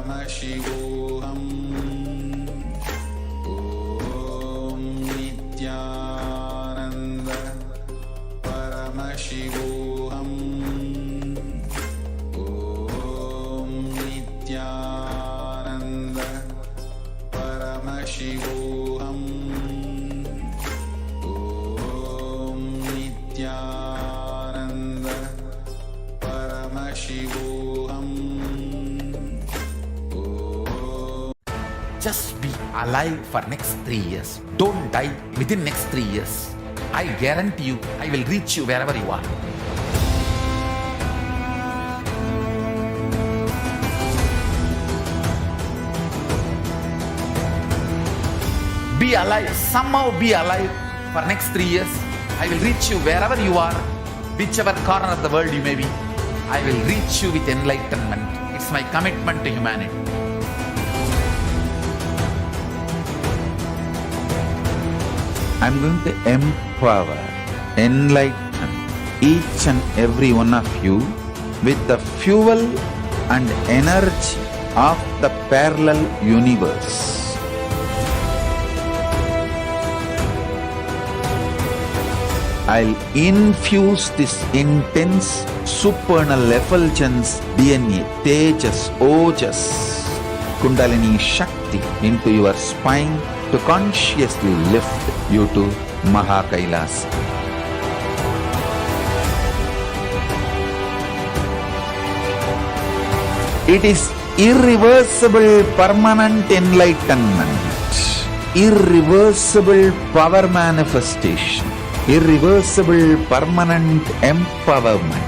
Paramashivoham. Om Nithyananda Paramashivoham. Om Nithyananda Paramashivoham. Om Nithyananda Paramashivoham. Just be alive for next 3 years. Don't die within next 3 years. I guarantee you, I will reach you wherever you are. Be alive, somehow be alive for next 3 years. I will reach you wherever you are, whichever corner of the world you may be. I will reach you with enlightenment. It's my commitment to humanity. I'm going to empower, enlighten each and every one of you with the fuel and energy of the parallel universe. I'll infuse this intense supernal effulgence DNA, Tejas, Ojas, Kundalini Shakti into your spine to consciously lift you to KAILASA. It is irreversible permanent enlightenment, irreversible power manifestation, irreversible permanent empowerment.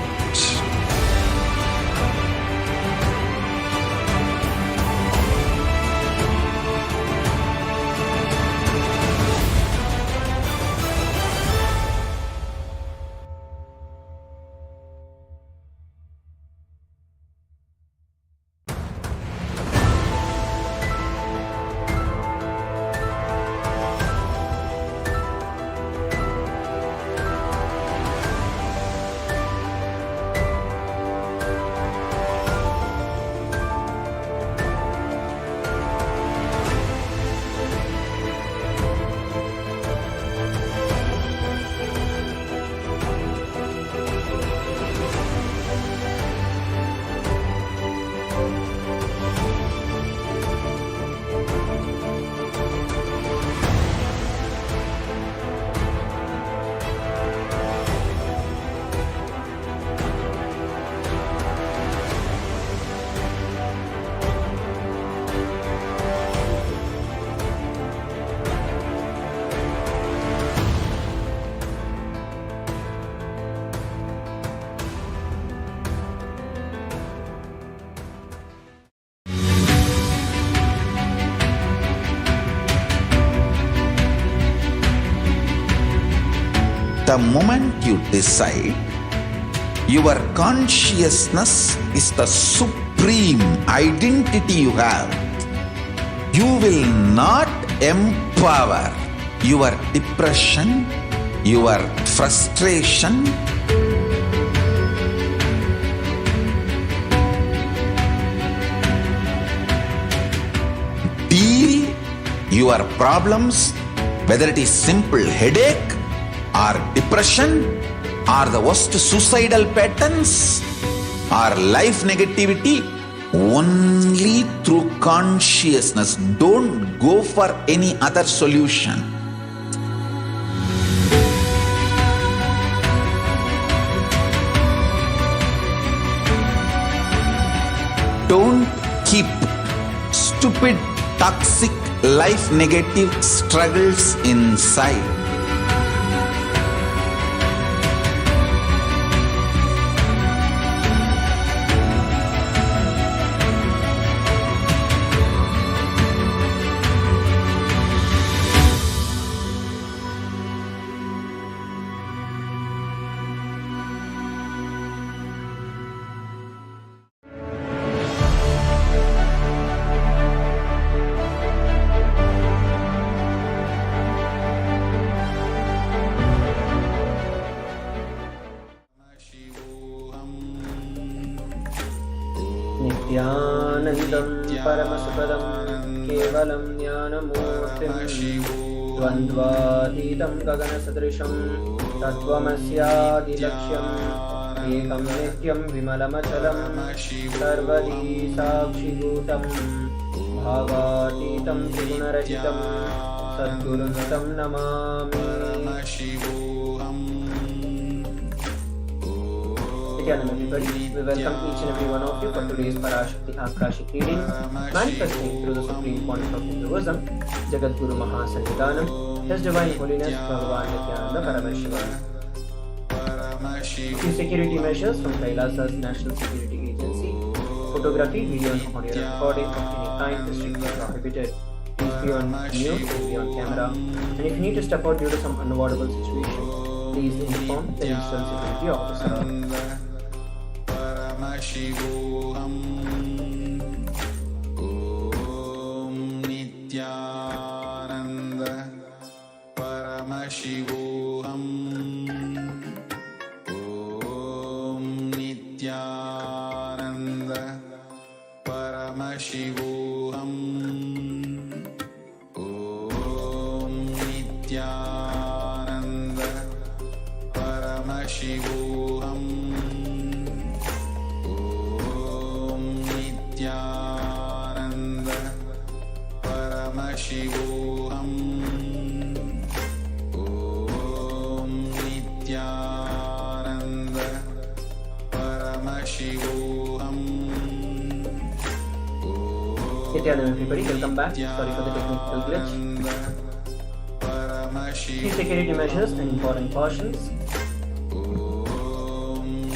The moment you decide, your consciousness is the supreme identity you have. You will not empower your depression, your frustration, deal your problems, whether it is simple headache or depression or the worst suicidal patterns or life negativity, only through consciousness. Don't go for any other solution. Don't keep stupid, toxic, life negative struggles inside. Nityanandam Paramashivam Kevalam Jnanamurtim Dvandvatitam Gaganasadrisham Tattvamasyaadilaksham Ekam Nityam Vimalamachalam Sarvadi Sakshibhutam Bhavatitam Trigunarahitam Sadgurunatam Namami. Everybody, we welcome each and every one of you for today's Parashakti Akashic reading, manifesting through the supreme point of Hinduism, Jagat Guru Mahasannidhanam, His Divine Holiness Bhagavan Nithyananda Paramashivam. Few security measures from KAILASA's National Security Agency. Photography, video and audio recording of any kind is strictly prohibited. Please be on mute and be on camera. And if you need to step out due to some unavoidable situation, please inform the instant security officer. Paramashivoham. Om Nithyananda Paramashivoham. Om Nithyananda Paramashivoham. Om Nithyananda Paramashivoham. Om Nithyananda Paramashivoham. Om Nithyananda Paramashivoham. Hello everybody, welcome back. Sorry for the technical glitch. Key security measures and important cautions. Om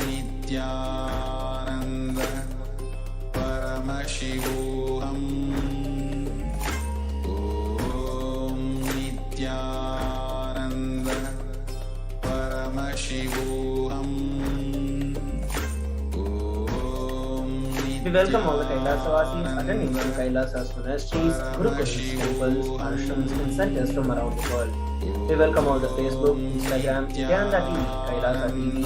Nithyananda Paramashivoham. Om Nithyananda Paramashivoham. We welcome all the Kailasa-vasis attending from Kailasa's monasteries, gurukuls, temples, ashrams and centers from around the world. We welcome all the Facebook, Instagram, Nithyananda TV, Kailasa TV,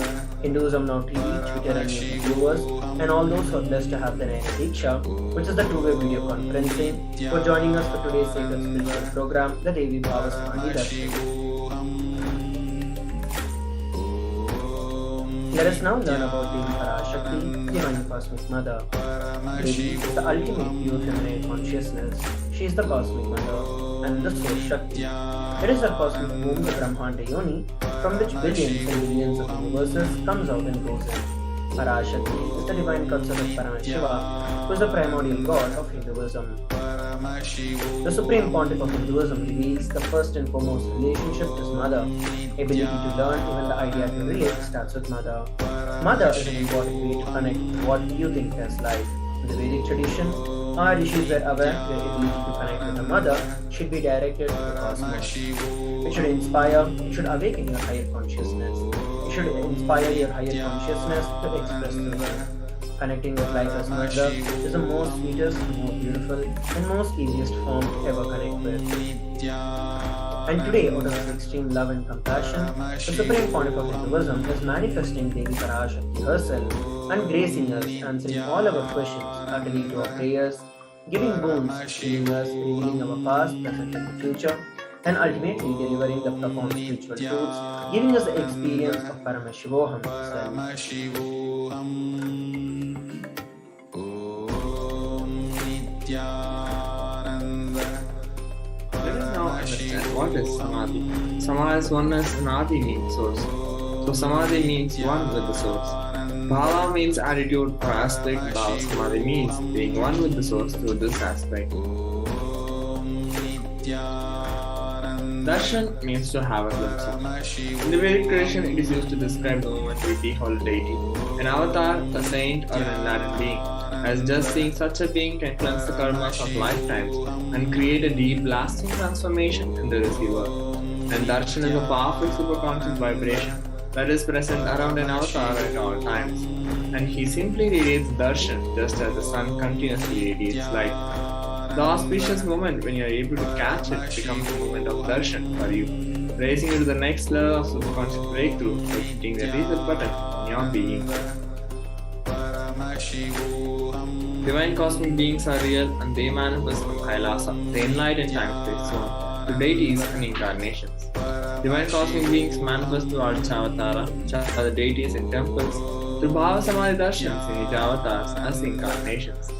Hinduism Now TV, Twitter and YouTube viewers, and all those who are blessed to have the Nayana Diksha, which is the two-way video conferencing, for joining us for today's sacred spiritual program, the Devi Bhavasmani Darshan. Let us now learn about Devi Parashakti, Divine Cosmic Mother. Devi is the ultimate pure feminine consciousness. She is the Cosmic Mother and the Source Shakti. It is the cosmic womb, the Brahmanda Yoni, from which billions and billions of universes comes out and goes in. Parashakti is the divine consort of Paramashiva, who is the primordial god of Hinduism. The Supreme Pontiff of Hinduism reveals the first and foremost relationship is Mother. Ability to learn, even the idea to relate, starts with Mother. Mother is an important way to connect with what you think as life. In the Vedic tradition, our rishis were aware their ability to connect with the Mother should be directed to the cosmos. It should inspire, it should awaken your higher consciousness. It should inspire your higher consciousness to express through it. Connecting with life as Mother is the most sweetest, most beautiful, and most easiest form to ever connect with. And today, out of His extreme love and compassion, the Supreme Pontiff of Hinduism is manifesting Devi Parashakti herself and gracing us, answering all our questions, attending to our prayers, giving boons, healing us, revealing our past, present, and future, and ultimately delivering the profound spiritual truths, giving us the experience of Paramashivoham itself. Let us now understand what is Samadhi. Sama is oneness and Adi means source. So Samadhi means one with the source. Bhava means attitude or aspect. Bhava Samadhi means being one with the source through this aspect. Darshan means to have a glimpse of. In the Vedic tradition, it is used to describe the moment we behold a deity. An avatar, a saint, or an enlightened being. As just seeing such a being can cleanse the karmas of lifetimes and create a deep, lasting transformation in the receiver. And darshan is a powerful superconscious vibration that is present around an avatar at all times. And he simply radiates darshan just as the sun continuously radiates light. The auspicious moment when you are able to catch it becomes a moment of darshan for you, raising you to the next level of superconscious breakthrough by hitting the reset button in your being. Paramashivoham. Divine cosmic beings are real and they manifest from KAILASA, the enlightened time-space zone, to deities and incarnations. Divine cosmic beings manifest through Archavatara, which are the deities in temples, through Bhava Samadhi Darshans in Nijavatars as incarnations.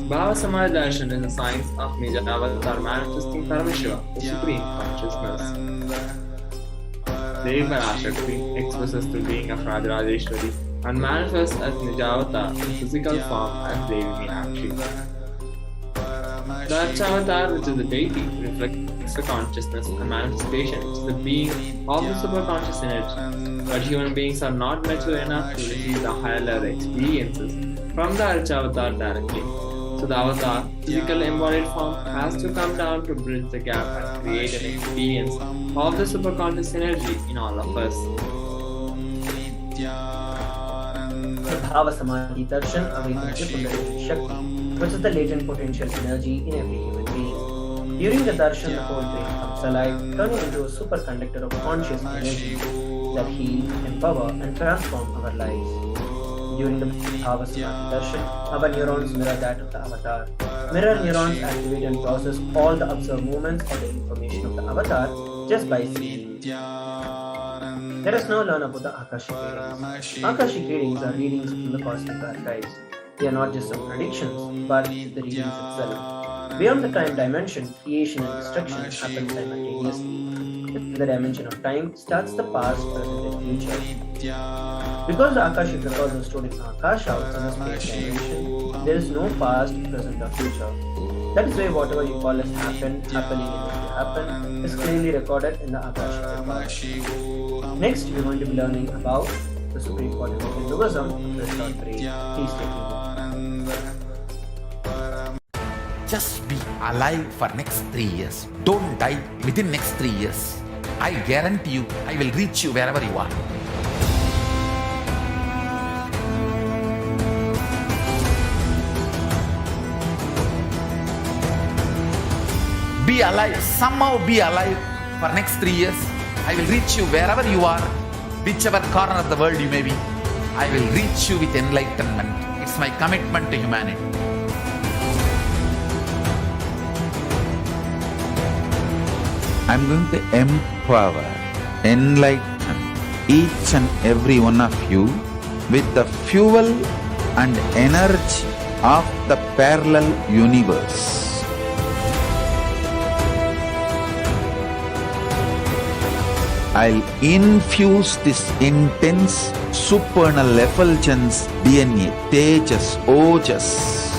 Bhava Samadhi Darshan is a science of Nijavatar manifesting Paramashivoham, the Supreme Consciousness. Devi Parashakti expresses the being of Rajarajeshwari and manifests as Nijavatar in physical form as Devi Meenakshi. The Archavatar, which is the deity, reflects the consciousness and manifestation, which is the being of the superconscious energy. But human beings are not mature enough to receive the higher level experiences from the Archavatar directly. So the avatar, physical embodied form, has to come down to bridge the gap and create an experience of the superconscious energy in all of us. The Bhava Samadhi Darshan awakens the Pundalini Shakti, which is the latent potential energy in every human being. During the darshan, the whole brain comes alive, turning into a superconductor of conscious energy that heal, empower, and transform our lives. During the Bhava Samadhi darshan, our neurons mirror that of the avatar. Mirror neurons activate and process all the observed movements or the information of the avatar just by seeing. Let us now learn about the Akashic readings. Akashic readings are readings from the cosmic archives. They are not just some predictions, but the readings itself. Beyond the time dimension, creation and destruction happen simultaneously. The dimension of time starts the past, present, and future. Because the Akashic records are stored in Akasha, in the space dimension, there is no past, present, or future. That is why whatever you call as happened, happening, and going to happen is clearly recorded in the Akashic records. Next, we are going to be learning about the Supreme Body of Hinduism after a short break. Please take note. Just be alive for next 3 years. Don't die within next 3 years. I guarantee you, I will reach you wherever you are. Be alive, somehow be alive for next 3 years. I will reach you wherever you are, whichever corner of the world you may be. I will reach you with enlightenment. It's my commitment to humanity. I'm going to empower, enlighten each and every one of you with the fuel and energy of the parallel universe. I'll infuse this intense supernal effulgence DNA, Tejas, Ojas,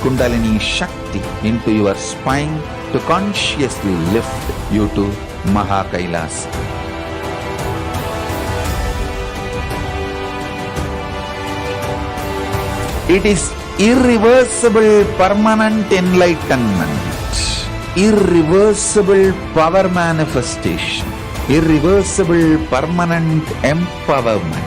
Kundalini Shakti into your spine to consciously lift you to KAILASA. It is irreversible permanent enlightenment, irreversible power manifestation, irreversible permanent empowerment.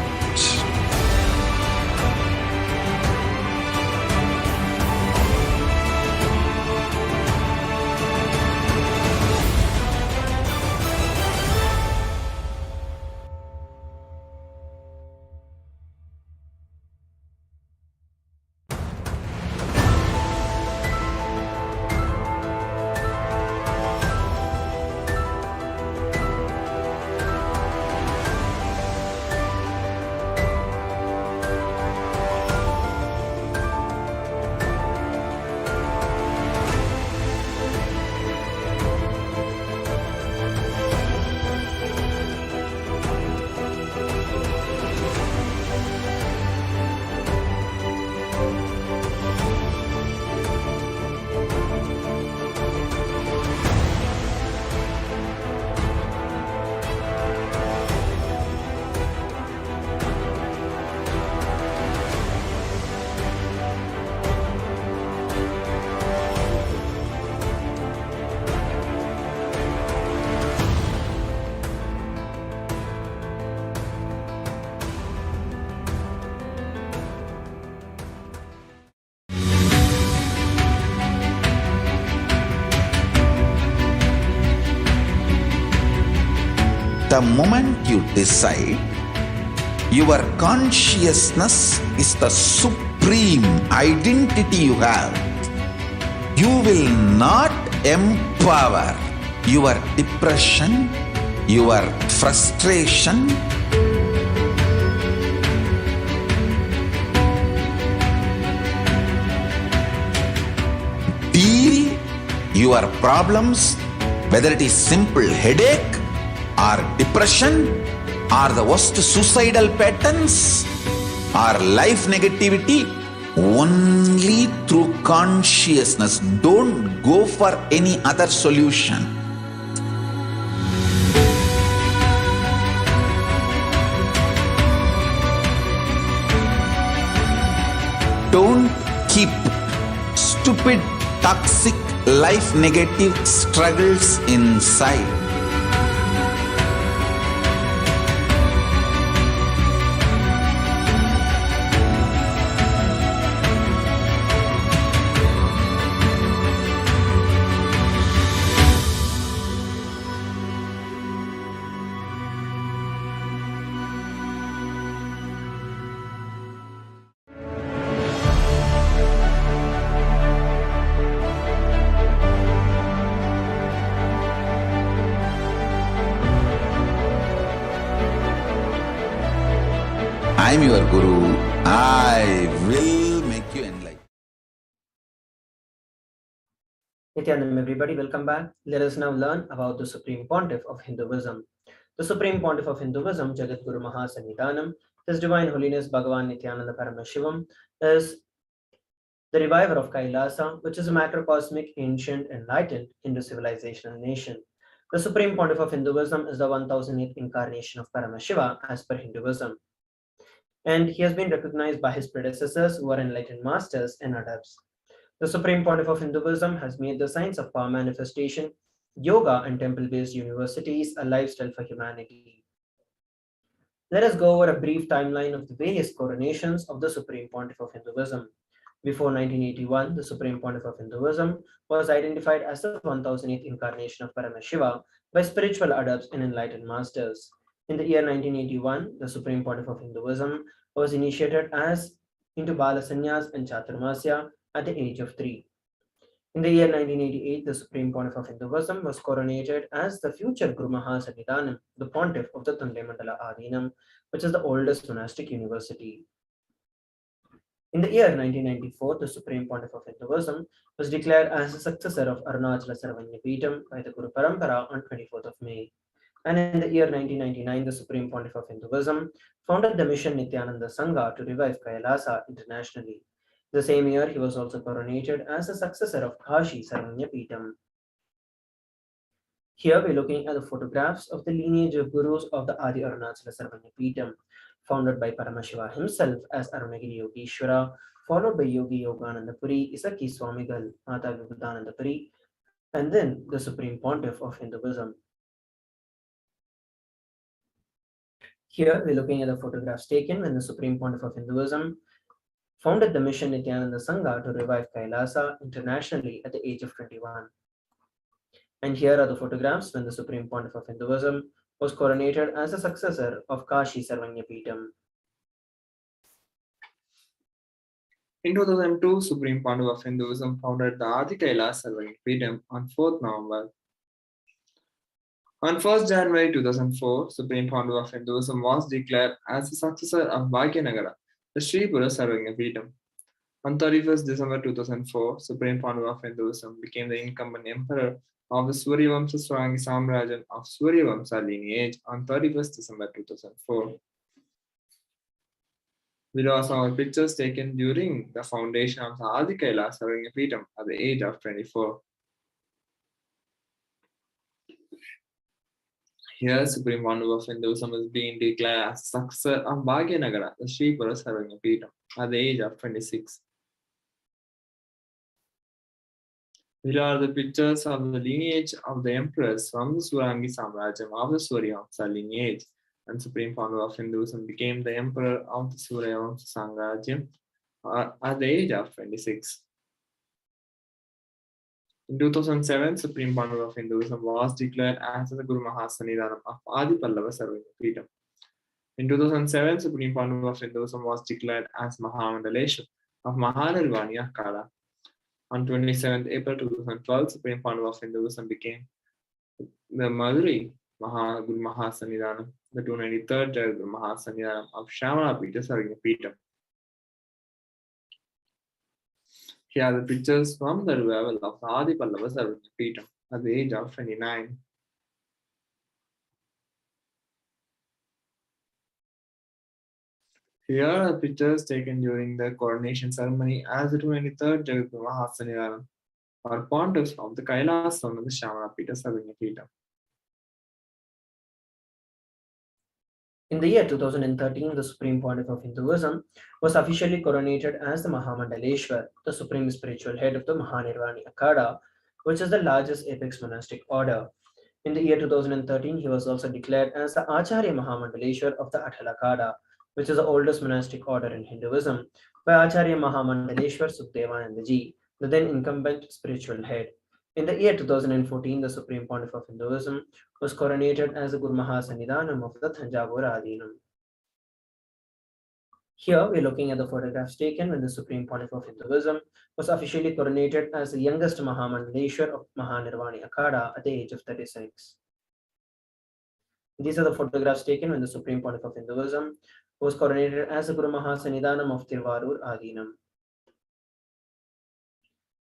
The moment you decide, your consciousness is the supreme supreme identity you have, you will not empower your depression, your frustration, deal your problems, whether it is simple headache or depression or the worst suicidal patterns or life negativity, only through consciousness. Don't go for any other solution. Don't keep stupid, toxic, life negative struggles inside. I am your Guru. I will make you enlightened. Nithyanandam, everybody, welcome back. Let us now learn about the Supreme Pontiff of Hinduism. The Supreme Pontiff of Hinduism, Jagadguru Mahasannidhanam, His Divine Holiness Bhagavan Nithyananda Paramashivam, is the reviver of KAILASA, which is a macrocosmic, ancient, enlightened Hindu civilizational nation. The Supreme Pontiff of Hinduism is the 1008th incarnation of Paramashiva as per Hinduism. And he has been recognized by his predecessors who are enlightened masters and adepts. The Supreme Pontiff of Hinduism has made the science of power manifestation, yoga, and temple-based universities a lifestyle for humanity. Let us go over a brief timeline of the various coronations of the Supreme Pontiff of Hinduism. Before 1981, the Supreme Pontiff of Hinduism was identified as the 1008th incarnation of Paramashiva by spiritual adepts and enlightened masters. In the year 1981, the Supreme Pontiff of Hinduism was initiated as into Bala Sannyas and Chaturmasya at the age of 3. In the year 1988, the Supreme Pontiff of Hinduism was coronated as the future Guru Mahasannidhanam, the Pontiff of the Tunde Mandala Adinam, which is the oldest monastic university. In the year 1994, the Supreme Pontiff of Hinduism was declared as the successor of Arunachala Sarvanyapeetham by the Guru Parampara on 24th of May. And in the year 1999, the Supreme Pontiff of Hinduism founded the mission Nithyananda Sangha to revive KAILASA internationally. The same year, he was also coronated as the successor of Kashi Sarvanyapeetham. Here we're looking at the photographs of the lineage of gurus of the Adi Arunachala Sarvanyapeetham, founded by Paramashiva himself as Arunagiri Yogeshwara, followed by Yogi Yogananda Puri, Isaki Swamigal, Mata Vibhudananda Puri, and then the Supreme Pontiff of Hinduism. Here we're looking at the photographs taken when the Supreme Pontiff of Hinduism founded the mission Nithyananda Sangha to revive KAILASA internationally at the age of 21. And here are the photographs when the Supreme Pontiff of Hinduism was coronated as the successor of Kashi Sarvanyapeetham. In 2002, Supreme Pontiff of Hinduism founded the Adi KAILASA Sarvanyapeetham on 4th November. On 1st January 2004, Supreme Pontiff of Hinduism was declared as the successor of Bhagyanagara, the Sri Pura Sarvanyapeetham. On 31st December 2004, Supreme Pontiff of Hinduism became the incumbent emperor of the Suryavamsa Swarangi Samrajan of Suryavamsa lineage on 31st December 2004. Below are some pictures taken during the foundation of the Adi KAILASA Sarvanyapeetham at the age of 24. Here, Supreme Pontiff of Hinduism is being declared as successor of Bhagyanagara, the Sri Pura Sarvanyapeetham, at the age of 26. Here are the pictures of the lineage of the emperors from the Swarangi Samrajam of the Suryavamsa lineage, and Supreme Pontiff of Hinduism became the emperor of the Suryavamsa Samrajam at the age of 26. In 2007, Supreme Pontiff of Hinduism was declared as the Guru Mahasannidhanam of Adi Pallava Sarvanyapeetham. In 2007, Supreme Pontiff of Hinduism was declared as Mahamandaleshwar, of Mahanirvani Akara. On 27th April 2012, Supreme Founder of Hinduism became the Madhuri Guru Mahasannidhanam, the 293rd Guru Mahasannidhanam of Shravana Pita Sargya Pita. Here are the pictures from the revival of Adi Pallava Sargya Pita at the age of 29. Here are pictures taken during the coronation ceremony as the 23rd Jagadguru Mahasannidhanam, or pontiffs of the KAILASA of the Shravana Pita Sargya Pita. In the year 2013, the Supreme Pontiff of Hinduism was officially coronated as the Mahamandaleshwar, the supreme spiritual head of the Mahanirvani Akada, which is the largest apex monastic order. In the year 2013, he was also declared as the Acharya Mahamandaleshwar of the Atal Akada, which is the oldest monastic order in Hinduism, by Acharya Mahamandaleshwar Sukhdevanandaji, the then incumbent spiritual head. In the year 2014, the Supreme Pontiff of Hinduism was coronated as the Guru Mahasannidhanam of the Thanjavur Adinam. Here we're looking at the photographs taken when the Supreme Pontiff of Hinduism was officially coronated as the youngest Mahamandaleshwar of Mahanirvani Akada at the age of 36. These are the photographs taken when the Supreme Pontiff of Hinduism was coronated as the Guru Mahasannidhanam of Tirvarur Adinam.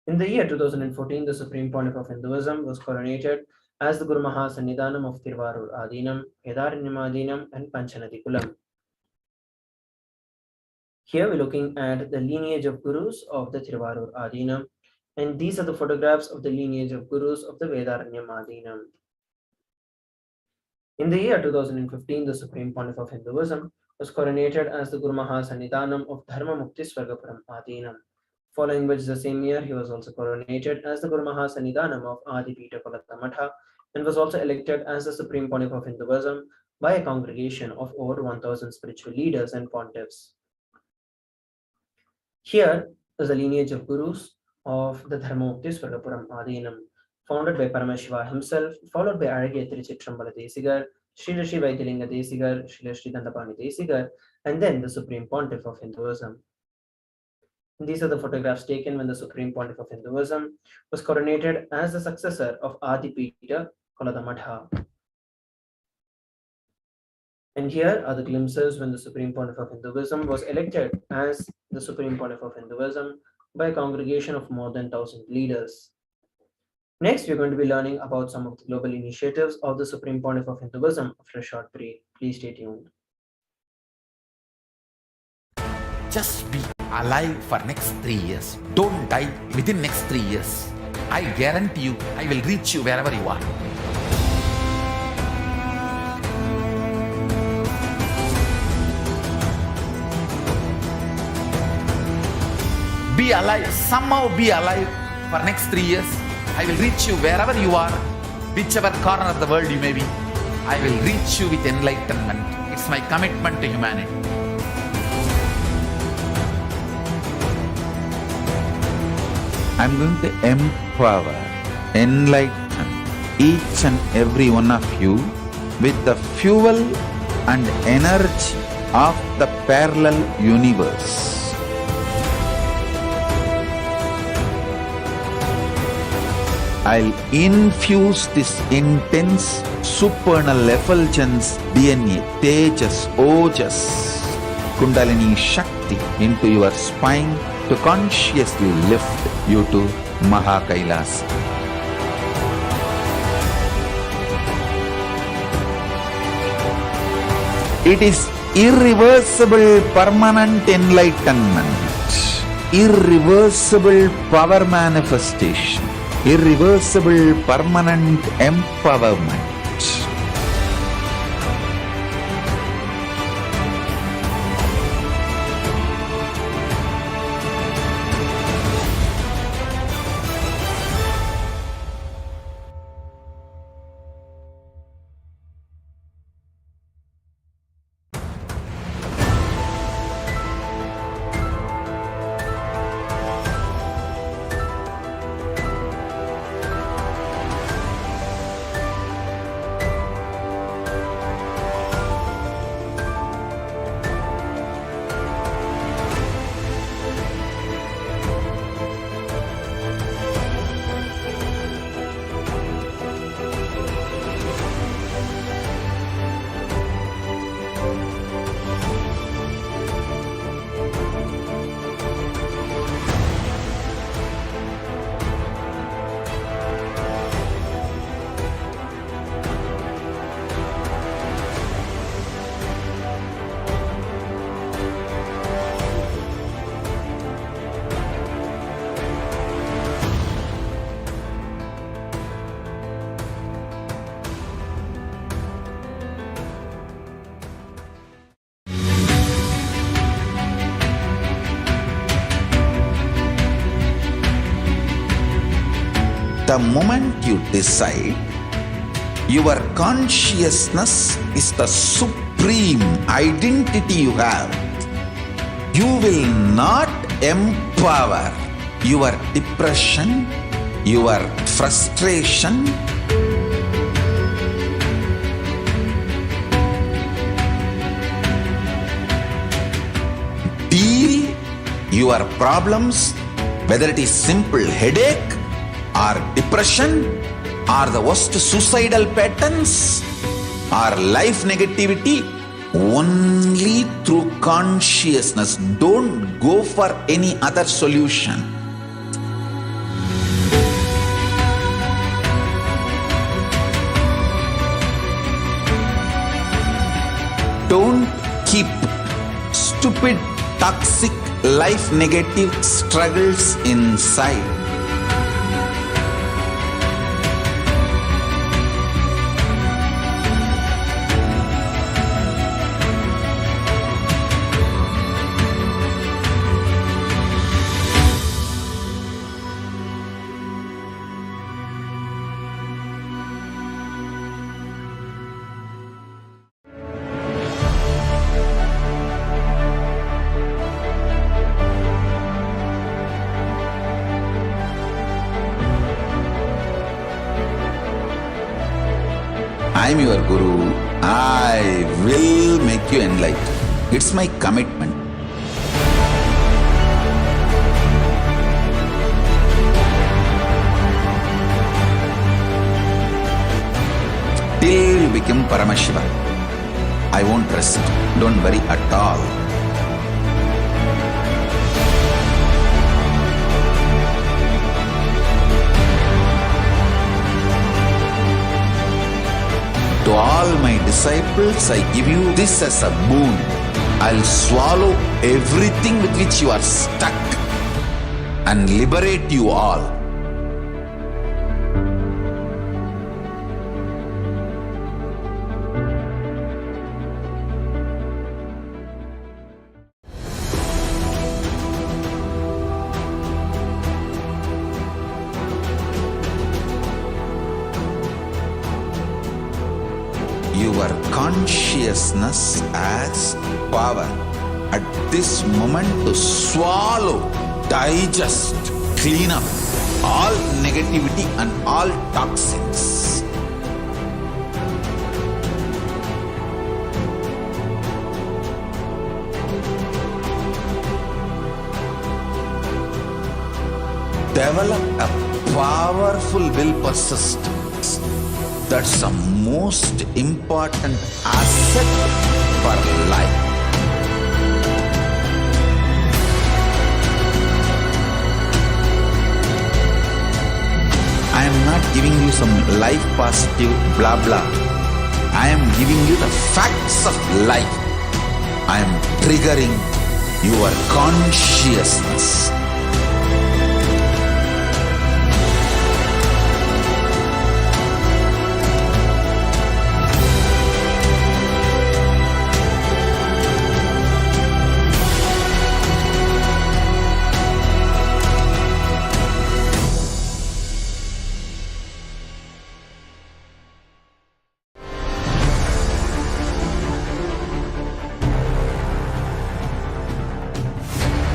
In the year 2014, the Supreme Pontiff of Hinduism was coronated as the Guru Mahasannidhanam of Tirvarur Adinam, Vedaranyam Adinam, and Panchanadi Kulam. Here we're looking at the lineage of Gurus of the Tirvarur Adinam, and these are the photographs of the lineage of Gurus of the Vedaranyam Adinam. In the year 2015, the Supreme Pontiff of Hinduism was coronated as the Guru Mahasannidhanam of Dharma Mukti Swargapuram Adinam, following which the same year he was also coronated as the Guru Mahasannidhanam of Adipita Kolata Matha and was also elected as the Supreme Pontiff of Hinduism by a congregation of over 1,000 spiritual leaders and pontiffs. Here is the lineage of Gurus of the Dharma Mukti Swargapuram Adinam, founded by Paramashivoham himself, followed by Aragya Trichittrambala Desigar, Srila Sri Vaidyalinga Desigar, Srila Sri Dandapani Desigar, and then the Supreme Pontiff of Hinduism. These are the photographs taken when the Supreme Pontiff of Hinduism was coronated as the successor of Adipita Kolata Matha. And here are the glimpses when the Supreme Pontiff of Hinduism was elected as the Supreme Pontiff of Hinduism by a congregation of more than 1,000 leaders. Next, we're going to be learning about some of the global initiatives of the Supreme Pontiff of Hinduism after a short break. Please stay tuned. Just be alive for next 3 years. Don't die within next 3 years. I guarantee you, I will reach you wherever you are. Be alive, somehow be alive for next 3 years. I will reach you wherever you are, whichever corner of the world you may be. I will reach you with enlightenment. It's my commitment to humanity. I'm going to empower, enlighten each and every one of you with the fuel and energy of the parallel universe. I'll infuse this intense supernal effulgence DNA, Tejas, Ojas, Kundalini Shakti into your spine to consciously lift you to KAILASA. It is irreversible permanent enlightenment, irreversible power manifestation, irreversible permanent empowerment. The moment you decide, your consciousness is the supreme identity you have. You will not empower your depression, your frustration, deal your problems, whether it is simple headache or depression or the worst suicidal patterns or life negativity, only through consciousness. Don't go for any other solution. Don't keep stupid, toxic, life negative struggles inside. I am your Guru. I will make you enlightened. It's my commitment. Till you become Paramashiva, I won't rest. Don't worry at all. To all my disciples, I give you this as a boon. I'll swallow everything with which you are stuck and liberate you all. Your consciousness has power at this moment to swallow, digest, clean up all negativity and all toxins. Develop a powerful will persistence. That's the most important asset for life. I am not giving you some life positive blah blah. I am giving you the facts of life. I am triggering your consciousness.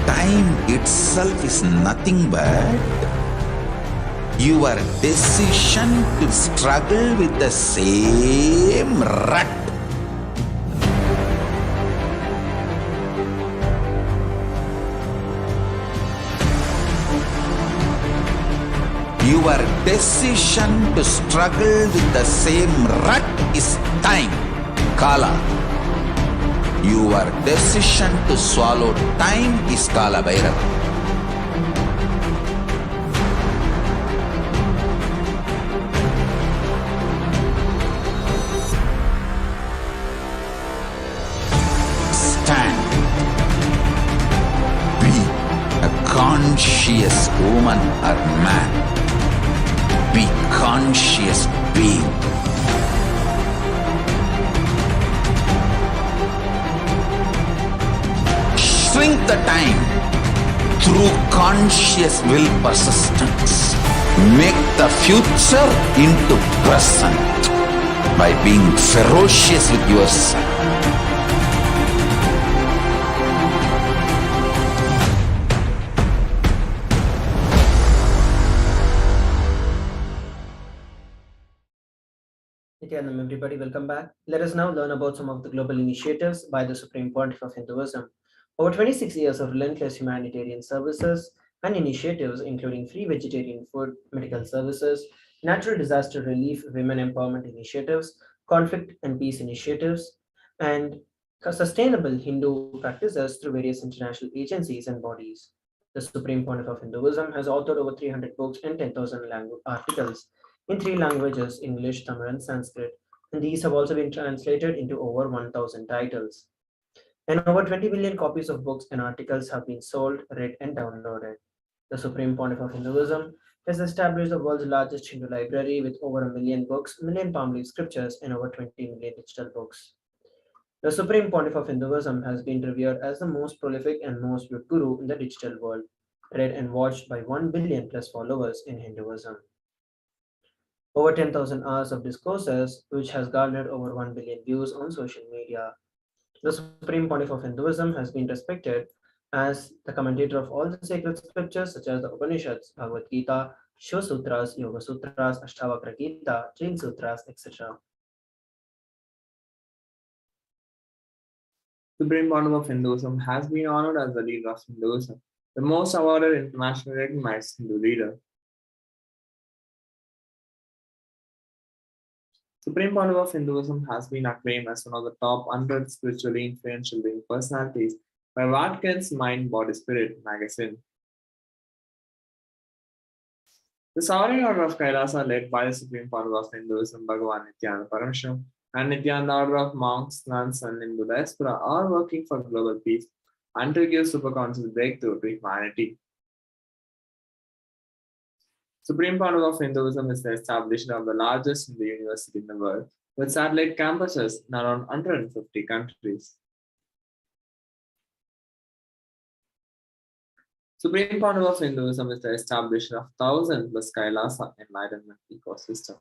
Time itself is nothing but your decision to struggle with the same rut. Your decision to struggle with the same rut is time, Kala. Your decision to swallow time is Kala Bhairava. Stand. Be a conscious woman or man. Be conscious being. Shrink the time through conscious will persistence. make the future into present by being ferocious with yourself. Nithyananda, everybody, welcome back. Let us now learn about some of the global initiatives by the Supreme Pontiff of Hinduism. Over 26 years of relentless humanitarian services and initiatives, including free vegetarian food, medical services, natural disaster relief, women empowerment initiatives, conflict and peace initiatives, and sustainable Hindu practices through various international agencies and bodies. The Supreme Pontiff of Hinduism has authored over 300 books and 10,000 articles in three languages, English, Tamil, and Sanskrit, and these have also been translated into over 1,000 titles. And over 20 million copies of books and articles have been sold, read, and downloaded. The Supreme Pontiff of Hinduism has established the world's largest Hindu library with over a million books, million palm leaf scriptures, and over 20 million digital books. The Supreme Pontiff of Hinduism has been revered as the most prolific and most viewed guru in the digital world, read and watched by 1 billion plus followers in Hinduism. Over 10,000 hours of discourses, which has garnered over 1 billion views on social media. The Supreme Pontiff of Hinduism has been respected as the commentator of all the sacred scriptures such as the Upanishads, Bhagavad Gita, Shiva Sutras, Yoga Sutras, Ashtavakra Gita, Jain Sutras, etc. Supreme Pontiff of Hinduism has been honored as the leader of Hinduism, the most awarded internationally recognized Hindu leader. Supreme Pontiff of Hinduism has been acclaimed as one of the top 100 spiritually influential living personalities by Vatican's Mind, Body, Spirit magazine. The Sovereign Order of KAILASA, led by the Supreme Pontiff of Hinduism, Bhagavan Nithyananda Paramashivam, and Nithyananda Order of Monks, Nuns, and Hindu Diaspora are working for global peace and to give superconscious breakthrough to humanity. Supreme Pontiff of Hinduism is the establishment of the largest Hindu university in the world, with satellite campuses in around 150 countries. Supreme Pontiff of Hinduism is the establishment of 1,000 plus KAILASA Enlightenment ecosystem.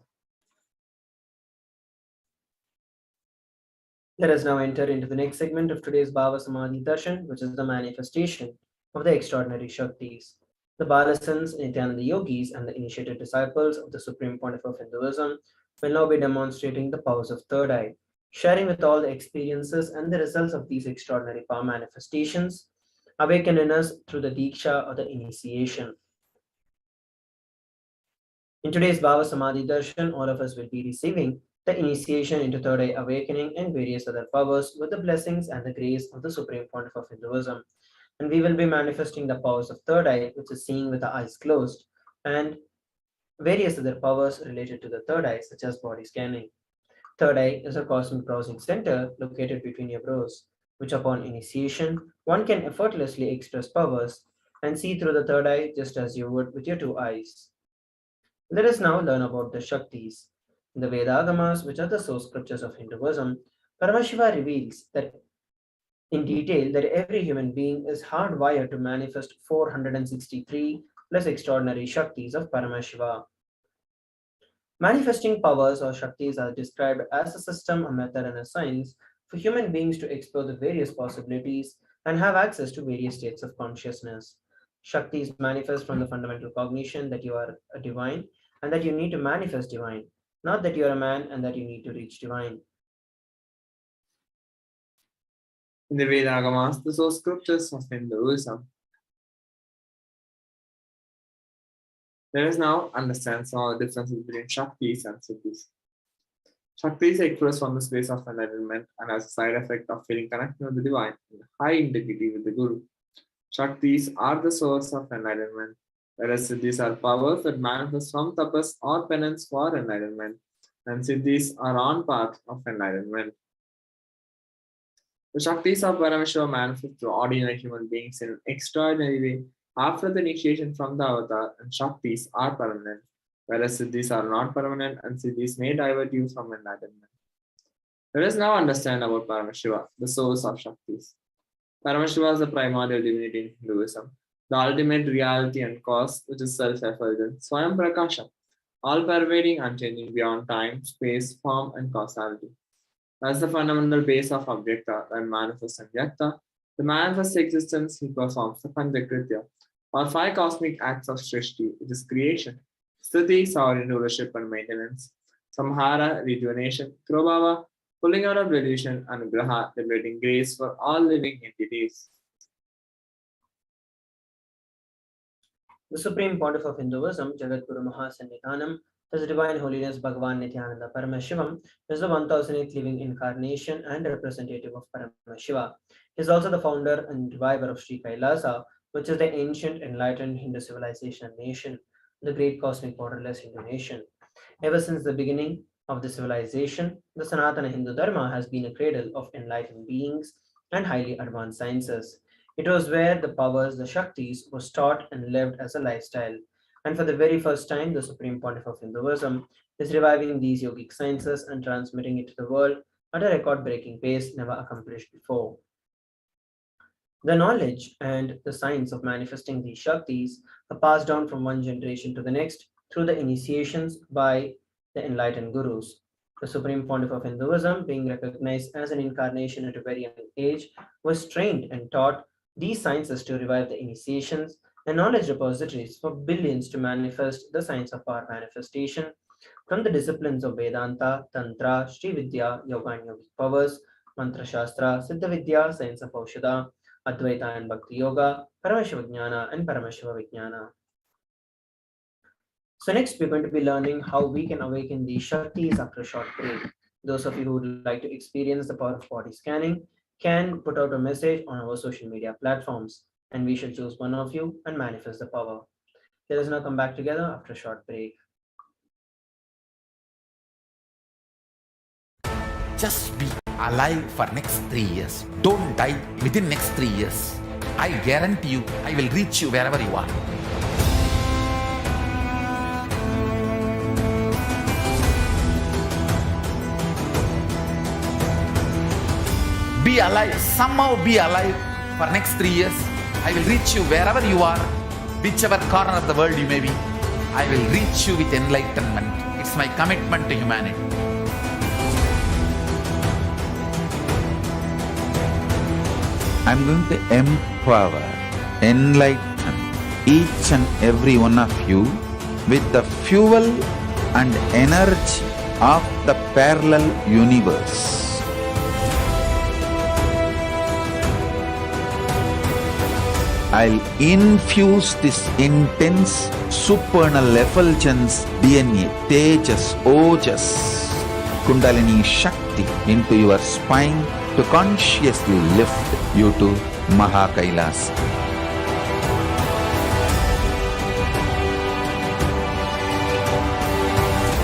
Let us now enter into the next segment of today's Bhava Samadhi Darshan, which is the manifestation of the extraordinary Shaktis. The Balasans, Nithyananda Yogis, and the initiated disciples of the Supreme Pontiff of Hinduism will now be demonstrating the powers of third eye, sharing with all the experiences and the results of these extraordinary power manifestations, awaken in us through the Diksha or the initiation. In today's Bhava Samadhi Darshan, all of us will be receiving the initiation into third eye awakening and various other powers with the blessings and the grace of the Supreme Pontiff of Hinduism. And we will be manifesting the powers of third eye, which is seeing with the eyes closed, and various other powers related to the third eye, such as body scanning. Third eye is a cosmic browsing center located between your brows, which upon initiation, one can effortlessly express powers and see through the third eye just as you would with your two eyes. Let us now learn about the Shaktis. In the Vedagamas, which are the source scriptures of Hinduism, Paramashiva reveals that in detail that every human being is hardwired to manifest 463 plus extraordinary Shaktis of Paramashiva. Manifesting powers or Shaktis are described as a system, a method, and a science for human beings to explore the various possibilities and have access to various states of consciousness. Shaktis manifest from the fundamental cognition that you are a divine and that you need to manifest divine, not that you are a man and that you need to reach divine. In the Vedagamas, the source scriptures of Hinduism, let us now understand some of the differences between Shaktis and Siddhis. Shaktis express from the space of enlightenment and as a side effect of feeling connected with the divine in high integrity with the Guru. Shaktis are the source of enlightenment, whereas Siddhis are powers that manifest from tapas or penance for enlightenment, and Siddhis are on path of enlightenment. The Shaktis of Paramashiva manifest to ordinary human beings in an extraordinary way after the initiation from the avatar, and Shaktis are permanent, whereas Siddhis are not permanent and Siddhis may divert you from enlightenment. Let us now understand about Paramashiva, the source of Shaktis. Paramashiva is the primordial divinity in Hinduism, the ultimate reality and cause, which is self-effulgent, Swayam Prakasha, all-pervading, unchanging beyond time, space, form, and causality. As the fundamental base of Avyakta and manifest and Vyakta, the manifest existence, he performs the Panchakritya, or five cosmic acts of Srishti, which is creation, Sthiti, sovereign rulership and maintenance, Samhara, rejuvenation, Krobhava, pulling out of delusion, and Graha, liberating grace for all living entities. The Supreme Pontiff of Hinduism, Jagadguru Mahasannidhanam, His Divine Holiness Bhagavan Nithyananda Paramashivam, is the 1008th living incarnation and representative of Paramashiva. He is also the founder and reviver of Sri KAILASA, which is the ancient enlightened Hindu civilization and nation, the great cosmic borderless Hindu nation. Ever since the beginning of the civilization, the Sanatana Hindu Dharma has been a cradle of enlightened beings and highly advanced sciences. It was where the powers, the Shaktis, was taught and lived as a lifestyle. And for the very first time, the Supreme Pontiff of Hinduism is reviving these yogic sciences and transmitting it to the world at a record-breaking pace never accomplished before. The knowledge and the science of manifesting these Shaktis are passed down from one generation to the next through the initiations by the enlightened gurus. The Supreme Pontiff of Hinduism, being recognized as an incarnation at a very young age, was trained and taught these sciences to revive the initiations and knowledge repositories for billions to manifest the science of power manifestation from the disciplines of Vedanta, Tantra, Sri Vidya, Yoga and Yogic powers, Mantra Shastra, Siddha Vidya, science of Aushadha, Advaita and Bhakti Yoga, Paramashivoham and Paramashivoham. So next we're going to be learning how we can awaken these Shaktis after a short break. Those of you who would like to experience the power of body scanning can put out a message on our social media platforms, and we shall choose one of you and manifest the power. Let us now come back together after a short break. Just be alive for next 3 years. Don't die within next 3 years. I guarantee you, I will reach you wherever you are. Be alive, somehow be alive for next 3 years. I will reach you wherever you are, whichever corner of the world you may be. I will reach you with enlightenment. It's my commitment to humanity. I'm going to empower, enlighten each and every one of you with the fuel and energy of the parallel universe. I'll infuse this intense supernal effulgence DNA, Tejas, Ojas, Kundalini Shakti into your spine to consciously lift you to KAILASA.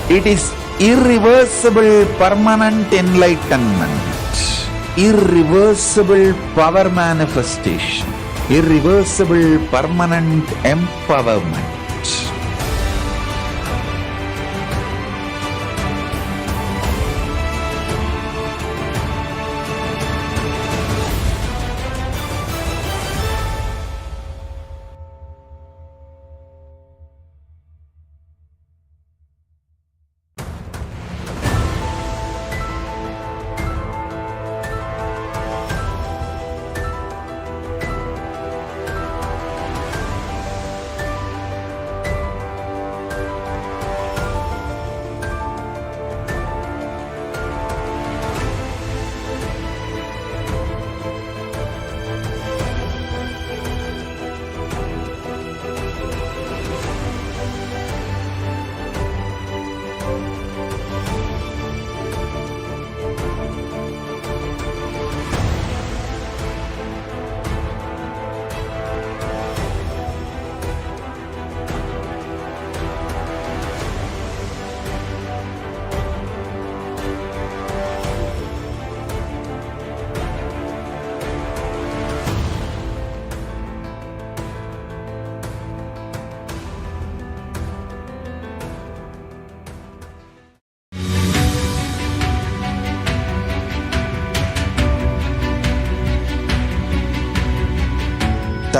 It is irreversible permanent enlightenment, irreversible power manifestation, irreversible permanent empowerment.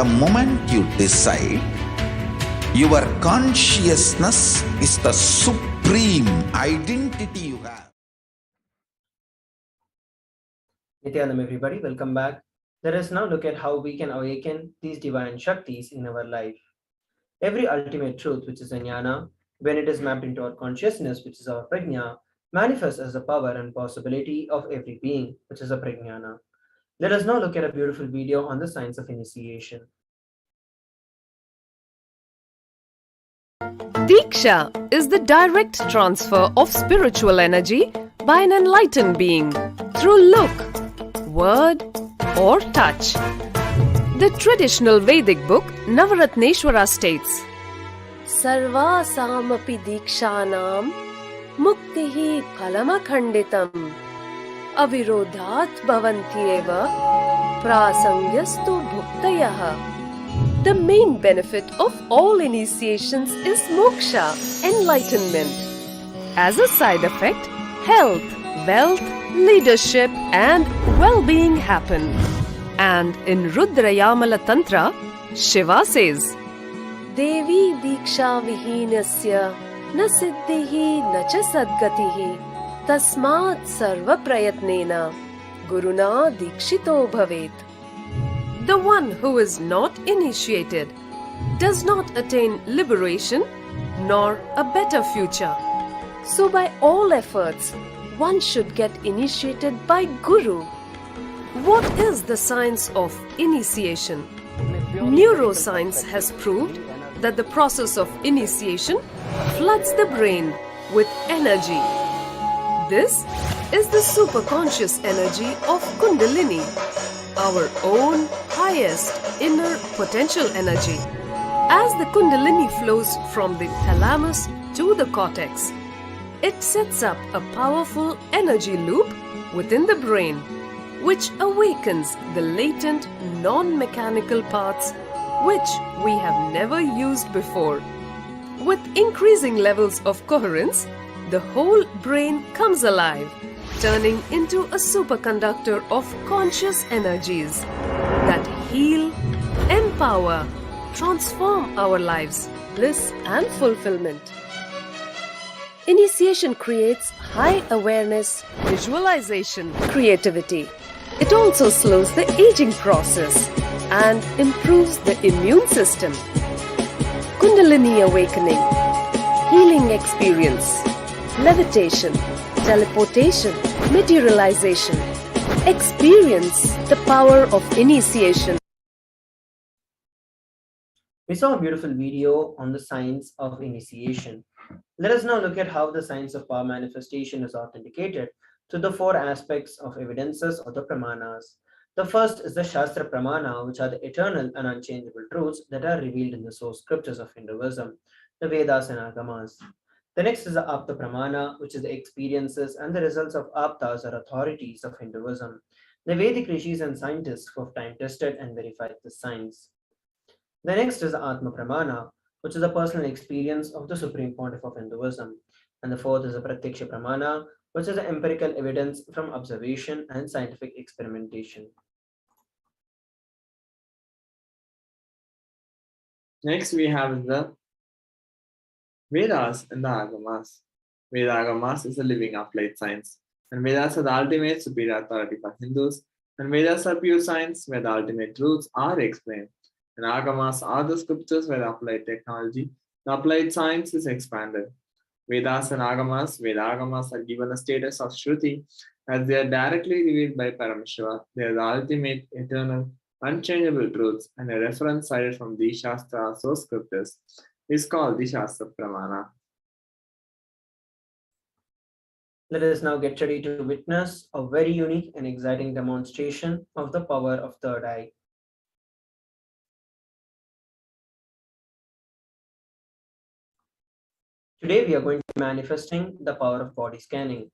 the moment you decide, your consciousness is the supreme identity you have. Nithyanandam, everybody, welcome back. Let us now look at how we can awaken these divine Shaktis in our life. Every ultimate truth, which is a jnana, when it is mapped into our consciousness, which is our prajna, manifests as the power and possibility of every being, which is a prajnana. Let us now look at a beautiful video on the science of initiation. Diksha is the direct transfer of spiritual energy by an enlightened being through look, word, or touch. The traditional Vedic book Navaratneshwara states, Sarva samapi dikshanam muktihi phalamakhanditam avirodhat bhavantyeva prasangyastu bhuktayah. The main benefit of all initiations is moksha, enlightenment. As a side effect, health, wealth, leadership, and well-being happen. And in Rudrayamala Tantra, Shiva says, Devi diksha vihinasya na siddhihi na cha sadgatihi tasmat sarva prayatnena guruna dikshito bhavet. The one who is not initiated does not attain liberation nor a better future. So by all efforts, one should get initiated by Guru. What is the science of initiation? Neuroscience has proved that the process of initiation floods the brain with energy. This is the superconscious energy of Kundalini, our own highest inner potential energy. As the Kundalini flows from the thalamus to the cortex, it sets up a powerful energy loop within the brain, which awakens the latent non-mechanical parts which we have never used before. With increasing levels of coherence, the whole brain comes alive, turning into a superconductor of conscious energies that heal, empower, transform our lives, bliss and fulfillment. Initiation creates high awareness, visualization, creativity. It also slows the aging process and improves the immune system. Kundalini awakening, healing experience, levitation, teleportation, materialization. Experience the power of initiation. We saw a beautiful video on the science of initiation. Let us now look at how the science of power manifestation is authenticated through the four aspects of evidences or the pramanas. The first is the Shastra Pramana, which are the eternal and unchangeable truths that are revealed in the source scriptures of Hinduism, the Vedas and Agamas. The next is the Apta Pramana, which is the experiences and the results of Aptas or authorities of Hinduism, the Vedic rishis and scientists who have time tested and verified the science. The next is the Atma Pramana, which is the personal experience of the Supreme Pontiff of Hinduism. And the fourth is the Pratyaksha Pramana, which is the empirical evidence from observation and scientific experimentation. Next, we have the Vedas and the Agamas. Veda-agamas is a living applied science, and Vedas are the ultimate superior authority for Hindus. And Vedas are pure science where the ultimate truths are explained. And Agamas are the scriptures where the applied technology, the applied science is expanded. Vedas and Agamas, Veda-agamas are given a status of Shruti as they are directly revealed by Paramashiva. They are the ultimate, eternal, unchangeable truths, and a reference cited from the Shastra source scriptures is called the Shastra Pramana. Let us now get ready to witness a very unique and exciting demonstration of the power of third eye. Today we are going to be manifesting the power of body scanning.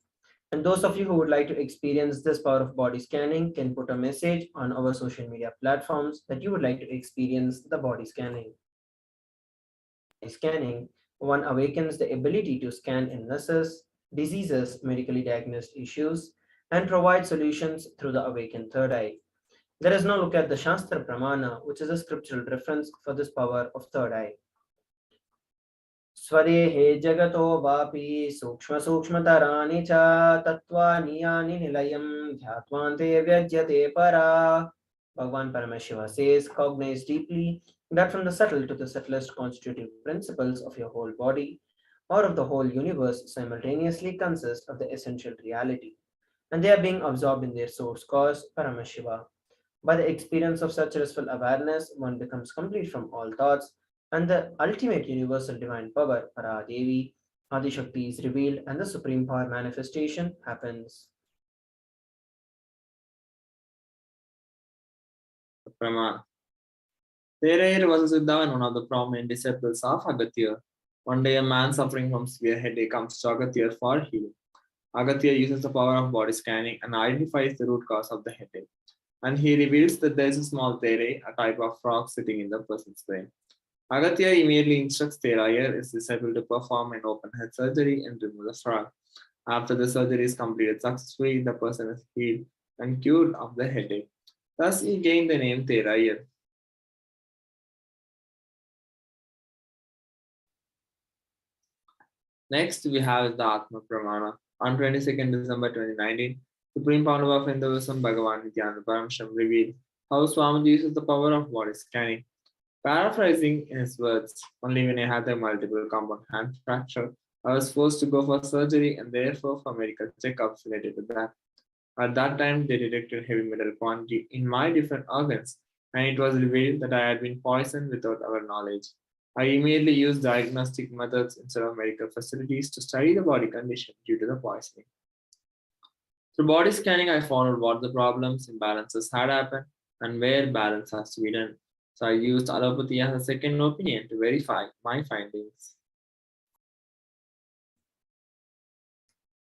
And those of you who would like to experience this power of body scanning can put a message on our social media platforms that you would like to experience the body scanning. By scanning, one awakens the ability to scan illnesses, diseases, medically diagnosed issues, and provide solutions through the awakened third eye. Let us now look at the Shastra Pramana, which is a scriptural reference for this power of third eye. Swadehe jagato vapi sukshma sukshmatarani cha tattva niyani nilayam dhyattvante vyajyate para. Bhagavan Paramashiva says, cognize deeply that from the subtle to the subtlest constitutive principles of your whole body or of the whole universe simultaneously consist of the essential reality, and they are being absorbed in their source cause, Paramashiva. By the experience of such restful awareness, one becomes complete from all thoughts, and the ultimate universal divine power, Paradevi, Adishakti, is revealed, and the supreme power manifestation happens. Pramana. There was a Siddha and one of the prominent disciples of Agatya. One day, a man suffering from severe headache comes to Agatya for healing. Agatya uses the power of body scanning and identifies the root cause of the headache. And he reveals that there is a small tere, a type of frog, sitting in the person's brain. Agatya immediately instructs Teraya, his disciple, to perform an open head surgery and remove the frog. After the surgery is completed successfully, the person is healed and cured of the headache. Thus, he gained the name Teraya. Next, we have the Atma Pramana. On 22nd December 2019, Supreme Founder of Hinduism, Bhagavan Nithyananda Paramashivam, revealed how Swamiji uses the power of body scanning. Paraphrasing in his words, only when I had a multiple compound hand fracture, I was forced to go for surgery and therefore for medical checkups related to that. At that time, they detected heavy metal quantity in my different organs, and it was revealed that I had been poisoned without our knowledge. I immediately used diagnostic methods instead of medical facilities to study the body condition due to the poisoning. Through body scanning, I found out what the problems, imbalances had happened, and where balance has to be done. So I used allopathy as a second opinion to verify my findings.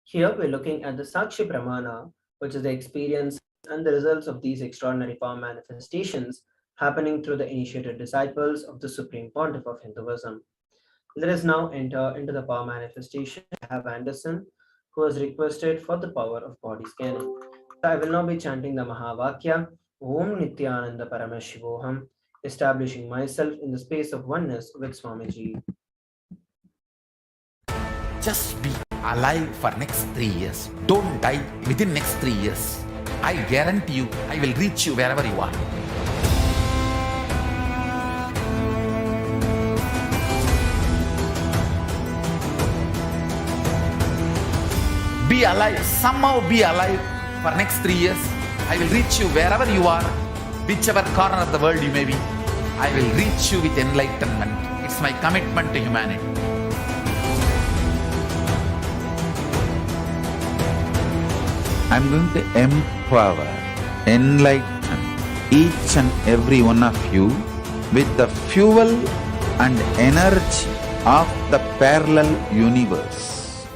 Here we're looking at the Sakshi Pramana, which is the experience and the results of these extraordinary power manifestations happening through the initiated disciples of the Supreme Pontiff of Hinduism. Let us now enter into the power manifestation. I have Anderson, who has requested for the power of body scanning. So I will now be chanting the Mahavakya, Om Nithyananda Paramashivoham, establishing myself in the space of oneness with Swamiji. Just be alive for next 3 years. Don't die within next 3 years. I guarantee you, I will reach you wherever you are. Be alive, somehow be alive for next 3 years. I will reach you wherever you are, whichever corner of the world you may be. I will reach you with enlightenment. It's my commitment to humanity. I'm going to empower, enlighten each and every one of you with the fuel and energy of the parallel universe.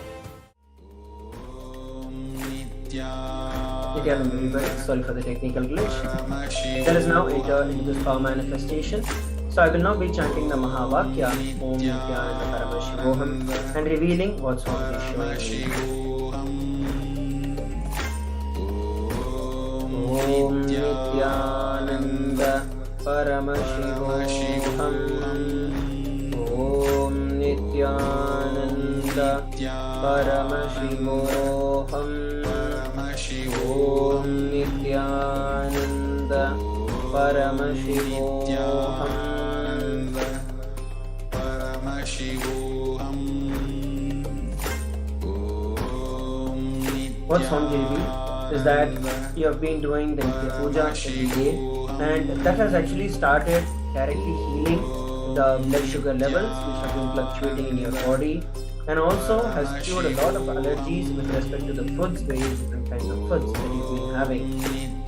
Again, everybody, sorry for the technical glitch. Let us now enter into this power manifestation. So I will now be chanting the Mahavakya, Om Nithyananda Paramashivoham, and revealing what Swami is showing me. Om Nithyananda Paramashivoham. Om Nithyananda Paramashivoham. Om Nithyananda Paramashivoham. What Swamiji revealed is that you have been doing the Nitya Puja every day, and that has actually started directly healing the blood sugar levels which have been fluctuating in your body, and also has cured a lot of allergies with respect to the foods, various different kinds of foods that you've been having.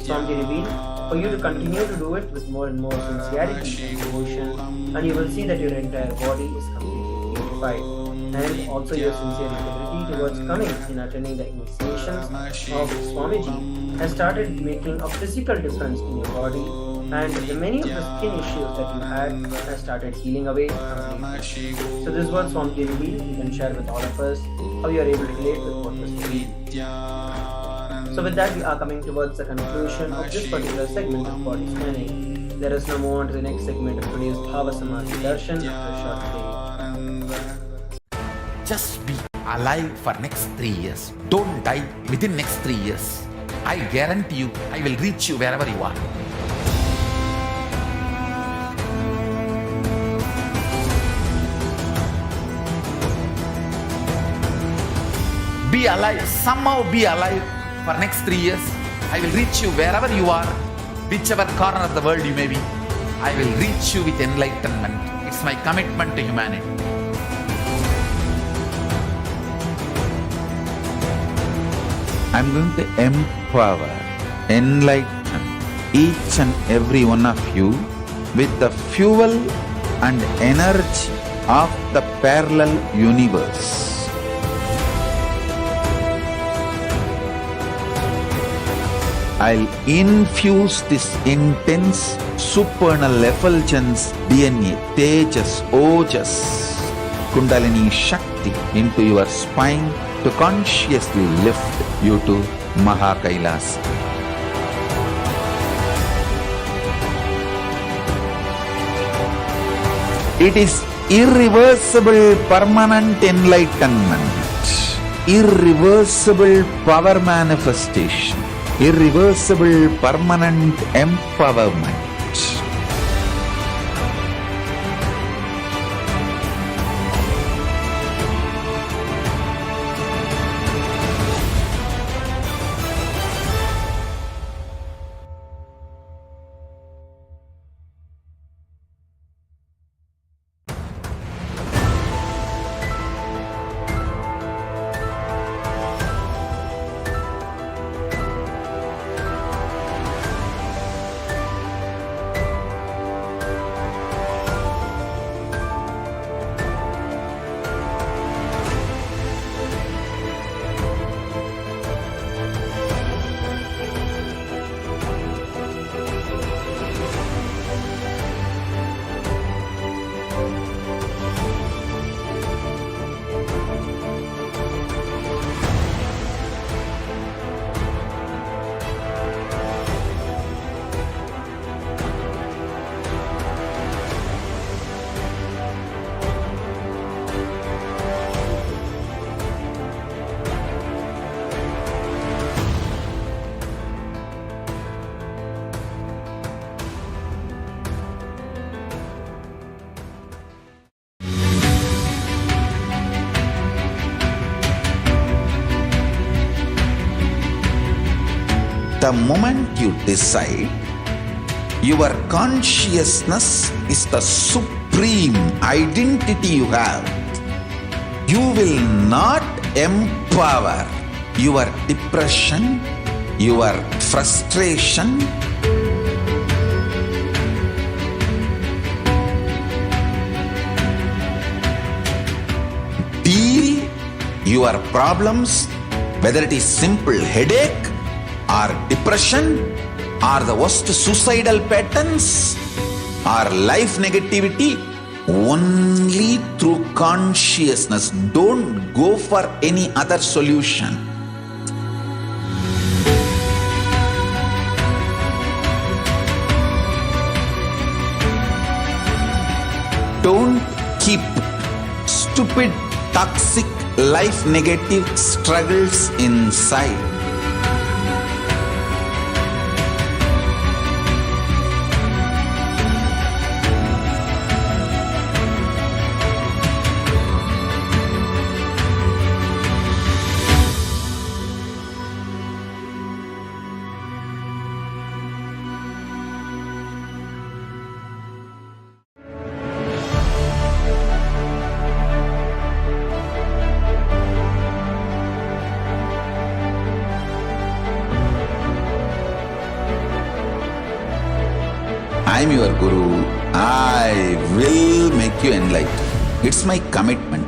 Swamiji revealed for you to continue to do it with more and more sincerity and devotion, and you will see that your entire body is completely purified. And also your sincere integrity towards coming and attending the initiations of Swamiji has started making a physical difference in your body, and the many of the skin issues that you had have started healing away completely. So this is what Swamiji revealed. You can share with all of us how you are able to relate with what was revealed. So with that, we are coming towards the conclusion of this particular segment of body scanning. Let us now move on to the next segment of today's Bhava Samadhi Darshan after a short break. Just be alive for next 3 years. Don't die within next 3 years. I guarantee you, I will reach you wherever you are. Be alive, somehow be alive for next 3 years. I will reach you wherever you are, whichever corner of the world you may be. I will reach you with enlightenment. It's my commitment to humanity. I'm going to empower, enlighten each and every one of you with the fuel and energy of the parallel universe. I'll infuse this intense supernal effulgence DNA, Tejas, Ojas, Kundalini Shakti into your spine to consciously lift you to KAILASA. It is irreversible permanent enlightenment, irreversible power manifestation, irreversible permanent empowerment. The moment you decide, your consciousness is the supreme identity you have. You will not empower your depression, your frustration, deal your problems, whether it is simple headache or depression or the worst suicidal patterns or life negativity, only through consciousness. Don't go for any other solution. Don't keep stupid, toxic, life negative struggles inside. I am your Guru. I will make you enlightened. It's my commitment.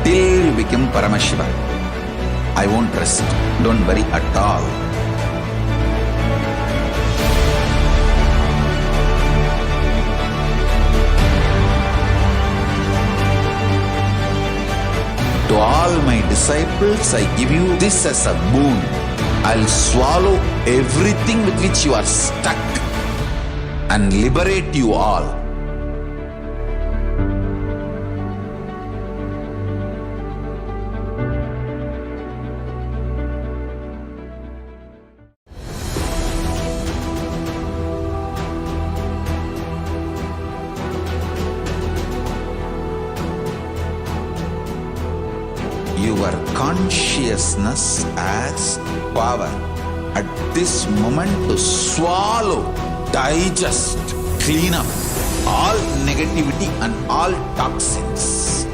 Till you become Paramashiva, I won't rest. Don't worry at all. disciples, I give you this as a boon. I'll swallow everything with which you are stuck and liberate you all. Your consciousness has power at this moment to swallow, digest, clean up all negativity and all toxins.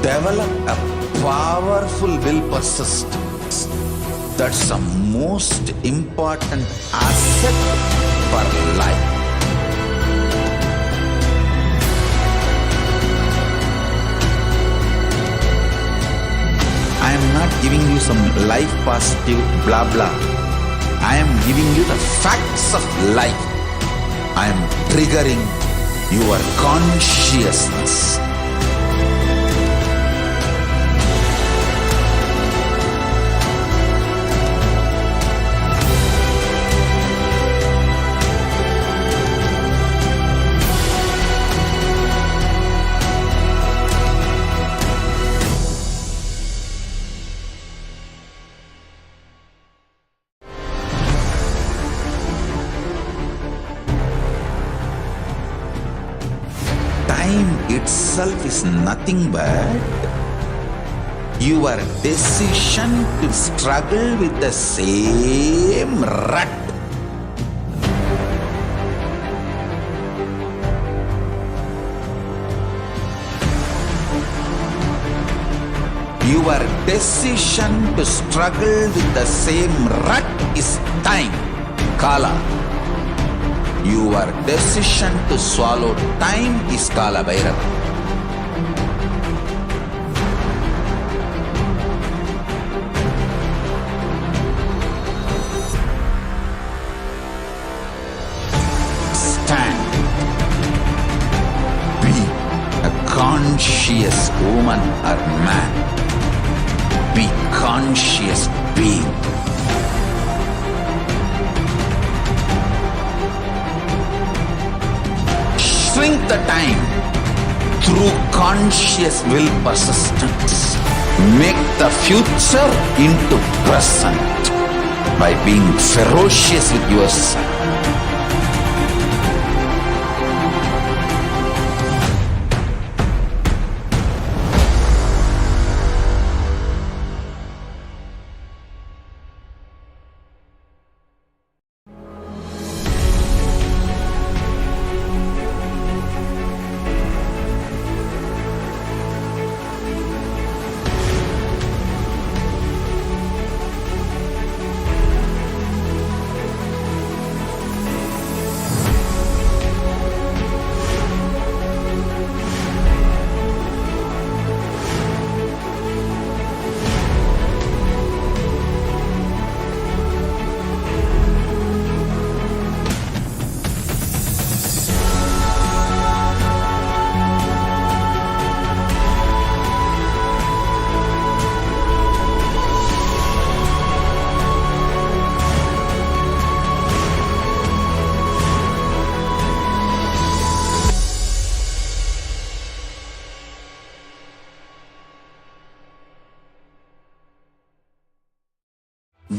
Develop a powerful will persistence. That's the most important asset for life. I am not giving you some life positive blah blah. I am giving you the facts of life. I am triggering your consciousness. Time itself is nothing but your decision to struggle with the same rut. Your decision to struggle with the same rut is time, Kala. Your decision to swallow time is Kala Bhairava. Stand. Be a conscious woman or man. Be conscious being. Shrink the time through conscious will persistence. Make the future into present by being ferocious with yourself.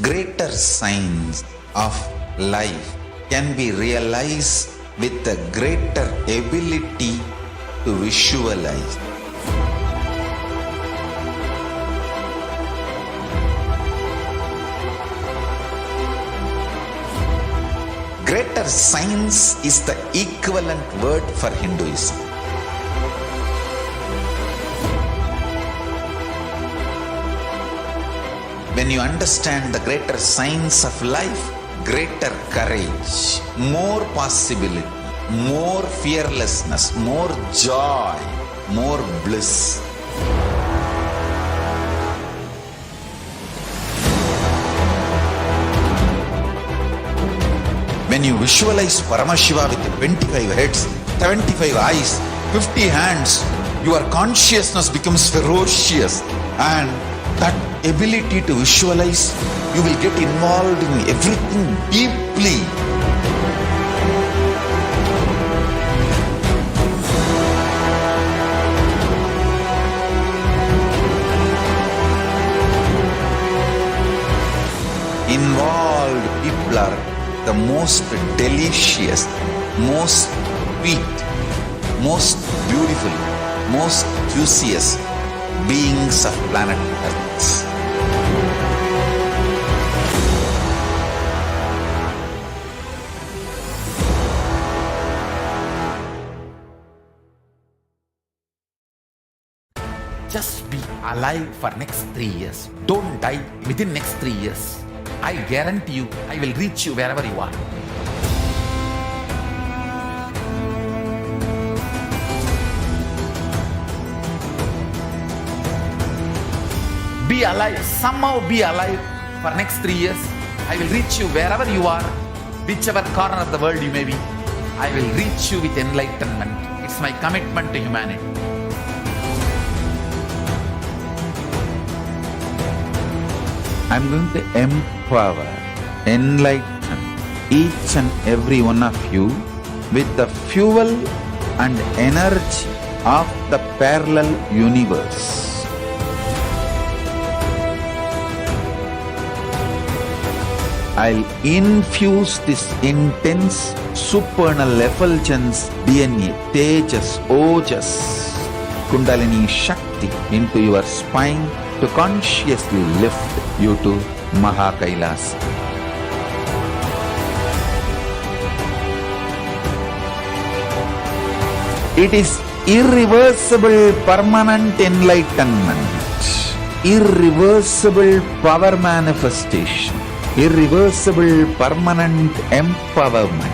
Greater signs of life can be realized with a greater ability to visualize. Greater science is the equivalent word for Hinduism. When you understand the greater science of life, greater courage, more possibility, more fearlessness, more joy, more bliss. When you visualize Paramashiva with 25 heads, 75 eyes, 50 hands, your consciousness becomes ferocious, and that ability to visualize, you will get involved in everything deeply. Involved people are the most delicious, most sweet, most beautiful, most juiciest beings of planet Earth. Just be alive for next 3 years. Don't die within next 3 years. I guarantee you, I will reach you wherever you are. Be alive, somehow be alive for next 3 years. I will reach you wherever you are, whichever corner of the world you may be. I will reach you with enlightenment. It's my commitment to humanity. I'm going to empower, enlighten each and every one of you with the fuel and energy of the parallel universe. I'll infuse this intense supernal effulgence DNA, Tejas, Ojas, Kundalini Shakti into your spine to consciously lift you to KAILASA. It is irreversible permanent enlightenment, irreversible power manifestation, irreversible permanent empowerment.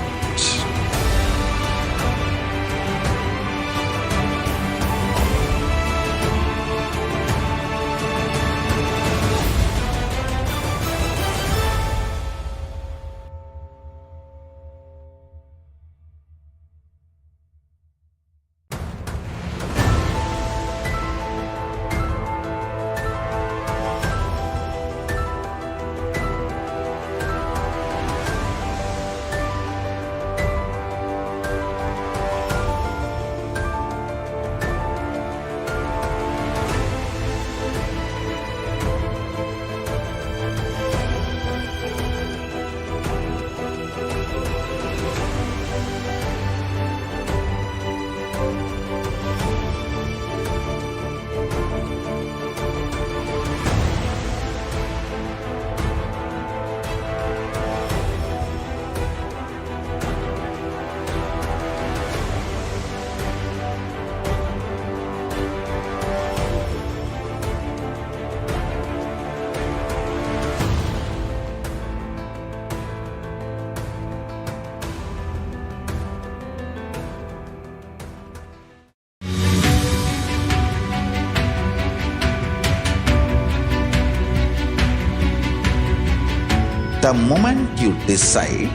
The moment you decide,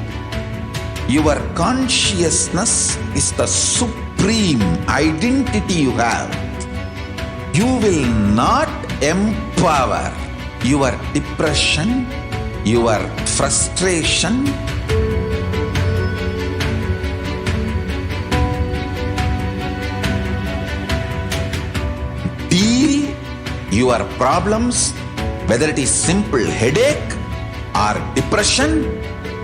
your consciousness is the supreme identity you have. You will not empower your depression, your frustration, deal your problems, whether it is simple headache or depression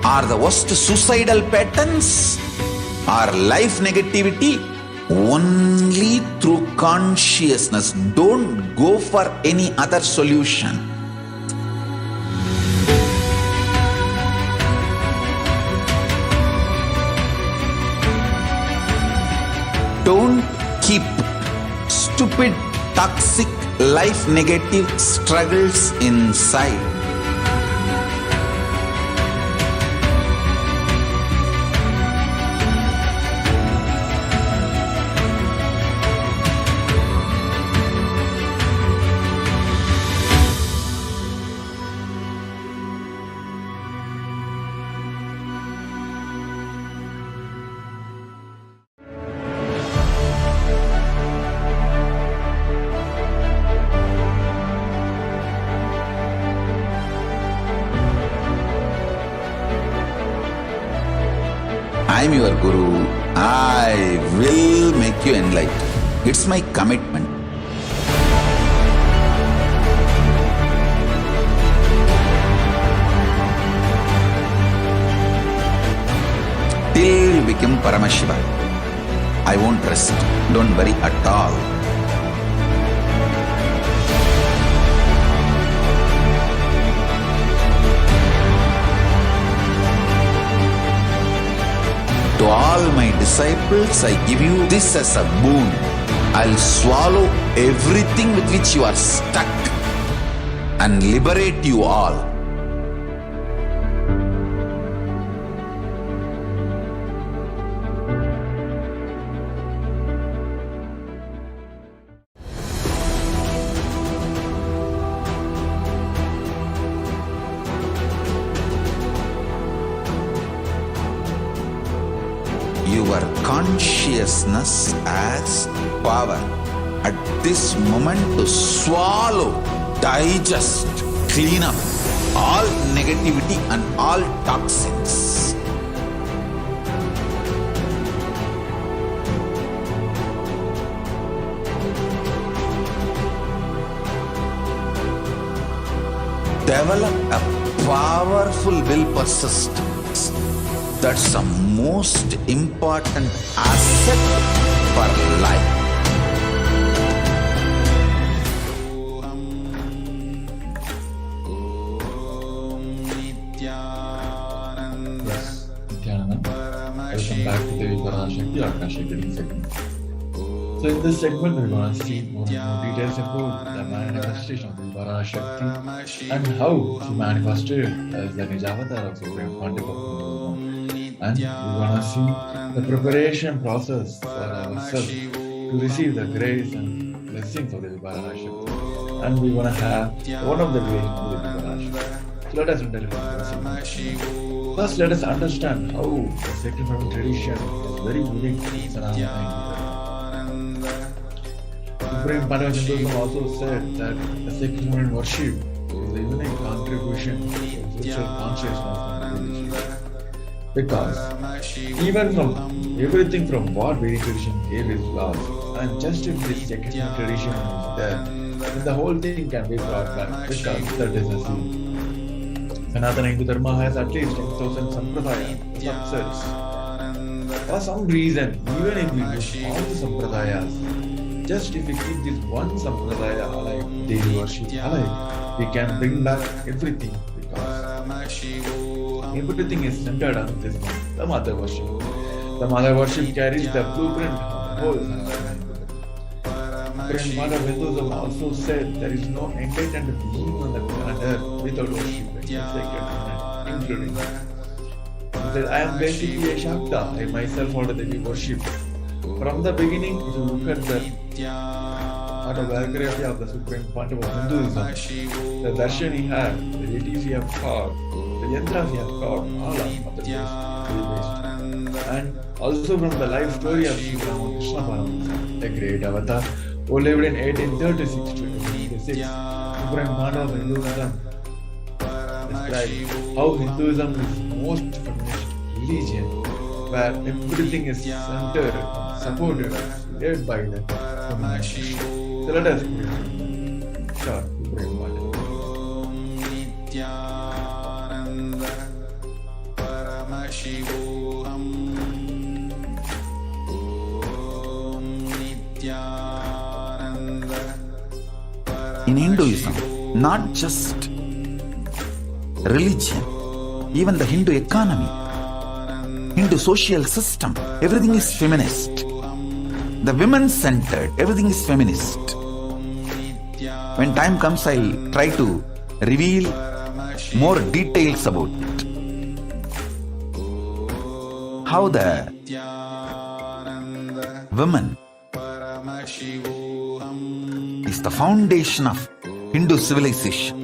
or the worst suicidal patterns or life negativity, only through consciousness. Don't go for any other solution. Don't keep stupid, toxic, life negative struggles inside. I'm your Guru. I will make you enlightened. It's my commitment. Till you become Paramashiva, I won't rest. Don't worry at all. To all my disciples, I give you this as a boon. I'll swallow everything with which you are stuck and liberate you all. Your consciousness as power at this moment to swallow, digest, clean up all negativity and all toxins. Develop a powerful will persistence. That's the most important asset for life. Yes, Nithyananda. Welcome back to the Parashakti or Akashic reading segment. So in this segment, we're going to see more details about the manifestation of the Parashakti and how she manifested as the Nijavatar of Supreme Pandipa. And we're going to see the preparation process for ourselves to receive the grace and blessings of the Parashakti. And we're going to have one of the ways of the Parashakti. So let us enter into the segment. First, let us understand how the sacred family tradition is very unique in Sanatana. Supreme Pandipa Hinduism also said that the sacred family worship is a unique contribution to spiritual consciousness and religion. Because even from everything from what Vedic tradition gave is lost, and just if this sacred tradition is there, then the whole thing can be brought back because that is a seed. Sanatana Hindu Dharma has at least 10,000 sampradayas, subsets. For some reason, even if we lose all the sampradayas, just if we keep this one sampradaya alive, daily worship alive, we can bring back everything because everything is centered on this one, the Mother worship. The Mother worship carries the blueprint of the whole Sanatana Hindu. Supreme Mother Hinduism also said there is no enlightened being on the planet Earth without worship, including. He said, I am basically a Shakta. I myself order that we worship. From the beginning, if you look at the autobiography of the Supreme Pandipa Hinduism, the darshan he had, the deities he had carved, the yantras he had carved, all are based. And also from the life story of Sri Ramakrishna Paramahansa, the great avatar who lived in 1836 to 1886, Supreme Pandipa Hinduism described how Hinduism is the most feminist religion, where everything is centered, supported, led by the feminist. So let us start Supreme Pandipa. Nithyananda Paramashivoham. Om Nithyananda. In Hinduism, not just religion, even the Hindu economy, Hindu social system, everything is feminist. The women-centered, everything is feminist. When time comes, I'll try to reveal more details about it. How the women is the foundation of Hindu civilization.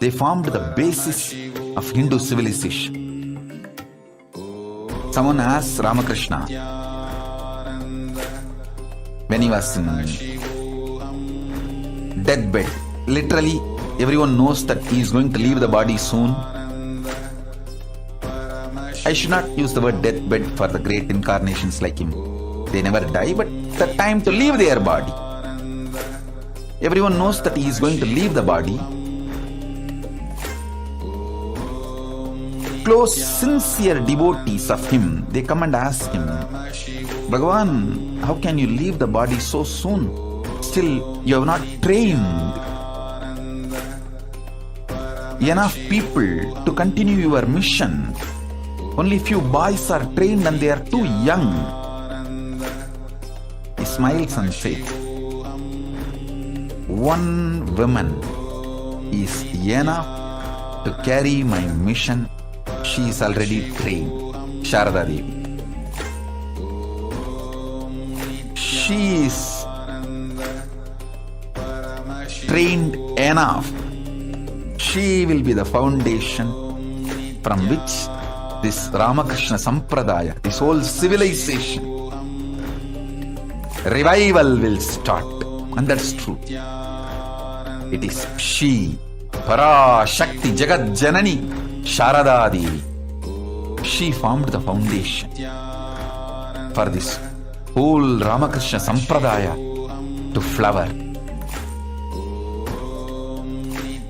They formed the basis of Hindu civilization. Someone asked Ramakrishna when he was in deathbed. Literally, everyone knows that he is going to leave the body soon. I should not use the word deathbed for the great incarnations like him. They never die, but the time to leave their body. Everyone knows that he is going to leave the body. Close, sincere devotees of him, they come and ask him, Bhagavan, how can you leave the body so soon? Still, you have not trained enough people to continue your mission. Only few boys are trained and they are too young. He smiles and says, one woman is enough to carry my mission. She is already trained. Sharada Devi. She is trained enough. She will be the foundation from which this Ramakrishna Sampradaya, this whole civilization, revival will start. And that's true. It is she, Parashakti, Jagat Janani, Sharada Devi. She formed the foundation for this whole Ramakrishna Sampradaya to flower.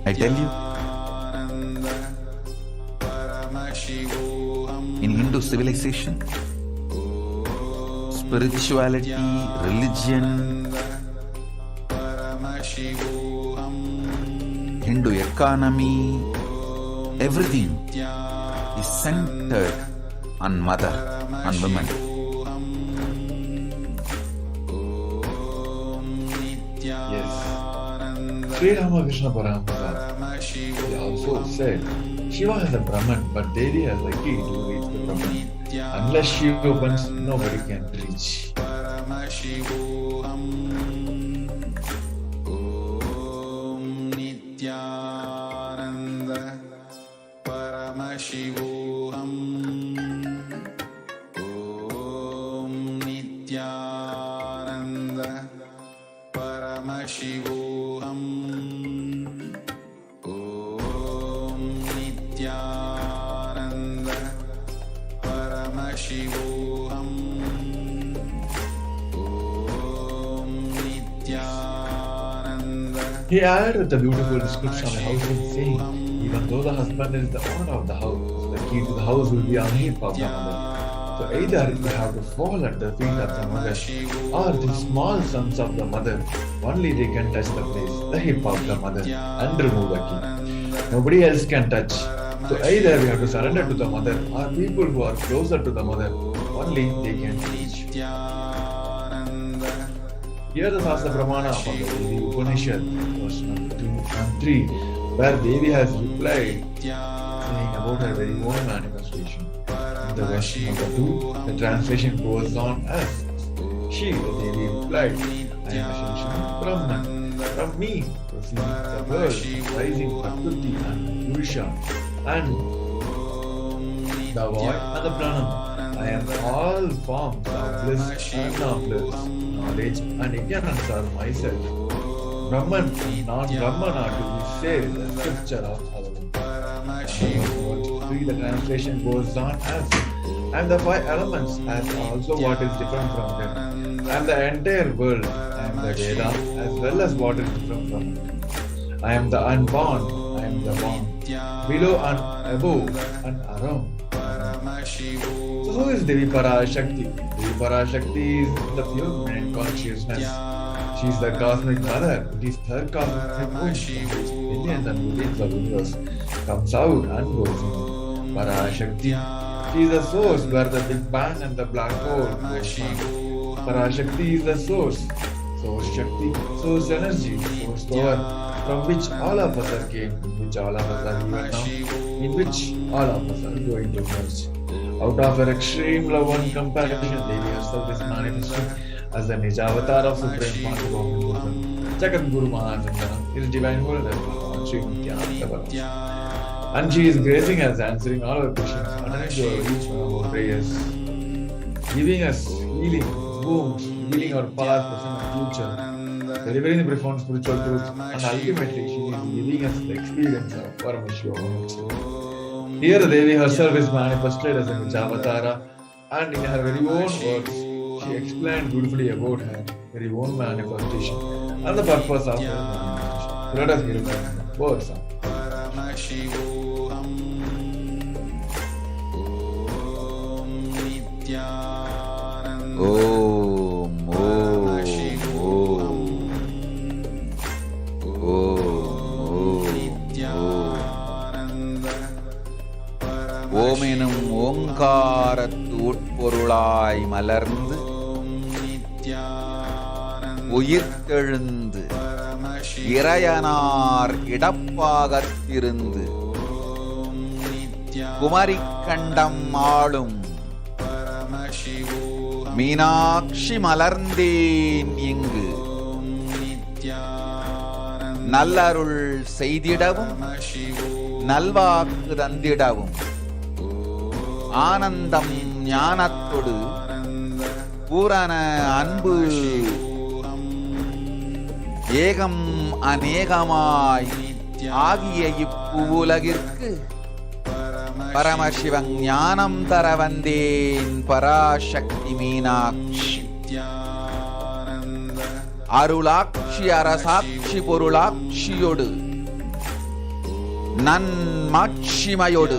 I tell you, in Hindu civilization, spirituality, religion, Hindu economy, everything is centered on mother, on women. Yes. Sri Ramakrishna Paramashivam, he also said, Shiva has a Brahman, but Devi has a key to reach the Brahman. Unless she opens, nobody can reach. Nithyananda Paramashivoham. Om Nithyananda Paramashivoham. Om Nithyananda Paramashivoham. Om Nithyananda. He added the beautiful description of the house in saying, even though the husband is the owner of the house, the key to the house will be on hip of the mother. So either you have to fall at the feet of the mother, or the small sons of the mother, only they can touch the place, the hip of the mother, and remove the key. Nobody else can touch. So either we have to surrender to the mother, or people who are closer to the mother, only they can reach. Here the Sastra Pramana from the Devi Upanishad, verse number 2 and 3, where Devi has replied, saying about her very own manifestation. In the verse number 2, the translation goes on as, she, the Devi, replied, I am essentially Brahman. From me proceeds the world, rising Prakriti and Purusha, and the void and the pranam. I am all forms of bliss and non-bliss. Knowledge and ignorance are myself. Brahman and non-Brahman are to be saved, the scripture of Bhagavan. The translation goes on as, and the five elements as also what is different from them, and the entire world, and the Veda as well as what is different from it. I am the unborn, I am the born, below and above and around. So who is Devi Parashakti? Devi Parashakti is the pure mind consciousness. She is the cosmic mother. It is her cosmic womb from which billions and billions of universe comes out and goes in. Parashakti. She is the source where the Big Bang and the black hole goes on. Parashakti is the source. Source Shakti, source energy, source power, from which all of us are came, in which all of us are even now, in which all of us are going to merge. Out of her extreme love and compassion, Devi herself is manifesting as the Nijavatar of Supreme Parashakti, Jagat Guru Mahajanana, His divine holiness, Sri Nithyananda Paramashivam. And she is gracing us, answering all our questions, attending to each one of our prayers, giving us healing, wounds, healing our past, present, and future, delivering the profound spiritual truth, and ultimately she is giving us the experience of Paramashivoham. Here Devi herself is manifested as a Avatara, and in her very own words, she explained beautifully about her very own manifestation and the purpose of her manifestation. Let us hear the words of Paramashivoham. Om Nithyananda Om, Paramashivoham. ஓம் எனும் ஓங்காரத்து உட்பொருளாய் மலர்ந்து உயிர்த்தெழுந்து இறையனார் இடப்பாகத்திருந்து குமரிக்கண்டம் ஆளும் மீனாட்சி மலர்ந்தேன் இங்கு நல்லருள் செய்திடவும் நல்வாக்கு தந்திடவும் ஆனந்தம் ஞானத்தொடு பூரண அன்பு ஏகம் அநேகமாய் ஆகிய இப்புலகிற்கு பரமசிவன் ஞானம் தர வந்தேன் பராசக்தி மீனாட்சி அருளாட்சி அரசாட்சி பொருளாட்சியோடு நன்மாட்சிமையோடு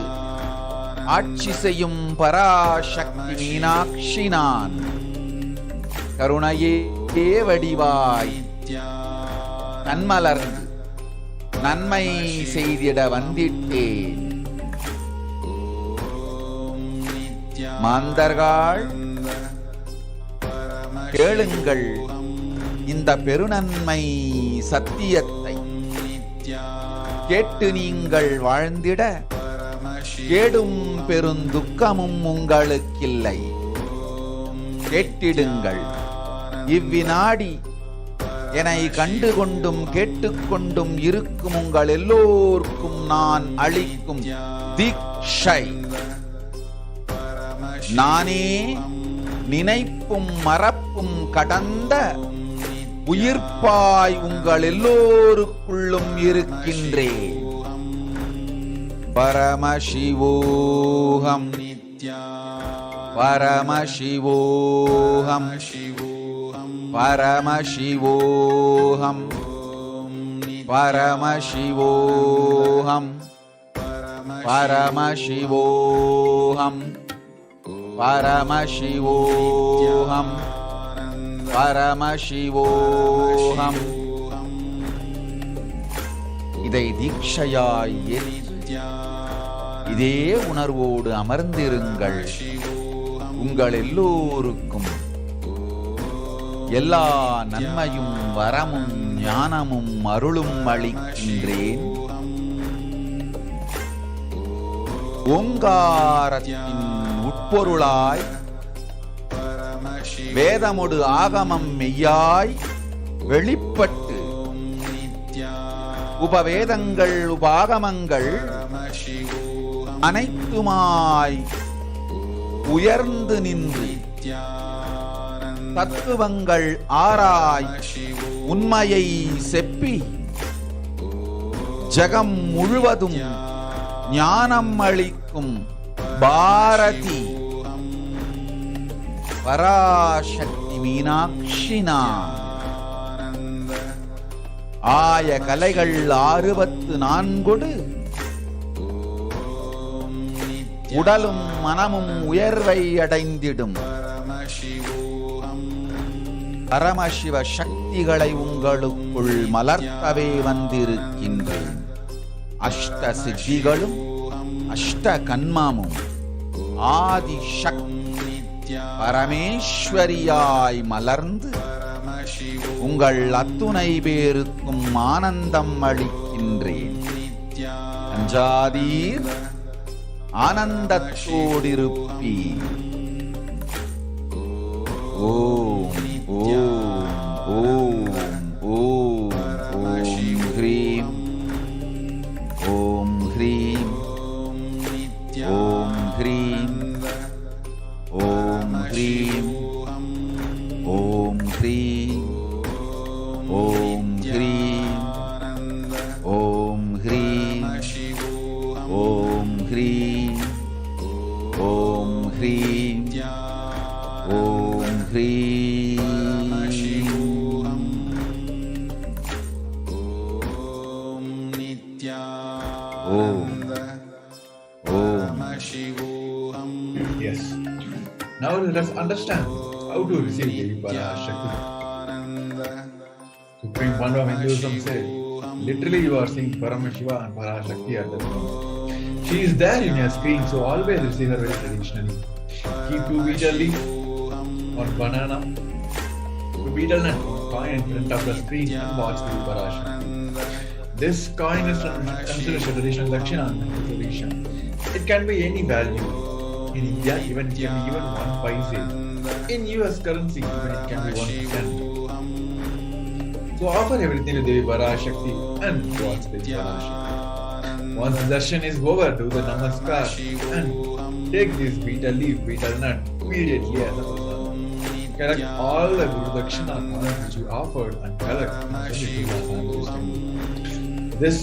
ஆட்சி செய்யும் பராசக்தி மீனாட்சி நான் கருணையே வடிவாய் கண்மலர்ந்து நன்மை செய்திட வந்திட்டேன். மாந்தர்கள் கேளுங்கள் இந்த பெருநன்மை சத்தியத்தை, கேட்டு நீங்கள் வாழ்ந்திட கேடும் பெருந்துக்கமும் உங்களுக்கில்லை. கேட்டிடுங்கள் இவ்வினாடி என்னை கண்டுகொண்டும் கேட்டுக்கொண்டும் இருக்கும் உங்கள் எல்லோருக்கும் நான் அளிக்கும் தீட்சை. நானே நினைப்பும் மறப்பும் கடந்த உயிர்ப்பாய் உங்கள் எல்லோருக்குள்ளும் இருக்கின்றேன். பரமசிவோஹம் பரமசிவோஹம் பரமசிவோஹம் பரமசிவோஹம் பரமசிவோஹம் பரமசிவோஹம் பரமசிவோஹம். இதை தீட்சையாய் இதே உணர்வோடு அமர்ந்திருங்கள். உங்கள் எல்லோருக்கும் எல்லா நன்மையும் வரமும் ஞானமும் அருளும் அளிக்கின்றேன். ஓங்காரத்தின் உட்பொருளாய் வேதமொடு ஆகமம் மெய்யாய் வெளிப்பட்டு உபவேதங்கள் உபாகமங்கள் அனைத்துமாய் உயர்ந்து நின்று தத்துவங்கள் ஆராய் உண்மையை செப்பி ஜகம் முழுவதும் ஞானம் அளிக்கும் பாரதி பராசக்தி மீனாட்சி நான். ஆய கலைகள் 64 உடலும் மனமும் உயர்வை அடைந்திடும் பரமசிவ சக்திகளை உங்களுக்குள் மலர்த்தவே வந்திருக்கின்றேன். அஷ்ட சித்திகளும் அஷ்ட கன்மமும் ஆதி சக்தி பரமேஸ்வரியாய் மலர்ந்து உங்கள் அத்துணை பேருக்கும் ஆனந்தம் அளிக்கின்றேன். அஞ்சாதீர், ஆனந்தத்தோடிருப்பீர். ஓம் ஓம் ஓம் ஓம் ஓம் ஹ்ரீம் ஓம் ஹ்ரீம் ஓம் ஹ்ரீம் ஓம் ஹ்ரீம் ஓம் ஹ்ரீம் ஓம் ஹ்ரீம் ஓம் ஹ்ரீம் ஓம் ஹ்ரீம் Hri. Paramashivoham. Om Nithyananda Paramashivoham. Yes. Now let us understand how to receive Devi Parashakti. Supreme One of Hinduism said, literally you are seeing Paramashiva and Parashakti at the moment. She is there in your screen, so always receive her very traditionally. Keep 2 betel leaf, 1 banana, 2 betel nut, 1 coin in front of the screen and watch Devi Parashakti. This coin is considered a traditional Dakshina, tradition. It can be any value. In India, even it can be even 1 paise. In US currency, even it can be 1 cent. So offer everything to Devi Parashakti and watch Devi Parashakti. Once the darshan is over, do the namaskar and take this betel leaf, betel nut immediately as a prasadam. Collect all the Guru Dakshina coins which you offered and collect and send it to the Sangha. This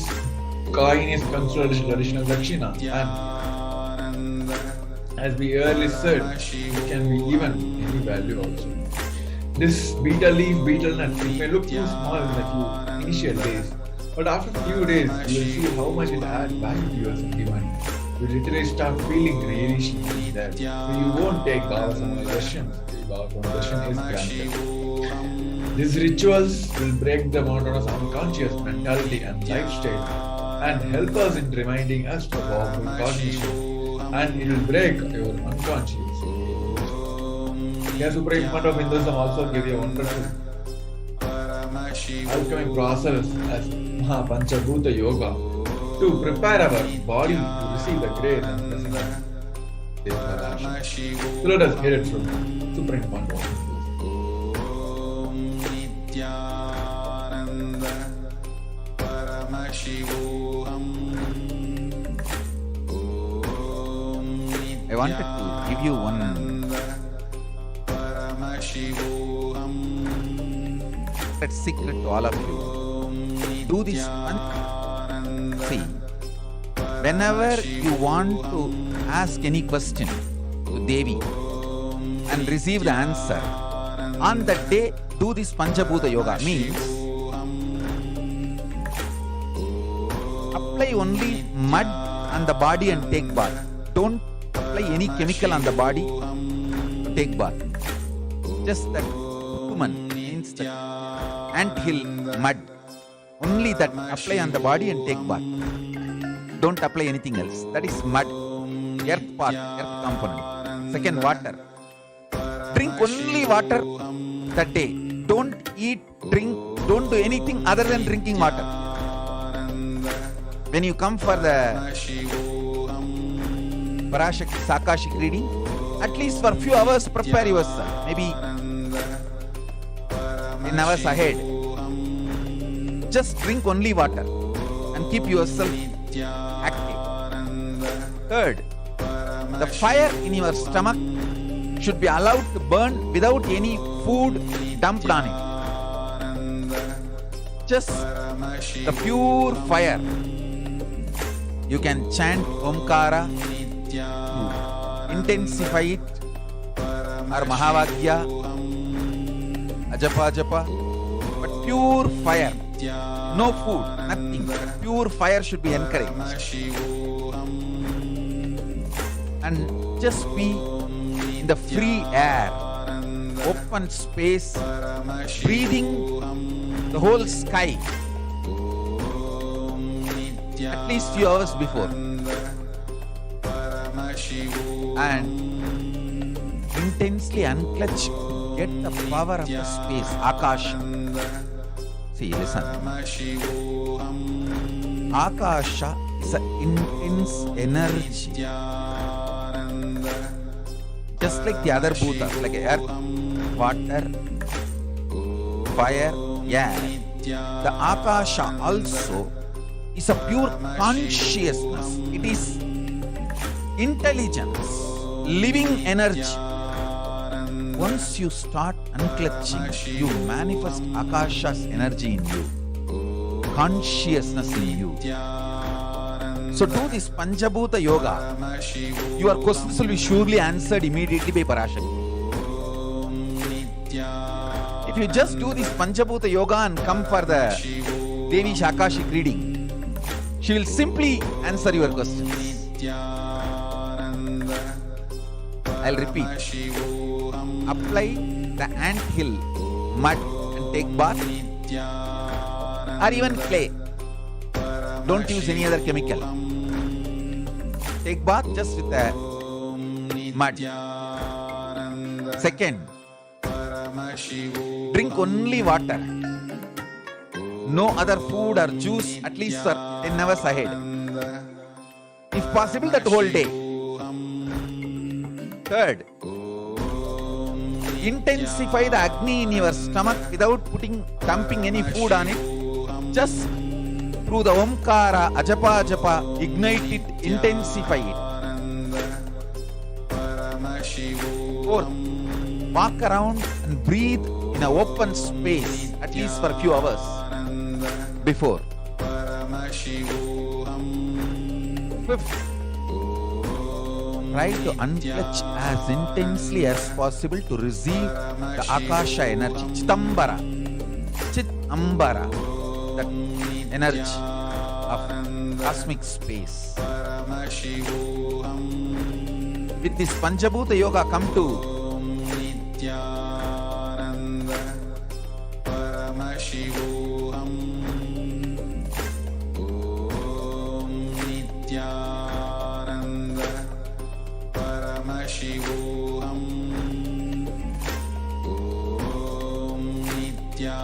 coin is considered traditional Dakshina and as we earlier said, it can be given any value also. This betel leaf, betel nut, it may look too small in the few initial days, but after a few days, you will see how much it adds value to your sentiment. You literally start feeling radiation there. So you won't take Bhavasama darshan. Bhavasama darshan is granted. These rituals will break the monotonous unconscious mentality and lifestyle and help us in reminding us to powerful cognition. And it will break your unconscious. The Supreme Fund of Hinduism also gave you a wonderful alchemic process as Mahapanchabhuta Yoga to prepare our body to receive the grace and blessing of Devi Parashakti. So let us hear it from Supreme Fund of Hinduism. Om Nithyananda Paramashivoham. I wanted to give you one secret to all of you. Do this one. See, whenever you want to ask any question to Devi and receive the answer, on that day do this Panchabhuta Yoga. Means apply only mud on the body and take bath. Don't apply any chemical on the body to take bath. Just that human means the anthill mud. Only that apply on the body and take bath. Don't apply anything else. That is mud. Earth part, earth component. Second, water. Drink only water that day. Don't eat, drink, don't do anything other than drinking water. When you come for the Parashakti Akashic reading, at least for a few hours prepare yourself. Maybe 10 hours ahead. Just drink only water and keep yourself active. Third, the fire in your stomach should be allowed to burn without any food dumped on it. Just the pure fire. You can chant Omkara, intensify it, or Mahavagya, Ajapa Japa, but pure fire. No food, nothing. Pure fire should be encouraged. And just be in the free air, open space, breathing the whole sky. At least few hours before. And intensely unclutch. Get the power of the space, Akasha. See, listen. Akasha is an intense energy. Just like the other bhutas, like earth, water, fire, air. The Akasha also is a pure consciousness. It is intelligence, living energy. Once you start unclutching, you manifest Akasha's energy in you, consciousness in you. So do this Panchabhuta Yoga. Your questions will be surely answered immediately by Parashakti. If you just do this Panchabhuta Yoga and come for the Devi's Akashic reading, she will simply answer your questions. I'll repeat. Apply the ant hill mud and take bath, or even clay. Don't use any other chemical. Take bath just with the mud. Second, drink only water. No other food or juice at least for 10 hours ahead. If possible, that whole day. Third, intensify the Agni in your stomach without dumping any food on it. Just through the Omkara, Ajapa, Japa, ignite it, intensify it. Fourth, walk around and breathe in an open space at least for a few hours before. Fifth, try to unclutch as intensely as possible to receive the Akasha energy, Chitambara, that energy of cosmic space. With this Panchabhuta Yoga, come to Paramashivoham. Om Nithyananda Paramashivoham. Om Nithyananda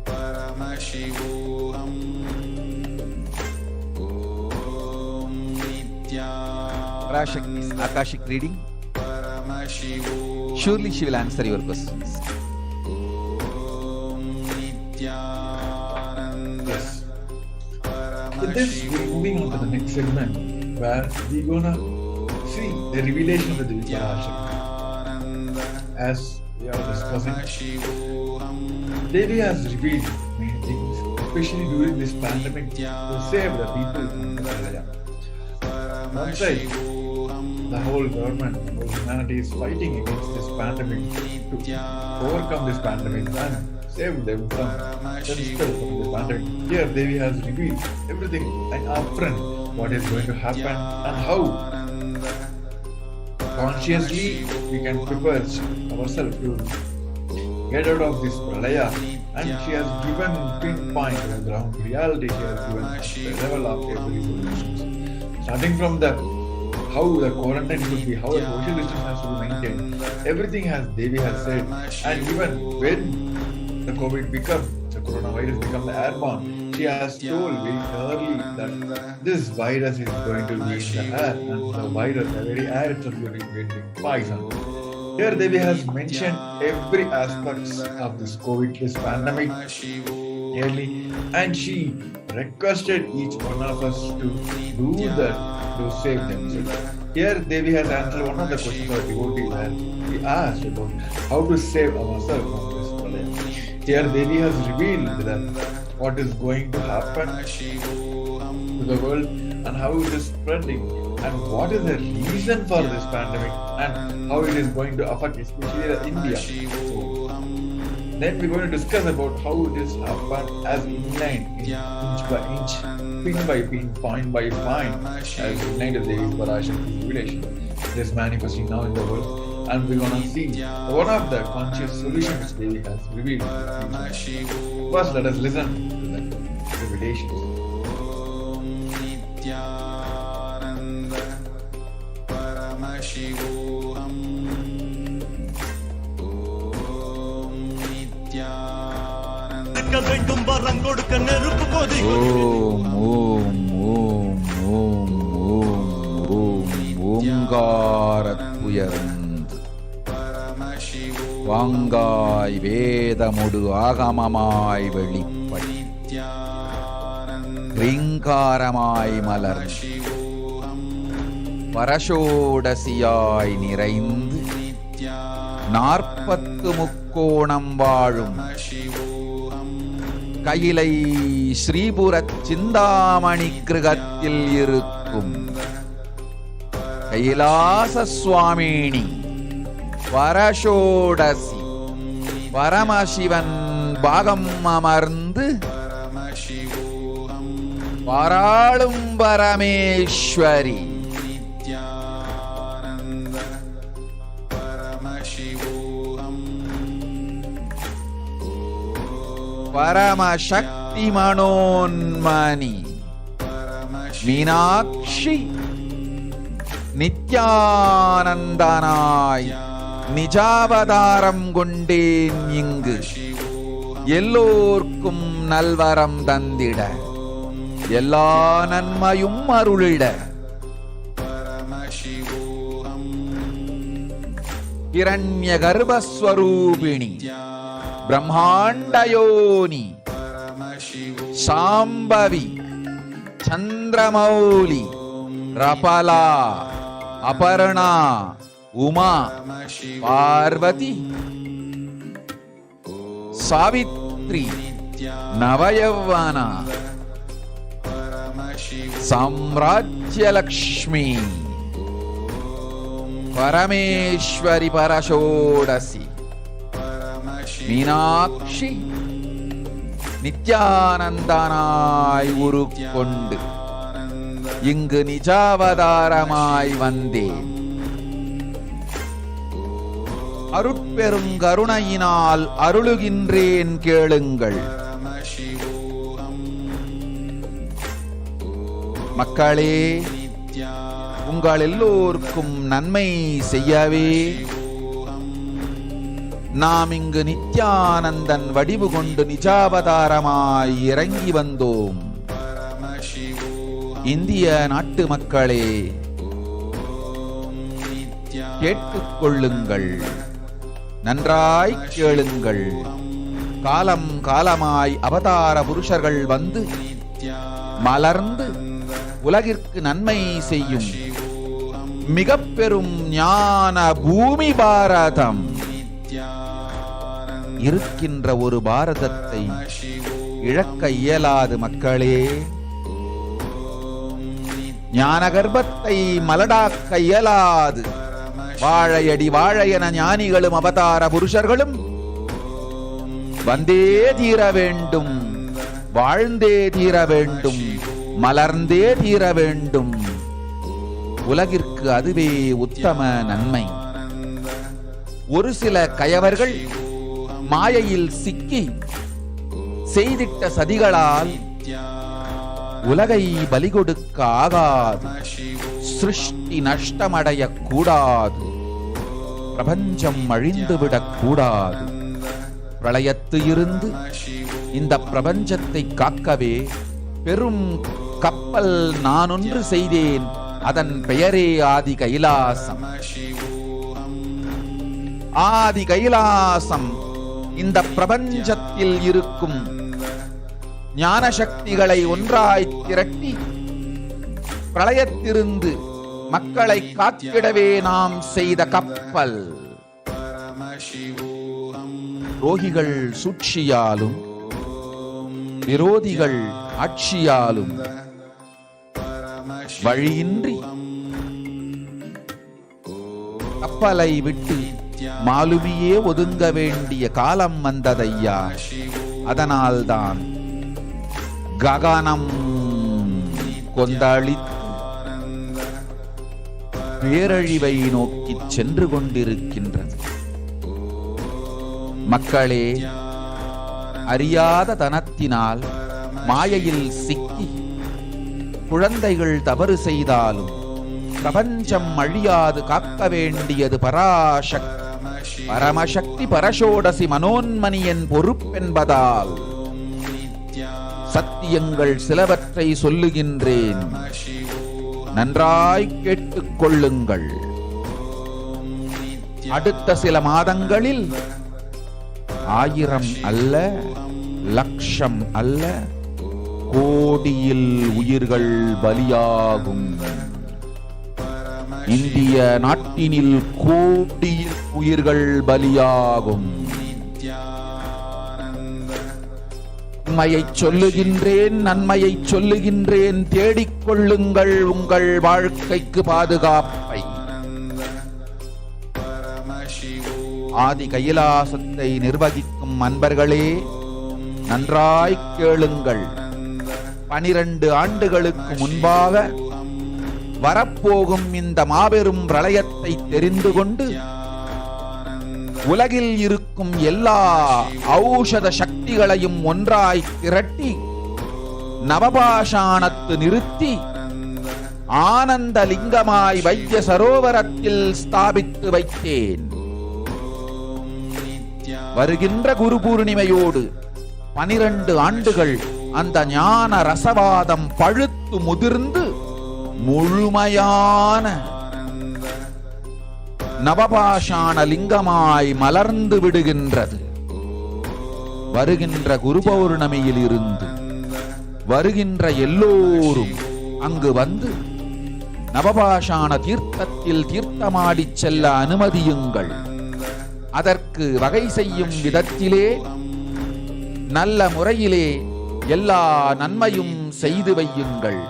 Paramashivoham. Om Nithyananda. Parashakti's Akashic reading. Surely she will answer your questions. Yes. With this, we're moving on to the next segment where we're gonna see the revelation of the Parashakti. As we are discussing, Devi has revealed many things, especially during this pandemic, to save the people from the Pralayam. One side, the whole government, the whole humanity is fighting against this pandemic to overcome this pandemic and save them from themselves from this pandemic. Here, Devi has revealed everything and upfront what is going to happen and how consciously we can prepare ourselves to get out of this pralaya. And she has given pinpoint to the ground reality. She has given the level of every solutions, starting from the how the quarantine should be, how the social distance has to be maintained. Everything has Devi has said, and even when the coronavirus become the airborne, she has told very clearly that this virus is going to be in the air, and the virus, the very air itself is going to be poison. Here Devi has mentioned every aspect of this COVID, this pandemic clearly, and she requested each one of us to do that, to save themselves. Here Devi has answered one of the questions of devotee where he asked about how to save ourselves from this pralaya. Here Devi has revealed that what is going to happen to the world and how it is spreading and what is the reason for this pandemic and how it is going to affect especially India. So, then we're going to discuss about how it is happened as inline, inch by inch, pin by pin, point by point, as united Devi's Parashakti's revelation. It is manifesting now in the world, and we're going to see one of the conscious solutions Devi has revealed. First, let us listen to the revelations. Om ஓங்காரத்துயர்ந்து வாங்காய் வேதமுடு ஆகமமாய் வெளிப்படி ரீங்காரமாய் மலர்ந்து பரஷோடசியாய் நிறைந்து 40 முக்கோணம் வாழும் கையிலை ஸ்ரீபுரச் சிந்தாமணி கிருகத்தில் இருக்கும் கைலாச சுவாமினி பரஷோடசி பரமசிவன் பாகம் அமர்ந்து பாராளும் Parameswari Nithyananda Paramashivoham பரமசக்தி Manonmani Meenakshi நித்யானந்தனாய் நிஜாவதாரம் கொண்டேன் இங்கு எல்லோர்க்கும் நல்வரம் தந்திட எல்லா நன்மையும் அருளிட இரண்ய கர்ப்பஸ்வரூபிணி பிரம்மாண்டயோனி சாம்பவி சந்திரமௌலி ரபலா அபர்ணா உமா பார்வதி சாவித்ரி நவயவனா சாம்ராஜ்யலக்ஷ்மி பரமேஸ்வரி பரஷோடசி மீனாட்சி நித்யானந்தனாய் உருக்கொண்டு இங்கு நிஜாவதாரமாய் வந்தேன். அருட்பெரும் கருணையினால் அருளுகின்றேன் கேளுங்கள். மக்களே, உங்கள் எல்லோருக்கும் நன்மை செய்யவே நாம் இங்கு நித்யானந்தன் வடிவு கொண்டு நிஜாவதாரமாய் இறங்கி வந்தோம். இந்திய நாட்டு மக்களே, கேட்டுக்கொள்ளுங்கள், நன்றாய் கேளுங்கள். காலம் காலமாய் அவதார புருஷர்கள் வந்து மலர்ந்து உலகிற்கு நன்மை செய்யும் மிக பெரும் ஞான பூமி பாரதம் இருக்கின்ற ஒரு பாரதத்தை இழக்க இயலாது. மக்களே, ஞான கர்ப்பத்தை மலடாக்க இயலாது. வாழையடி வாழையென ஞானிகளும் அவதார புருஷர்களும் வந்தே தீர வேண்டும், வாழ்ந்தே தீர வேண்டும், மலர்ந்தே தீர வேண்டும். உலகிற்கு அதுவே உத்தம நன்மை. ஒரு சில கயவர்கள் மாயையில் சிக்கி செய்திட்ட சதிகளால் உலகை பலி கொடுக்க ஆகாது. சிருஷ்டி நஷ்டமடைய கூடாது. பிரபஞ்சம் அழிந்துவிடக் கூடாது. பிரளயத்து இருந்து இந்த பிரபஞ்சத்தை காக்கவே பெரும் கப்பல் நான் ஒன்று செய்தேன். அதன் பெயரே ஆதி கைலாசம். ஆதி கைலாசம் இந்த பிரபஞ்சத்தில் இருக்கும் ஞான சக்திகளை ஒன்றாய் திரட்டி பிரளயத்திலிருந்து மக்களை காத்திடவே நாம் செய்த கப்பல். ரோகிகள் சூழ்ச்சியாலும் விரோதிகள் ஆட்சியாலும் வழியின்றி கப்பலை விட்டு மாலுமியே ஒதுங்க வேண்டிய காலம் வந்ததையா. அதனால்தான் ககனம் கொந்தளித்து பேரழிவை நோக்கி சென்று கொண்டிருக்கின்றது. மக்களே, அறியாத தனத்தினால் மாயையில் சிக்கி குழந்தைகள் தவறு செய்தாலும் பிரபஞ்சம் அழியாது காக்க வேண்டியது பராசக்தி, பரமசக்தி பரஷோடசி மனோன்மணியின் பொறுப்பென்பதால் சத்தியங்கள் சிலவற்றை சொல்லுகின்றேன், நன்றாய் கேட்டுக்கொள்ளுங்கள். அடுத்த சில மாதங்களில் 1000 அல்ல, லட்சம் அல்ல, கோடியில் உயிர்கள் பலியாகும். இந்திய நாட்டினில் கோடியில் உயிர்கள் பலியாகும். உண்மையை சொல்லுகின்றேன், நன்மையை சொல்லுகின்றேன். தேடிக்கொள்ளுங்கள் உங்கள் வாழ்க்கைக்கு பாதுகாப்பை. ஆதி கைலாசத்தை நிர்வகிக்கும் அன்பர்களே, நன்றாய் கேளுங்கள். 12 ஆண்டுகளுக்கு முன்பாக வரப்போகும் இந்த மாபெரும் பிரளயத்தை தெரிந்து கொண்டு உலகில் இருக்கும் எல்லா ஔஷத சக்திகளையும் ஒன்றாய் திரட்டி நவபாஷாணத்து நிறுத்தி ஆனந்த லிங்கமாய் வைத்திய சரோவரத்தில் ஸ்தாபித்து வைத்தேன். வருகின்ற குரு பூர்ணிமையோடு 12 ஆண்டுகள் அந்த ஞான ரசவாதம் பழுத்து முதிர்ந்து முழுமையான நவபாஷாண லிங்கமாய் மலர்ந்து விடுகின்றது. வருகின்ற குரு பௌர்ணமியில் இருந்து வருகின்ற எல்லோரும் அங்கு வந்து நவபாஷாண தீர்த்தத்தில் தீர்த்தமாடிச் செல்ல அனுமதியுங்கள். அதற்கு வகை செய்யும் விதத்திலே நல்ல முறையிலே எல்லா நன்மையும் செய்து வையுங்கள்.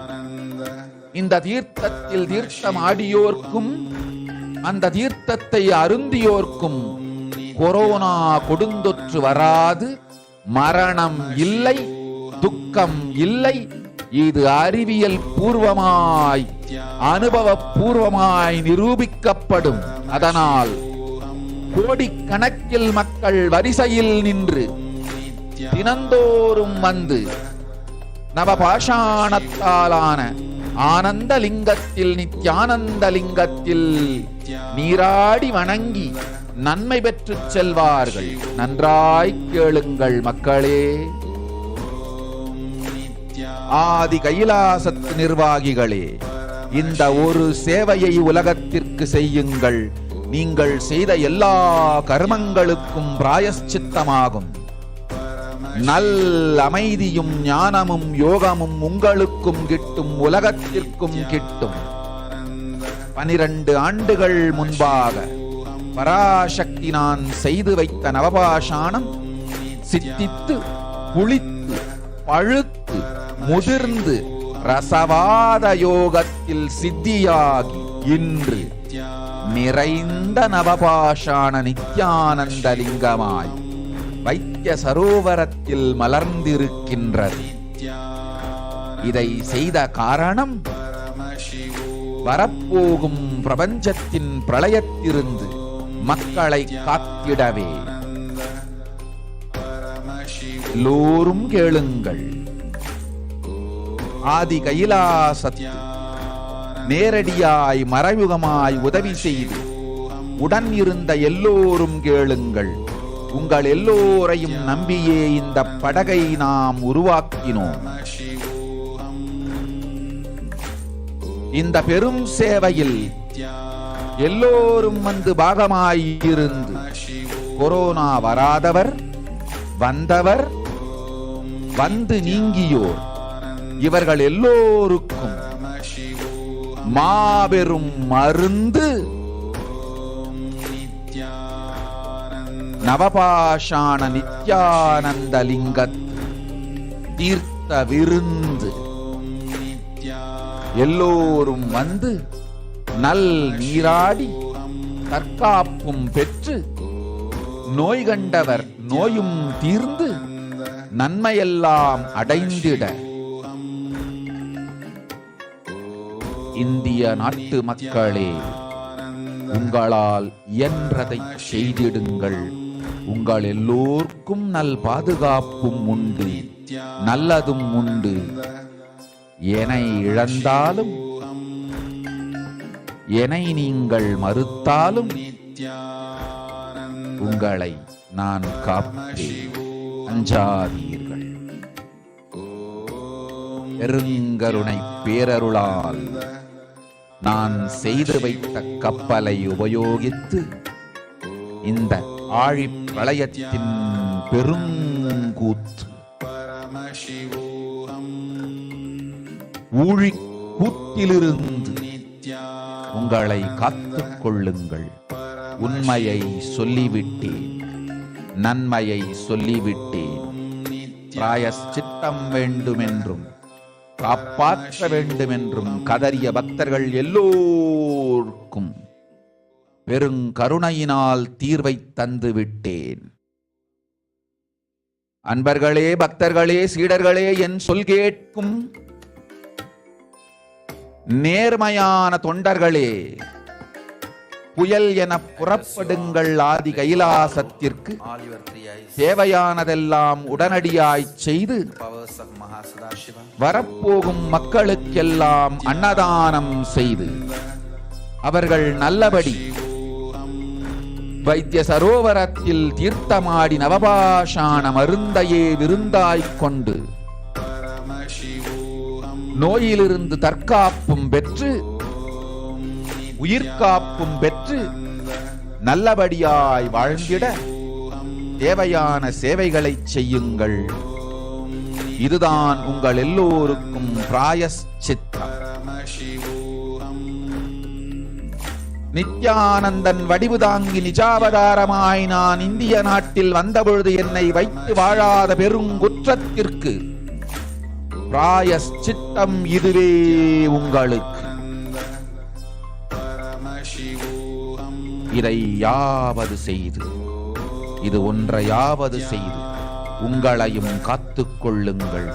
இந்த தீர்த்தத்தில் தீர்த்தமாடியோர்க்கும் அந்த தீர்த்தத்தை அருந்தியோர்க்கும் கொரோனா கொடுந்தொற்று வராது, மரணம் இல்லை, துக்கம் இல்லை. இது அறிவியல் பூர்வமாய் அனுபவ பூர்வமாய் நிரூபிக்கப்படும். அதனால் கோடிக்கணக்கில் மக்கள் வரிசையில் நின்று தினந்தோறும் வந்து நவபாஷாணத்தாலான ஆனந்த லிங்கத்தில் நித்யானந்த லிங்கத்தில் நீராடி வணங்கி நன்மை பெற்றுச் செல்வார்கள். நன்றாய் கேளுங்கள் மக்களே. ஆதி கைலாசத்து நிர்வாகிகளே, இந்த ஒரு சேவையை உலகத்திற்கு செய்யுங்கள். நீங்கள் செய்த எல்லா கர்மங்களுக்கும் பிராயஷ்சித்தமாகும். நல் அமைதியும் ஞானமும் யோகமும் உங்களுக்கும் கிட்டும், உலகத்திற்கும் கிட்டும். 12 ஆண்டுகள் முன்பாக பராசக்தி நான் செய்து வைத்த நவபாஷாணம் சித்தித்து குளித்து பழுத்து முதிர்ந்து ரசவாத யோகத்தில் சித்தியாகி இன்று நிறைந்த நவபாஷாண நித்யானந்த லிங்கமாய் வைத்திய சரோவரத்தில் மலர்ந்திருக்கின்றது. இதை செய்த காரணம் வரப்போகும் பிரபஞ்சத்தின் பிரளயத்திலிருந்து மக்களை காத்திடவே. எல்லோரும் கேளுங்கள். ஆதி கைலாசத்தில் நேரடியாய் மறைமுகமாய் உதவி செய்து உடன் இருந்த எல்லோரும் கேளுங்கள். உங்கள் எல்லோரையும் நம்பியே இந்த படகை நாம் உருவாக்கினோம். இந்த பெரும் சேவையில் எல்லோரும் வந்து பாகமாயிருந்து கொரோனா வராதவர், வந்தவர், வந்து நீங்கியோர், இவர்கள் எல்லோருக்கும் மாபெரும் மருந்து நவபாஷாண நித்யானந்த லிங்க தீர்த்த விருந்து. எல்லோரும் வந்து நல் நீராடி தற்காப்பும் பெற்று நோய் கண்டவர் நோயும் தீர்ந்து நன்மையெல்லாம் அடைந்திட இந்திய நாட்டு மக்களே, உங்களால் இயன்றதை செய்திடுங்கள். உங்கள் எல்லோருக்கும் நல் பாதுகாப்பும் உண்டு, நல்லதும் உண்டு. என்னை இழந்தாலும் என்னை நீங்கள் மறுத்தாலும் உங்களை நான் காப்பேன். அஞ்சாதீர்கள். பெருங்கருணை பேரருளால் நான் செய்து வைத்த கப்பலை உபயோகித்து இந்த ஆழிப் பிரளயத்தின் பெருங்கூத்து ஊழிக் கூத்திலிருந்து உங்களை காத்துக் கொள்ளுங்கள். உண்மையை சொல்லிவிட்டேன், நன்மையை சொல்லிவிட்டேன். பிராயஷ்சித்தம் வேண்டுமென்றும் காப்பாற்ற வேண்டுமென்றும் கதறிய பக்தர்கள் எல்லோருக்கும் பெருங்கருணையினால் தீர்வை தந்து விட்டேன். அன்பர்களே, பக்தர்களே, சீடர்களே, என் சொல் கேட்கும் நேர்மையான தொண்டர்களே, புயல் என புறப்படுங்கள் ஆதி கைலாசத்திற்கு. தேவையானதெல்லாம் உடனடியாய் செய்து வரப்போகும் மக்களுக்கெல்லாம் அன்னதானம் செய்து அவர்கள் நல்லபடி வைத்திய சரோவரத்தில் தீர்த்தமாடி நவபாஷாண மருந்தையே விருந்தாய்க் கொண்டு நோயிலிருந்து தற்காப்பும் பெற்று உயிர்காப்பும் பெற்று நல்லபடியாய் வாழ்ந்திட தேவையான சேவைகளை செய்யுங்கள். இதுதான் உங்கள் எல்லோருக்கும் பிராயஷ்சித்தம். நித்யானந்தன் வடிவு தாங்கி நிஜாவதாரமாய் நான் இந்திய நாட்டில் வந்தபொழுது என்னை வைத்து வாழாத பெருங்குற்றத்திற்கு பிராயஷ்சித்தம் இதுவே உங்களுக்கு. இதை யாவது செய்து, இது ஒன்றையாவது செய்து உங்களையும் காத்துக் கொள்ளுங்கள்,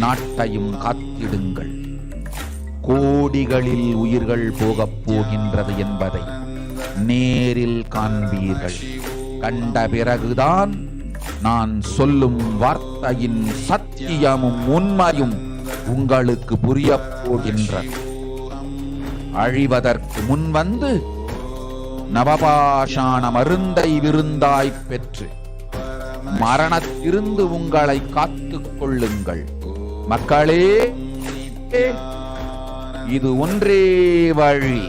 நாட்டையும் காத்திடுங்கள். கோடிகளில் உயிர்கள் போகப் போகின்றது என்பதை நேரில் காண்பீர்கள். கண்ட பிறகுதான் நான் சொல்லும் வார்த்தையின் சத்தியமும் உண்மையும் உங்களுக்கு புரியப் போகின்றது. அழிவதற்கு முன் வந்து நவபாஷாண மருந்தை விருந்தாய் பெற்று மரணத்திலிருந்து உங்களை காத்துக் கொள்ளுங்கள். மக்களே, இது ஒன்றே வழி.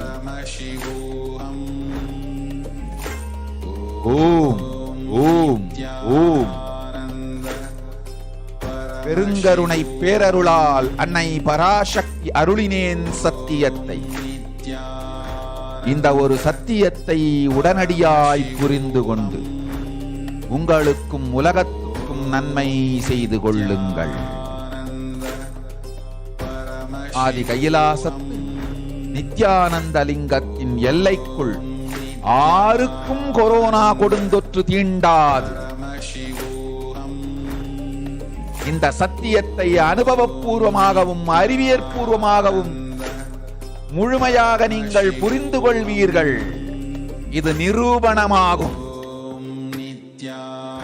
ஓம் ஓம் ஓம். பெருங்கருணை பேரருளால் அன்னை பராசக்தி அருளினேன் சத்தியத்தை. இந்த ஒரு சத்தியத்தை உடனடியாய் புரிந்து கொண்டு உங்களுக்கும் உலகத்துக்கும் நன்மை செய்து கொள்ளுங்கள். ஆதி கைலாசத்து நித்யானந்த லிங்கத்தின் எல்லைக்குள் ஆருக்கும் கொரோனா கொடுந்தொற்று தீண்டாது. இந்த சத்தியத்தை அனுபவபூர்வமாகவும் அறிவியற்பூர்வமாகவும் முழுமையாக நீங்கள் புரிந்து கொள்வீர்கள். இது நிரூபணமாகும். நித்யானந்த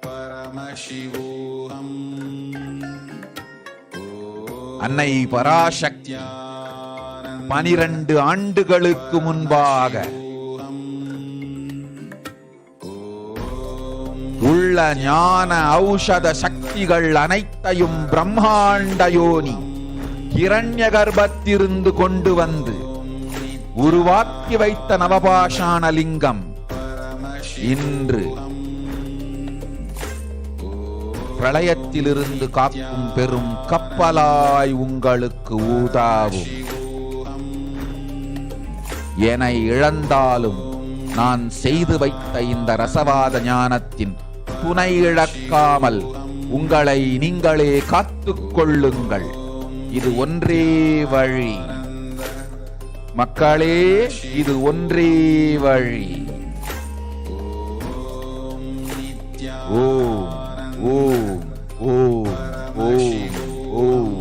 பரமசிவோஹம். அன்னை பராசக்தி 12 ஆண்டுகளுக்கு முன்பாக உள்ள ஞான ஔஷத சக்திகள் அனைத்தையும் பிரம்மாண்ட யோனி இரண்ய கர்ப்பத்திலிருந்து கொண்டு வந்து உருவாக்கி வைத்த நவபாஷாண லிங்கம் இன்று பிரளயத்திலிருந்து காக்கும் பெரும் கப்பலாய் உங்களுக்கு ஊதாவும். என இழந்தாலும் நான் செய்து வைத்த இந்த ரசவாத ஞானத்தின் துணை இழக்காமல் உங்களை நீங்களே காத்துக் கொள்ளுங்கள். இது ஒன்றே வழி. மக்களே, இது ஒன்றே வழி. ஓம் ஓம் ஓம் ஓம் ஓம்.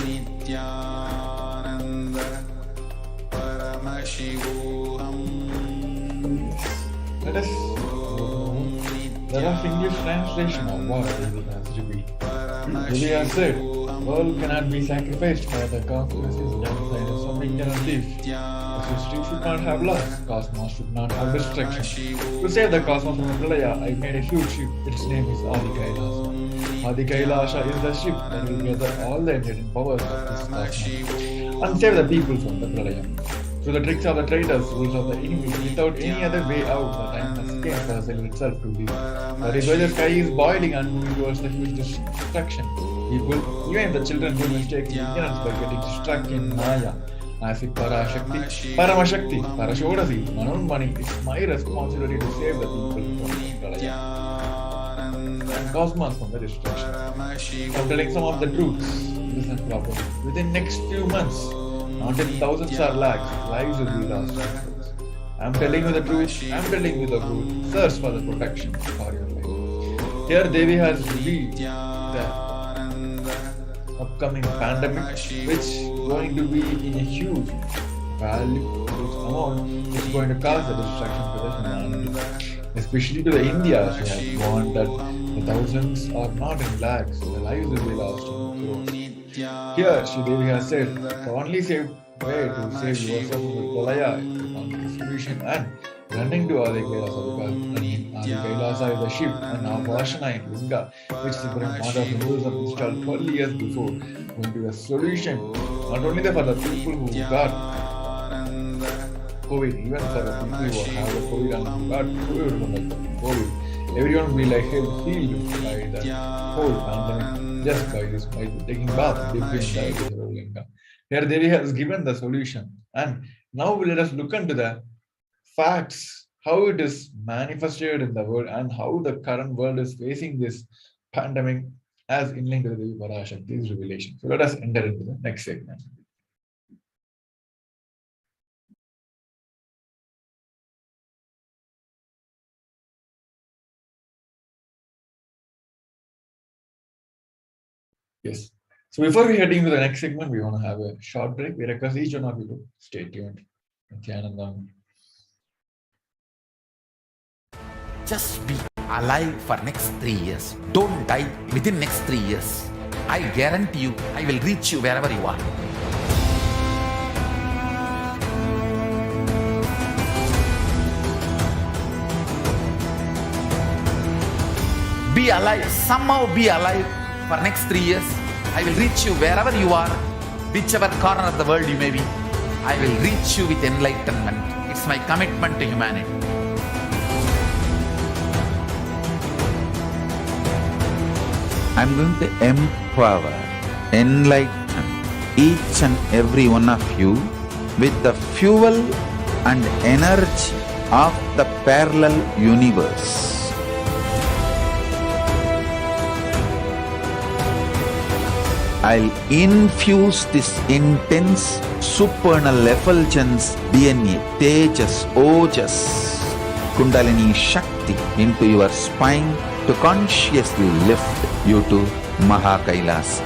Nityananda பரமசிவோஹம். Let us there are English translation of what Devi has to be. Devi has said, world cannot be sacrificed for the cosmos is genocide of some ignorant thief. The history should not have loss, cosmos should not have destruction. To save the cosmos from the Pralaya, I made a huge ship. Its name is Adi KAILASA. Adi KAILASA is the ship that will gather all the inherent powers of this cosmos and save the people from the Pralaya. Through the tricks of the traders, rules of the enemy, without any other way out, the time has came for the cell itself to be. That is why the sky is boiling and moving towards the huge destruction. People, even the children who mistake ignorance by getting stuck in Maya. As if Parashakti, Paramashakti, Parashakti, Manonmani, it's my responsibility to save the people from the Pralaya and cosmos from the destruction. I'm telling some of the truths. This present problem. Within next few months, not in thousands or lakhs, lives will be lost. I'm telling you the truth. I'm telling you the truth. Search for the protection for your life. Here Devi has revealed the upcoming pandemic, which is going to be in a huge value, huge amount, which is going to cause the destruction to the humanity. Especially to the India, she has warned that the thousands are not in lakhs, the lives will be lost in crores. Here, Sri Devi has said, the only safe way to save yourself from the Pralaya is to come to the solution and running to Adi Kailasa, because Adi Kailasa is the ship and now Parashana in Linga, which Supreme Mother of Hinduism installed 12 years before, going to be a solution not only for the people who got COVID, even for the people who have the COVID and who got COVID from the COVID, everyone will be like healed by the whole pandemic just by this, by taking bath deep in the Linga. Here Devi has given the solution, and now let us look into the facts, how it is manifested in the world and how the current world is facing this pandemic as in link to the Devi Parashakti's revelation. So let us enter into the next segment. Yes. So before we head into the next segment, we want to have a short break. We request each one of you to stay tuned. Nithyananda. Just be alive for next 3 years. Don't die within next 3 years. I guarantee you, I will reach you wherever you are. Be alive, somehow be alive for next 3 years. I will reach you wherever you are, whichever corner of the world you may be. I will reach you with enlightenment. It's my commitment to humanity. I'm going to empower, enlighten each and every one of you with the fuel and energy of the parallel universe. I'll infuse this intense supernal effulgence DNA, Tejas, Ojas, Kundalini Shakti into your spine to consciously lift you to KAILASA.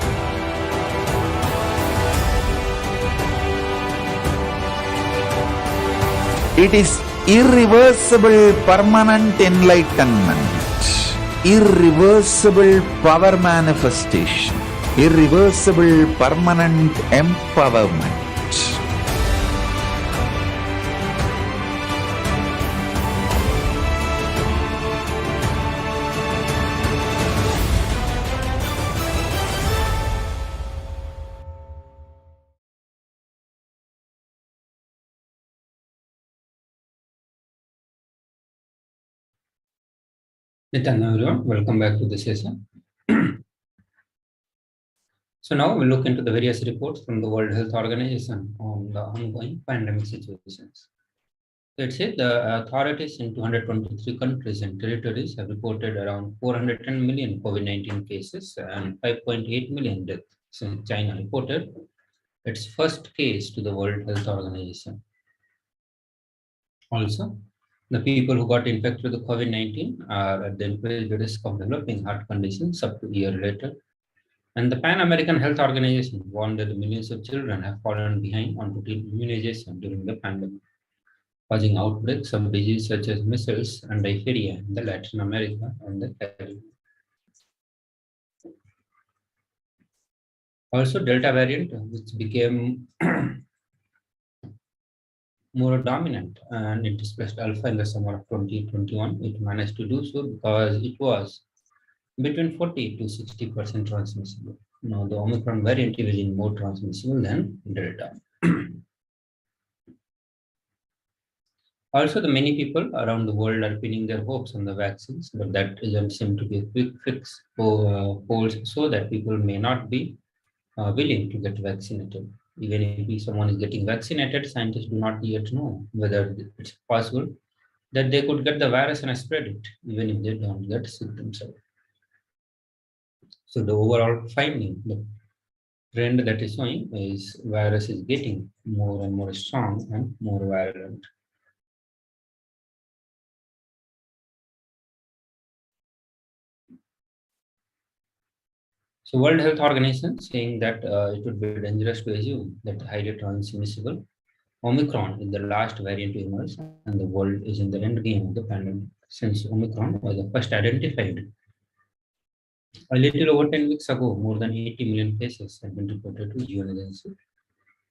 It is irreversible permanent enlightenment, irreversible power manifestation, irreversible permanent empowerment. Nithyananda everyone, welcome back to the session. So now we'll look into the various reports from the World Health Organization on the ongoing pandemic situations. So it said the authorities in 223 countries and territories have reported around 410 million COVID-19 cases and 5.8 million deaths since China reported its first case to the World Health Organization. Also, the people who got infected with the COVID-19 are at the increased risk of developing heart conditions up to a year later. And the Pan American Health Organization warned that millions of children have fallen behind on routine immunization during the pandemic, causing outbreaks of diseases such as measles and diphtheria in the Latin America and the Caribbean. Also, Delta variant, which became more dominant and it displaced Alpha in the summer of 2021. It managed to do so because it was between 40 to 60% transmissible. Now, the Omicron variant is even more transmissible than Delta. Also, the many people around the world are pinning their hopes on the vaccines, but that doesn't seem to be a quick fix for polls, so that people may not be willing to get vaccinated. Even if someone is getting vaccinated, scientists do not yet know whether it's possible that they could get the virus and spread it, even if they don't get sick themselves. So the overall finding, the trend that is showing is virus is getting more and more strong and more virulent. So World Health Organization saying that it would be dangerous to assume that the highly transmissible Omicron is the last variant to emerge and the world is in the end game of the pandemic, since Omicron was the first identified a little over 10 weeks ago. More than 80 million cases have been reported to UN agency,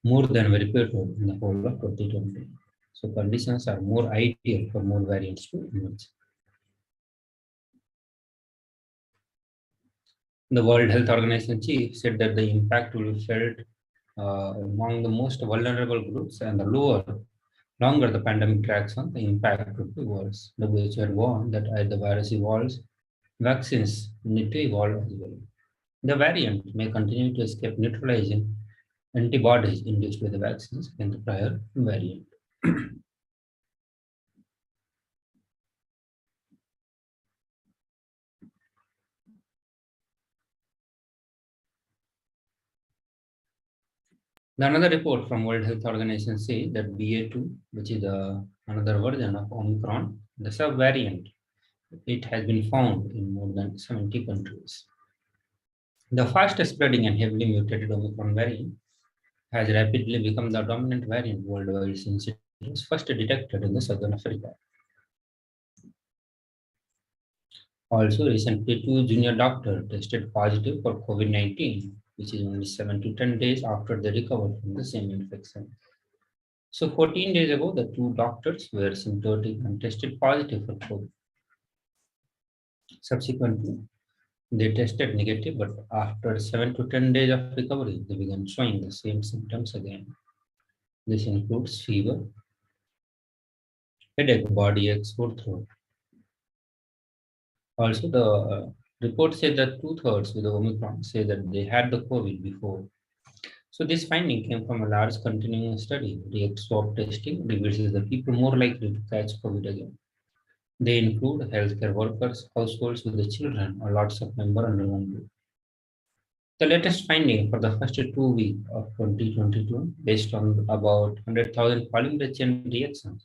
more than were reported in the whole of 2020. So conditions are more ideal for more variants to emerge. The World Health Organization chief said that the impact will be felt among the most vulnerable groups, and the longer the pandemic drags on, the impact would be worse. WHO had warned that as the virus evolves, vaccines need to evolve as well. The variant may continue to escape neutralizing antibodies induced by the vaccines against the prior variant. Another report from World Health Organization says that BA2, which is another version of Omicron, the subvariant, it has been found in more than 70 countries. The fastest spreading and heavily mutated Omicron variant has rapidly become the dominant variant worldwide since it was first detected in the Southern Africa. Also, recently, 2 junior doctors tested positive for COVID-19, which is only 7 to 10 days after they recovered from the same infection. So 14 days ago, the 2 doctors were symptomatic and tested positive for COVID. Subsequently, they tested negative, but after 7 to 10 days of recovery, they began showing the same symptoms again. This includes fever, headache, body aches, sore throat. Also, the report said that 2/3 with the Omicron say that they had the COVID before. So this finding came from a large continuing study. React swab testing reveals the people more likely to catch COVID again. They include healthcare workers, households with the children, or lots of members under one roof. The latest finding for the first 2 weeks of 2022, based on about 100,000 polymerase chain reactions,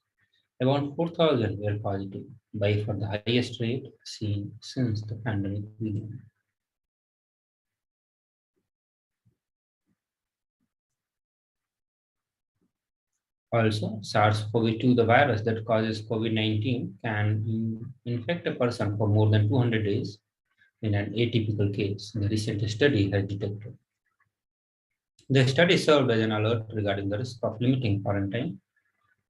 about 4,000 were positive, by far the highest rate seen since the pandemic began. Also, SARS-CoV-2, the virus that causes COVID-19, can infect a person for more than 200 days in an atypical case, the recent study has detected. The study served as an alert regarding the risk of limiting quarantine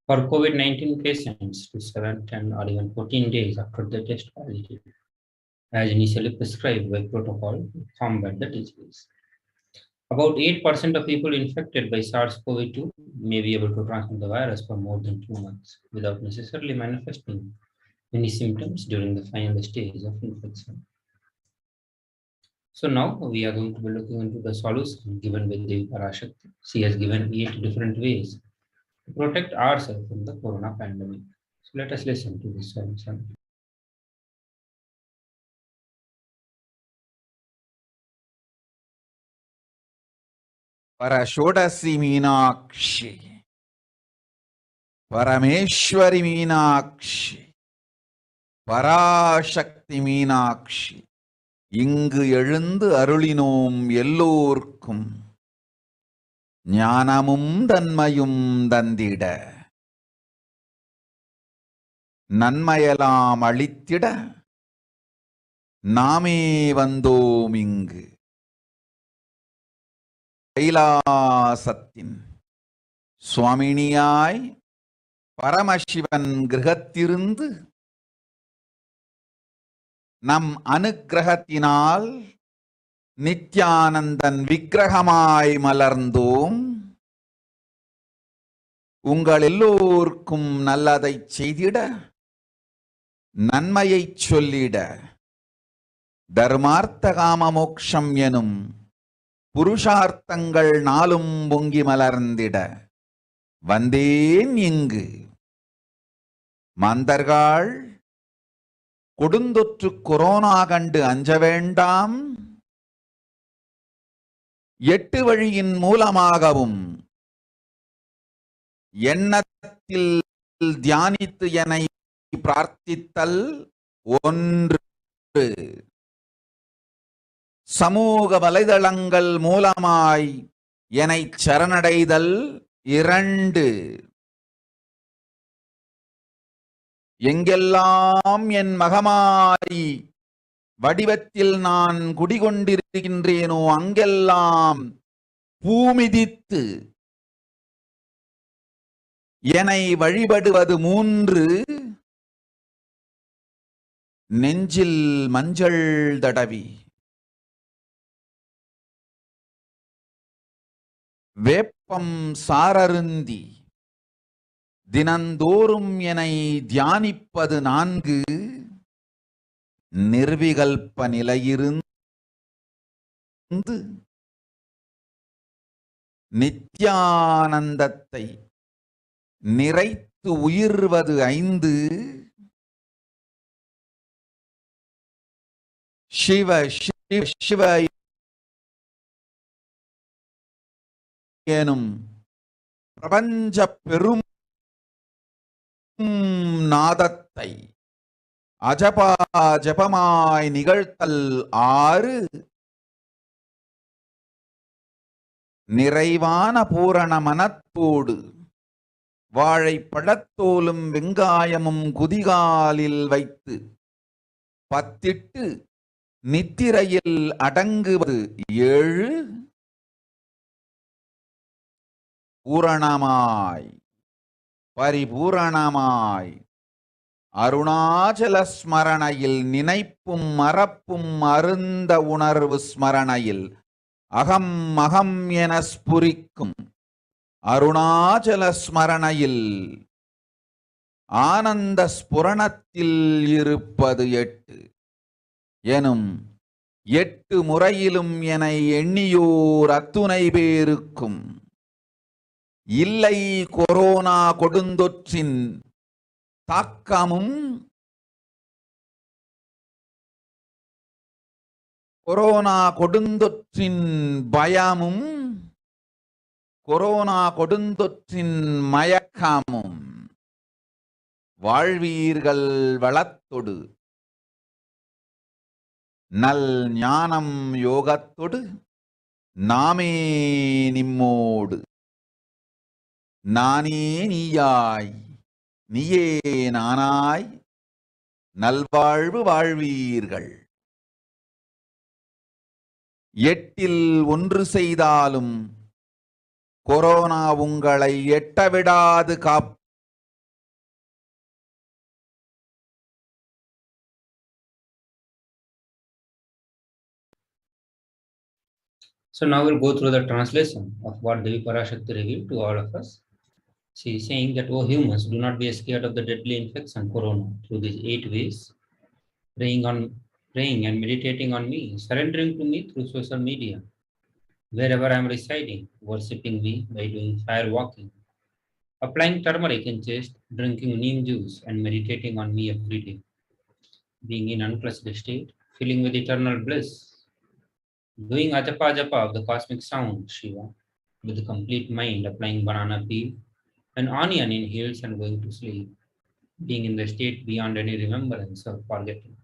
for COVID-19 patients to 7, 10, or even 14 days after they test positive, as initially prescribed by protocol to combat the disease. About 8% of people infected by SARS-CoV-2 may be able to transmit the virus for more than 2 months without necessarily manifesting any symptoms during the final stage of infection. So now we are going to be looking into the solution given by the Parashakti. She has given 8 different ways to protect ourselves from the corona pandemic. So let us listen to this solution. परषोडसी Meenakshi परमेश्वरी मीनाक्षी பராசக்தி மீனாட்சி இங்கு எழுந்து அருளினோம் எல்லோர்க்கும் ஞானமும் தன்மையும் தந்திட நன்மையெல்லாம் அளித்திட நாமே வந்தோம் இங்கு கைலாசத்தின் சுவாமினியாய் பரமசிவன் கிரகத்திருந்து நம் அனுக்கிரகத்தினால் நித்யானந்தன் விக்கிரகமாய் மலர்ந்தோம். உங்கள் எல்லோருக்கும் நல்லதை செய்திட நன்மையை சொல்லிட தர்மார்த்த காம மோக்ஷம் எனும் புருஷார்த்தங்கள் நாளும் பொங்கி மலர்ந்திட வந்தேன் இங்கு. மாந்தர்கள் கொடுந்தொற்று கொரோனா கண்டு அஞ்ச வேண்டாம். எட்டு வழியின் மூலமாகவும் எண்ணத்தில் தியானித்து என்னை பிரார்த்தித்தல் ஒன்று. சமூக வலைதளங்கள் மூலமாய் என்னை சரணடைதல் இரண்டு. எங்கெல்லாம் என் மகமாய் வடிவத்தில் நான் குடிகொண்டிருக்கின்றேனோ அங்கெல்லாம் பூமிதித்து என்னை வழிபடுவது மூன்று. நெஞ்சில் மஞ்சள் தடவி வேப்பம் சாரருந்தி தினந்தோறும் என்னை தியானிப்பது நான்கு. நிர்விகல்ப நிலையிருந்து நித்யானந்தத்தை நிறைத்து உயிர்வது ஐந்து. சிவ சிவ சிவ எனும் பிரபஞ்ச பெரும் நாதத்தை அஜபா ஜபமாய் நிகழ்த்தல் ஆறு. நிறைவான பூரண மனத்தோடு வாழைப்பழத்தோலும் வெங்காயமும் குதிகாலில் வைத்து பத்திட்டு நித்திரையில் அடங்குவது ஏழு. பூரணமாய் பரிபூரணமாய் அருணாச்சல ஸ்மரணையில் நினைப்பும் மறப்பும் அருந்த உணர்வு ஸ்மரணையில் அகம் அகம் என ஸ்புரிக்கும் அருணாச்சல ஸ்மரணையில் ஆனந்த ஸ்புரணத்தில் இருப்பது எட்டு எனும் எட்டு முறையிலும் என எண்ணியோர் அத்துணை பேருக்கும் இல்லை கொரோனா கொடுந்தொற்றின் தாக்கமும் கொரோனா கொடுந்தொற்றின் பயமும் கொரோனா கொடுந்தொற்றின் மயக்கமும் வாழ்வீர்கள் வளத்தொடு நல் ஞானம் யோகத்தொடு நாமே நிம்மோடு நானே நீயாய் நீயே நானாய் நல்வாழ்வு வாழ்வீர்கள். எட்டில் ஒன்று செய்தாலும் கொரோனா உங்களை எட்டவிடாது காப்பு. So now we'll go through the translation of what Devi Parashakti revealed to all of us. She is saying that, "O humans, do not be scared of the deadly infection, corona, through these 8 ways, praying and meditating on me, surrendering to me through social media, wherever I am residing, worshipping me by doing fire walking, applying turmeric in chest, drinking neem juice, and meditating on me every day, being in unclutched state, filling with eternal bliss, doing ajapa japa of the cosmic sound, Shiva, with the complete mind, applying banana peel, an onion in heels and going to sleep, being in the state beyond any remembrance or forgetting,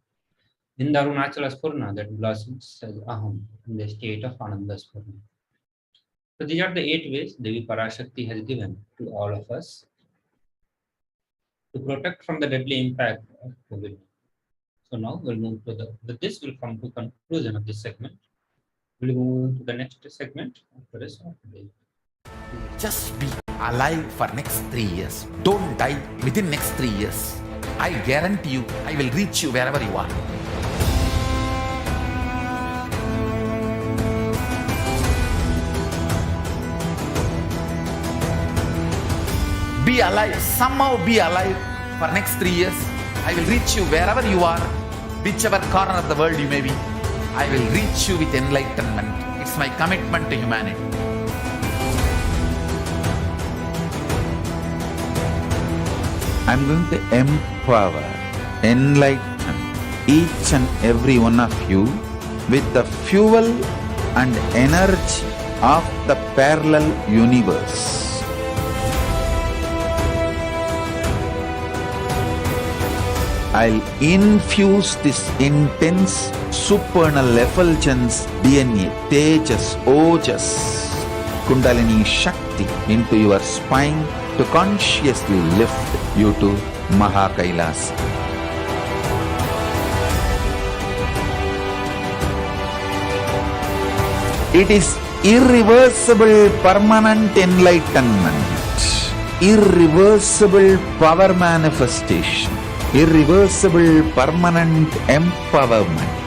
in the Arunachala Spurna that blossoms as Aham, in the state of Ananda Spurna." So these are the 8 ways Devi Parashakti has given to all of us to protect from the deadly impact of COVID. So now we'll move to this will come to conclusion of this segment. We'll move to the next segment after this of the day. Just be alive for next 3 years. Don't die within next 3 years. I guarantee you, I will reach you wherever you are. Be alive, somehow be alive for next 3 years. I will reach you wherever you are, whichever corner of the world you may be. I will reach you with enlightenment. It's my commitment to humanity. I'm going to empower, enlighten each and every one of you with the fuel and energy of the parallel universe. I'll infuse this intense supernal effulgence DNA, Tejas, Ojas, Kundalini Shakti into your spine to consciously lift you to KAILASA. It is irreversible permanent enlightenment, irreversible power manifestation, irreversible permanent empowerment.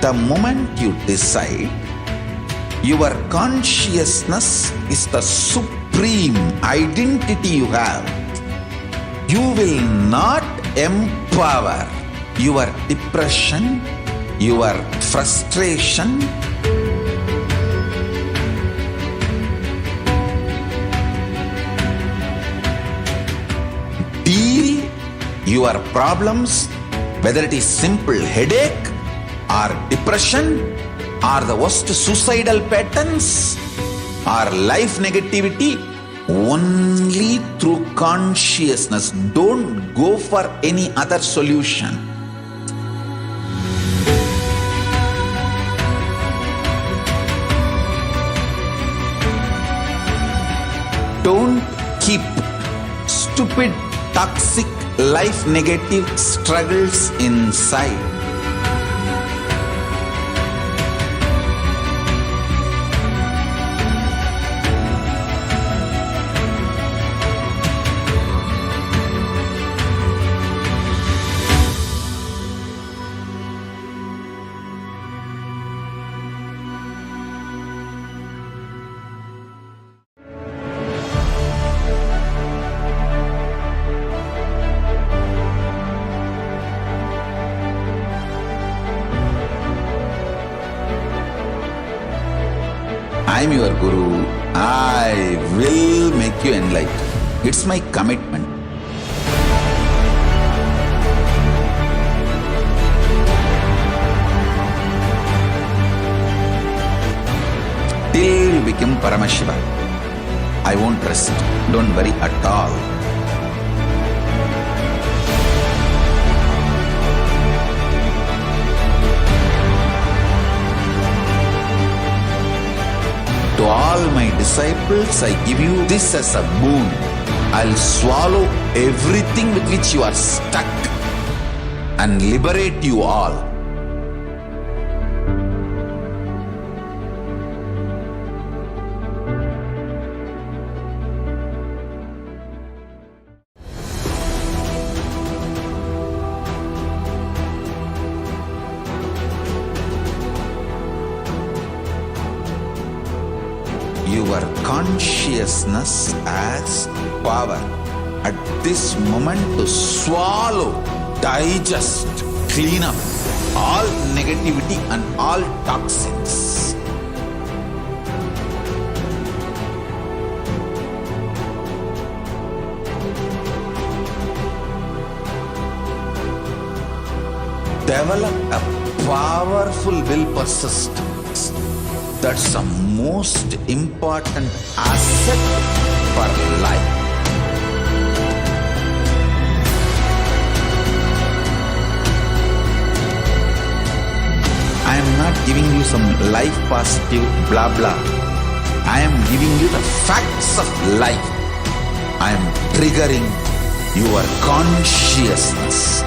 The moment you decide, your consciousness is the supreme identity you have. You will not empower your depression, your frustration, deal your problems, whether it is simple headache or depression or the worst suicidal patterns or life negativity, only through consciousness. Don't go for any other solution. Don't keep stupid, toxic, life negative struggles inside. I am your Guru. I will make you enlightened. It's my commitment. Till you become Paramashiva, I won't rest. Don't worry at all. To all my disciples, I give you this as a boon. I'll swallow everything with which you are stuck and liberate you all. Your consciousness has power at this moment to swallow, digest, clean up all negativity and all toxins. develop a powerful will persistence. That's the most important asset for life. I am not giving you some life positive blah blah. I am giving you the facts of life. I am triggering your consciousness.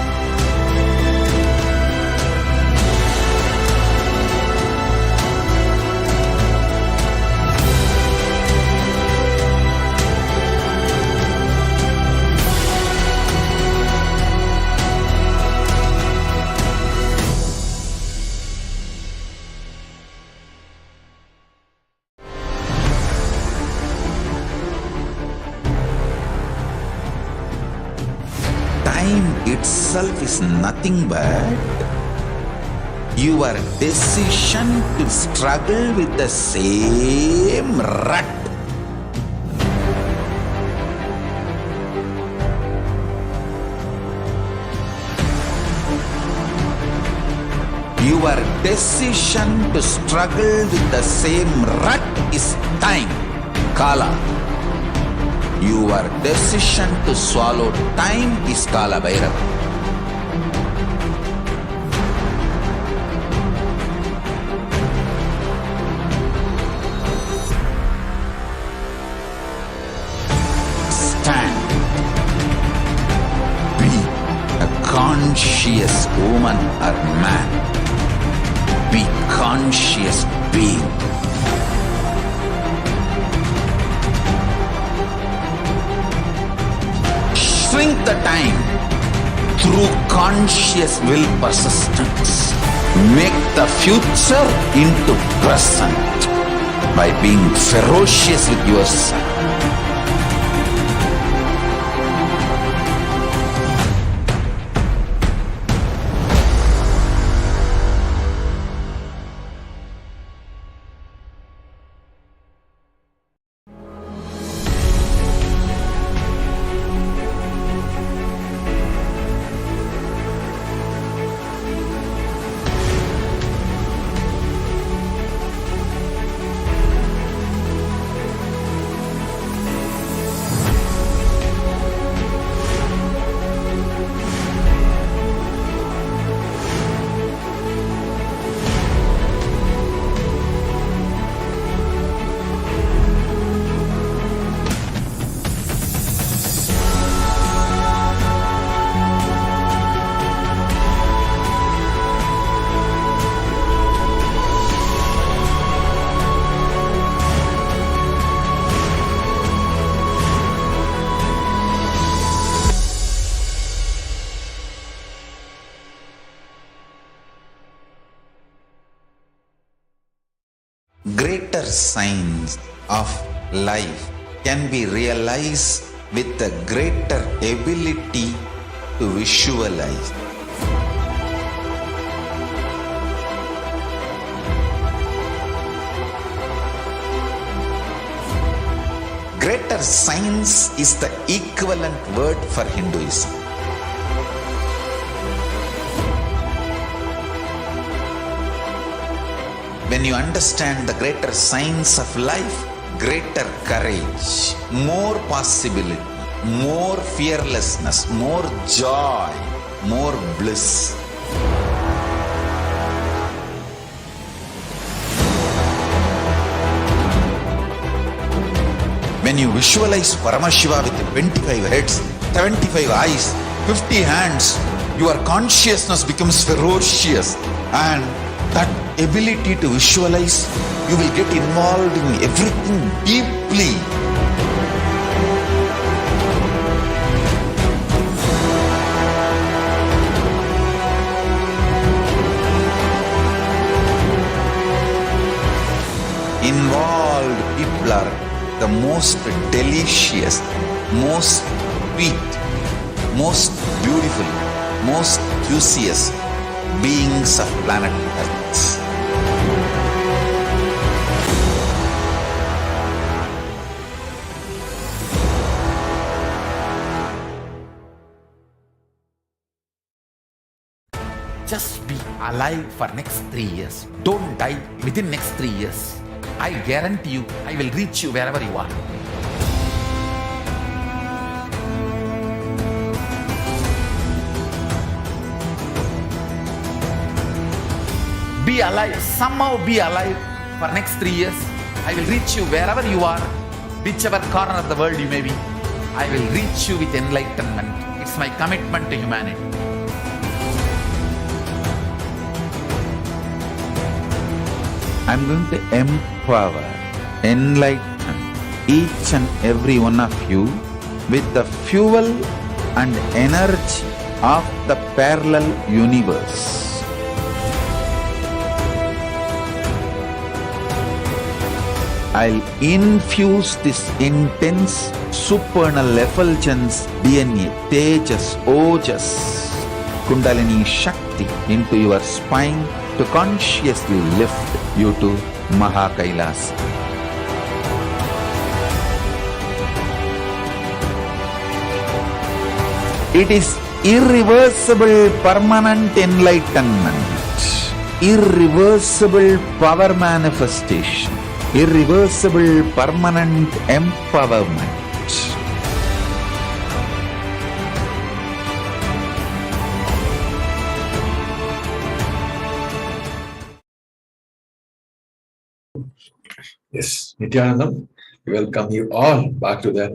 Time itself is nothing but your decision to struggle with the same rut. Your decision to struggle with the same rut is time, Kala. Your decision to swallow time is Kala Bhairava. Stand. Be a conscious woman or man. Be conscious being. Shrink the time through conscious will persistence. Make the future into present by being ferocious with yourself. Greater signs of life can be realized with a greater ability to visualize. Greater science is the equivalent word for Hinduism. When you understand the greater science of life, greater courage, more possibility, more fearlessness, more joy, more bliss. When you visualize Paramashiva with 25 heads, 75 eyes, 50 hands, your consciousness becomes ferocious, and that ability to visualize, you will get involved in everything deeply. Involved people are the most delicious, most sweet, most beautiful, most juiciest beings of planet Earth. Just be alive for next 3 years. Don't die within next 3 years. I guarantee you, I will reach you wherever you are. Be alive, somehow be alive for next 3 years. I will reach you wherever you are, whichever corner of the world you may be. I will reach you with enlightenment. It's my commitment to humanity. I'm going to empower, enlighten each and every one of you with the fuel and energy of the parallel universe. I'll infuse this intense supernal effulgence DNA, Tejas, Ojas, Kundalini Shakti into your spine to consciously lift you to KAILASA. It is irreversible permanent enlightenment, irreversible power manifestation, irreversible permanent empowerment. Yes, Nithyanandam, we welcome you all back to the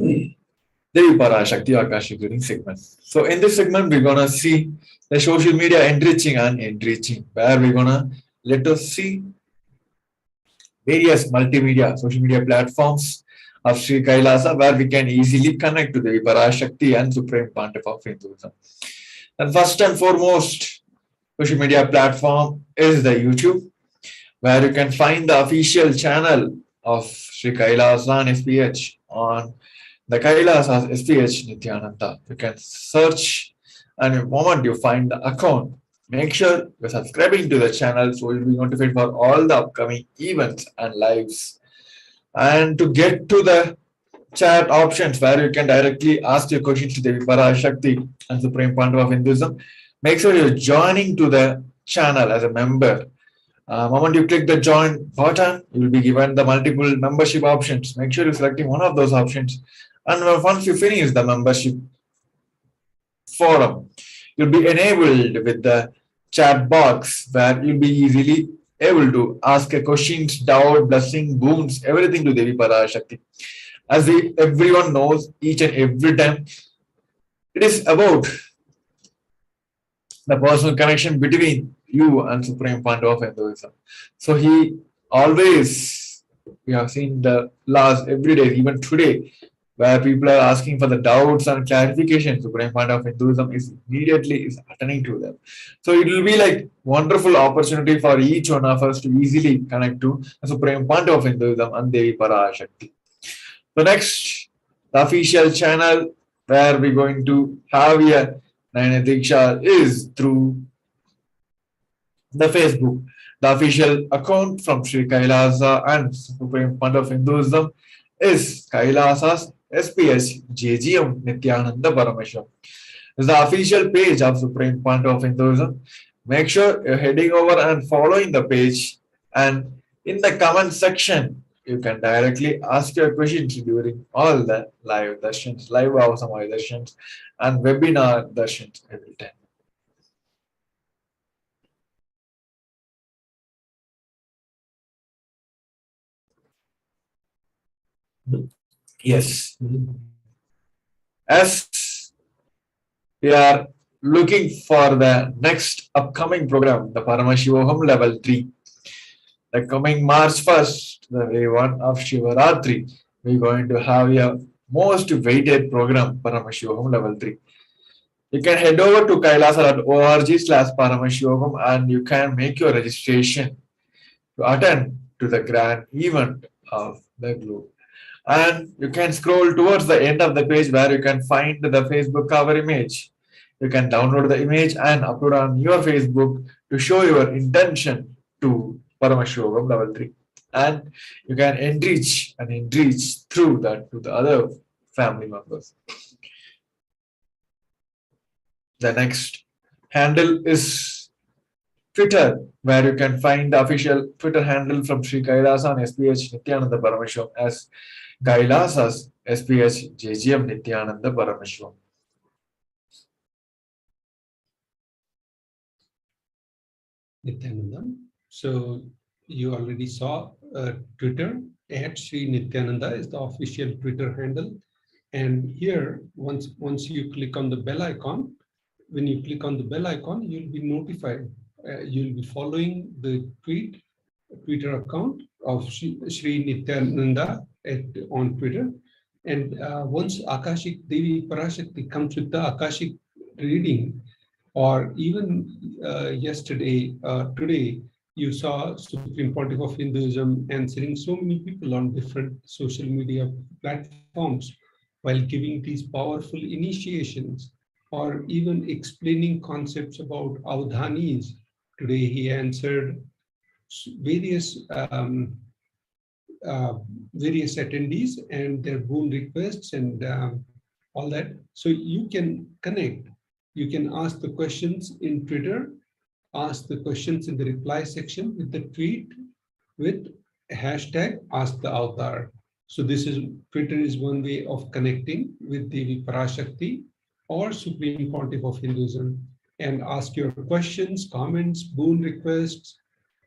Devi Parashakti Akashic reading segment. So in this segment, we're gonna see the social media enriching and enriching, where we're gonna let us see various multimedia social media platforms of Sri KAILASA, where we can easily connect to the Parashakti and Supreme Pontiff of Hinduism. And first and foremost, social media platform is the YouTube, where you can find the official channel of Sri KAILASA and SPH on the KAILASA SPH Nithyananda. You can search, and the moment you find the account, make sure you're subscribing to the channel so you'll be notified for all the upcoming events and lives. And to get to the chat options where you can directly ask your questions to Devi Parashakti and Supreme Pontiff of Hinduism, make sure you're joining to the channel as a member. Moment you click the join button, you will be given the multiple membership options. Make sure you're selecting one of those options. And once you finish the membership forum, you'll be enabled with the chat box where you'll be easily able to ask a questions, doubt, blessing, boons, everything to Devi Parashakti. As everyone knows, each and every time, it is about the personal connection between you and Supreme Pontiff of Hinduism. So he always, we have seen the last every day, even today, where people are asking for the doubts and clarification. Supreme Pontiff of Hinduism is immediately attending to them. So it will be like wonderful opportunity for each one of us to easily connect to the Supreme Pontiff of Hinduism and Devi Parashakti. So next, the official channel where we're going to have a Nayana Diksha is through the Facebook. The official account from Sri KAILASA and Supreme Pontiff of Hinduism is KAILASA's SPH JGM Nithyananda Paramashivam. This is the official page of Supreme Pontiff of Hinduism. Make sure you're heading over and following the page, and in the comment section you can directly ask your questions during all the live darshans, live Avasamaya darshans and webinar darshans every time. Yes. As we are looking for the next upcoming program, the Paramashivoham Level 3, the coming March 1st, the day 1 of Shivaratri, we're going to have a most weighted program, Paramashivoham Level 3. You can head over to kailasa.org/Paramashivoham and you can make your registration to attend to the grand event of the globe. And you can scroll towards the end of the page where you can find the Facebook cover image. You can download the image and upload on your Facebook to show your intention to Paramashivoham Level 3. And you can enrich through that to the other family members. The next handle is Twitter, where you can find the official Twitter handle from Sri KAILASA and HDH Nithyananda Paramashivam as KAILASA's HDH Nithyananda Paramashivam. Nithyananda. So you already saw Twitter at Sri Nithyananda is the official Twitter handle. And here, once you click on the bell icon, when you click on the bell icon, you'll be notified. You'll be following the Twitter account of Sri Nithyananda on Twitter. And once Akashic Devi Parashakti comes with the Akashic reading, or even today, you saw Supreme Pontiff of Hinduism answering so many people on different social media platforms while giving these powerful initiations, or even explaining concepts about avdhanis. Today he answered various attendees and their boon requests and all that. So you can connect. You can ask the questions in Twitter, ask the questions in the reply section with the tweet with hashtag Ask the Avatar. So Twitter is one way of connecting with Devi Parashakti or Supreme Pontiff of Hinduism and ask your questions, comments, boon requests.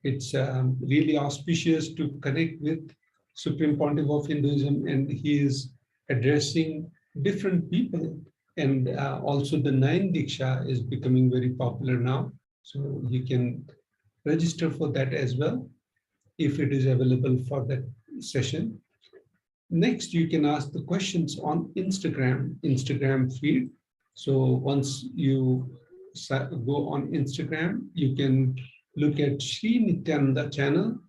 It's really auspicious to connect with Supreme Pontiff of Hinduism, and he is addressing different people. And also the 9 Diksha is becoming very popular now. So you can register for that as well if it is available for that session. Next, you can ask the questions on Instagram feed. So once you go on Instagram, you can look at Sri Nithyananda channel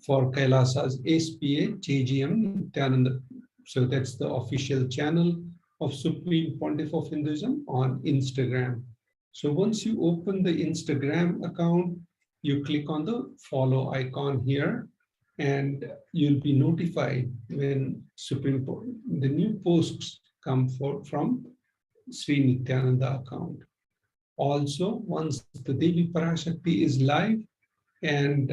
for KAILASA's SPA JGM Nithyananda. So that's the official channel of Supreme Pontiff of Hinduism on Instagram. So once you open the Instagram account, you click on the follow icon here, and you'll be notified when the new posts come from Sri Nithyananda account. Also, once the Devi Parashakti is live and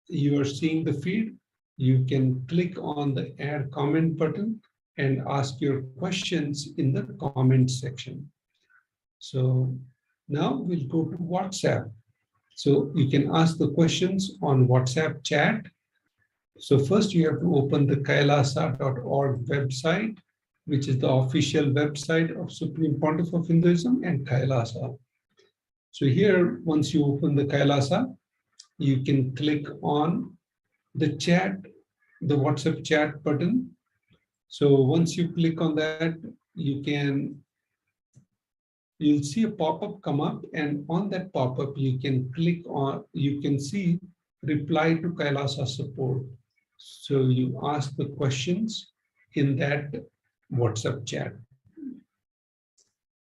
you are seeing the feed, you can click on the add comment button and ask your questions in the comment section. So now we'll go to WhatsApp. So you can ask the questions on WhatsApp chat. So first you have to open the kailasa.org website, which is the official website of Supreme Pontiff of Hinduism and KAILASA. So here, once you open the KAILASA, you can click on the chat, the WhatsApp chat button. So once you click on that, you'll see a pop-up come up, and on that pop-up, you can click on, you can see reply to KAILASA support. So you ask the questions in that WhatsApp chat.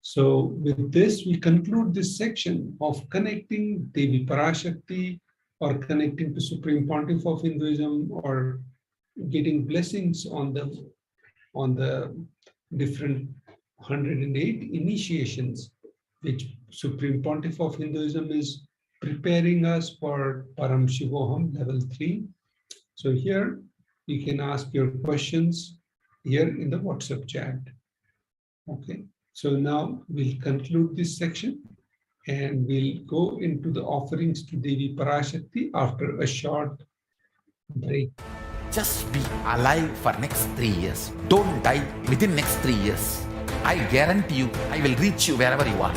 So with this, we conclude this section of connecting Devi Parashakti or connecting to Supreme Pontiff of Hinduism or getting blessings on the different 108 initiations which Supreme Pontiff of Hinduism is preparing us for Paramashivoham level 3. So here you can ask your questions here in the WhatsApp chat. Okay, so now we'll conclude this section and we'll go into the offerings to Devi Parashakti after a short break. Just be alive for next 3 years. Don't die within next 3 years. I guarantee you, I will reach you wherever you are.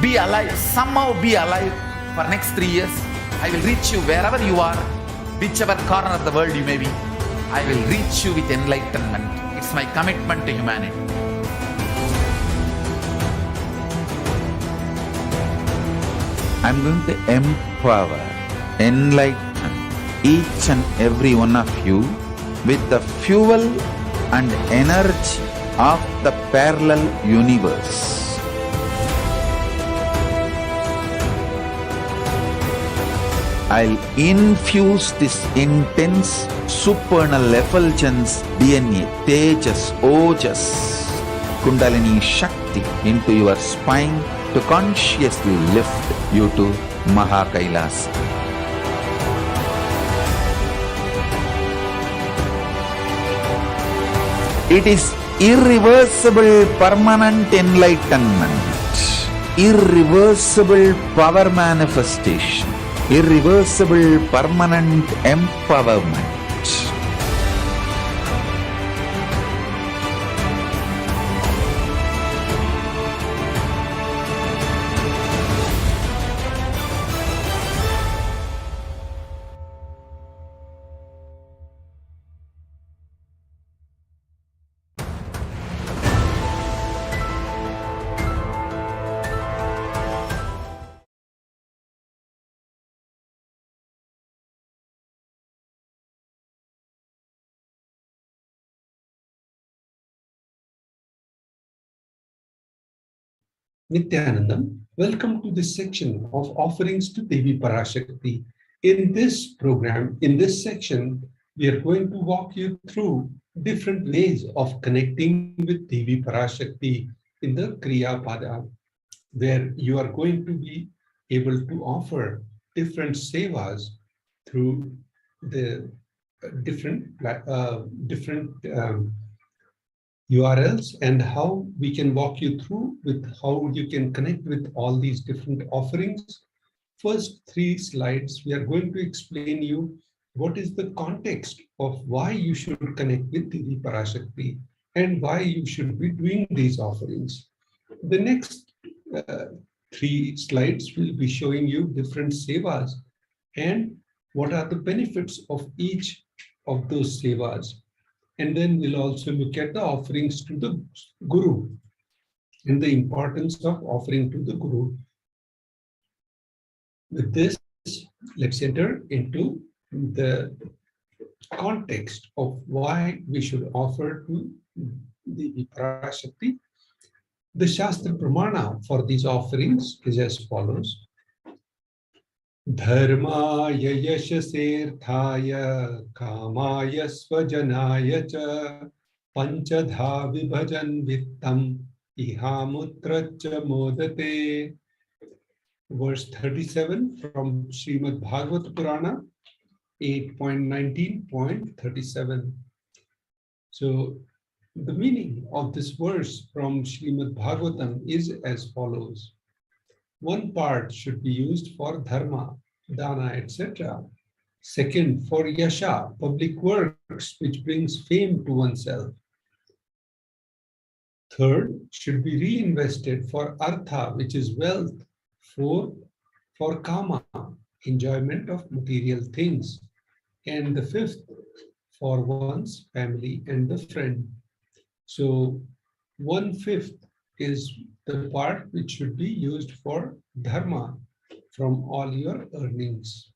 Be alive, somehow be alive for next 3 years. I will reach you wherever you are, whichever corner of the world you may be. I will reach you with enlightenment. It's my commitment to humanity. I'm going to empower, enlighten each and every one of you with the fuel and energy of the parallel universe. I'll infuse this intense supernal effulgence, DNA, Tejas, Ojas, Kundalini Shakti into your spine to consciously lift you to KAILASA. It is irreversible permanent enlightenment, irreversible power manifestation, irreversible permanent empowerment. Nithyanandam, welcome to this section of offerings to Devi Parashakti. In this program, in this section, we are going to walk you through different ways of connecting with Devi Parashakti in the Kriya Pada, where you are going to be able to offer different sevas through the different URLs, and how we can walk you through with how you can connect with all these different offerings. First 3 slides, we are going to explain you what is the context of why you should connect with Devi Parashakti and why you should be doing these offerings. The next 3 slides will be showing you different sevas and what are the benefits of each of those sevas. And then we'll also look at the offerings to the Guru and the importance of offering to the Guru. With this, let's enter into the context of why we should offer to the Parashakti. The Shastra Pramana for these offerings is as follows. Dharmaya yashasirthaya kamaya svajanaya cha panchadha vibhajan vittam ihamutra cha modate. Verse 37 from Srimad Bhagavad Purana 8.19.37. So the meaning of this verse from Srimad Bhagavatam is as follows. One part should be used for dharma, dana, etc. Second, for yasha, public works, which brings fame to oneself. Third, should be reinvested for artha, which is wealth. Fourth, for kama, enjoyment of material things. And the fifth, for one's family and the friend. So 1/5 is the part which should be used for dharma from all your earnings.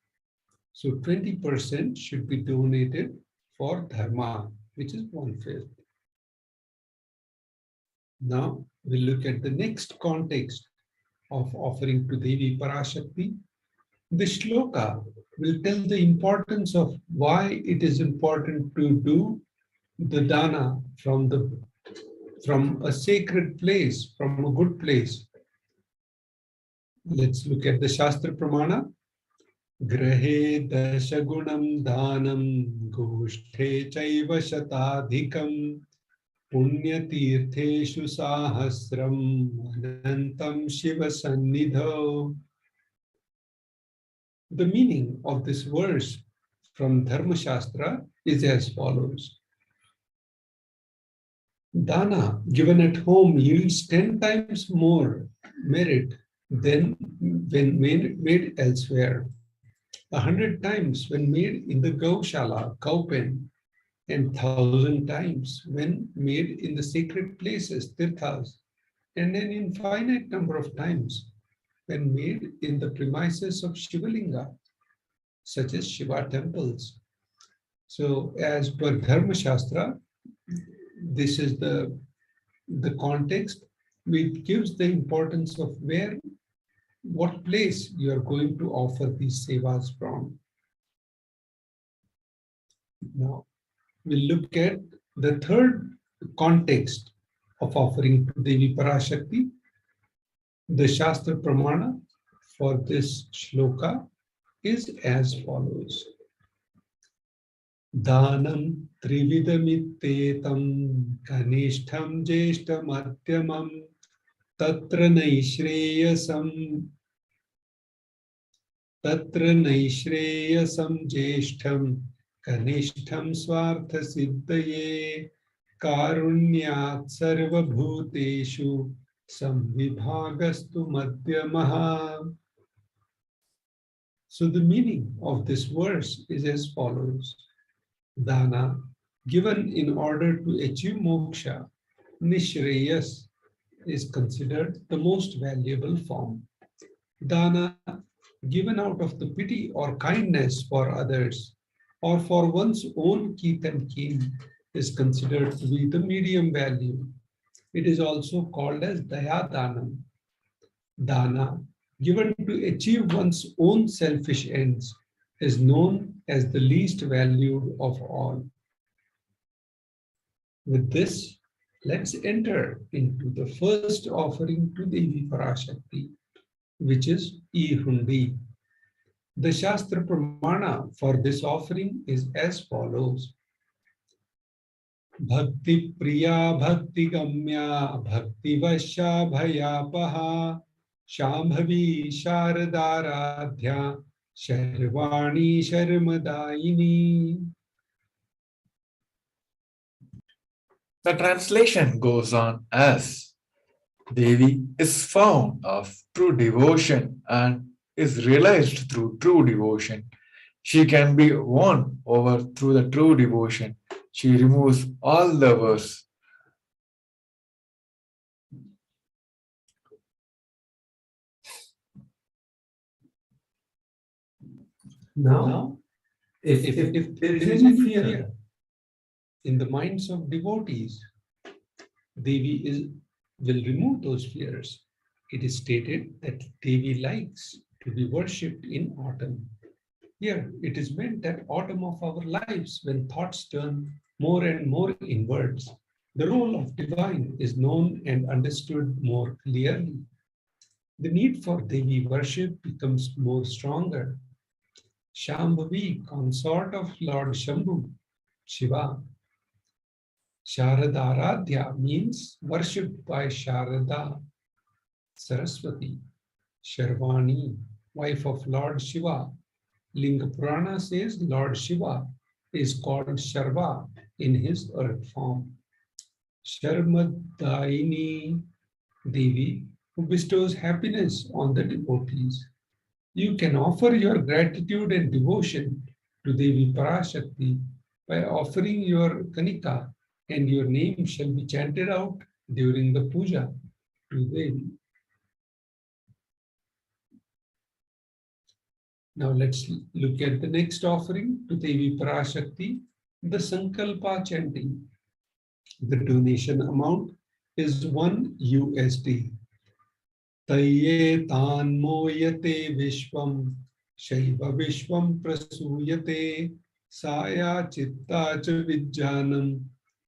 So 20% should be donated for dharma, which is 1/5. Now we'll look at the next context of offering to Devi Parashakti. The shloka will tell the importance of why it is important to do the dana from a sacred place, from a good place. Let's look at the Shastra Pramana. Grahe dashagunam dhanam goshthe chaiva shatadhikam punyatirtheshu sahasram anantam shiva sannidho. The meaning of this verse from Dharma Shastra is as follows. Dana given at home yields 10 times more merit than when made elsewhere, 100 times when made in the Gaushala, Kaupen, and 1,000 times when made in the sacred places, Tirthas, and an infinite number of times when made in the premises of Shivalinga, such as Shiva temples. So as per Dharma Shastra, this is the context which gives the importance of what place you are going to offer these sevas from. Now, we'll look at the third context of offering to Devi Parashakti. The Shastra Pramana for this shloka is as follows. Danam trividamitetam kanishtham jeshtamadhyamam tatra naishreyasam jeshtham kanishtham swartha siddhaye karunyat sarva bhuteshu samvibhagastu madhyamaha. So the meaning of this verse is as follows. Dana, given in order to achieve moksha, nishreyas, is considered the most valuable form. Dana, given out of the pity or kindness for others, or for one's own kith and kin, is considered to be the medium value. It is also called as Daya Danam. Dana, given to achieve one's own selfish ends, is known as the least valued of all. With this, let's enter into the first offering to Devi Parashakti, which is E-Hundi. The Shastra Pramana for this offering is as follows. Bhakti Priya Bhakti Gamya Bhakti Vasya Bhayapaha Shambhavi Sharadaradhya Sharvani Sharmadaini. The translation goes on as Devi is found of true devotion and is realized through true devotion. She can be won over through the true devotion. She removes all lovers. Now, if there is any fear in the minds of devotees, Devi will remove those fears. It is stated that Devi likes to be worshipped in autumn. Here, it is meant that autumn of our lives, when thoughts turn more and more inwards, the role of divine is known and understood more clearly. The need for Devi worship becomes more stronger. Shambhavi, consort of Lord Shambhu, Shiva. Sharadaradhya means worshipped by Sharada, Saraswati. Sharvani, wife of Lord Shiva. Linga Purana says Lord Shiva is called Sharva in his earth form. Sharmadaini, Devi, who bestows happiness on the devotees. You can offer your gratitude and devotion to Devi Parashakti by offering your kanika, and your name shall be chanted out during the puja to Devi. Now let's look at the next offering to Devi Parashakti, the Sankalpa chanting. The donation amount is 1 USD. Taye tan moyate vishwam shaiva vishwam prasuyate saya chitta cha vijjanam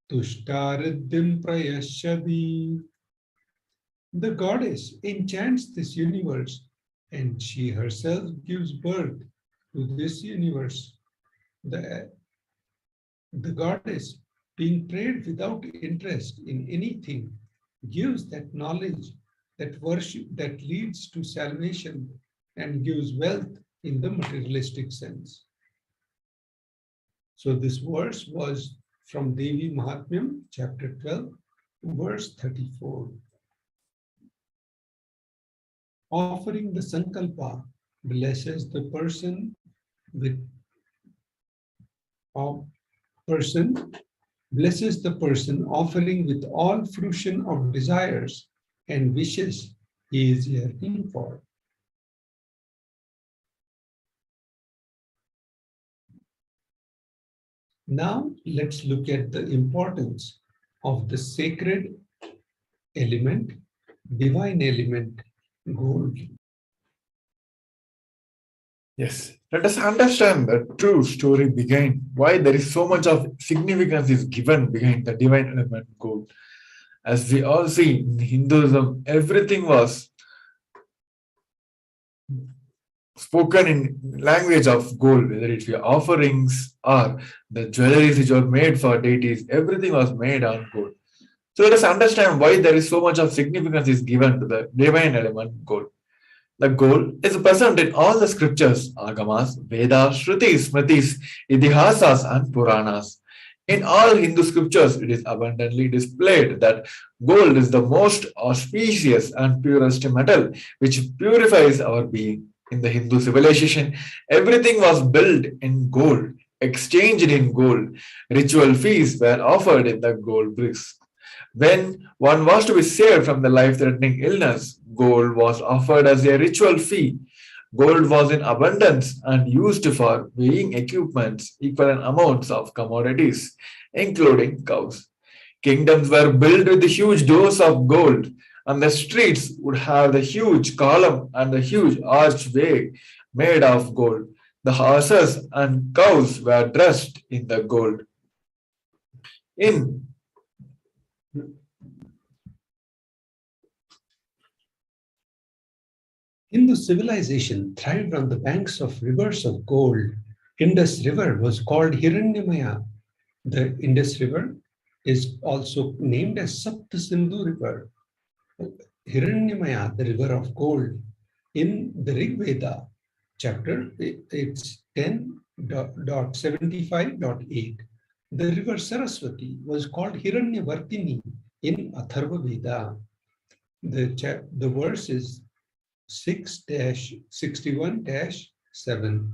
tushtariddim prayashadi. The goddess enchants this universe, and she herself gives birth to this universe. The goddess, being prayed without interest in anything, gives that knowledge, that worship that leads to salvation and gives wealth in the materialistic sense. So this verse was from Devi Mahatmyam, chapter 12, verse 34. Offering the Sankalpa blesses the person blesses the person offering with all fruition of desires and wishes he is yearning for. Now let's look at the importance of the sacred element, divine element, gold. Yes, let us understand the true story behind why there is so much of significance is given behind the divine element gold. As we all see in Hinduism, everything was spoken in language of gold, whether it be offerings or the jewelries which were made for deities, everything was made on gold. So let us understand why there is so much of significance is given to the divine element gold. The gold is present in all the scriptures, Agamas, Vedas, Shrutis, Smritis, Idihasas, and Puranas. In all Hindu scriptures, it is abundantly displayed that gold is the most auspicious and purest metal which purifies our being. In the Hindu civilization, everything was built in gold, exchanged in gold. Ritual feasts were offered in the gold bricks. When one was to be saved from the life threatening illness, gold was offered as a ritual fee. Gold was in abundance and used for weighing equipments, equivalent amounts of commodities, including cows. Kingdoms were built with the huge doors of gold, and the streets would have the huge column and the huge archway made of gold. The horses and cows were dressed in the gold. In Hindu civilization thrived on the banks of rivers of gold. Indus River was called Hiranyamaya. The Indus River is also named as Sapta Sindhu River. Hiranyamaya, the river of gold. In the Rig Veda chapter, it's 10.75.8. The river Saraswati was called Hiranyavartini in Atharva Veda. The verse is 6-61-7.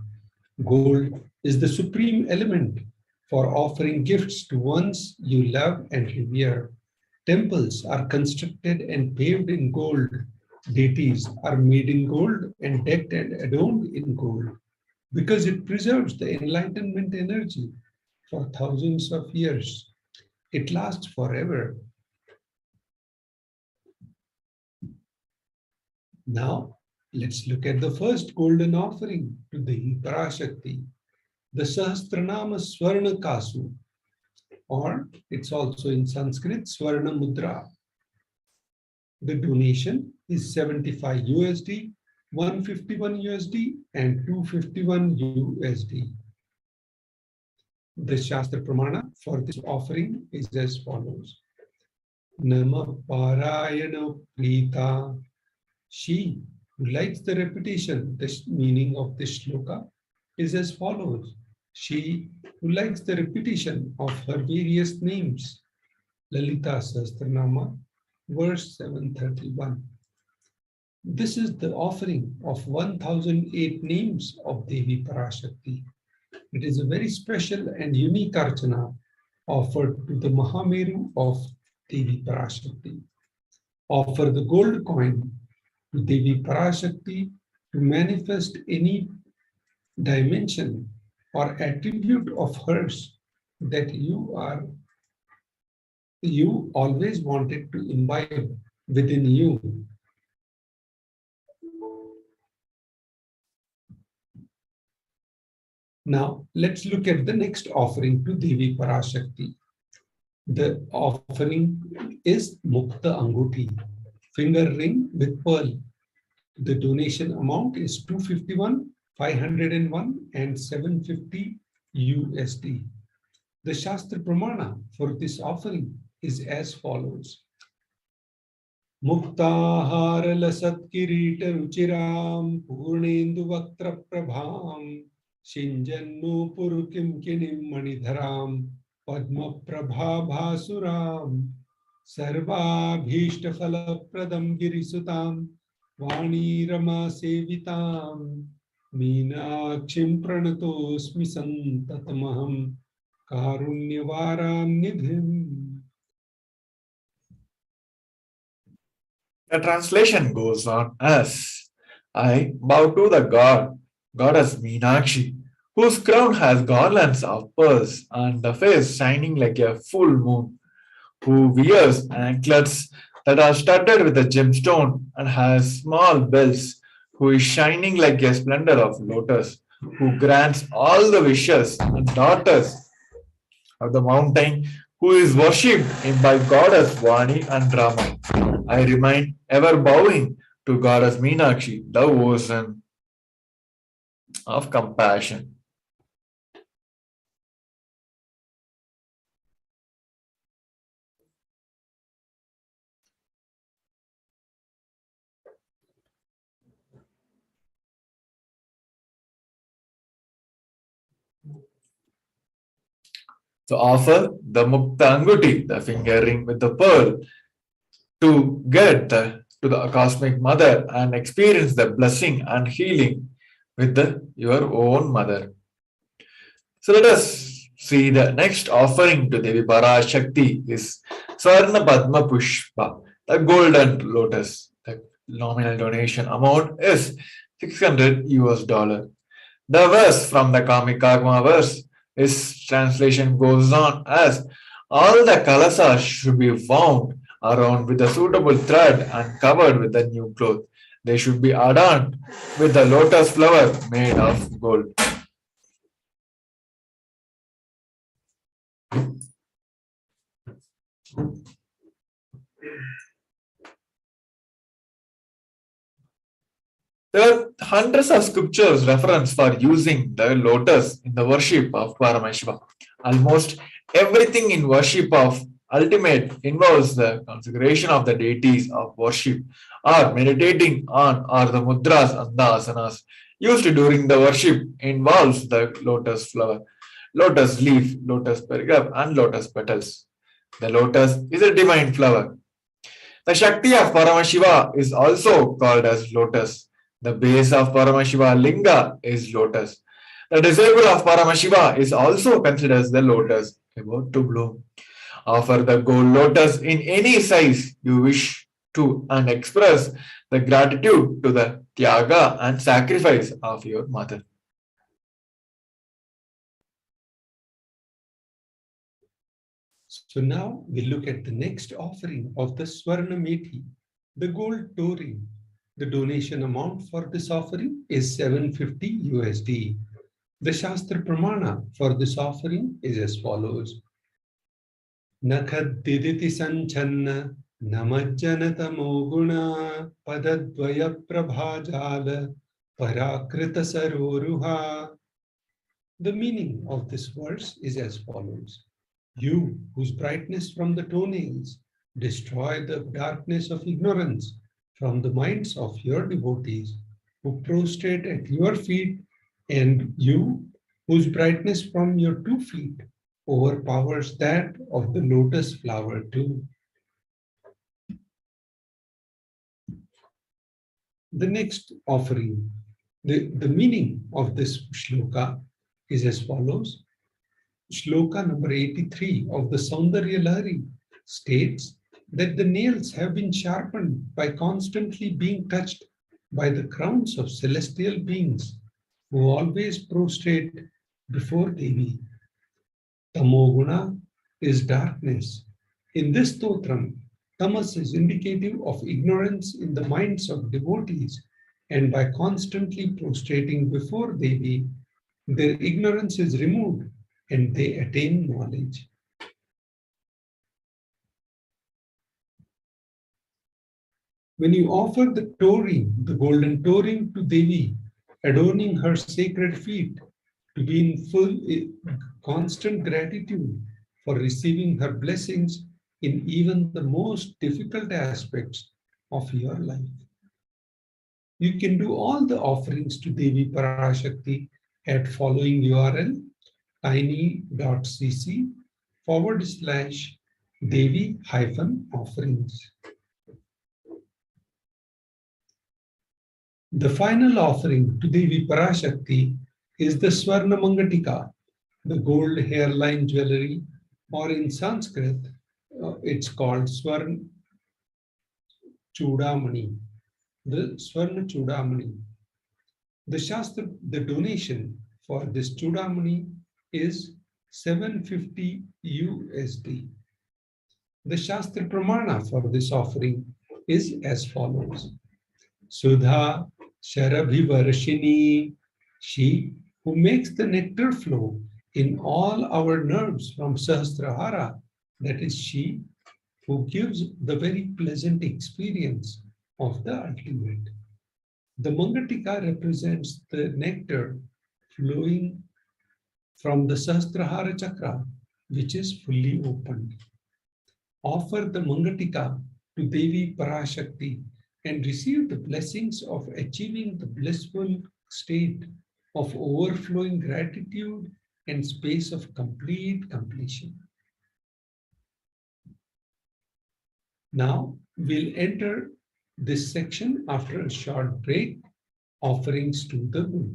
Gold is the supreme element for offering gifts to ones you love and revere. Temples are constructed and paved in gold. Deities are made in gold and decked and adorned in gold because it preserves the enlightenment energy for thousands of years. It lasts forever. Now, let's look at the first golden offering to the Parashakti, the Sahasranama Swarna Kasu, or it's also in Sanskrit, Swarna Mudra. The donation is 75 USD, 151 USD, and 251 USD. The Shastra Pramana for this offering is as follows. Nama Parayana Prita. She who likes the repetition, the meaning of this shloka is as follows. She who likes the repetition of her various names. Lalita Sahasranama, verse 731. This is the offering of 1008 names of Devi Parashakti. It is a very special and unique archana offered to the Mahameru of Devi Parashakti. Offer the gold coin to Devi Parashakti to manifest any dimension or attribute of hers that you always wanted to imbibe within you. Now, let's look at the next offering to Devi Parashakti. The offering is Mukta Anguti, finger ring with pearl. The donation amount is 251, 501, and 750 USD. The Shastra Pramana for this offering is as follows. Muktahara lasat kirita ruchiram purnendu vaktra prabham shinjannu purukim kinim manidharam padma prabha bhasuram sarva bhishta phala pradam girisutam vani rama sevitam meenakshim pranatosmi santatamaham karunyavaram nidhim. the translation goes on as, I bow to the goddess Meenakshi, whose crown has garlands of pearls and the face shining like a full moon, who wears anklets that are studded with a gemstone and has small bells who is shining like a splendor of lotus, who grants all the wishes and daughters of the mountain, who is worshipped in by goddess Vani and Rama. I remain ever bowing to goddess Meenakshi, the ocean of compassion. So offer the Mukta Anguti, the finger ring with the pearl, to get to the cosmic mother and experience the blessing and healing with your own mother. So let us see the next offering to Devi Parashakti is Swarna Padma Pushpa, the golden lotus. The nominal donation amount is $600. The verse from the Kamikagma verse, its translation goes on as all the kalasas should be wound around with a suitable thread and covered with a new cloth. They should be adorned with the lotus flower made of gold. There are hundreds of scriptures reference for using the lotus in the worship of Paramashiva. Almost everything in worship of ultimate involves the configuration of the deities of worship or meditating on or the mudras and the asanas used during the worship involves the lotus flower, lotus leaf, lotus pericarp and lotus petals. The lotus is a divine flower. The Shakti of Paramashiva is also called as lotus. The base of Paramashiva Linga is lotus. The disciple of Paramashiva is also considered as the lotus about to bloom. Offer the gold lotus in any size you wish to and express the gratitude to the tyaga and sacrifice of your mother. So now we look at the next offering of the Swarna Methi, the gold toe ring. The donation amount for this offering is $750 USD. The Shastra Pramana for this offering is as follows. Nakhad diditi sanchanna namajjanata moguna padadvaya prabhajala parakrita saroruha. The meaning of this verse is as follows. You, whose brightness from the toenails destroy the darkness of ignorance from the minds of your devotees, who prostrate at your feet, and you, whose brightness from your 2 feet overpowers that of the lotus flower too. The next offering, the meaning of this shloka is as follows. Shloka number 83 of the Saundarya Lahari states that the nails have been sharpened by constantly being touched by the crowns of celestial beings who always prostrate before Devi. Tamoguna is darkness. In this stotram, tamas is indicative of ignorance in the minds of devotees, and by constantly prostrating before Devi, their ignorance is removed and they attain knowledge. When you offer the toe ring, the golden toe ring to Devi, adorning her sacred feet, to be in full constant gratitude for receiving her blessings in even the most difficult aspects of your life. You can do all the offerings to Devi Parashakti at following URL tiny.cc/Devi-offerings. The final offering to Devi Parashakti is the Swarna Mangatika, the gold hairline jewelry, or in Sanskrit, it's called Swarna Chudamani, the Swarna Chudamani. The donation for this Chudamani is $750 USD. The Shastra Pramana for this offering is as follows. Sudha Sharabhivarshini, she who makes the nectar flow in all our nerves from Sahasrahara, that is she who gives the very pleasant experience of the ultimate. The Mangatika represents the nectar flowing from the Sahasrahara chakra, which is fully opened. Offer the Mangatika to Devi Parashakti and receive the blessings of achieving the blissful state of overflowing gratitude and space of complete completion. Now we'll enter this section after a short break, offerings to the Guru.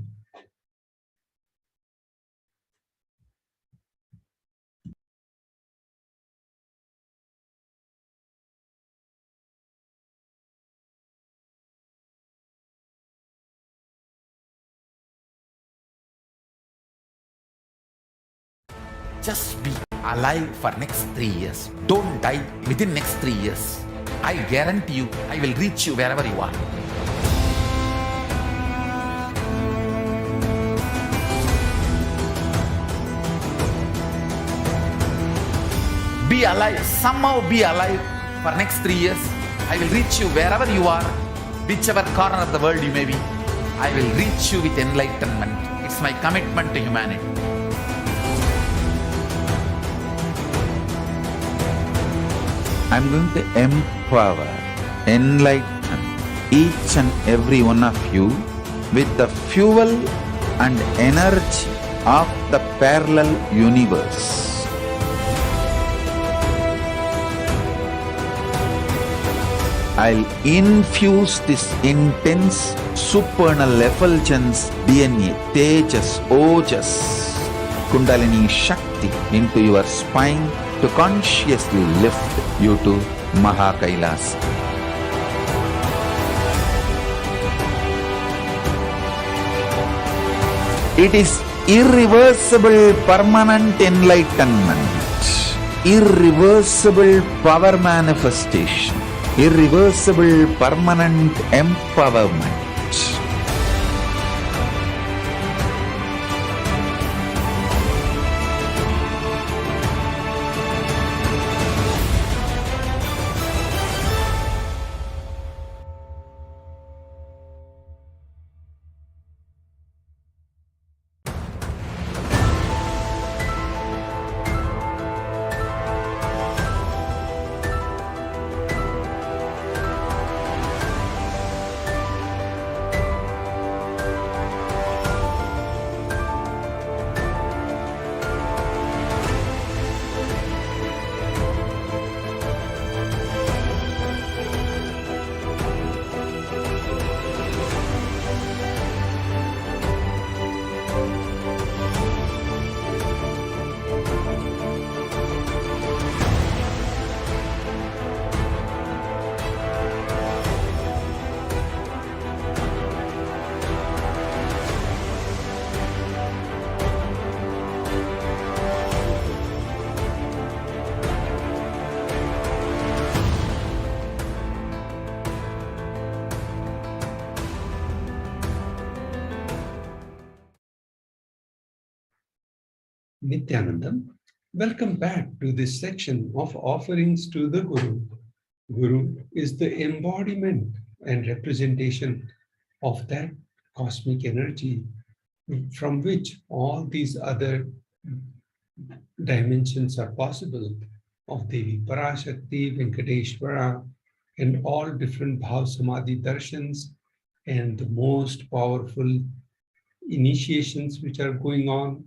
Just be alive for next 3 years. Don't die within next 3 years. I guarantee you, I will reach you wherever you are. Be alive, somehow be alive for next 3 years. I will reach you wherever you are, whichever corner of the world you may be. I will reach you with enlightenment. It's my commitment to humanity. I'm going to empower, enlighten each and every one of you with the fuel and energy of the parallel universe. I'll infuse this intense supernal effulgence DNA, Tejas, Ojas, Kundalini Shakti into your spine to consciously lift you to KAILASA. It is irreversible permanent enlightenment, irreversible power manifestation, irreversible permanent empowerment. Nithyananda, welcome back to this section of offerings to the Guru. Guru is the embodiment and representation of that cosmic energy from which all these other dimensions are possible, of Devi Parashakti, Venkateshwara, and all different Bhav Samadhi darshans and the most powerful initiations which are going on,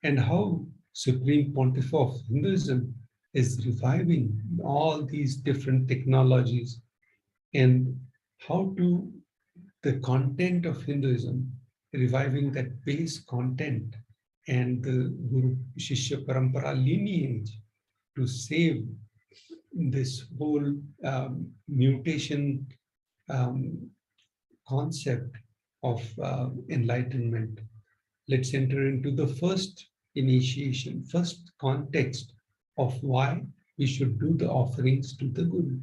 and how Supreme Pontiff of Hinduism is reviving all these different technologies, and how to the content of Hinduism, reviving that base content and the Guru Shishya Parampara lineage to save this whole mutation concept of enlightenment. Let's enter into the first initiation, first context of why we should do the offerings to the Guru.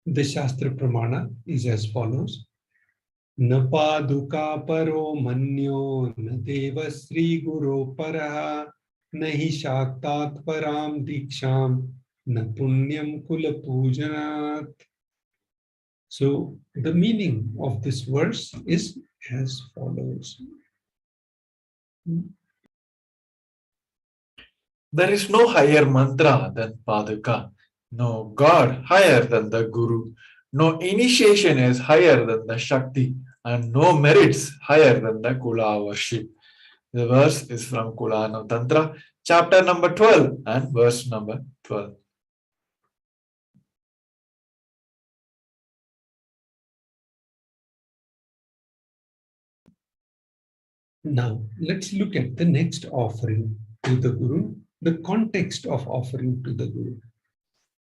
The Shastra Pramana is as follows. न पादुका परो मन्यो न देव श्री गुरो परः न हि शाक्तात् पराम दीक्षाम न पुण्यम कुल पूजनात्. So the meaning of this verse is as follows. There is no higher mantra than Paduka, no God higher than the Guru, no initiation is higher than the Shakti, and no merits higher than the Kula worship. The verse is from Kulana Tantra, chapter number 12 and verse number 12. Now let's look at the next offering to the Guru, the context of offering to the Guru.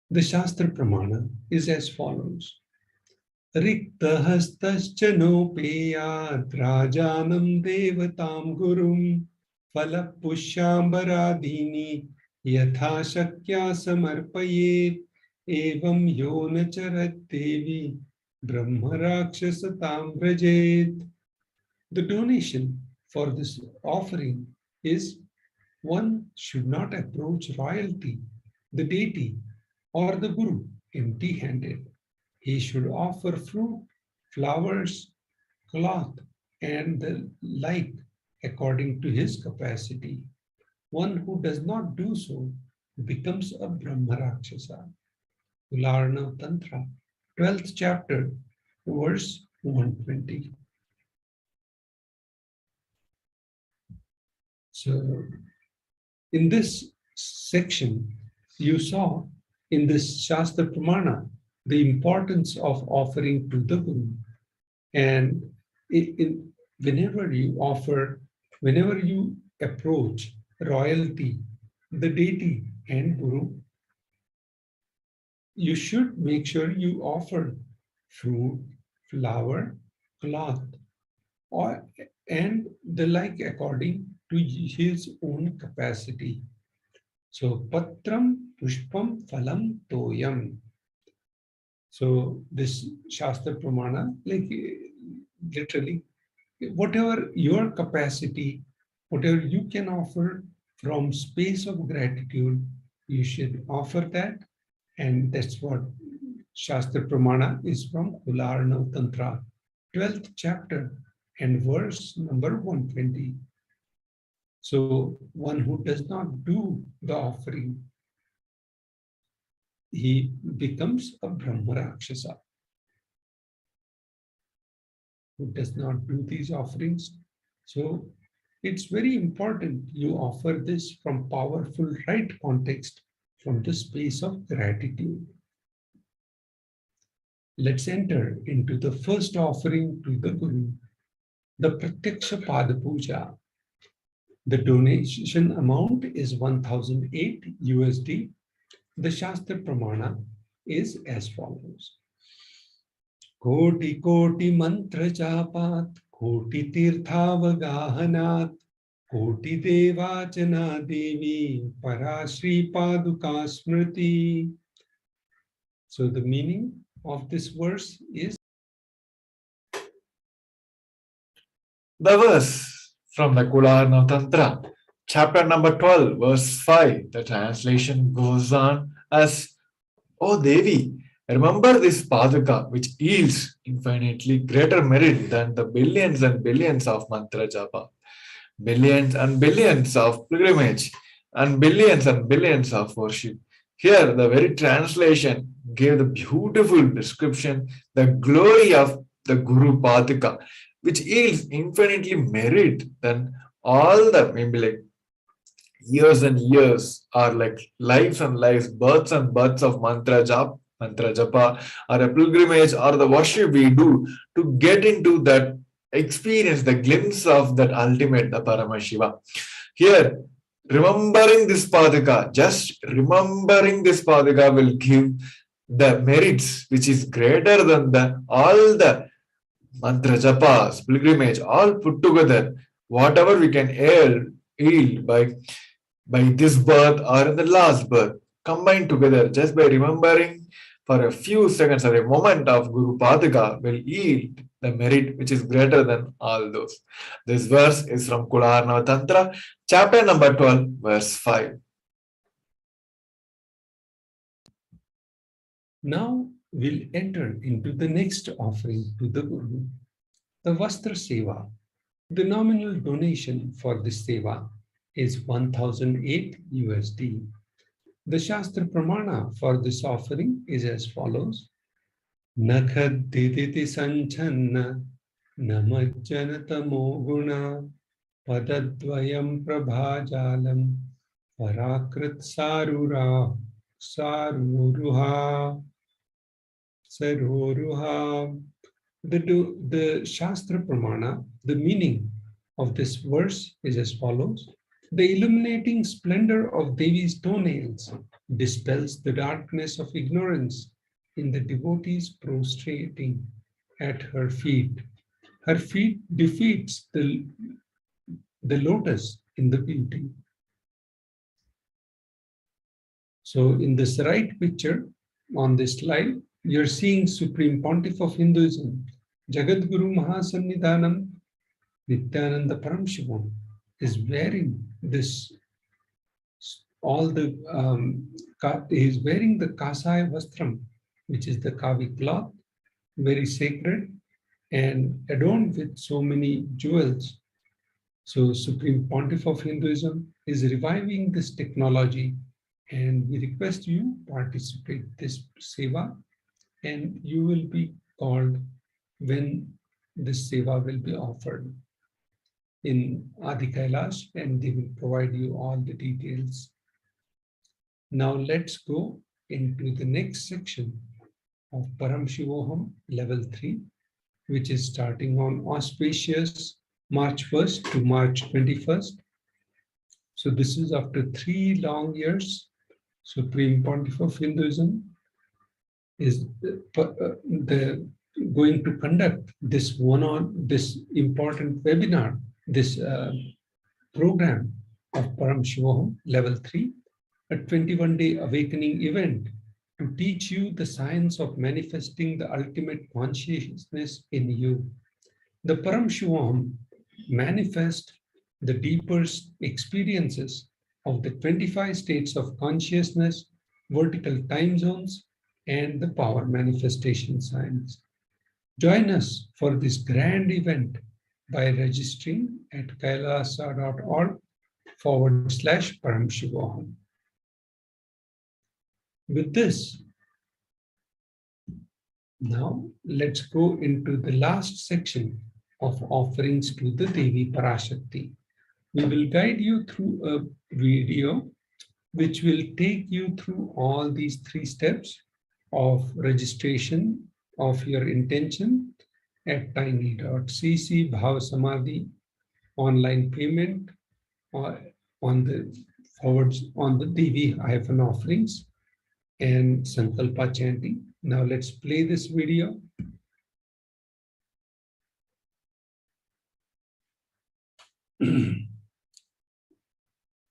The Shastra Pramana is as follows. Riktahastascha nopeyat rajanam devatam gurum falapushyambaradini yatha shakya samarpayet evam yona charat devi brahmarakshasatam vrajet. The donation for this offering is one should not approach royalty, the deity, or the Guru empty-handed. He should offer fruit, flowers, cloth, and the like according to his capacity. One who does not do so becomes a Brahmarakshasa. Ularna Tantra, 12th chapter, verse 120. So, in this section, you saw in this Shastra Pramana the importance of offering to the Guru. And whenever you approach royalty, the deity, and Guru, you should make sure you offer fruit, flower, cloth, and the like according to his own capacity. So, patram, pushpam, phalam, toyam. So, this Shastra Pramana, like literally, whatever your capacity, whatever you can offer from space of gratitude, you should offer that. And that's what Shastra Pramana is from Kularna Tantra, 12th chapter and verse number 120. So one who does not do the offering, he becomes a Brahmarakshasa. Who does not do these offerings. So it's very important you offer this from powerful right context, from the space of gratitude. Let's enter into the first offering to the Guru, the Pratyaksha Pada Puja. The donation amount is 1008 USD. The Shastra Pramana is as follows. Koti koti mantra japat, koti tirthavaгаhanat, koti devachana devi, parashri paduka smriti. So the meaning of this verse is The verse from the Kularna Tantra, chapter number 12, verse 5, the translation goes on as, O Devi, remember this Paduka which yields infinitely greater merit than the billions and billions of mantra japa, billions and billions of pilgrimage, and billions of worship. Here, the very translation gave the beautiful description, the glory of the Guru Paduka, which yields infinitely merit than all the maybe like years and years, or like lives and lives, births and births of mantra japa, or a pilgrimage, or the worship we do to get into that experience, the glimpse of that ultimate, the Paramashiva. Here, remembering this Paduka, just remembering this Paduka will give the merits which is greater than all the mantra japas, pilgrimage, all put together, whatever we can yield by this birth or in the last birth, combined together just by remembering for a few seconds or a moment of Guru Paduka will yield the merit which is greater than all those. This verse is from Kularnava Tantra, chapter number 12, verse 5. Now we'll enter into the next offering to the Guru, the Vastra Seva. The nominal donation for this Seva is 1008 USD. The Shastra Pramana for this offering is as follows. Nakhad diditi sanchanna namajjanatamo guna padadvayam prabhajalam parakrit saruruha saruruha. The Shastra Pramana, the meaning of this verse is as follows. The illuminating splendor of Devi's toenails dispels the darkness of ignorance in the devotees prostrating at her feet. Her feet defeats the lotus in the beauty. So in this right picture on this slide, you're seeing Supreme Pontiff of Hinduism, Jagadguru Mahasannidhanam Nithyananda Paramashivam is wearing this, he's wearing the Kasaya Vastram, which is the Kavi cloth, very sacred and adorned with so many jewels. So Supreme Pontiff of Hinduism is reviving this technology, and we request you participate this seva, and you will be called when this seva will be offered in Adi Kailash, and they will provide you all the details. Now let's go into the next section of Paramashivoham level 3, which is starting on auspicious March 1st to March 21st. So this is after 3 long years, Supreme Pontiff of Hinduism is going to conduct this this important webinar, this program of Paramashivoham level 3, a 21-day awakening event to teach you the science of manifesting the ultimate consciousness in you. The Paramashivoham manifest the deeper experiences of the 25 states of consciousness, vertical time zones, and the power manifestation science. Join us for this grand event by registering at kailasa.org/Paramashivoham. With this, now let's go into the last section of offerings to the Devi Parashakti. We will guide you through a video which will take you through all these 3 steps of registration of your intention at tiny.cc Bhav Samadhi, online payment, or on the Devi offerings and Sankalpa chanting. Now let's play this video.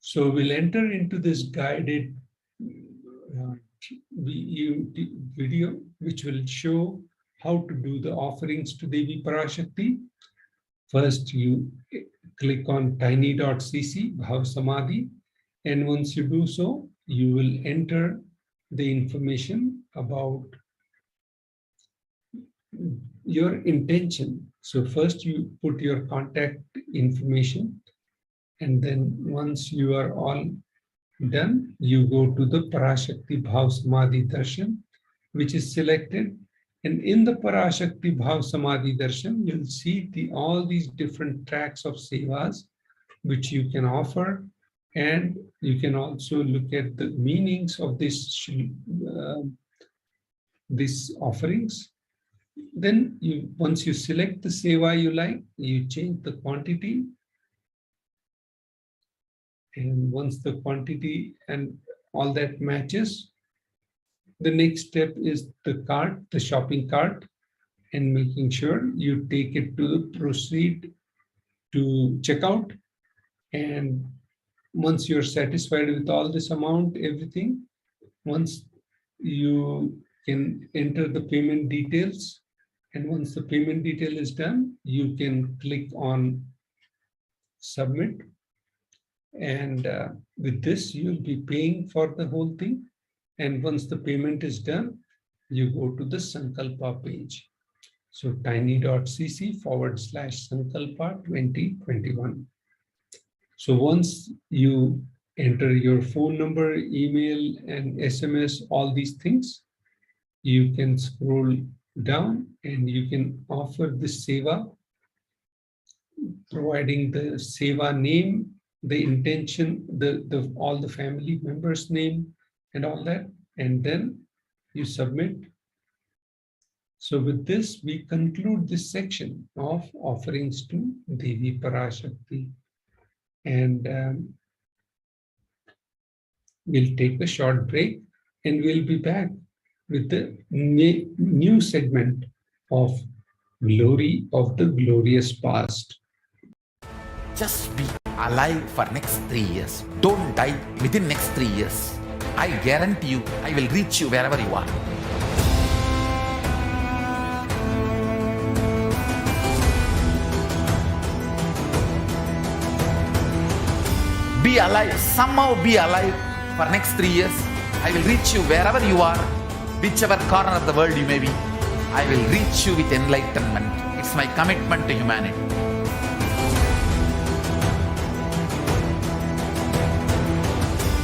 So we'll enter into this guided video, which will show how to do the offerings to Devi Parashakti. First, you click on tiny.cc Bhav Samadhi, and once you do so, you will enter the information about your intention. So first you put your contact information, and then once you are all done, you go to the Parashakti Bhav Samadhi Darshan, which is selected. And in the Parashakti Bhav Samadhi Darshan, you'll see all these different tracks of sevas which you can offer, and you can also look at the meanings of these offerings. Then once you select the seva you like, you change the quantity. And once the quantity and all that matches, the next step is the shopping cart, and making sure you take it to proceed to checkout. And once you're satisfied with all this amount, everything, once you can enter the payment details And once the payment detail is done, you can click on submit. And with this, you'll be paying for the whole thing. And once the payment is done, you go to the Sankalpa page. So tiny.cc/Sankalpa 2021. So once you enter your phone number, email, and SMS, all these things, you can scroll down and you can offer the seva, providing the seva name, the intention, all the family members' name and all that, and then you submit. So with this, we conclude this section of offerings to Devi Parashakti. And we'll take a short break and we'll be back with the new segment of Glory of the Glorious Past. Just be alive for next 3 years. Don't die within next 3 years. I guarantee you, I will reach you wherever you are. Be alive, somehow be alive for next 3 years. I will reach you wherever you are, whichever corner of the world you may be. I will reach you with enlightenment. It's my commitment to humanity.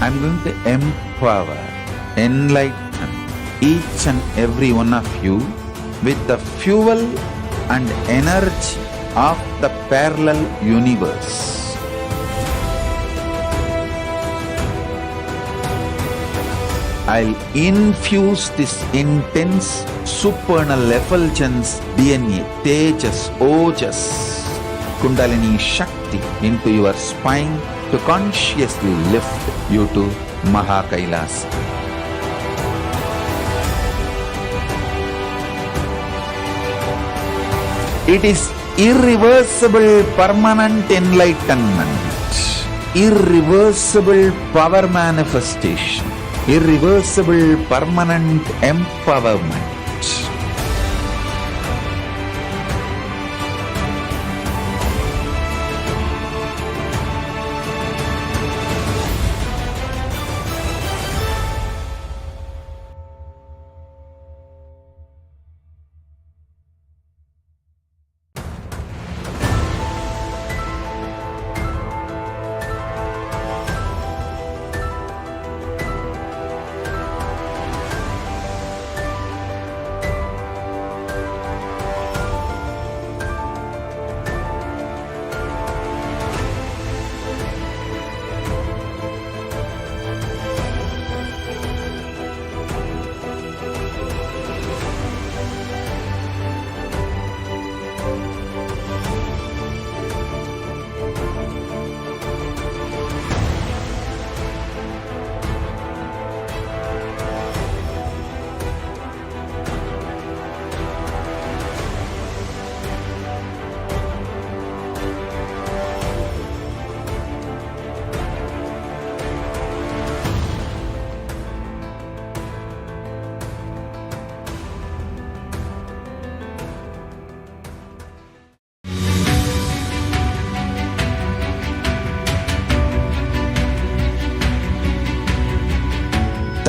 I'm going to empower, enlighten each and every one of you with the fuel and energy of the parallel universe. I'll infuse this intense supernal effulgence DNA, Tejas, Ojas, Kundalini Shakti into your spine to consciously lift you to KAILASA. It is irreversible permanent enlightenment, irreversible power manifestation, irreversible permanent empowerment.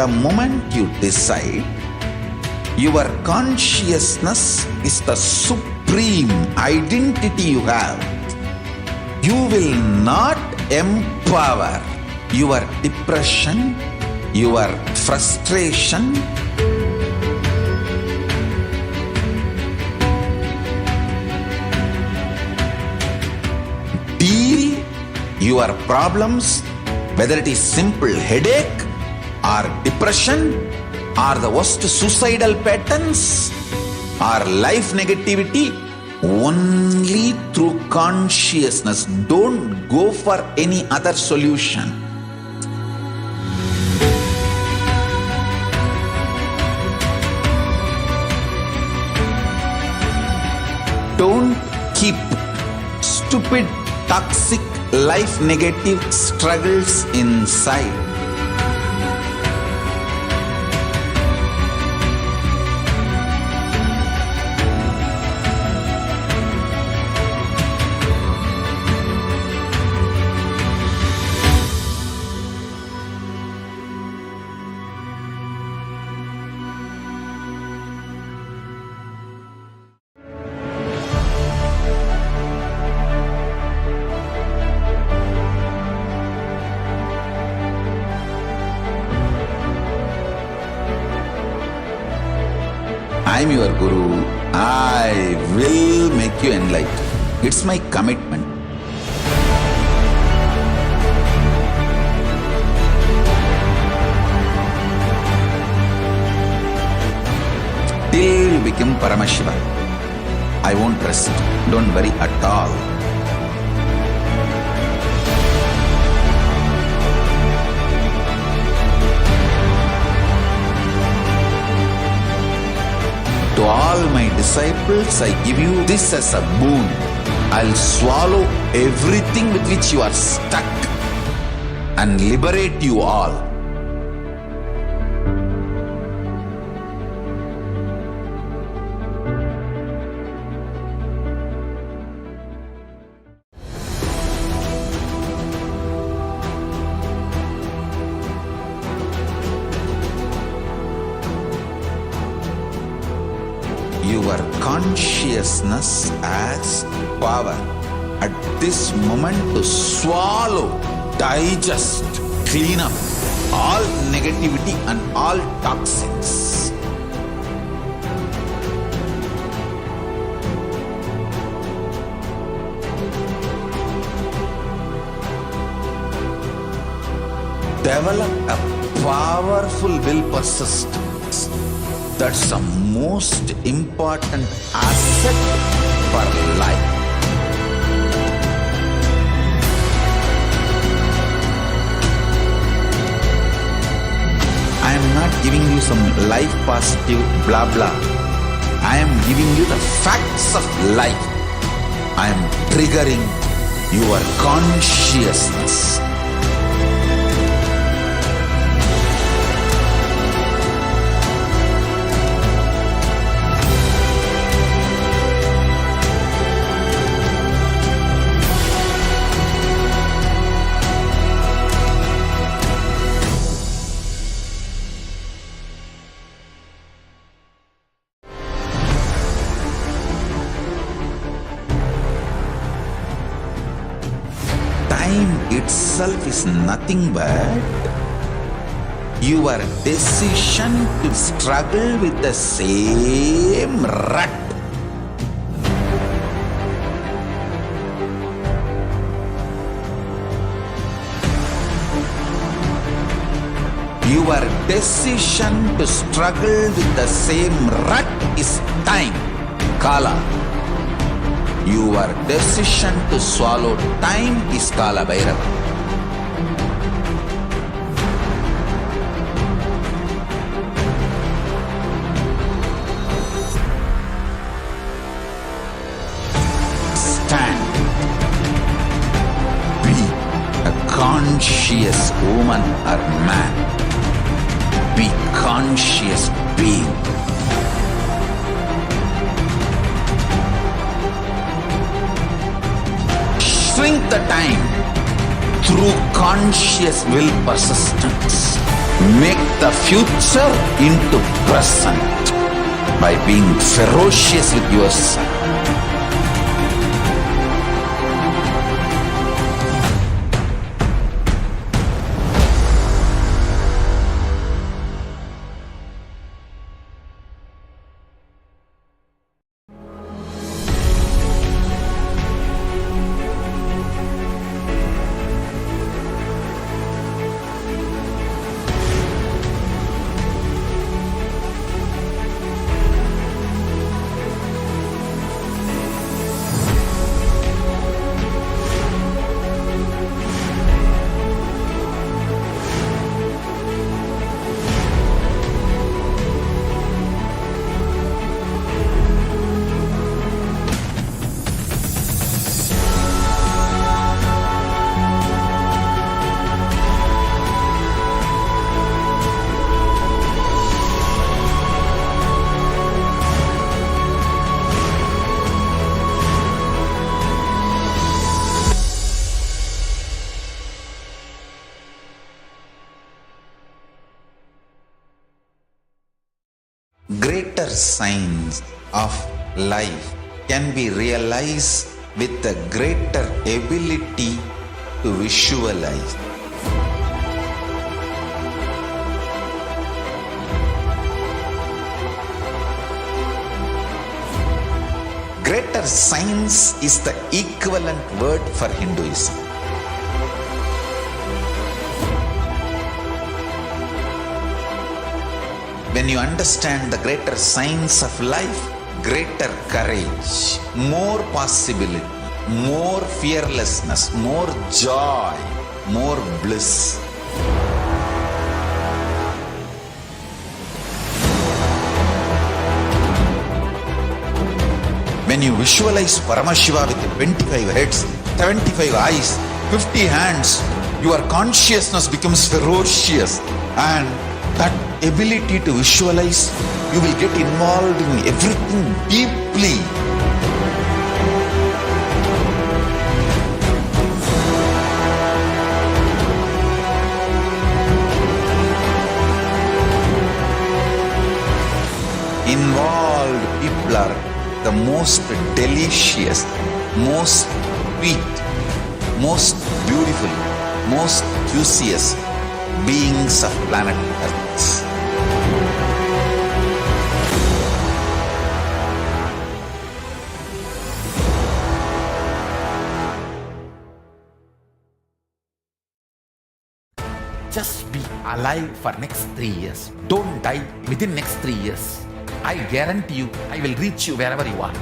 The moment you decide, your consciousness is the supreme identity you have. You will not empower your depression, your frustration, deal your problems, whether it is simple headache or depression or the worst suicidal patterns or life negativity, only through consciousness. Don't go for any other solution. Don't keep stupid, toxic, life negative struggles inside. I'm your Guru. I will make you enlightened. It's my commitment. Till you become Paramashiva, I won't rest. Don't worry at all. To all my disciples, I give you this as a boon. I'll swallow everything with which you are stuck and liberate you all. Your consciousness has power at this moment to swallow, digest, clean up all negativity and all toxins. Develop a powerful will persistence. That's the most important asset for life. I am not giving you some life positive blah blah. I am giving you the facts of life. I am triggering your consciousness. Time itself is nothing but your decision to struggle with the same rut. Your decision to struggle with the same rut is time, Kala. Your decision to swallow time is Kala Bhairava. Stand. Be a conscious woman or man. Be conscious being. Shrink the time through conscious will persistence. Make the future into present by being ferocious with yourself. Greater signs of life can be realized with a greater ability to visualize. greater science is the equivalent word for Hinduism. When you understand the greater science of life, greater courage, more possibility, more fearlessness, more joy, more bliss. When you visualize Paramashiva with 25 heads, 75 eyes, 50 hands, your consciousness becomes ferocious, and that ability to visualize, you will get involved in everything deeply. Involved people are the most delicious, most sweet, most beautiful, most juiciest beings of planet Earth. Just be alive for next 3 years. Don't die within next 3 years. I guarantee you, I will reach you wherever you are.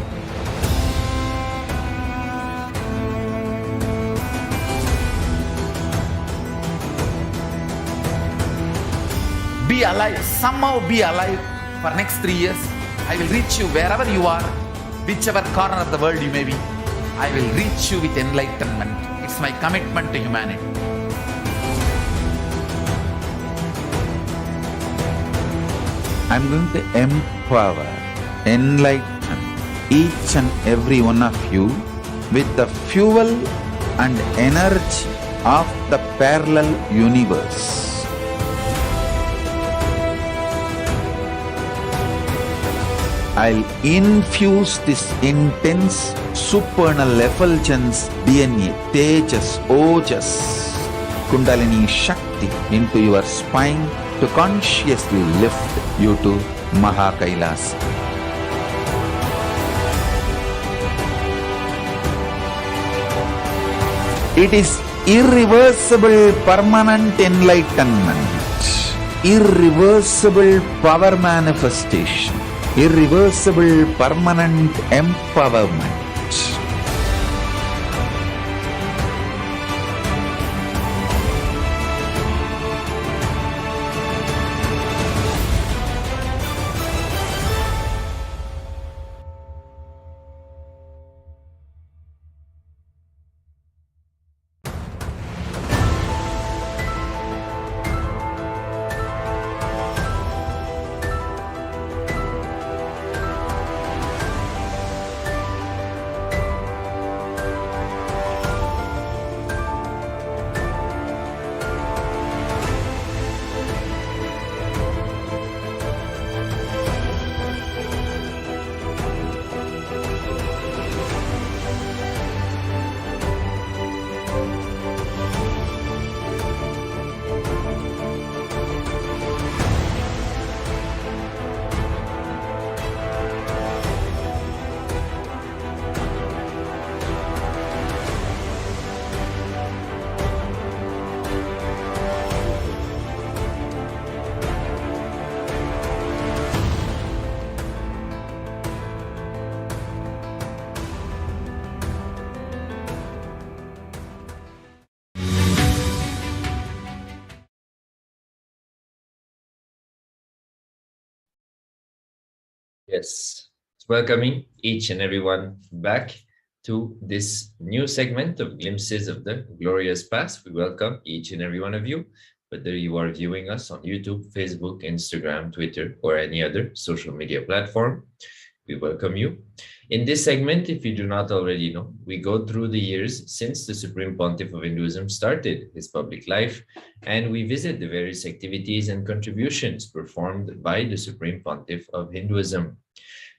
Be alive, somehow be alive for next 3 years. I will reach you wherever you are, whichever corner of the world you may be. I will reach you with enlightenment. It's my commitment to humanity. I'm going to empower, enlighten each and every one of you with the fuel and energy of the parallel universe. I'll infuse this intense supernal effulgence DNA, Tejas, Ojas, Kundalini Shakti into your spine to consciously lift you to KAILASA. It is irreversible permanent enlightenment, irreversible power manifestation, irreversible permanent empowerment. Yes, welcoming each and everyone back to this new segment of Glimpses of the Glorious Past. We welcome each and every one of you, whether you are viewing us on YouTube, Facebook, Instagram, Twitter, or any other social media platform. We welcome you. In this segment, if you do not already know, we go through the years since the Supreme Pontiff of Hinduism started his public life, and we visit the various activities and contributions performed by the Supreme Pontiff of Hinduism.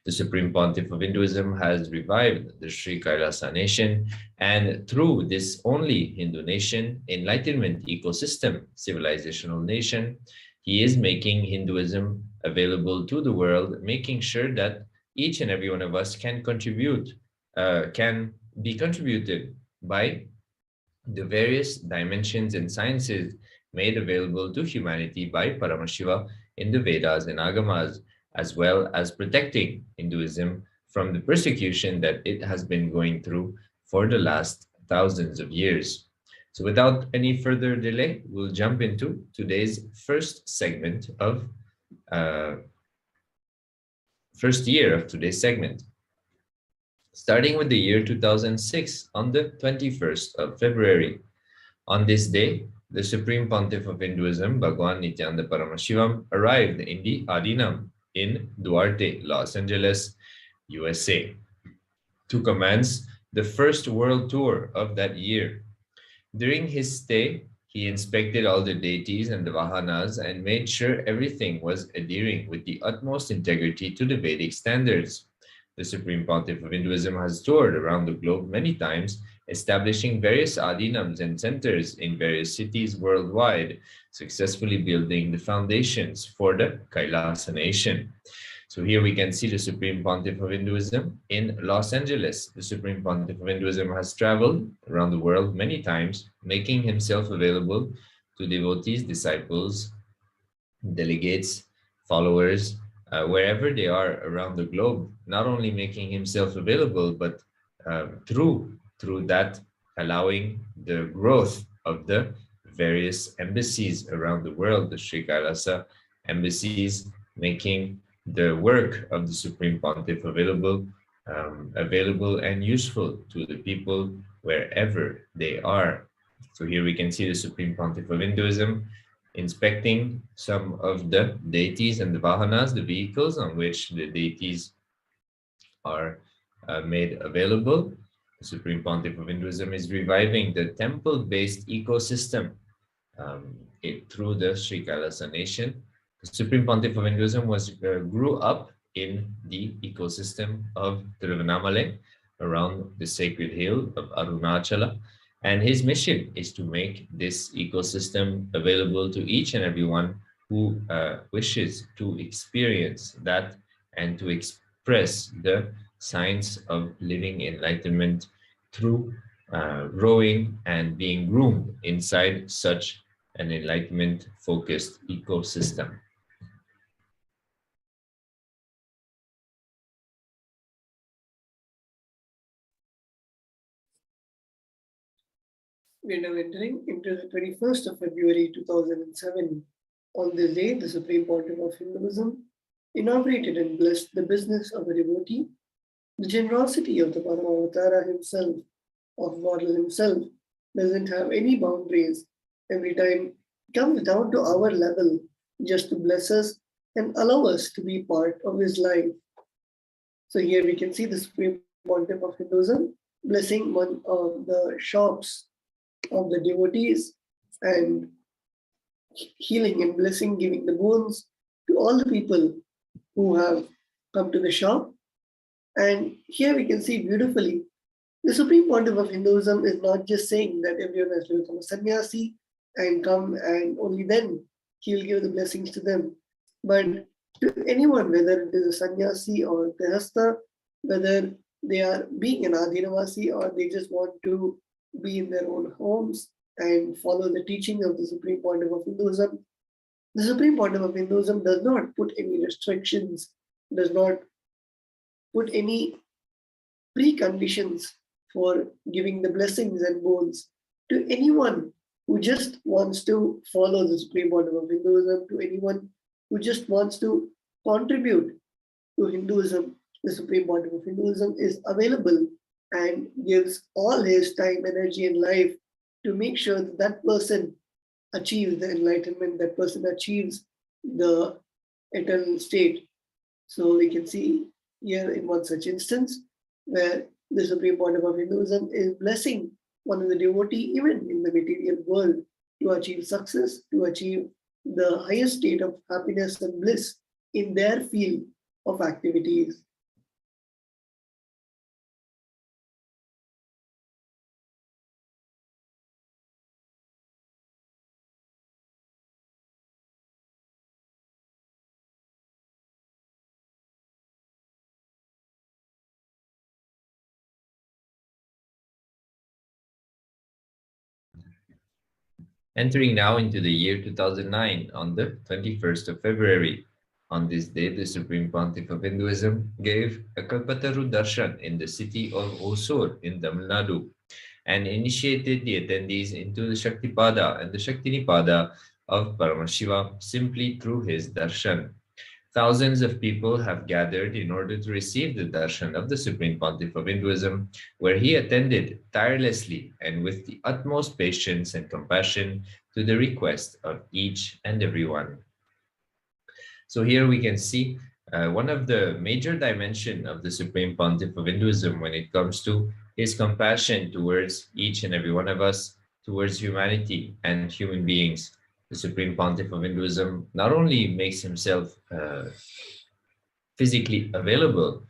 The Supreme Pontiff of Hinduism has revived the Sri KAILASA nation, and through this only Hindu nation, Enlightenment ecosystem, civilizational nation, he is making Hinduism available to the world, making sure that each and every one of us can contribute can be contributed by the various dimensions and sciences made available to humanity by Paramashiva in the Vedas and Agamas, as well as protecting Hinduism from the persecution that it has been going through for the last thousands of years. So without any further delay, we'll jump into today's first segment of first year of today's segment. Starting with the year 2006, on the 21st of February. On this day, the Supreme Pontiff of Hinduism, Bhagwan Nithyananda Paramashivam, arrived in the Adinam in Duarte, Los Angeles, USA, to commence the first world tour of that year. During his stay, he inspected all the deities and the vahanas and made sure everything was adhering with the utmost integrity to the Vedic standards. The Supreme Pontiff of Hinduism has toured around the globe many times, establishing various adinams and centers in various cities worldwide, successfully building the foundations for the KAILASA nation. So here we can see the Supreme Pontiff of Hinduism in Los Angeles. The Supreme Pontiff of Hinduism has traveled around the world many times, making himself available to devotees, disciples, delegates, followers, wherever they are around the globe, not only making himself available, but through that allowing the growth of the various embassies around the world, the Sri KAILASA embassies, making the work of the Supreme Pontiff available and useful to the people wherever they are. So here we can see the Supreme Pontiff of Hinduism inspecting some of the deities and the vahanas, the vehicles on which the deities are made available. The Supreme Pontiff of Hinduism is reviving the temple-based ecosystem through the Sri KAILASA nation. The Supreme Pontiff of Hinduism grew up in the ecosystem of Tiruvannamalai around the sacred hill of Arunachala. And his mission is to make this ecosystem available to each and everyone who wishes to experience that and to express the science of living enlightenment through growing and being groomed inside such an enlightenment-focused ecosystem. We are now entering into the 21st of February 2007. On this day, the Supreme Pontiff of Hinduism inaugurated and blessed the business of a devotee. The generosity of the Paramavatara himself, of Model himself, doesn't have any boundaries. Every time he comes down to our level just to bless us and allow us to be part of his life. So here we can see the Supreme Pontiff of Hinduism blessing one of the shops of the devotees and healing and blessing, giving the boons to all the people who have come to the shop. And here we can see beautifully, the Supreme Pontiff of Hinduism is not just saying that everyone has to become a sannyasi and come and only then he'll give the blessings to them. But to anyone, whether it is a sannyasi or grihastha, whether they are being an adinavasi or they just want to be in their own homes and follow the teaching of the Supreme Pontiff of Hinduism, the Supreme Pontiff of Hinduism does not put any restrictions, does not put any preconditions for giving the blessings and boons to anyone who just wants to follow the Supreme Pontiff of Hinduism, to anyone who just wants to contribute to Hinduism. The Supreme Pontiff of Hinduism is available and gives all his time, energy, and life to make sure that that person achieves the enlightenment, that person achieves the eternal state. So we can see here in one such instance where the Supreme Pontiff of Hinduism is blessing one of the devotee even in the material world to achieve success, to achieve the highest state of happiness and bliss in their field of activities. Entering now into the year 2009, on the 21st of February. On this day, the Supreme Pontiff of Hinduism gave a Kalpataru Darshan in the city of Hosur in Tamil Nadu and initiated the attendees into the Shaktipada and the Shaktinipada of Paramashiva simply through his darshan. Thousands of people have gathered in order to receive the darshan of the Supreme Pontiff of Hinduism, where he attended tirelessly and with the utmost patience and compassion to the request of each and every one. So here we can see one of the major dimensions of the Supreme Pontiff of Hinduism when it comes to his compassion towards each and every one of us, towards humanity and human beings. The Supreme Pontiff of Hinduism not only makes himself physically available,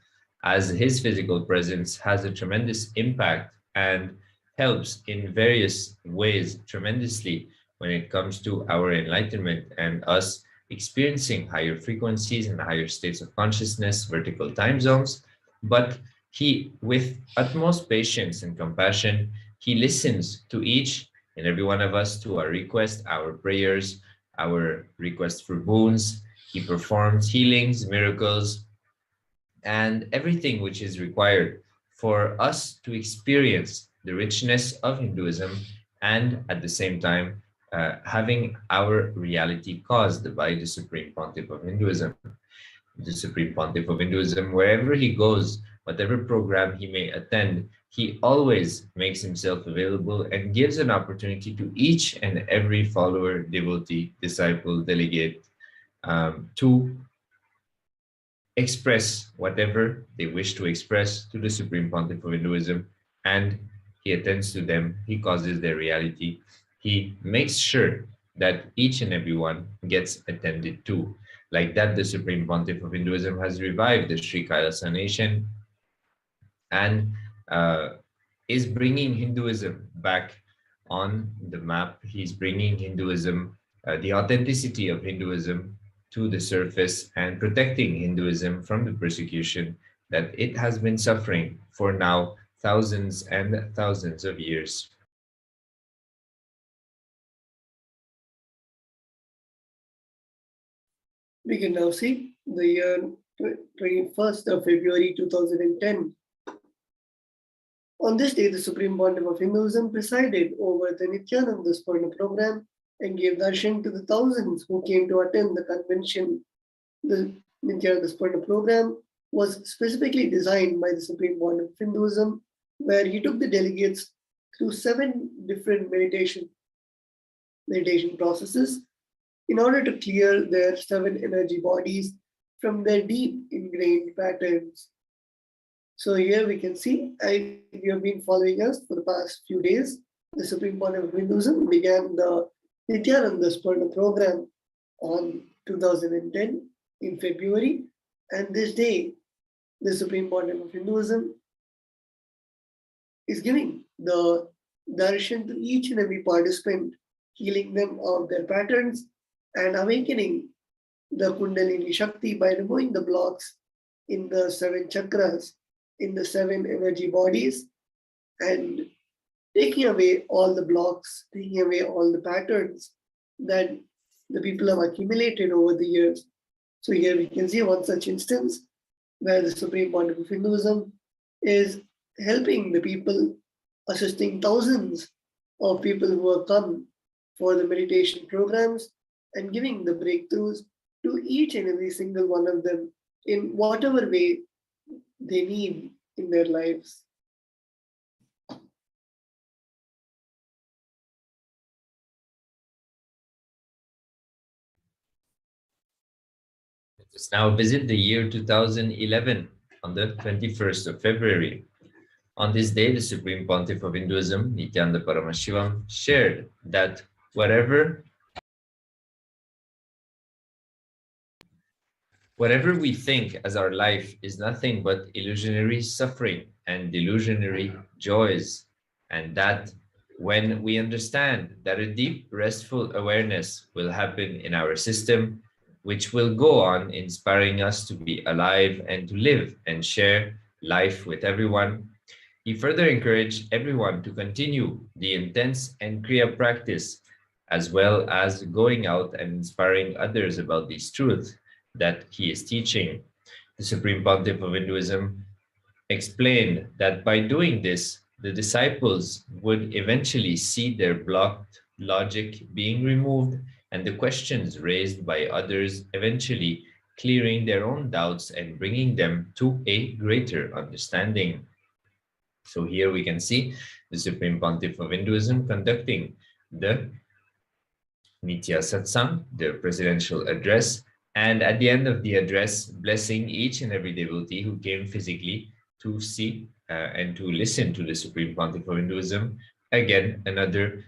as his physical presence has a tremendous impact and helps in various ways tremendously when it comes to our enlightenment and us experiencing higher frequencies and higher states of consciousness, vertical time zones. But he, with utmost patience and compassion, he listens to each and every one of us, to our requests, our prayers, our requests for boons. He performs healings, miracles, and everything which is required for us to experience the richness of Hinduism and at the same time having our reality caused by the Supreme Pontiff of Hinduism. The Supreme Pontiff of Hinduism, wherever he goes, whatever program he may attend, he always makes himself available and gives an opportunity to each and every follower, devotee, disciple, delegate to express whatever they wish to express to the Supreme Pontiff of Hinduism, and he attends to them, he causes their reality, he makes sure that each and every one gets attended to. Like that, the Supreme Pontiff of Hinduism has revived the Sri KAILASA nation and is bringing Hinduism back on the map. He's bringing Hinduism, the authenticity of Hinduism to the surface and protecting Hinduism from the persecution that it has been suffering for now thousands and thousands of years. We can now see the year 21st of February 2010. On this day, the Supreme Pontiff of Hinduism presided over the Nithyananda Paramashivam program and gave darshan to the thousands who came to attend the convention. The Nithyananda Paramashivam program was specifically designed by the Supreme Pontiff of Hinduism, where he took the delegates through 7 different meditation processes in order to clear their 7 energy bodies from their deep ingrained patterns. So here we can see, if you have been following us for the past few days, the Supreme Pontiff of Hinduism began the Nithyananda Paramashivam program on 2010 in February, and this day, the Supreme Pontiff of Hinduism is giving the darshan to each and every participant, healing them of their patterns and awakening the Kundalini Shakti by removing the blocks in the 7 chakras, in the 7 energy bodies, and taking away all the blocks, taking away all the patterns that the people have accumulated over the years. So here we can see one such instance where the Supreme Pontiff of Hinduism is helping the people, assisting thousands of people who have come for the meditation programs and giving the breakthroughs to each and every single one of them in whatever way they need in their lives. Let's now visit the year 2011 on the 21st of February. On this day, the Supreme Pontiff of Hinduism, Nithyananda Paramashivam, shared that whatever we think as our life is nothing but illusionary suffering and delusionary joys, and that when we understand that a deep, restful awareness will happen in our system, which will go on inspiring us to be alive and to live and share life with everyone, he further encouraged everyone to continue the intense and Kriya practice as well as going out and inspiring others about these truths that he is teaching. The Supreme Pontiff of Hinduism explained that by doing this, the disciples would eventually see their blocked logic being removed and the questions raised by others eventually clearing their own doubts and bringing them to a greater understanding. So here we can see the Supreme Pontiff of Hinduism conducting the Nitya Satsang, the presidential address, and at the end of the address, blessing each and every devotee who came physically to see and to listen to the Supreme Pontiff of Hinduism. Again, another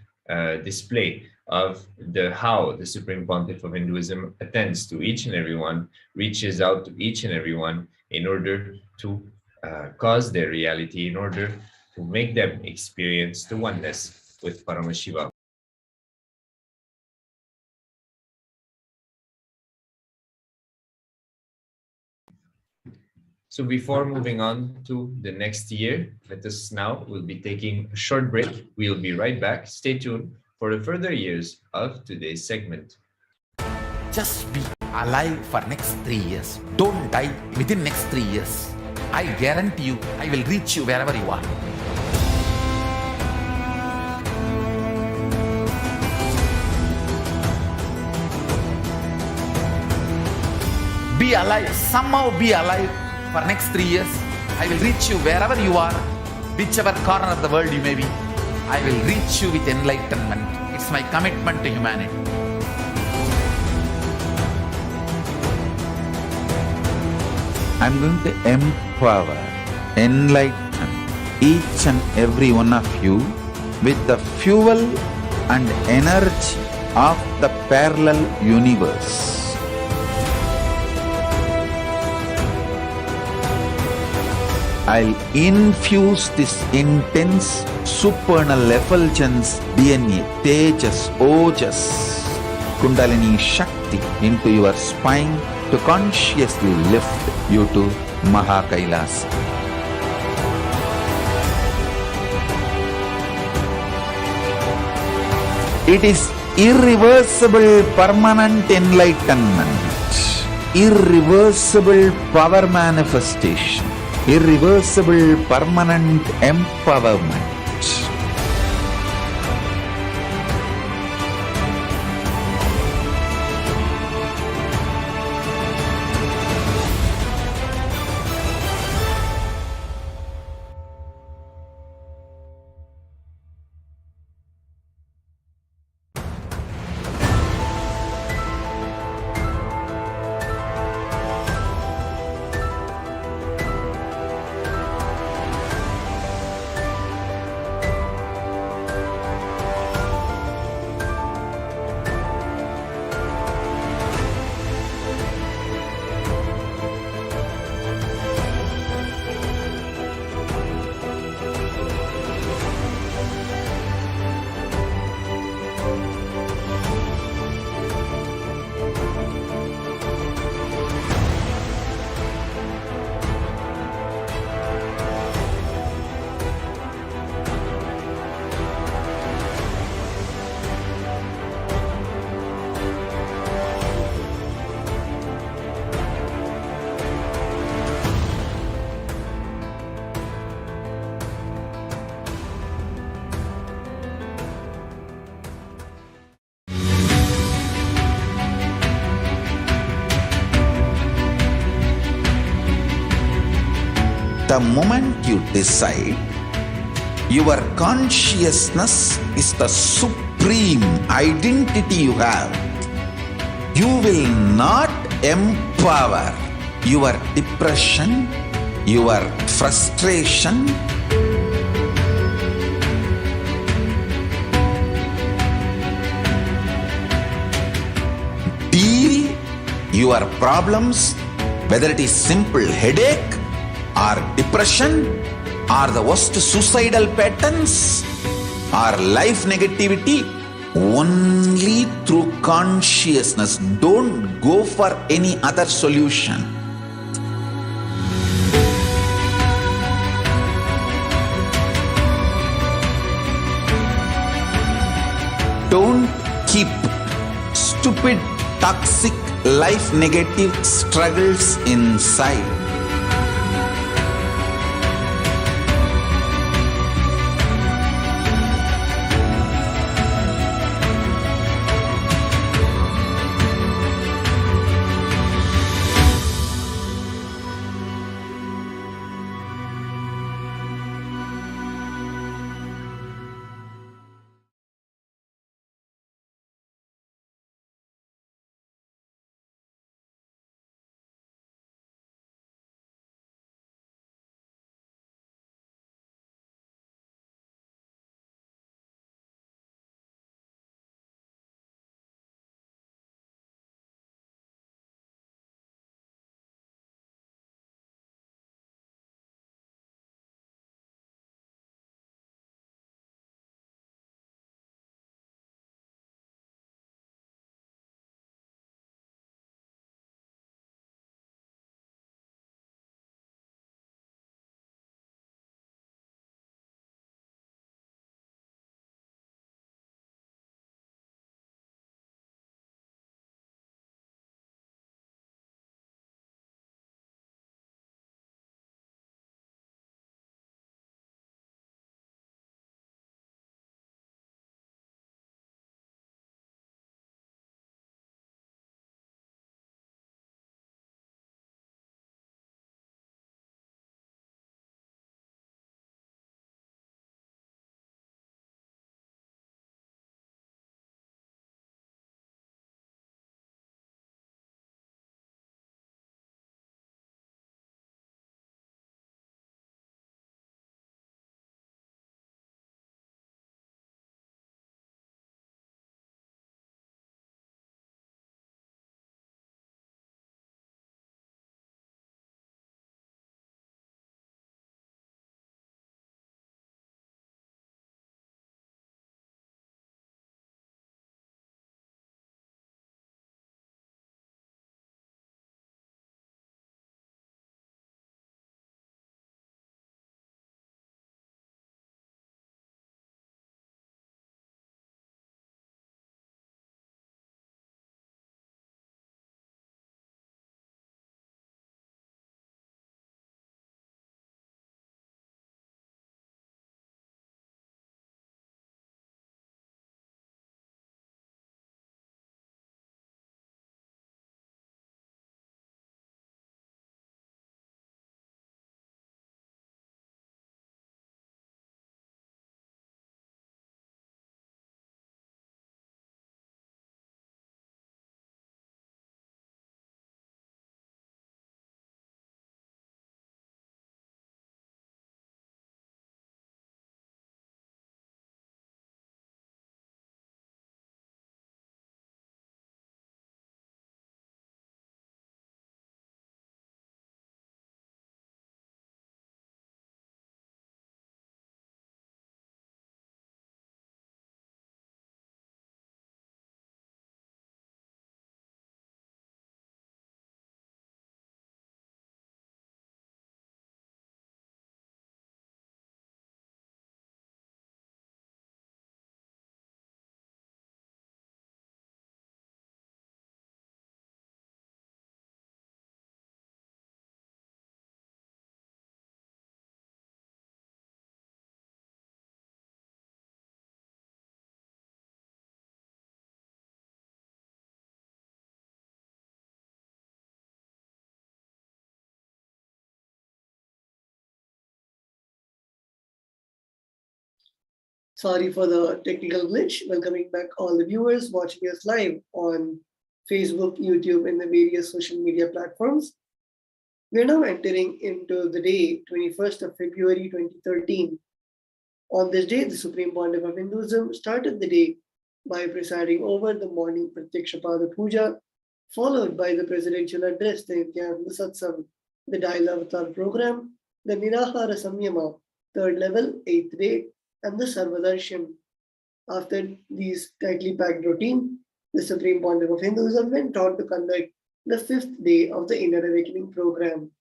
display of how the Supreme Pontiff of Hinduism attends to each and everyone, reaches out to each and everyone in order to cause their reality, in order to make them experience the oneness with Paramashivoham. So before moving on to the next year, we'll be taking a short break. We'll be right back. Stay tuned for the further years of today's segment. Just be alive for next 3 years. Don't die within next 3 years. I guarantee you, I will reach you wherever you are. Be alive, somehow be alive for next 3 years. I will reach you wherever you are, whichever corner of the world you may be. I will reach you with enlightenment. It's my commitment to humanity. I'm going to empower, enlighten each and every one of you with the fuel and energy of the parallel universe. I'll infuse this intense supernal effulgence DNA, Tejas, Ojas, Kundalini Shakti into your spine to consciously lift you to KAILASA. It is irreversible permanent enlightenment, irreversible power manifestation, irreversible permanent empowerment. The moment you decide, your consciousness is the supreme identity you have. You will not empower your depression, your frustration, deal your problems, whether it is simple headache or depression or the worst suicidal patterns or life negativity, only through consciousness. Don't go for any other solution. Don't keep stupid, toxic, life negative struggles inside. Sorry for the technical glitch. Welcoming back all the viewers watching us live on Facebook, YouTube, and the various social media platforms. We are now entering into the day 21st of February 2013. On this day, the Supreme Pontiff of Hinduism started the day by presiding over the morning Pratyakshapada Puja, followed by the presidential address, the Nithyananda Satsang, the Dial Avatar program, the Nirahara Samyama, third level, eighth day, and the Sarvadarshan. After these tightly packed routine, the Supreme Pontiff of Hinduism went on to conduct the fifth day of the Inner Awakening program.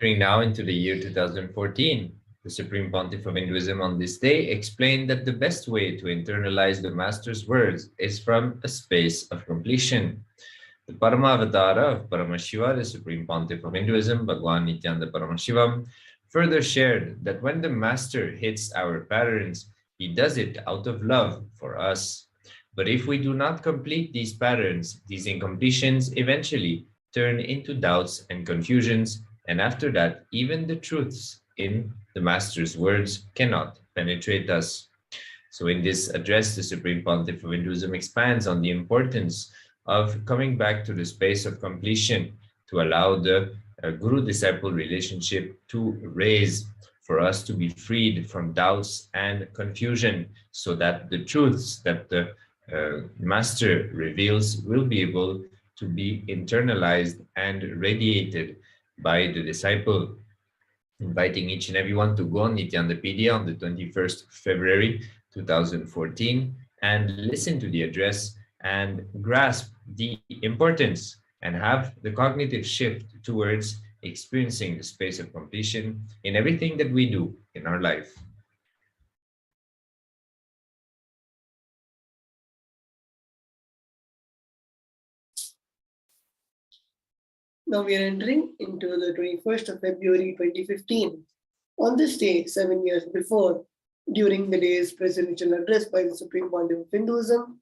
Entering now into the year 2014, The Supreme Pontiff of Hinduism on this day explained that the best way to internalize the Master's words is from a space of completion. The Paramavatara of Paramashiva, the Supreme Pontiff of Hinduism, Bhagwan Nithyananda Paramashivam, further shared that when the Master hits our patterns, he does it out of love for us. But if we do not complete these patterns, these incompletions eventually turn into doubts and confusions, and after that, even the truths in the Master's words cannot penetrate us. So in this address, the Supreme Pontiff of Hinduism expands on the importance of coming back to the space of completion to allow the guru-disciple relationship to raise, for us to be freed from doubts and confusion, so that the truths that the Master reveals will be able to be internalized and radiated by the disciple. Inviting each and everyone to go on Nithyandapedia on the 21st February 2014 and listen to the address and grasp the importance and have the cognitive shift towards experiencing the space of completion in everything that we do in our life. Now we are entering into the 21st of February 2015. On this day, 7 years before, during the day's presidential address by the Supreme Pontiff of Hinduism,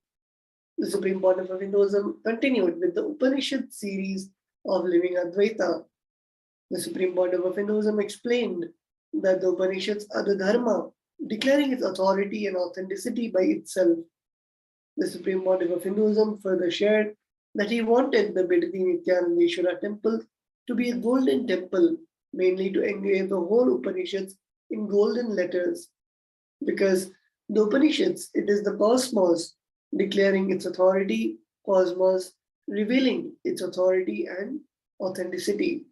the Supreme Pontiff of Hinduism continued with the Upanishad series of Living Advaita. The Supreme Pontiff of Hinduism explained that the Upanishads are the Dharma, declaring its authority and authenticity by itself. The Supreme Pontiff of Hinduism further shared that he wanted the Bidati Nithyanandeshwara temple to be a golden temple, mainly to engrave the whole Upanishads in golden letters. Because the Upanishads, it is the cosmos declaring its authority, cosmos revealing its authority and authenticity.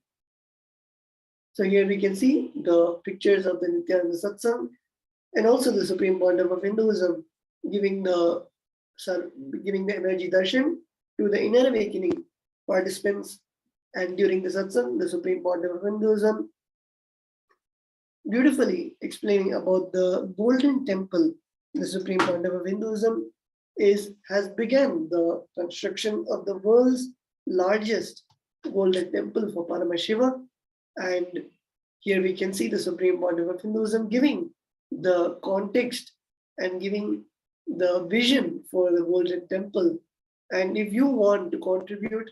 So here we can see the pictures of the Nityananda Satsang and also the Supreme Pontiff of Hinduism giving the energy darshan to the inner awakening participants. And during the satsang, the Supreme Pontiff of Hinduism beautifully explaining about the golden temple. The Supreme Pontiff of Hinduism has begun the construction of the world's largest golden temple for Paramashiva. And here we can see the Supreme Pontiff of Hinduism giving the context and giving the vision for the golden temple. And if you want to contribute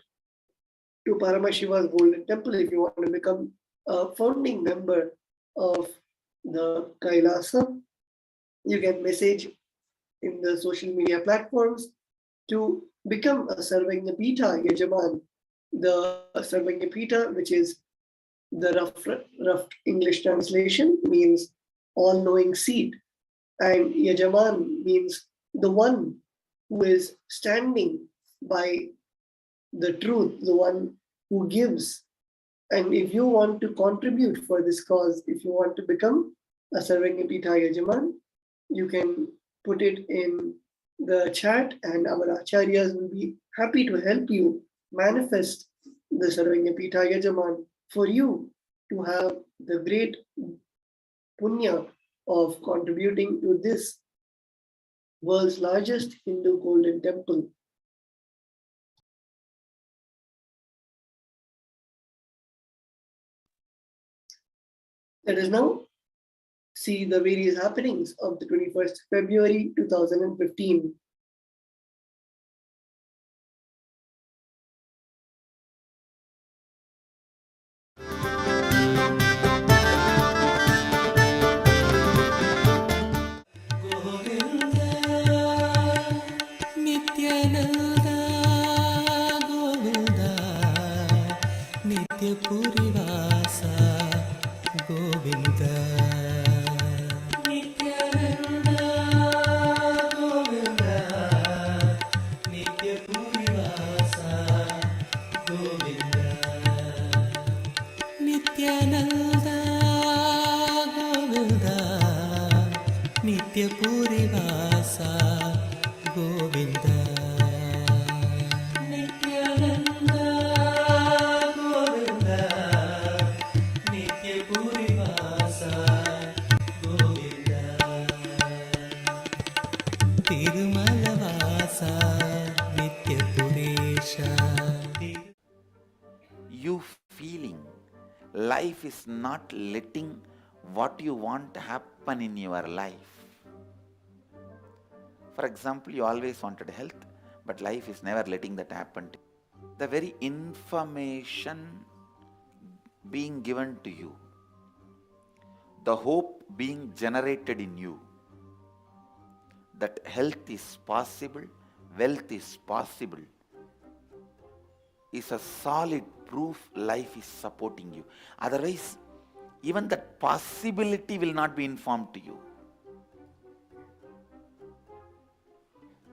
to Paramashiva's golden temple, if you want to become a founding member of the KAILASA, you can message in the social media platforms to become a Sarvajñapita Yajaman. The Sarvajñapita, which is the rough English translation, means all-knowing seat. And Yajaman means the one who is standing by the truth, the one who gives. And if you want to contribute for this cause, if you want to become a Sarvajñapita Yajaman, you can put it in the chat and our Acharyas will be happy to help you manifest the Sarvajñapita Yajaman for you to have the great punya of contributing to this world's largest Hindu golden temple. Let us now see the various happenings of the 21st February 2015. life is not letting what you want to happen in your life. For example, you always wanted health, but life is never letting that happen to you. The very information being given to you, the hope being generated in you, that health is possible, wealth is possible, is a solid proof life is supporting you. Otherwise, even that possibility will not be informed to you.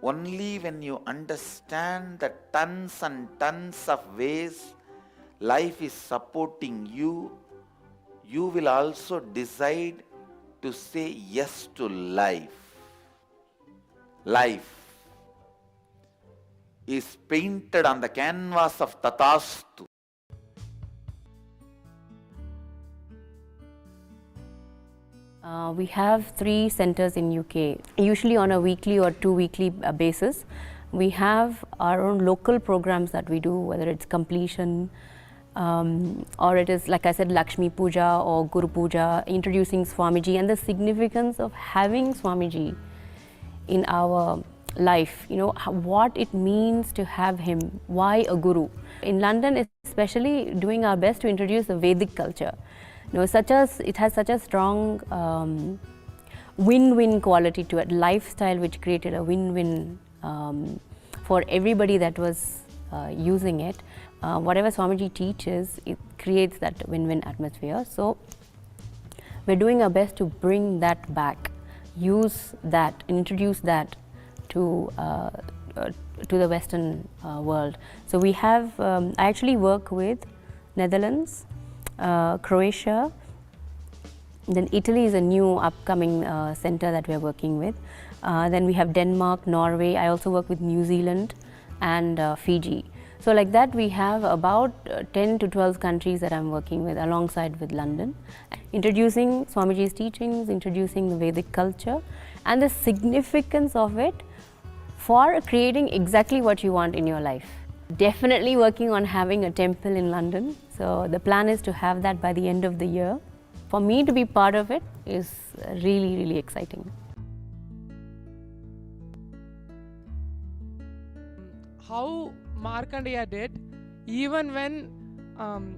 Only when you understand the tons and tons of ways life is supporting you, you will also decide to say yes to life. Life is painted on the canvas of Tatastu. We have 3 centers in UK, usually on a weekly or 2 weekly basis. We have our own local programs that we do, whether it's completion or it is, like I said, Lakshmi Puja or Guru Puja, introducing Swamiji and the significance of having Swamiji in our life, you know, what it means to have him, why a guru. In London, especially doing our best to introduce the Vedic culture. You know, it has such a strong win-win quality to it, lifestyle which created a win-win for everybody that was using it. Whatever Swamiji teaches, it creates that win-win atmosphere. So we're doing our best to bring that back, use that, and introduce that to the Western world. So we have, I actually work with Netherlands, Croatia, then Italy is a new upcoming center that we're working with. Then we have Denmark, Norway. I also work with New Zealand and Fiji. So like that, we have about 10 to 12 countries that I'm working with alongside with London, introducing Swamiji's teachings, introducing the Vedic culture and the significance of it for creating exactly what you want in your life. Definitely working on having a temple in London. So the plan is to have that by the end of the year. For me to be part of it is really, really exciting. How Markandeya did, even when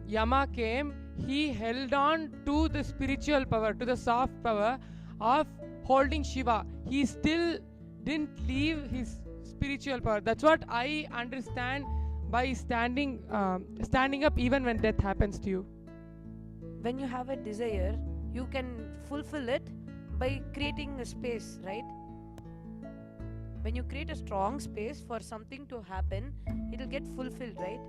Yama came, he held on to the spiritual power, to the soft power of holding Shiva. He still didn't leave his spiritual power. That's what I understand by standing up even when death happens to you. When you have a desire, you can fulfill it by creating a space, right? When you create a strong space for something to happen, it will get fulfilled, right?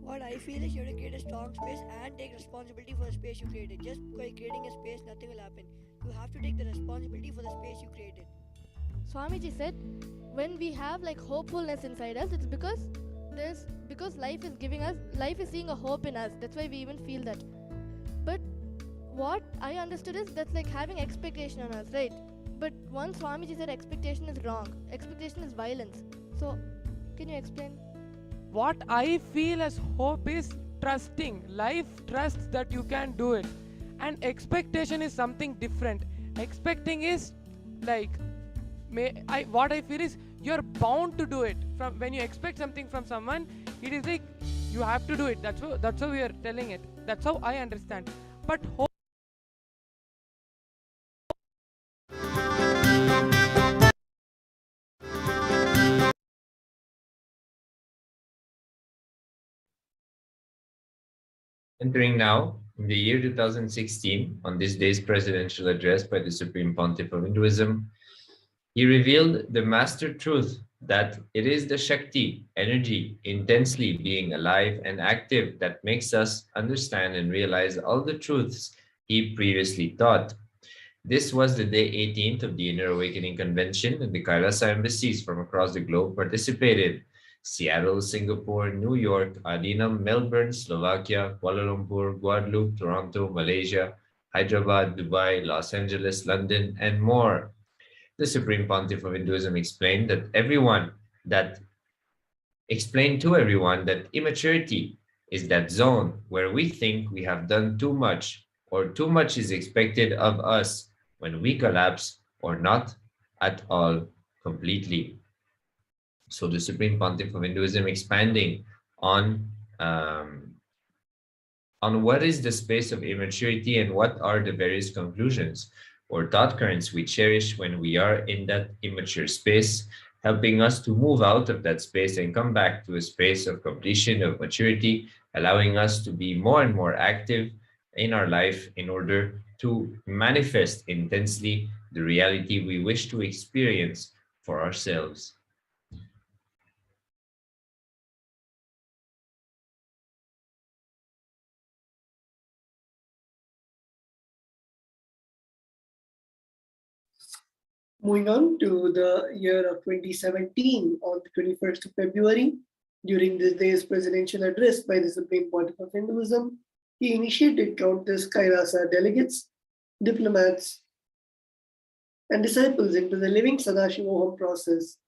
What I feel is you have to create a strong space and take responsibility for the space you created. Just by creating a space, nothing will happen. You have to take the responsibility for the space you created. Swamiji said, when we have like hopefulness inside us, it's because life is seeing a hope in us. That's why we even feel that. But what I understood is that's like having expectation on us, right? But once Swamiji said expectation is wrong, expectation is violence. So, can you explain? What I feel as hope is trusting. Life trusts that you can do it. And expectation is something different. Expecting is like, what I feel is you're bound to do it. From when you expect something from someone, it is like you have to do it. That's how we are telling it. That's how I understand. But hope. Entering now in the year 2016, on this day's presidential address by the Supreme Pontiff of Hinduism, he revealed the master truth that it is the Shakti, energy, intensely being alive and active that makes us understand and realize all the truths he previously taught. This was the day 18th of the Inner Awakening Convention, and the KAILASA embassies from across the globe participated. Seattle, Singapore, New York, Adinam, Melbourne, Slovakia, Kuala Lumpur, Guadeloupe, Toronto, Malaysia, Hyderabad, Dubai, Los Angeles, London, and more. The Supreme Pontiff of Hinduism explained to everyone that immaturity is that zone where we think we have done too much or too much is expected of us when we collapse or not at all completely. So the Supreme Pontiff of Hinduism expanding on what is the space of immaturity and what are the various conclusions or thought currents we cherish when we are in that immature space, helping us to move out of that space and come back to a space of completion, of maturity, allowing us to be more and more active in our life in order to manifest intensely the reality we wish to experience for ourselves. Moving on to the year of 2017, on the 21st of February, during this day's presidential address by the Supreme Pontiff of Hinduism, he initiated countless KAILASA delegates, diplomats, and disciples into the living Sadashivoham process.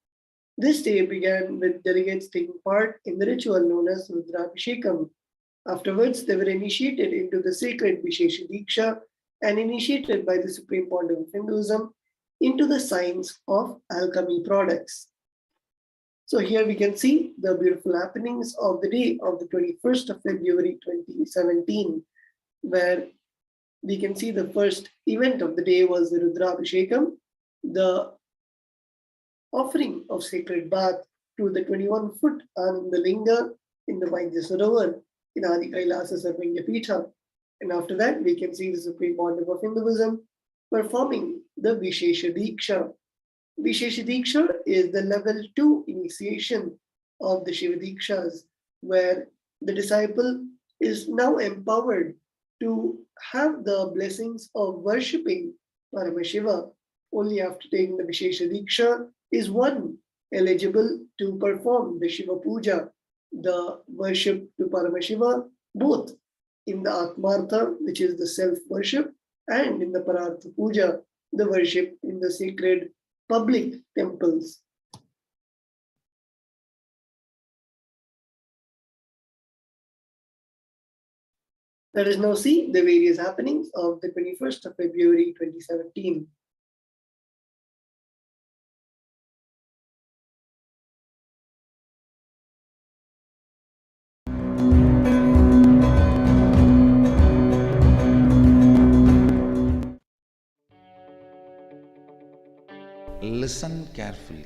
This day began with delegates taking part in the ritual known as Rudrabhishekam. Afterwards, they were initiated into the sacred Vishesha Diksha and initiated by the Supreme Pontiff of Hinduism into the science of alchemy products. So here we can see the beautiful happenings of the day of the 21st of February 2017, where we can see the first event of the day was the Rudrabhishekam, the offering of sacred bath to the 21-foot Anandalinga in the Vaidya Sarovar in Adi KAILASA Sarvanya Pitha. And after that, we can see the Supreme Pontiff of Hinduism performing the Vishesha Diksha. Vishesha Diksha is the level 2 initiation of the Shiva Dikshas, where the disciple is now empowered to have the blessings of worshipping Paramashiva. Only after taking the Vishesha Diksha is one eligible to perform the Shiva Puja, the worship to Paramashiva, both in the Atmartha, which is the self-worship, and in the Parartha Puja, the worship in the sacred public temples. Let us now see the various happenings of the 21st of February 2017. Listen carefully.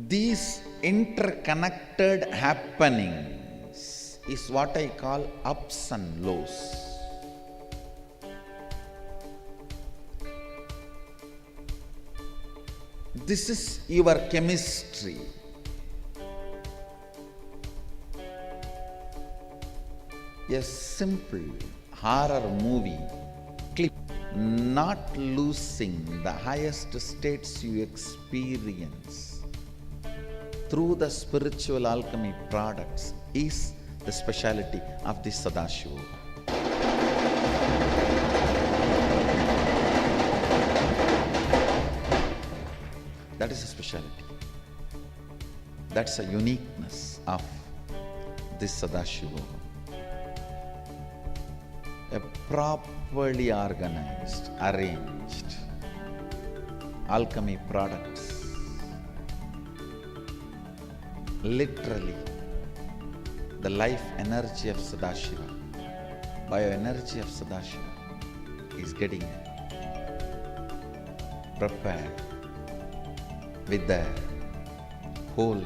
These interconnected happenings is what I call ups and lows. This is your chemistry. A simple horror movie clip, not losing the highest states you experience through the spiritual alchemy products is the speciality of the Sadashivoham. That is a speciality. That's a uniqueness of this Sadashivoham. A properly organized, arranged alchemy products. Literally, the life energy of Sadashiva, bioenergy of Sadashiva is getting prepared with the whole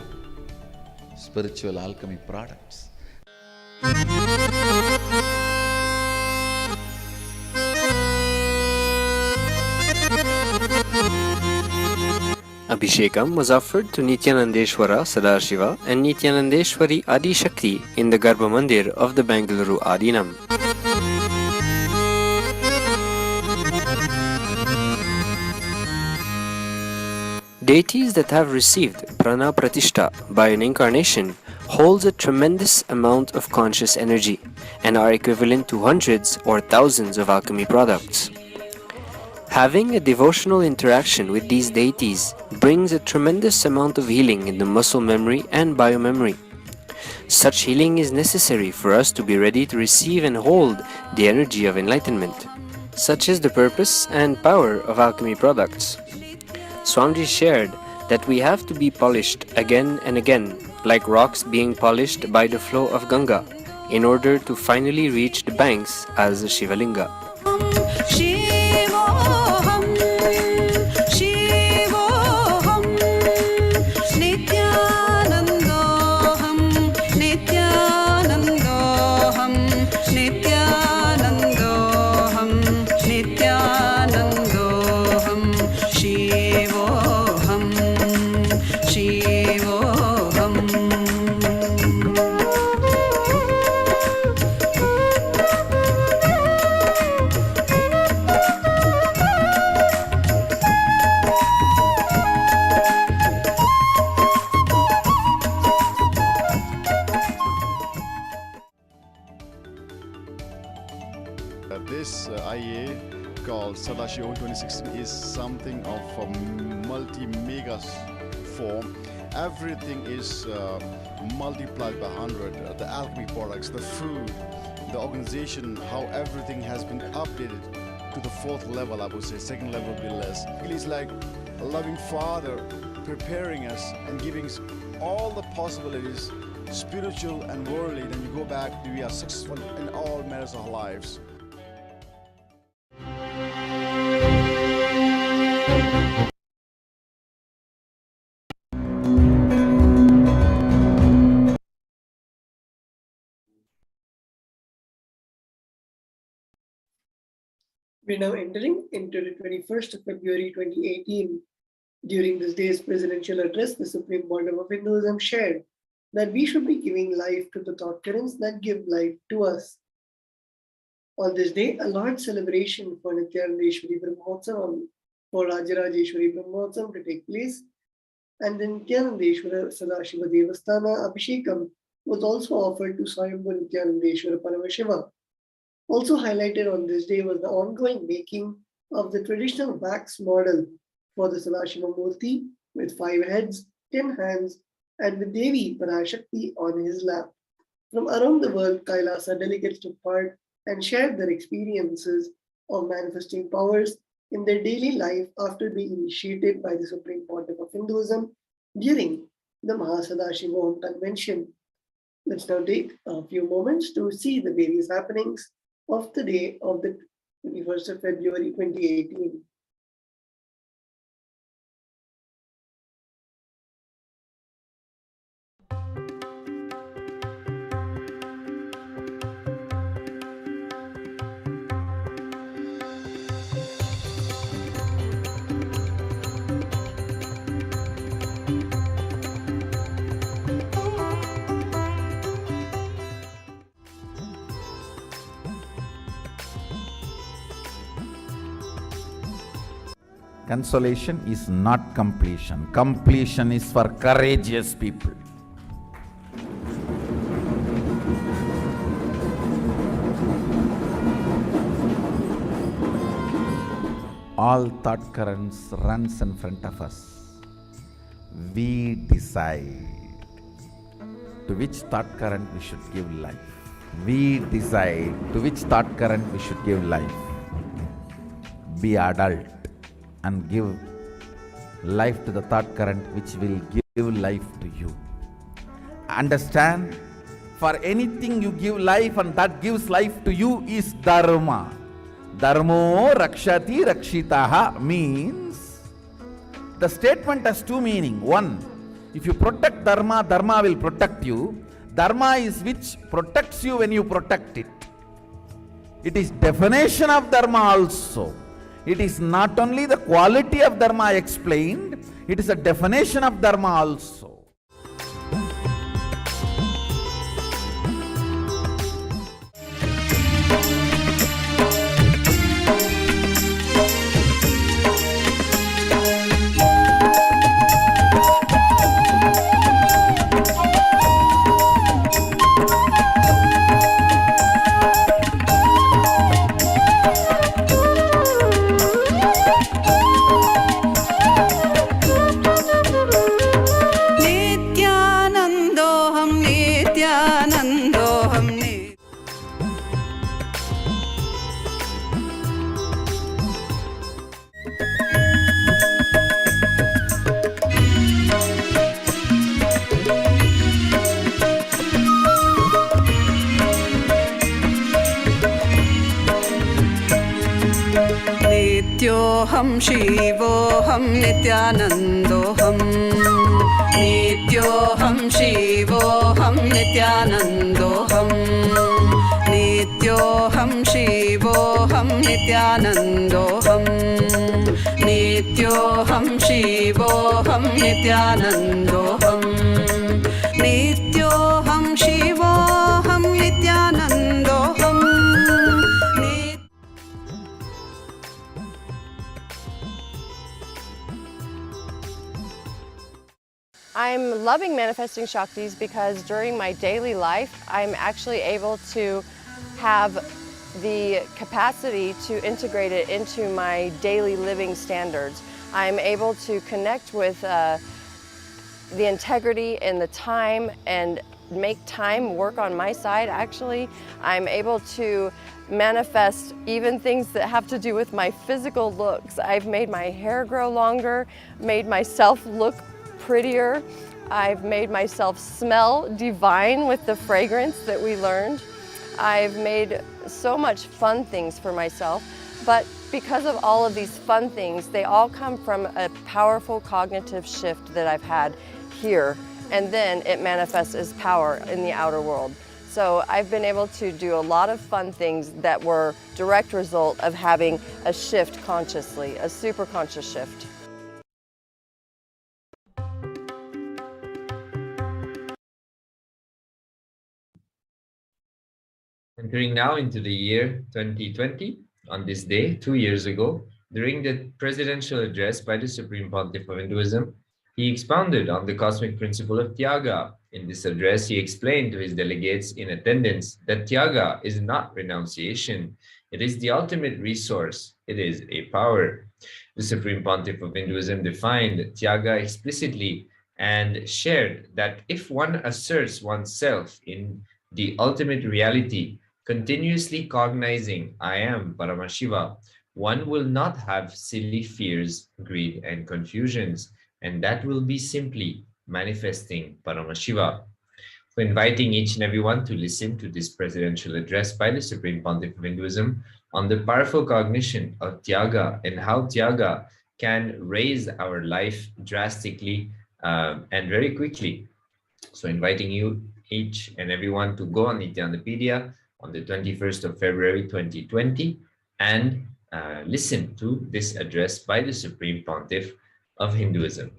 spiritual alchemy products. Abhishekam was offered to Nithyanandeshwara Sadashiva and Nithyanandeshwari Adi Shakti in the Garbha Mandir of the Bengaluru Adinam. Deities that have received Prana Pratishta by an incarnation holds a tremendous amount of conscious energy and are equivalent to hundreds or thousands of alchemy products. Having a devotional interaction with these deities brings a tremendous amount of healing in the muscle memory and biomemory. Such healing is necessary for us to be ready to receive and hold the energy of enlightenment. Such is the purpose and power of alchemy products. Swamiji shared that we have to be polished again and again, like rocks being polished by the flow of Ganga, in order to finally reach the banks as a Shivalinga. Shivoham, Shivoham, Nithyanandoham, Nithyanandoham, Nithyanandoham, Nithyanandoham, Shivoham, Shivoham. This IA called Sadashivoham 2016 is something of a multi-mega form. Everything is multiplied by 100. The alchemy products, the food, the organization, how everything has been updated to the 4th level, I would say. 2nd level will be less. It is like a loving father preparing us and giving us all the possibilities, spiritual and worldly. Then you go back, we are successful in all matters of our lives. We're now entering into the 21st of February 2018. During this day's presidential address, the Supreme Bondam of Hinduism shared that we should be giving life to the thought currents that give life to us. On this day, a large celebration for Nithyanandeshwari Brahmotsavam, for Rajarajeshwari Brahmotsavam to take place, and the Nithyanandeshwara Sadashiva Devasthana Abhishekam was also offered to Swayambhu Nithyanandeshwara Paramashivam. Also highlighted on this day was the ongoing making of the traditional wax model for the Sadashiva Murti with 5 heads, 10 hands, and with Devi Parashakti on his lap. From around the world, KAILASA delegates took part and shared their experiences of manifesting powers in their daily life after being initiated by the Supreme Pontiff of Hinduism during the Mahasadashivoham convention. Let's now take a few moments to see the various happenings of the day of the 21st of February 2018. Consolation is not completion. Completion is for courageous people. All thought currents runs in front of us. We decide to which thought current we should give life. We decide to which thought current we should give life. Be adult and give life to the thought current which will give life to you. Understand, for anything you give life and that gives life to you is dharma. Dharmo rakshati rakshitaha means, the statement has 2 meanings. 1, if you protect dharma, dharma will protect you. Dharma is which protects you when you protect it. It is definition of dharma also. It is not only the quality of dharma explained, it is a definition of dharma also. नित्योऽहं शिवोऽहं नित्यानन्दोऽहं नित्योऽहं शिवोऽहं नित्यानन्दोऽहं नित्योऽहं शिवोऽहं नित्यानन्दोऽहं नित्योऽहं शिवोऽहं नित्यानन्दोऽहं नित्योऽहं शिवोऽहं नित्यानन्दोऽहं I'm loving manifesting Shaktis because during my daily life, I'm actually able to have the capacity to integrate it into my daily living standards. I'm able to connect with the integrity and the time and make time work on my side. Actually, I'm able to manifest even things that have to do with my physical looks. I've made my hair grow longer, made myself look prettier. I've made myself smell divine with the fragrance that we learned. I've made so much fun things for myself, but because of all of these fun things, they all come from a powerful cognitive shift that I've had here, and then it manifests as power in the outer world. So I've been able to do a lot of fun things that were direct result of having a shift consciously, a super conscious shift. Entering now into the year 2020, on this day, 2 years ago, during the presidential address by the Supreme Pontiff of Hinduism, he expounded on the cosmic principle of Tyaga. In this address, he explained to his delegates in attendance that Tyaga is not renunciation. It is the ultimate resource. It is a power. The Supreme Pontiff of Hinduism defined Tyaga explicitly and shared that if one asserts oneself in the ultimate reality, continuously cognizing I am Paramashiva, one will not have silly fears, greed, and confusions, and that will be simply manifesting Paramashiva. So inviting each and everyone to listen to this presidential address by the Supreme Pontiff of Hinduism on the powerful cognition of Tyaga and how Tyaga can raise our life drastically and very quickly. So inviting you each and everyone to go on Nithyanandapedia on the 21st of February 2020 and listen to this address by the Supreme Pontiff of Hinduism.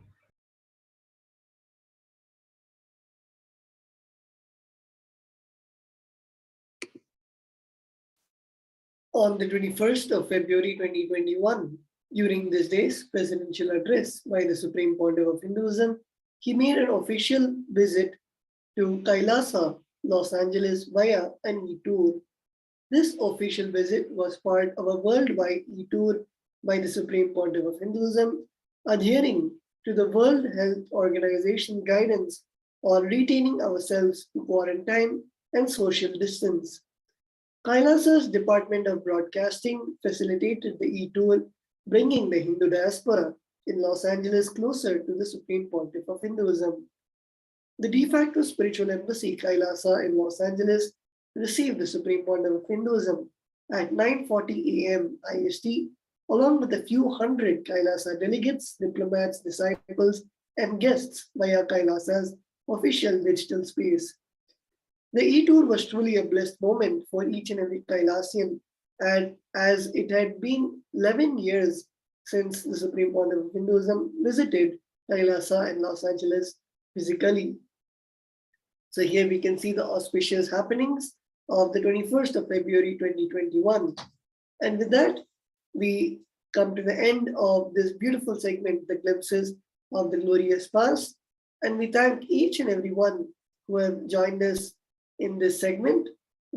On the 21st of February 2021, during this day's presidential address by the Supreme Pontiff of Hinduism, he made an official visit to KAILASA, Los Angeles via an e-tour. This official visit was part of a worldwide e-tour by the Supreme Pontiff of Hinduism, adhering to the World Health Organization guidance on retaining ourselves to quarantine and social distance. KAILASA's Department of Broadcasting facilitated the e-tour, bringing the Hindu diaspora in Los Angeles closer to the Supreme Pontiff of Hinduism. The de facto spiritual embassy KAILASA in Los Angeles received the Supreme Pontiff of Hinduism at 9:40 a.m. IST, along with a few hundred KAILASA delegates, diplomats, disciples, and guests via KAILASA's official digital space. The e-tour was truly a blessed moment for each and every Kailasian, and as it had been 11 years since the Supreme Pontiff of Hinduism visited KAILASA and Los Angeles physically. So here we can see the auspicious happenings of the 21st of February 2021. And with that, we come to the end of this beautiful segment, the glimpses of the glorious past. And we thank each and every one who have joined us in this segment,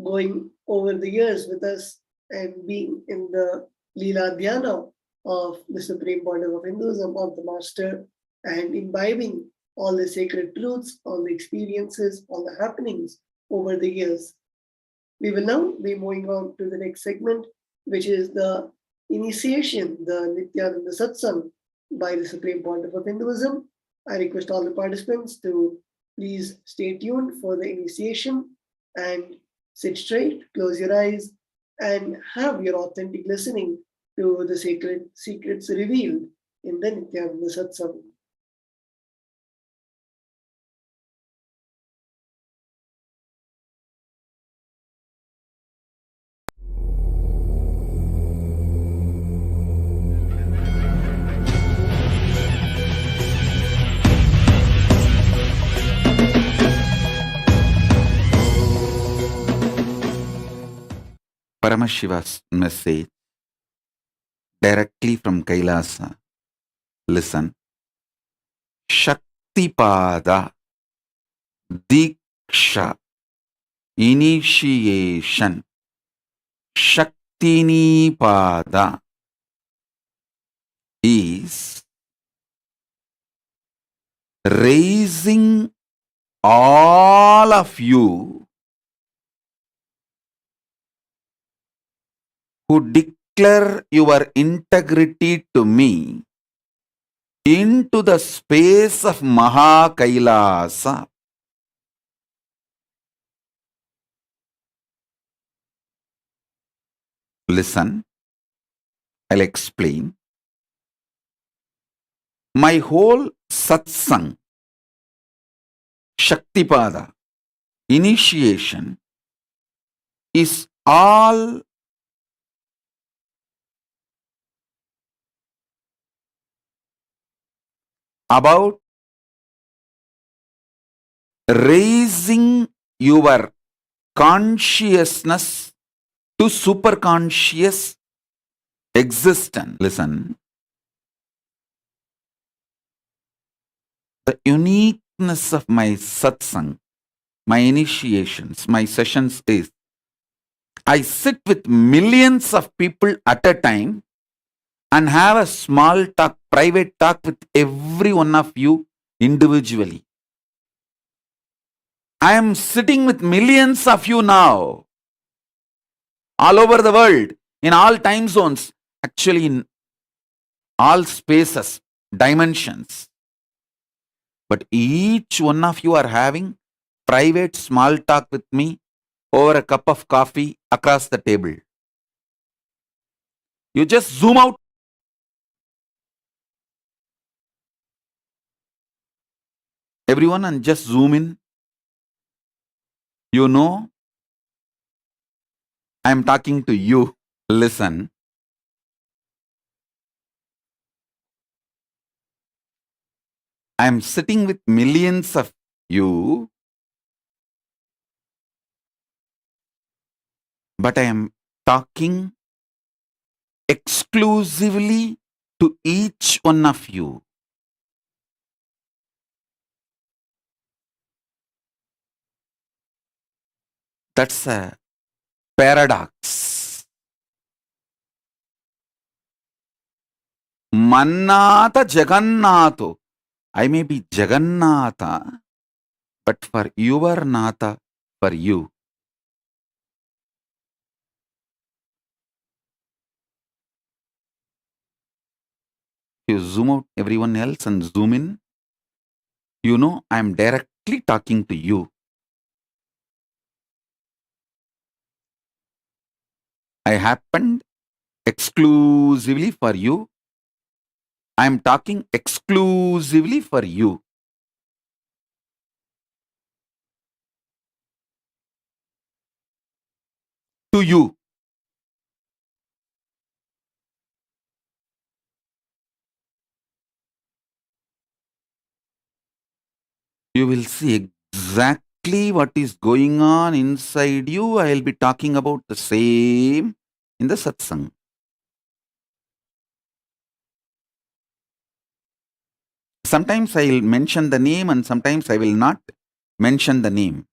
going over the years with us and being in the Leela Dhyana of the Supreme Pontiff of Hinduism, of the Master, and imbibing all the sacred truths, all the experiences, all the happenings over the years. We will now be moving on to the next segment, which is the initiation, the Nithyananda Satsang by the Supreme Pontiff of Hinduism. I request all the participants to please stay tuned for the initiation and sit straight, close your eyes, and have your authentic listening to the sacred secrets revealed in the Nithyananda Satsang. Paramashiva's message directly from KAILASA. Listen. Shaktipada, Diksha, initiation. Shaktinipada is raising all of you who declare your integrity to me into the space of Maha Kailasa. Listen, I'll explain. My whole satsang, Shaktipada, initiation, is all about raising your consciousness to superconscious existence. Listen, the uniqueness of my satsang, my initiations, my sessions is I sit with millions of people at a time and have a small talk, private talk with every one of you individually. I am sitting with millions of you now, all over the world, in all time zones, actually in all spaces, dimensions. But each one of you are having private small talk with me over a cup of coffee across the table. You just zoom out. Everyone, and just zoom in. You know, I am talking to you. Listen. I am sitting with millions of you, but I am talking exclusively to each one of you. That's a paradox. Mannata Jagannatho. I may be Jagannatha, but for your Natha, for you. You zoom out everyone else and zoom in. You know, I am directly talking to you. I happened exclusively for you. I am talking exclusively for you. To you. You will see exactly what is going on inside you. I will be talking about the same in the satsang. Sometimes I will mention the name and sometimes I will not mention the name.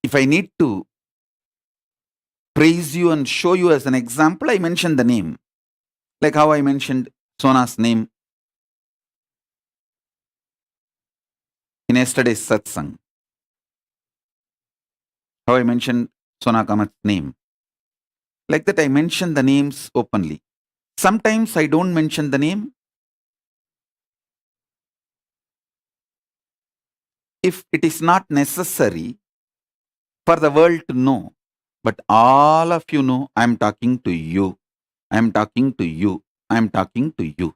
If I need to praise you and show you as an example, I mention the name. Like how I mentioned Sona's name in yesterday's satsang. How I mentioned Sona Kamat's name. Like that I mention the names openly. Sometimes I don't mention the name. If it is not necessary for the world to know But all of you know I am talking to you. I am talking to you. I am talking to you.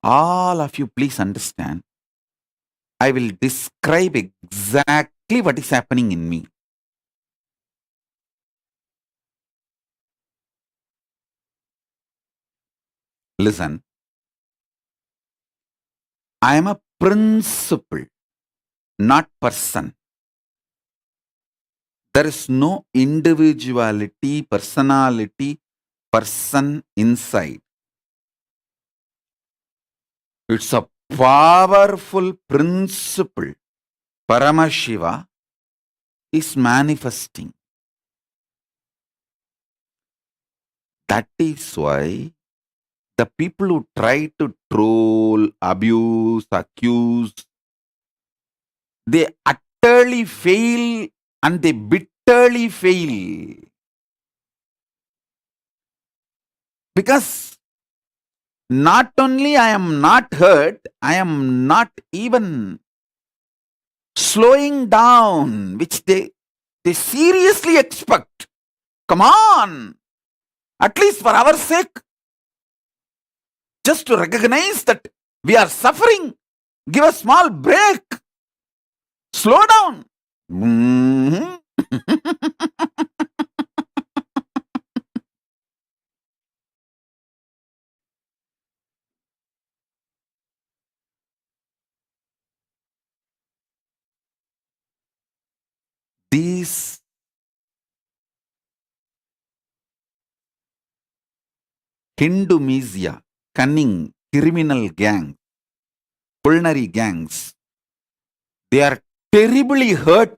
All of you, please understand. I will describe exactly what is happening in me. Listen, I am a principle, not person. There is no individuality, personality, person inside. It's a powerful principle. Paramashiva is manifesting. That is why the people who try to troll, abuse, accuse, they utterly fail and they bitterly fail. Because not only I am not hurt, I am not even slowing down, which they seriously expect. Come on, at least for our sake, just to recognize that we are suffering, give a small break, slow down. These Hindu cunning criminal gangs, culinary gangs, they are terribly hurt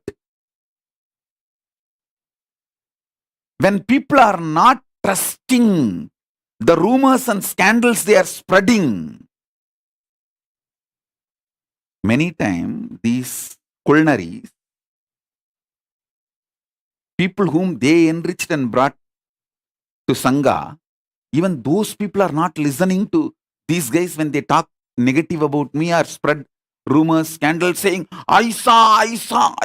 when people are not trusting the rumors and scandals they are spreading. Many times, these culinaries, people whom they enriched and brought to Sangha, even those people are not listening to these guys when they talk negative about me or spread rumors, scandals, saying, I saw.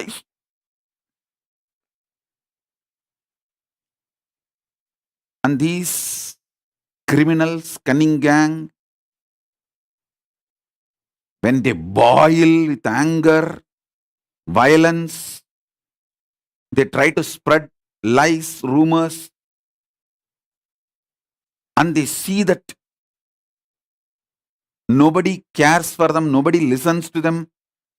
And these criminals, cunning gang, when they boil with anger, violence, they try to spread lies, rumors, and they see that nobody cares for them, nobody listens to them.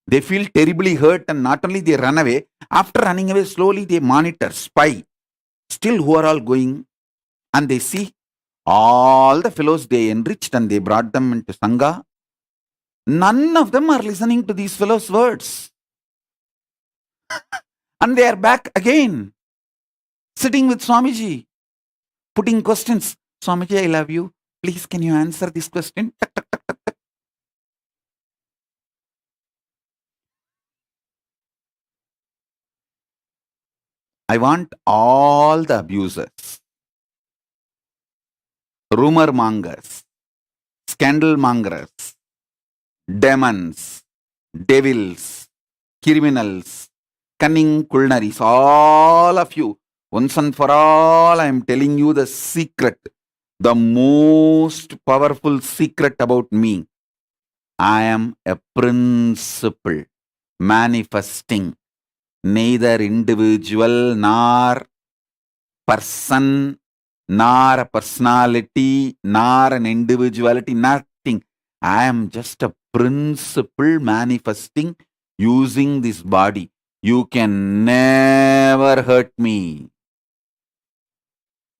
They feel terribly hurt, and not only they run away, after running away, slowly they monitor, spy, still who are all going, and they see all the fellows they enriched and they brought them into Sangha. None of them are listening to these fellows' words. And they are back again, sitting with Swamiji, putting questions. Swamiji, I love you. Please, can you answer this question? I want all the abusers, rumor mongers, scandal mongers, demons, devils, criminals, cunning culinaries, all of you, once and for all, I am telling you the secret, the most powerful secret about me. I am a principle manifesting, neither individual nor person, nor a personality, nor an individuality, nothing. I am just a principle manifesting using this body. You can never hurt me.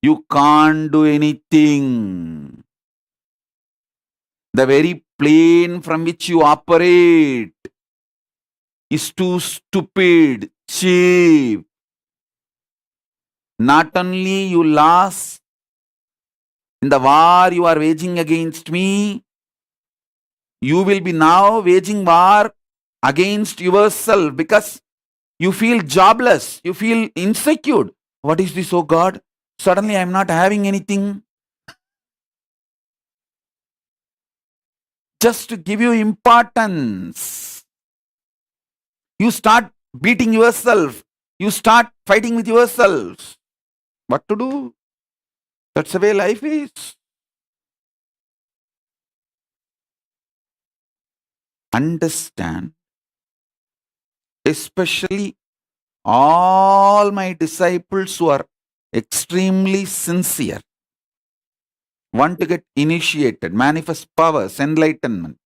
You can't do anything. The very plane from which you operate is too stupid, cheap. Not only you lost in the war you are waging against me, you will be now waging war against yourself because you feel jobless, you feel insecure. What is this, oh God? Suddenly I am not having anything. Just to give you importance, you start beating yourself. You start fighting with yourselves. What to do? That's the way life is. Understand, especially all my disciples who are extremely sincere, want to get initiated, manifest powers, enlightenment,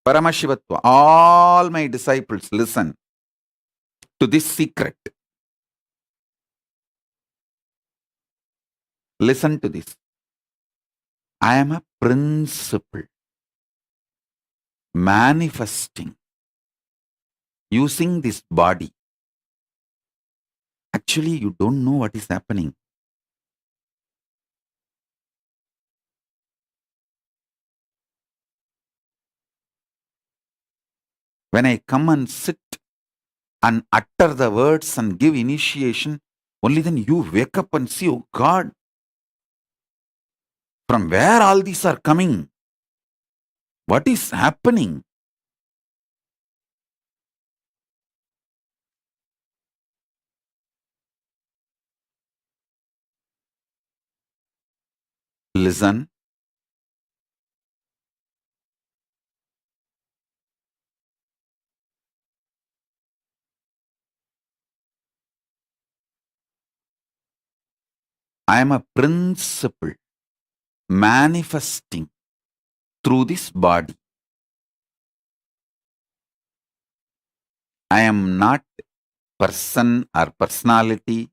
Paramashivatva. All my disciples, listen to this secret. Listen to this. I am a principle manifesting using this body. Actually, you don't know what is happening. When I come and sit and utter the words and give initiation, only then you wake up and see, oh God, from where all these are coming? What is happening? Listen. I am a principle manifesting through this body. I am not person or personality,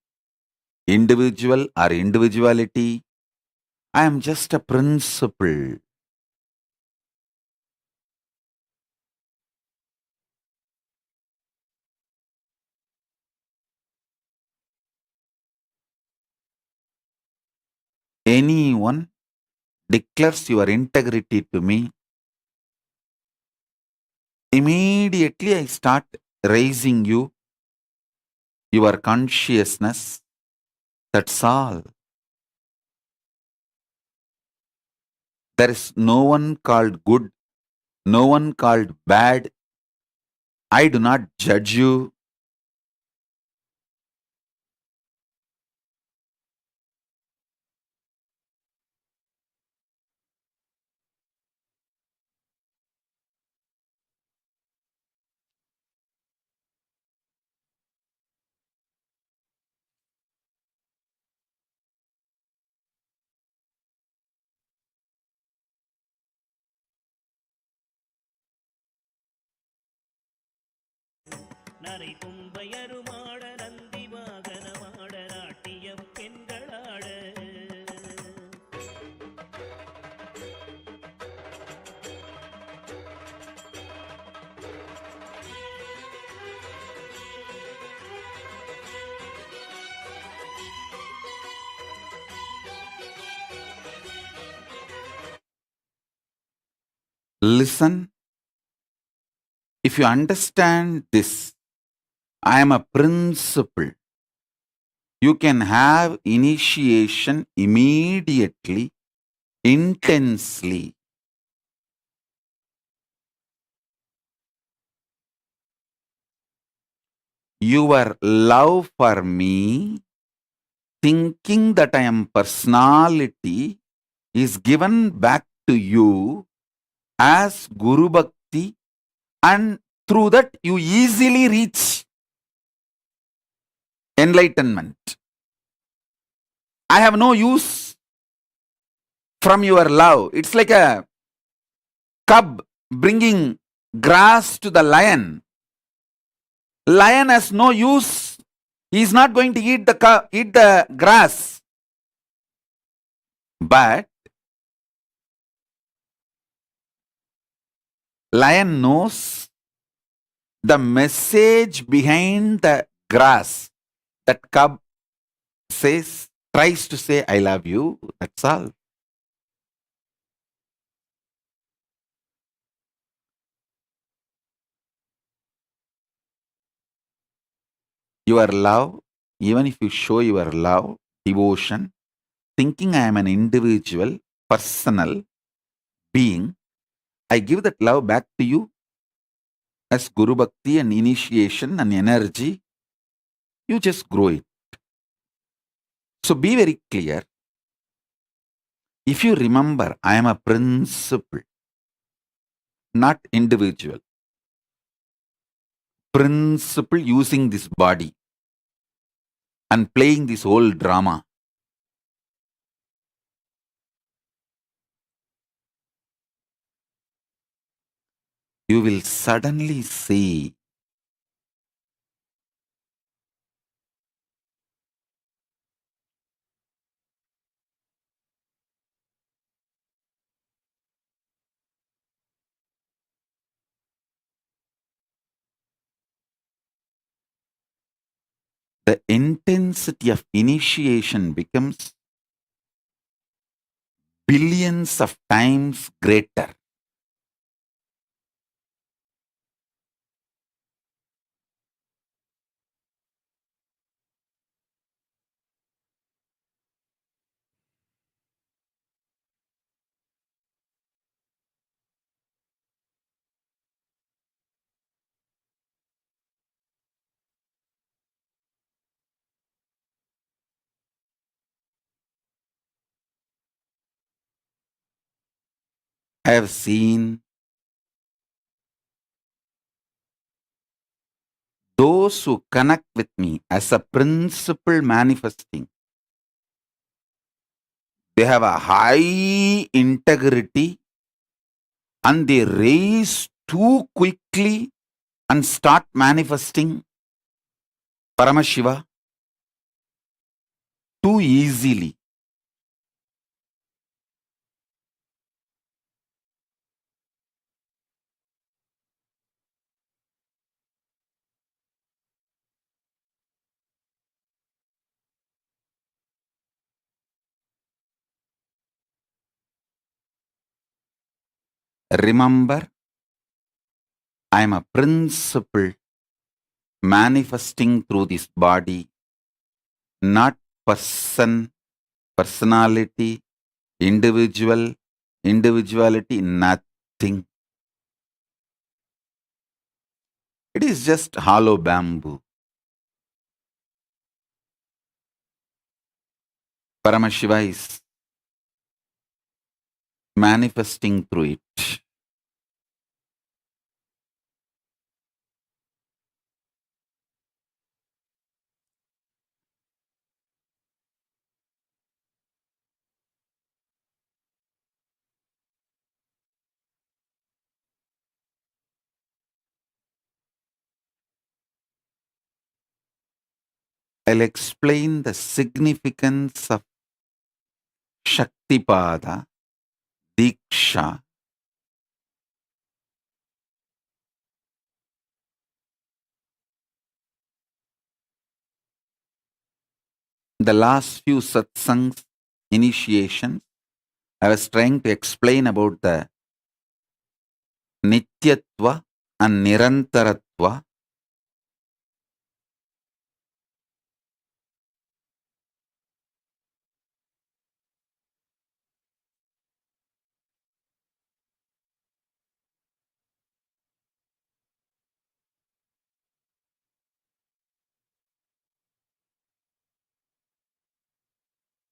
individual or individuality. I am just a principle. Anyone declares your integrity to me, immediately I start raising you, your consciousness. That's all. There is no one called good, no one called bad. I do not judge you. Listen. If you understand this, I am a principle. You can have initiation immediately, intensely. Your love for me, thinking that I am personality, is given back to you as Guru Bhakti, and through that you easily reach enlightenment. I have no use from your love. It's like a cub bringing grass to the lion. Lion has no use. He is not going to eat the grass. But lion knows the message behind the grass. That cub tries to say, I love you. That's all. Your love, even if you show your love, devotion, thinking I am an individual, personal being, I give that love back to you as Guru Bhakti and initiation and energy. You just grow it. So be very clear. If you remember, I am a principle, not individual. Principle using this body and playing this whole drama. You will suddenly see the intensity of initiation becomes billions of times greater. I have seen those who connect with me as a principle manifesting. They have a high integrity and they raise too quickly and start manifesting Paramashiva too easily. Remember, I am a principle manifesting through this body, not person, personality, individual, individuality, nothing. It is just hollow bamboo. Paramashiva is manifesting through it. I'll explain the significance of Shaktipada, Diksha, the last few satsangs, initiations, I was trying to explain about the Nityatva and Nirantaratva.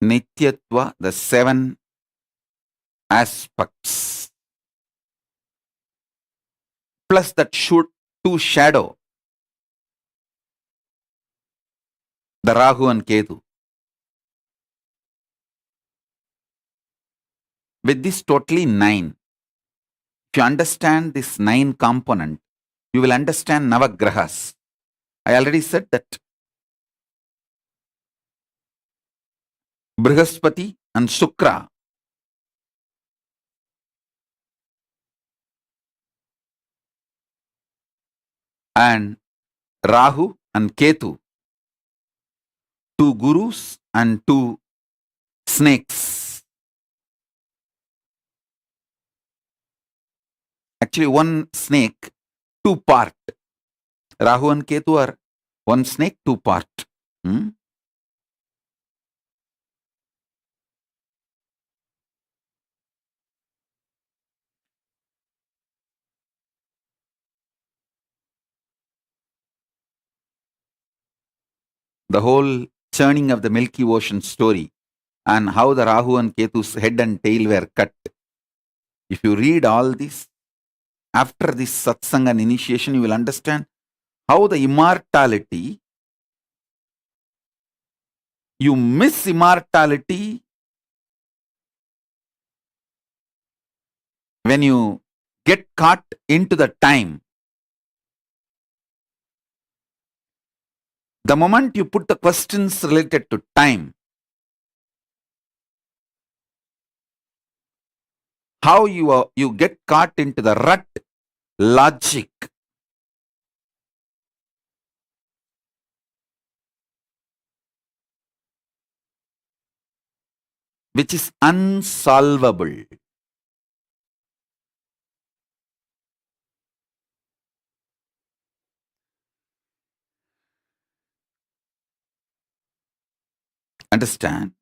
Nityatva, the 7 aspects, plus that should two shadow, the Rahu and Ketu. With this totally 9, if you understand this 9 component, you will understand Navagrahas. I already said that Brihaspati and Shukra and Rahu and Ketu, 2 gurus and 2 snakes. Actually, 1 snake, 2 part. Rahu and Ketu are 1 snake, 2 part. the whole churning of the Milky Ocean story and how the Rahu and Ketu's head and tail were cut. If you read all this, after this satsang and initiation, you will understand how the immortality, you miss immortality when you get caught into the time. The moment you put the questions related to time, how you get caught into the rut logic, which is unsolvable. Understand?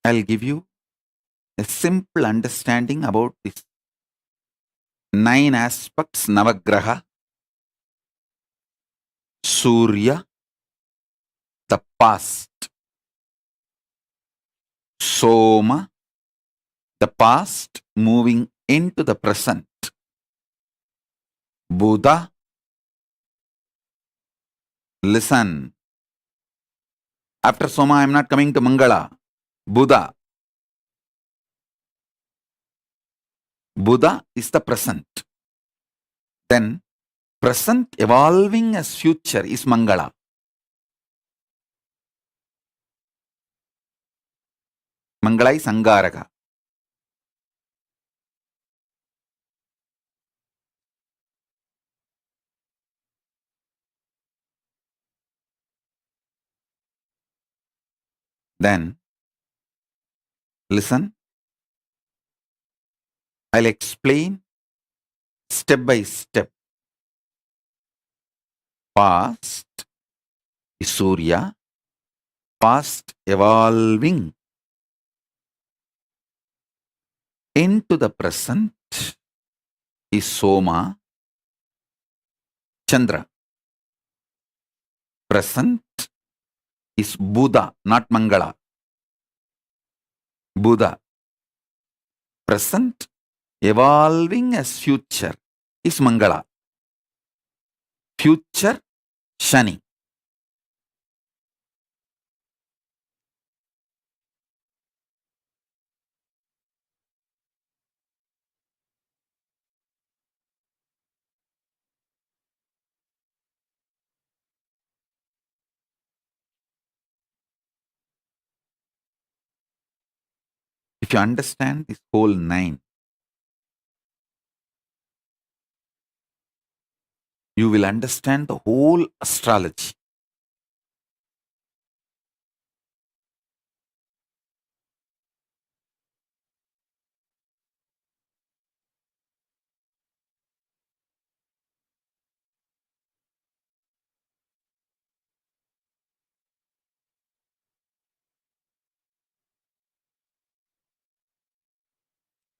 I'll give you a simple understanding about this 9 aspects Navagraha, Surya, the past, Soma, the past moving into the present, Buddha, listen. After Soma, I am not coming to Mangala. Buddha. Buddha is the present. Then present evolving as future is Mangala. Mangala is Angaraka. Then listen. I'll explain step by step. Past is Surya, past evolving into the present is Soma, Chandra. Present is Buddha, not Mangala. Buddha. Present evolving as future is Mangala. Future, Shani. If you understand this whole 9, you will understand the whole astrology.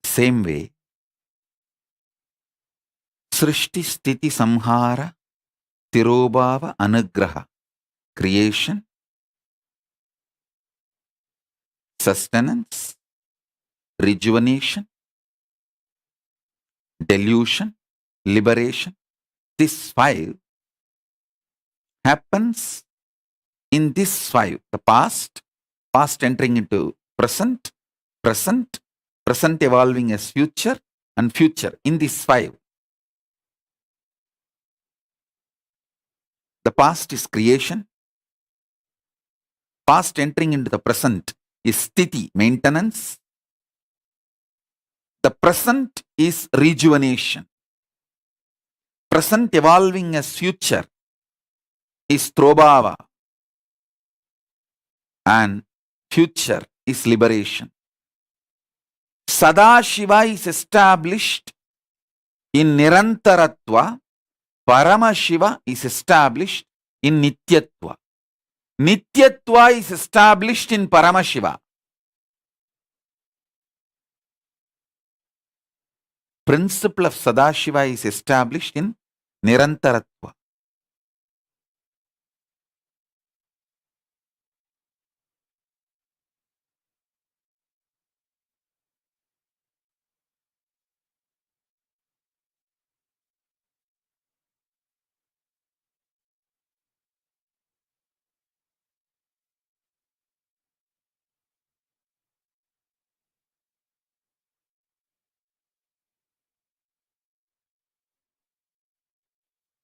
Same way, Srishti Sthiti Samhara Tirobhava Anugraha, creation, sustenance, rejuvenation, delusion, liberation. This 5 happens in this 5. The past, past entering into present, present, present evolving as future, and future in this 5. The past is creation, Past entering into the present is sthiti, maintenance. The present is rejuvenation. Present evolving as future is Trobhava. And future is liberation. Sadashiva is established in Nirantaratva. Paramashiva is established in Nityatva. Nityatva is established in Paramashiva. Principle of Sadashiva is established in Nirantaratva.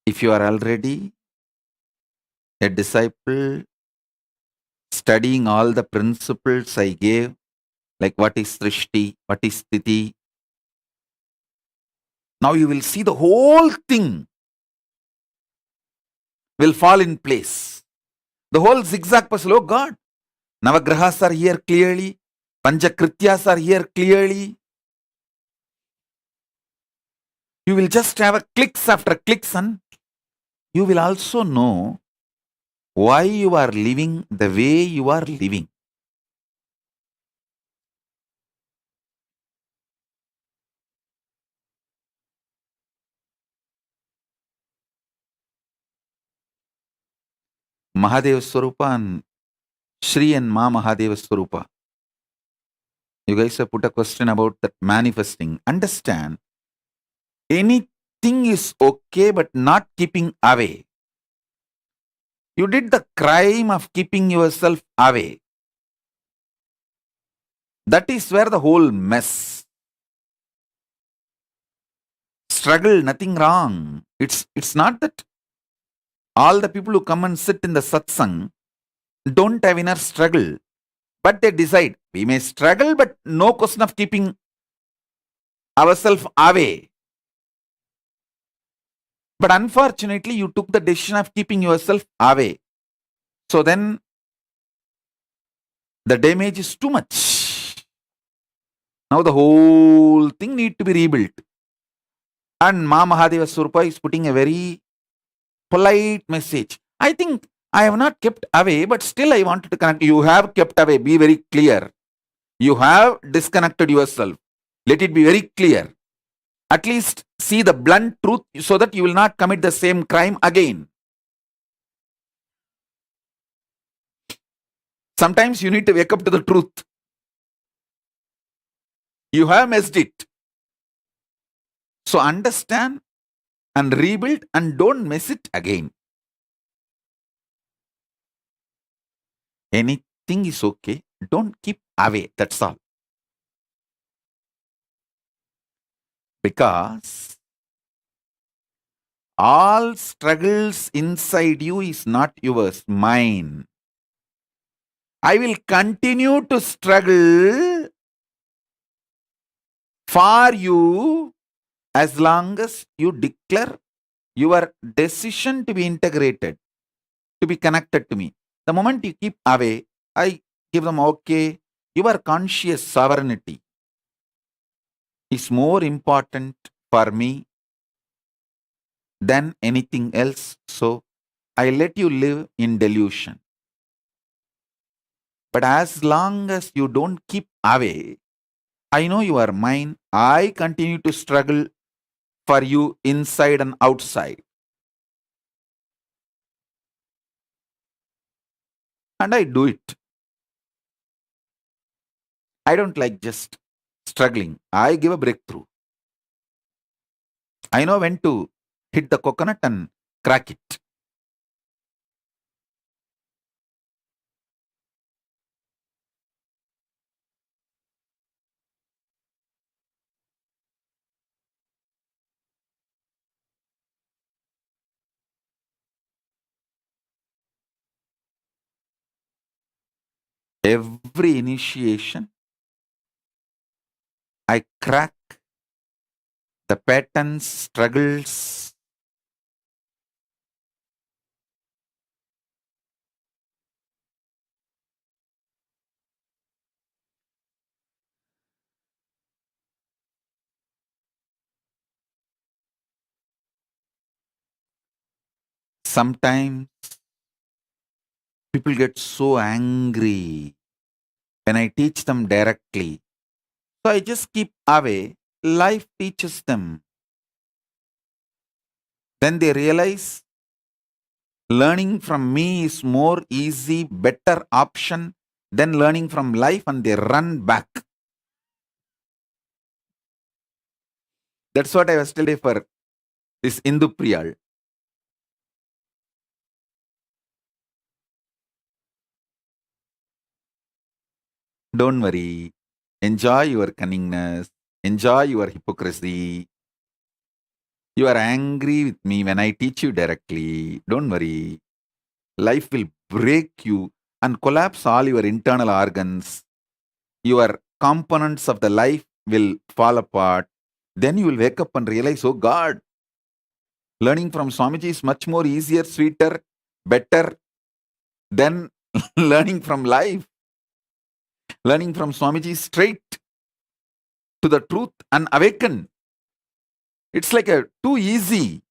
If you are already a disciple studying all the principles I gave, like what is Srishti, what is Sthiti, now you will see the whole thing will fall in place. The whole zigzag puzzle, oh God, Navagrahas are here clearly, Panchakrityas are here clearly. You will just have a clicks after clicks and you will also know why you are living the way you are living. Mahadeva Swarupa and Shri and Ma Mahadeva Swarupa. You guys have put a question about that manifesting. Understand, anything is okay but not keeping away. You did the crime of keeping yourself away. That is where the whole mess. Struggle, nothing wrong. It's not that all the people who come and sit in the satsang don't have inner struggle, but they decide we may struggle, but no question of keeping ourselves away. But unfortunately, you took the decision of keeping yourself away. So then the damage is too much. Now the whole thing need to be rebuilt. And Ma Mahadeva Swarupa is putting a very polite message. I think I have not kept away, but still I wanted to connect. You have kept away. Be very clear. You have disconnected yourself. Let it be very clear. At least see the blunt truth so that you will not commit the same crime again. Sometimes you need to wake up to the truth. You have messed it. So understand and rebuild and don't mess it again. Anything is okay. Don't keep away. That's all. Because all struggles inside you is not yours, mine. I will continue to struggle for you as long as you declare your decision to be integrated, to be connected to me. The moment you keep away, I give them, okay, your conscious sovereignty is more important for me than anything else. So I let you live in delusion. But as long as you don't keep away, I know you are mine. I continue to struggle for you inside and outside. And I do it. I don't like just struggling. I give a breakthrough. I know when to hit the coconut and crack it. Every initiation, I crack the patterns, struggles. Sometimes people get so angry when I teach them directly. So I just keep away. Life teaches them. Then they realize learning from me is more easy, better option than learning from life, and they run back. That's what I was telling for this Indu Priyal. Don't worry. Enjoy your cunningness. Enjoy your hypocrisy. You are angry with me when I teach you directly. Don't worry. Life will break you and collapse all your internal organs. Your components of the life will fall apart. Then you will wake up and realize, oh God, learning from Swamiji is much more easier, sweeter, better than learning from life. Learning from Swamiji is straight to the truth and awaken. It's like too easy.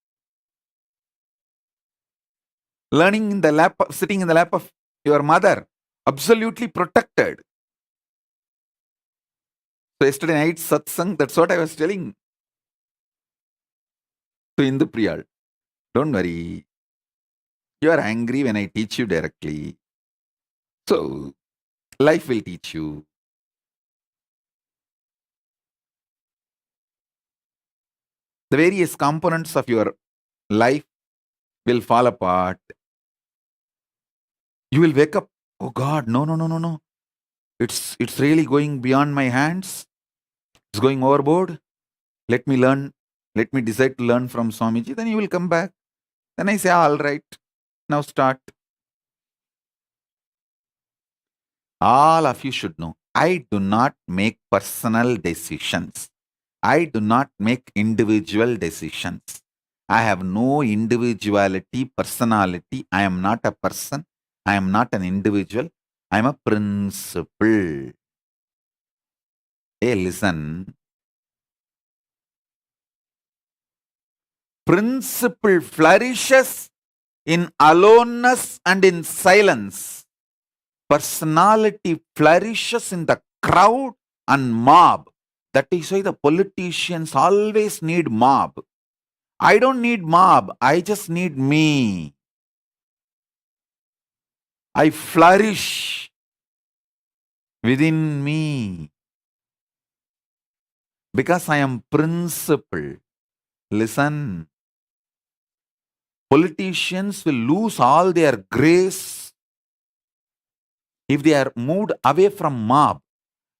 Learning in the lap, sitting in the lap of your mother, absolutely protected. So yesterday night satsang, that's what I was telling to Indu Priyal. Don't worry. You are angry when I teach you directly. So life will teach you. The various components of your life will fall apart. You will wake up, oh God, no. It's really going beyond my hands. It's going overboard. Let me learn. Let me decide to learn from Swamiji. Then you will come back. Then I say, all right, now start. All of you should know, I do not make personal decisions. I do not make individual decisions. I have no individuality, personality. I am not a person. I am not an individual. I am a principle. Hey, listen. Principle flourishes in aloneness and in silence. Personality flourishes in the crowd and mob. That is why the politicians always need mob. I don't need mob. I just need me. I flourish within me because I am principle. Listen. Politicians will lose all their grace if they are moved away from mob.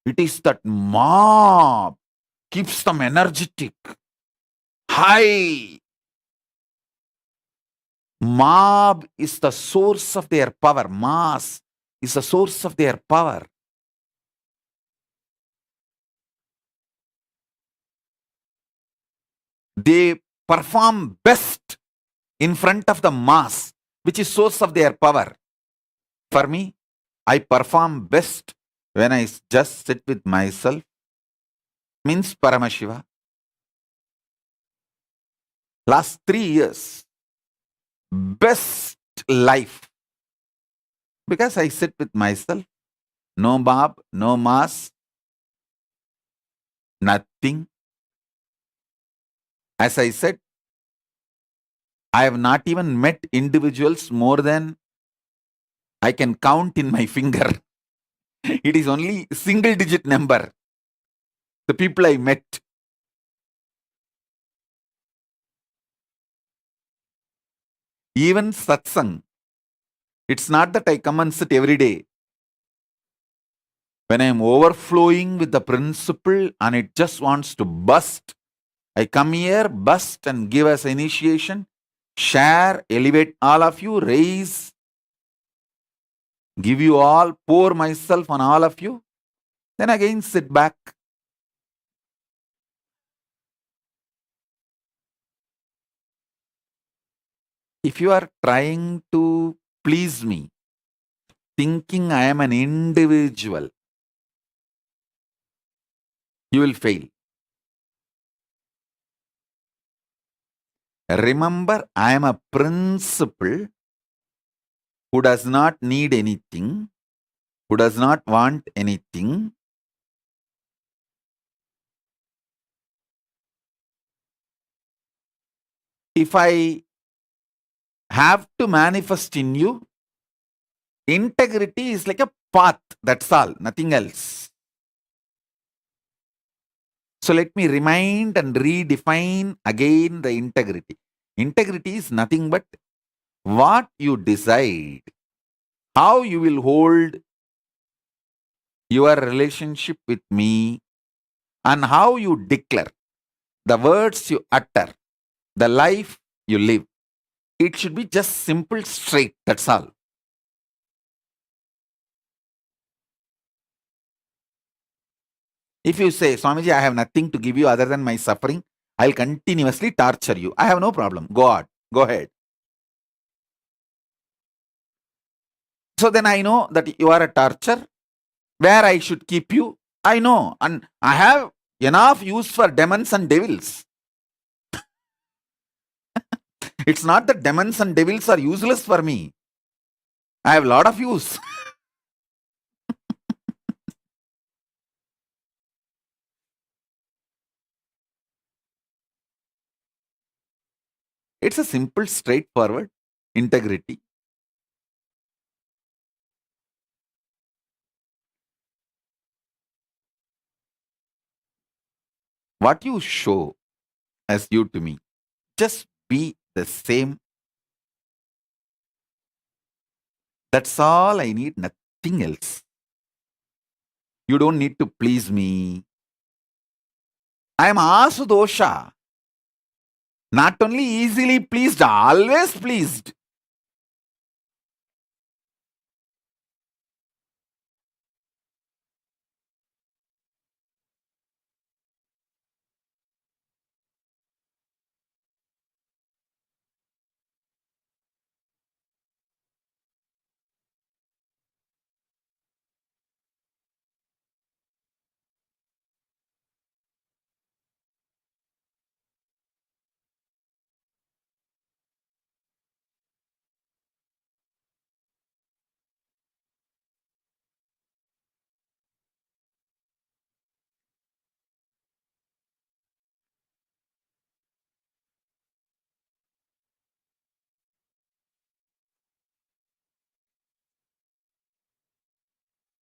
It is that mob keeps them energetic, high. Mob is the source of their power. Mass is the source of their power. They perform best in front of the mass, which is source of their power. For me, I perform best when I just sit with myself, means Paramashiva. Last 3 years, best life. Because I sit with myself, no mob, no mass, nothing. As I said, I have not even met individuals more than I can count in my finger. It is only single digit number. The people I met. Even satsang. It's not that I come and sit every day. When I am overflowing with the principle and it just wants to burst, I come here, burst and give us initiation, share, elevate all of you, raise give you all, pour myself on all of you, then again sit back. If you are trying to please me, thinking I am an individual, you will fail. Remember, I am a principle who does not need anything, who does not want anything. If I have to manifest in you, integrity is like a path, that's all, nothing else. So let me remind and redefine again the integrity. Integrity is nothing but what you decide, how you will hold your relationship with me, and how you declare, the words you utter, the life you live. It should be just simple, straight, that's all. If you say, Swamiji, I have nothing to give you other than my suffering, I'll continuously torture you. I have no problem. Go on. Go ahead. So then I know that you are a torture. Where I should keep you, I know. And I have enough use for demons and devils. It's not that demons and devils are useless for me. I have a lot of use. It's a simple, straightforward integrity. What you show as you to me, just be the same. That's all I need, nothing else. You don't need to please me. I am Asudosha. Not only easily pleased, always pleased.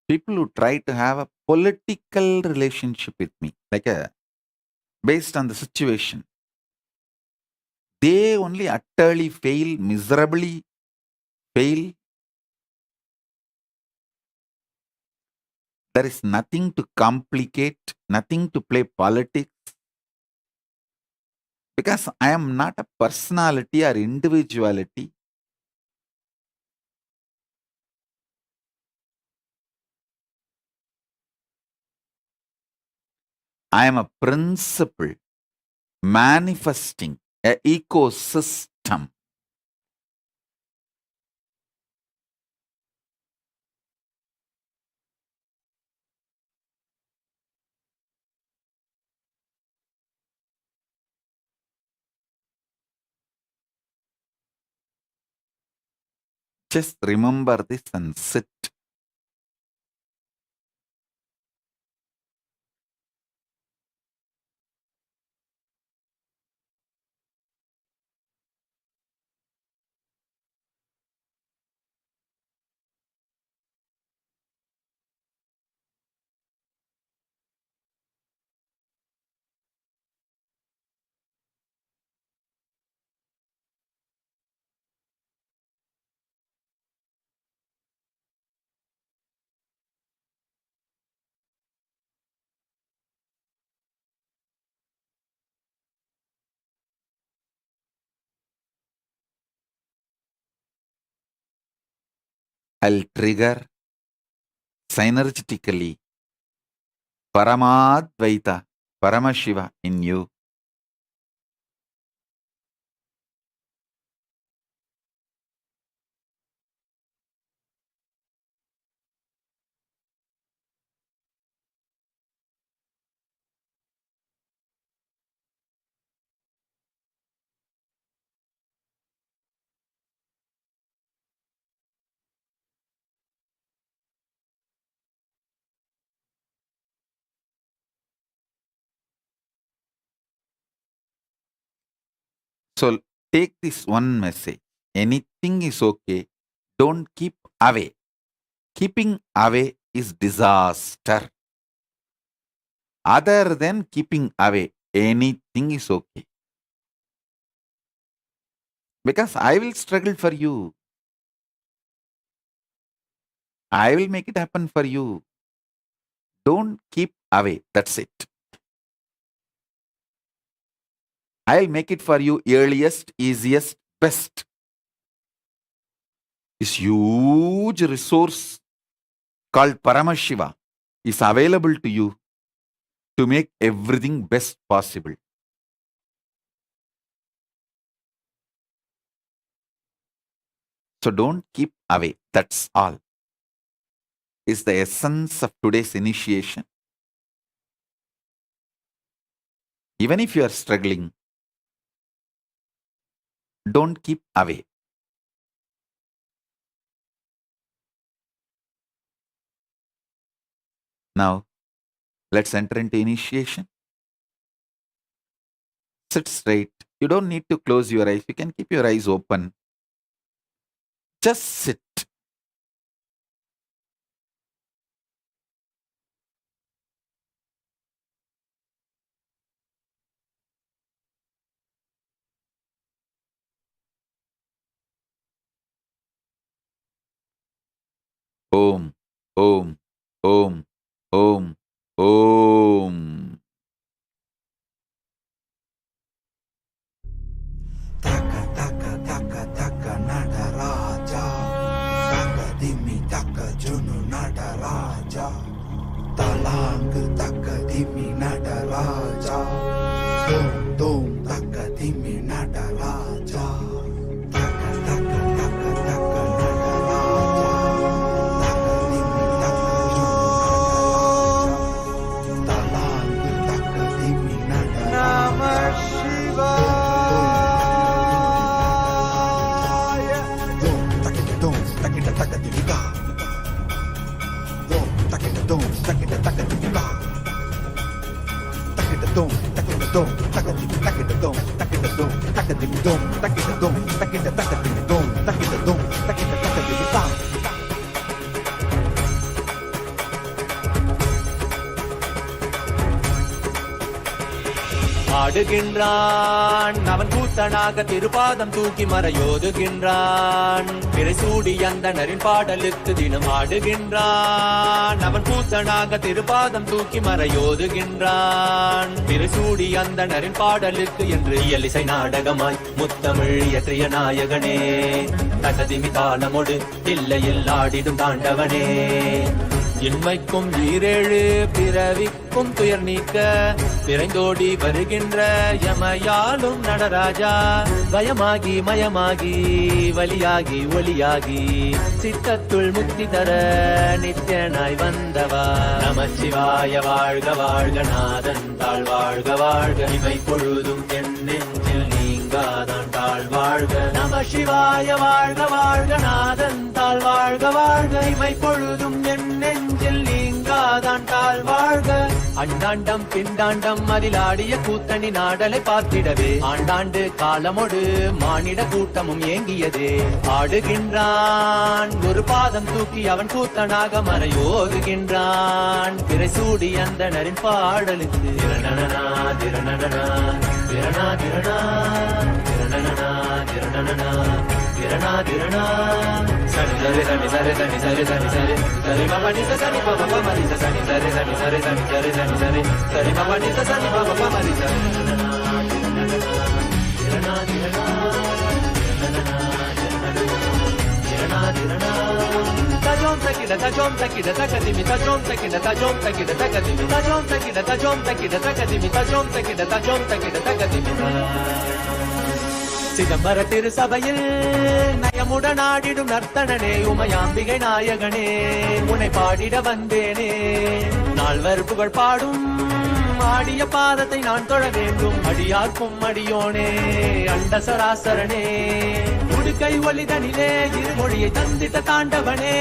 People who try to have a political relationship with me, like a based on the situation, they only utterly fail, miserably fail. There is nothing to complicate, nothing to play politics, because I am not a personality or individuality. I am a principle manifesting an ecosystem. Just remember this and sit. I'll trigger synergetically Paramadvaita, Paramashiva in you. So take this one message. Anything is okay. Don't keep away. Keeping away is disaster. Other than keeping away, anything is okay. Because I will struggle for you. I will make it happen for you. Don't keep away. That's it. I'll make it for you earliest, easiest, best. This huge resource called Paramashiva is available to you to make everything best possible. So don't keep away. That's all. Is the essence of today's initiation. Even if you are struggling, don't keep away. Now, let's enter into initiation. Sit straight. You don't need to close your eyes. You can keep your eyes open. Just sit. Om, Om, Om, Om, Om. Taka Nadaraja, Taka Dimi Taka Junu Nadaraja, Talang Taka Dimi Nadaraja, Dom Dom Taka Dimi Nadaraja, Taka Taka Taka Taka Nadaraja, Taka Dimi Taka Junu Nadaraja, Talang Taka Dimi Nadaraja. Namah Shivaya. ஆடுகின்றான் அவன் கூத்தனாக திருப்பாதம் தூக்கி மறையோதுகின்றான் பிறைசூடி அந்தணரின் பாடலுக்கு தினம் ஆடுகின்றான் அவன் கூத்தனாக திருப்பாதம் தூக்கி மறையோதுகின்றான் பிறைசூடி அந்தணரின் பாடலுக்கு என்று இயலிசை நாடகமாய் முத்தமிழ் இயற்றிய நாயகனே தசதிமி தாளமொடு இல்லையில் ஆடிடும் தாண்டவனே இன்மைக்கும் ஈரேழு பிறவிக்கும் துயர் நீக்க பிறைந்தோடி வருகின்ற யமயாலும் நடராஜா பயமாகி மயமாகி வலியாகி ஒளியாகி சித்தத்துள் முக்தி தர நித்யனாய் வந்தவா நமச்சிவாய வாழ்க வாழ்க நாதன் தாழ் வாழ்க வாழ்க இவை பொழுதும் என் நெஞ்சில் நீங்காதான் தாழ் வாழ்க நமசிவாய வாழ்க வாழ்க நாதன் தாழ் வாழ்க வாழ்க இவை பொழுதும் என் நெஞ்சில் நீங்காதான் தாழ் வாழ்க அண்டாண்டம் பிண்டாண்டம் அதிலாடிய கூத்தணி நாடலை பார்த்திடவே ஆண்டாண்டு காலமொடு மானிட கூட்டமும் ஏங்கியதே ஆடுகின்றான் ஒரு பாதம் தூக்கி அவன் கூத்தனாக மறையோதுகின்றான் பிறைசூடி அந்தணரின் பாடலுக்கு திரணனா திரணனா திரணா திரணா திரணனா திரணனா திரணா திரணா சரி சரி சரி சரி சரி சரி சரி சரி சரி மம நிச சரி மம மம நிச சரி சரி சரி சரி சரி சரி சரி சரி சரி மம நிச சரி மம மம நிச திரணா திரணா திரணனா திரணனா திரணா திரணா tajom takida tajom takida takadimi tajom takida tajom takida takadimi tajom takida tajom takida takadimi tajom takida tajom takida takadimi சிதம்பர திருசபையில் நயமுடன் ஆடிடும் நர்த்தனனே உமையாம்பிகை நாயகனே உன்னை பாடிட வந்தேனே நால்வர் புகழ் பாடும் ஆடிய பாதத்தை நான் தொழ வேண்டும் அடியார்க்கும் அடியோனே அண்ட சராசரனே உடுக்கை ஒளிதனிலே இருமொழியை தந்திட்ட தாண்டவனே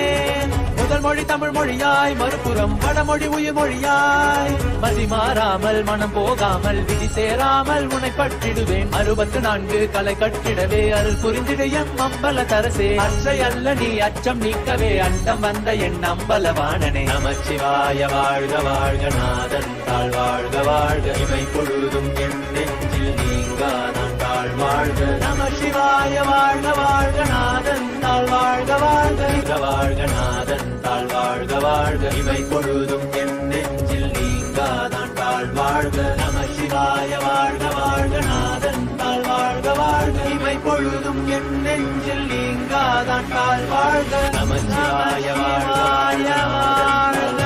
முதல் மொழி தமிழ் மொழியாய் மறுபுறம் வடமொழி உயிர் மொழியாய் மதி மாறாமல் மனம் போகாமல் விதி சேராமல் உன்னை பற்றிடுவேன் 64 கலை கட்டிடவே அருள் புரிந்திடு எம் அம்பல தரசே அச்சை அல்ல நீ அச்சம் நீக்கவே அண்டம் வந்த என் அம்பலவாணனே நமச்சிவாய வாழ்க வாழ்க நாதன் தாழ் வாழ்க வாழ்க இமை பொழுதும் என் நெஞ்சில் நீங்காதான் தாழ் வாழ்க நமசிவாய வாழ்க வாழ்க நாதன் தாழ் வாழ்க வாழ்க வாழ்க நாதன் தாழ் வாழ்க வாழ்க இமை பொழுதும் என் நெஞ்சில் நீங்காதான் தாழ் வாழ்க நமசிவாய வாழ்க வாழ்க நாதன் தாழ் வாழ்க வாழ்க இமை பொழுதும் என் நெஞ்சில் நீங்காதான் தாழ் வாழ்க நமசிவாய வாழ்க வாழ்க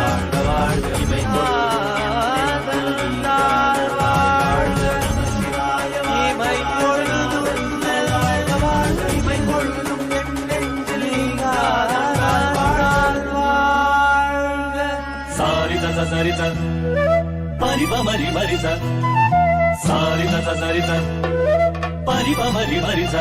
வாழ்க இமை பொழுதும் தாழ் வாழ்க நமசிவாய இமை பொழுதும் வாழ்க இமை பொழுதும் என் நெஞ்சில் நீங்காதான் தாழ் வாழ்க சாரித சரித பரிபமரி மரிச சாரித சரித பரிபமரி மரிச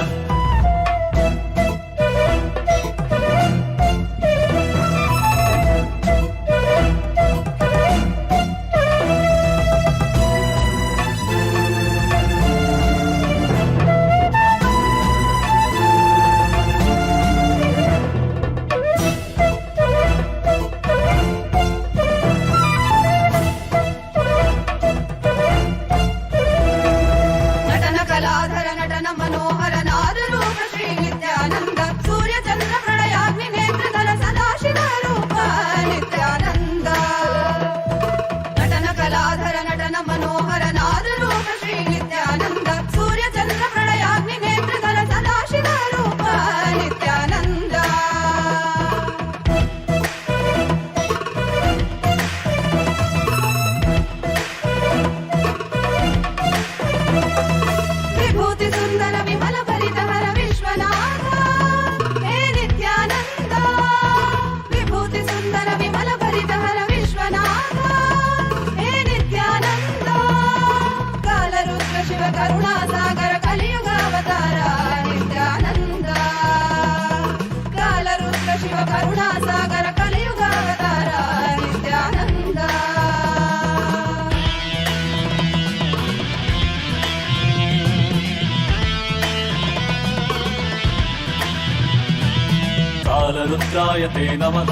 रुद्राय ते नमः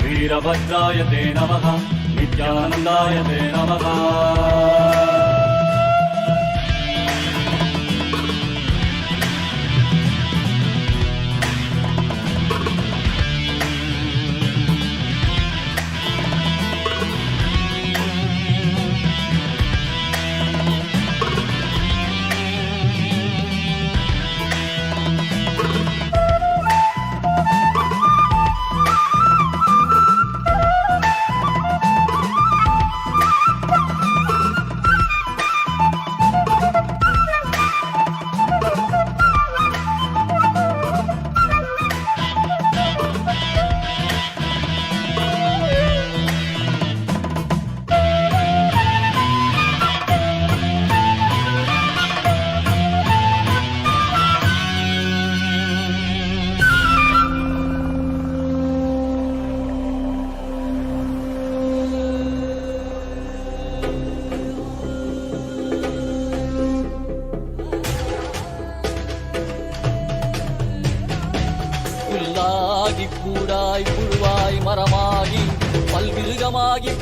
वीरभद्राय ते नमः नित्यानन्दाय ते नमः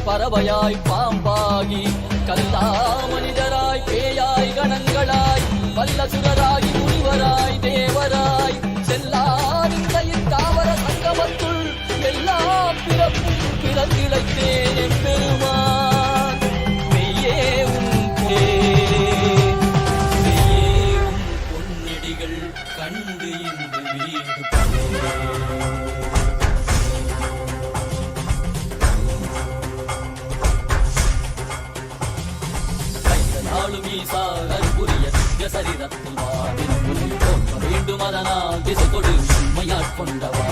பறவையாய் பாம்பாகி கல்லா மனிதராய் பேயாய் கணங்களாய் வல்லசுரராகி முனிவராய் தேவராய் செல்லாரின் தாவர சங்கமத்துள் எல்லா பிறப்பும் பிறந்திழைத்தேன் எம்பெருமான் மெய்யே உன் பொன்னடிகள் கண்டு இன்று வீடு கையாளும் ஈசா அருள்புரிய திவ்ய சரிதத்தில் வா தினமுறை போற்ற வேண்டும் அதனால் திசை கொடு உண்மையாட்கொண்டவா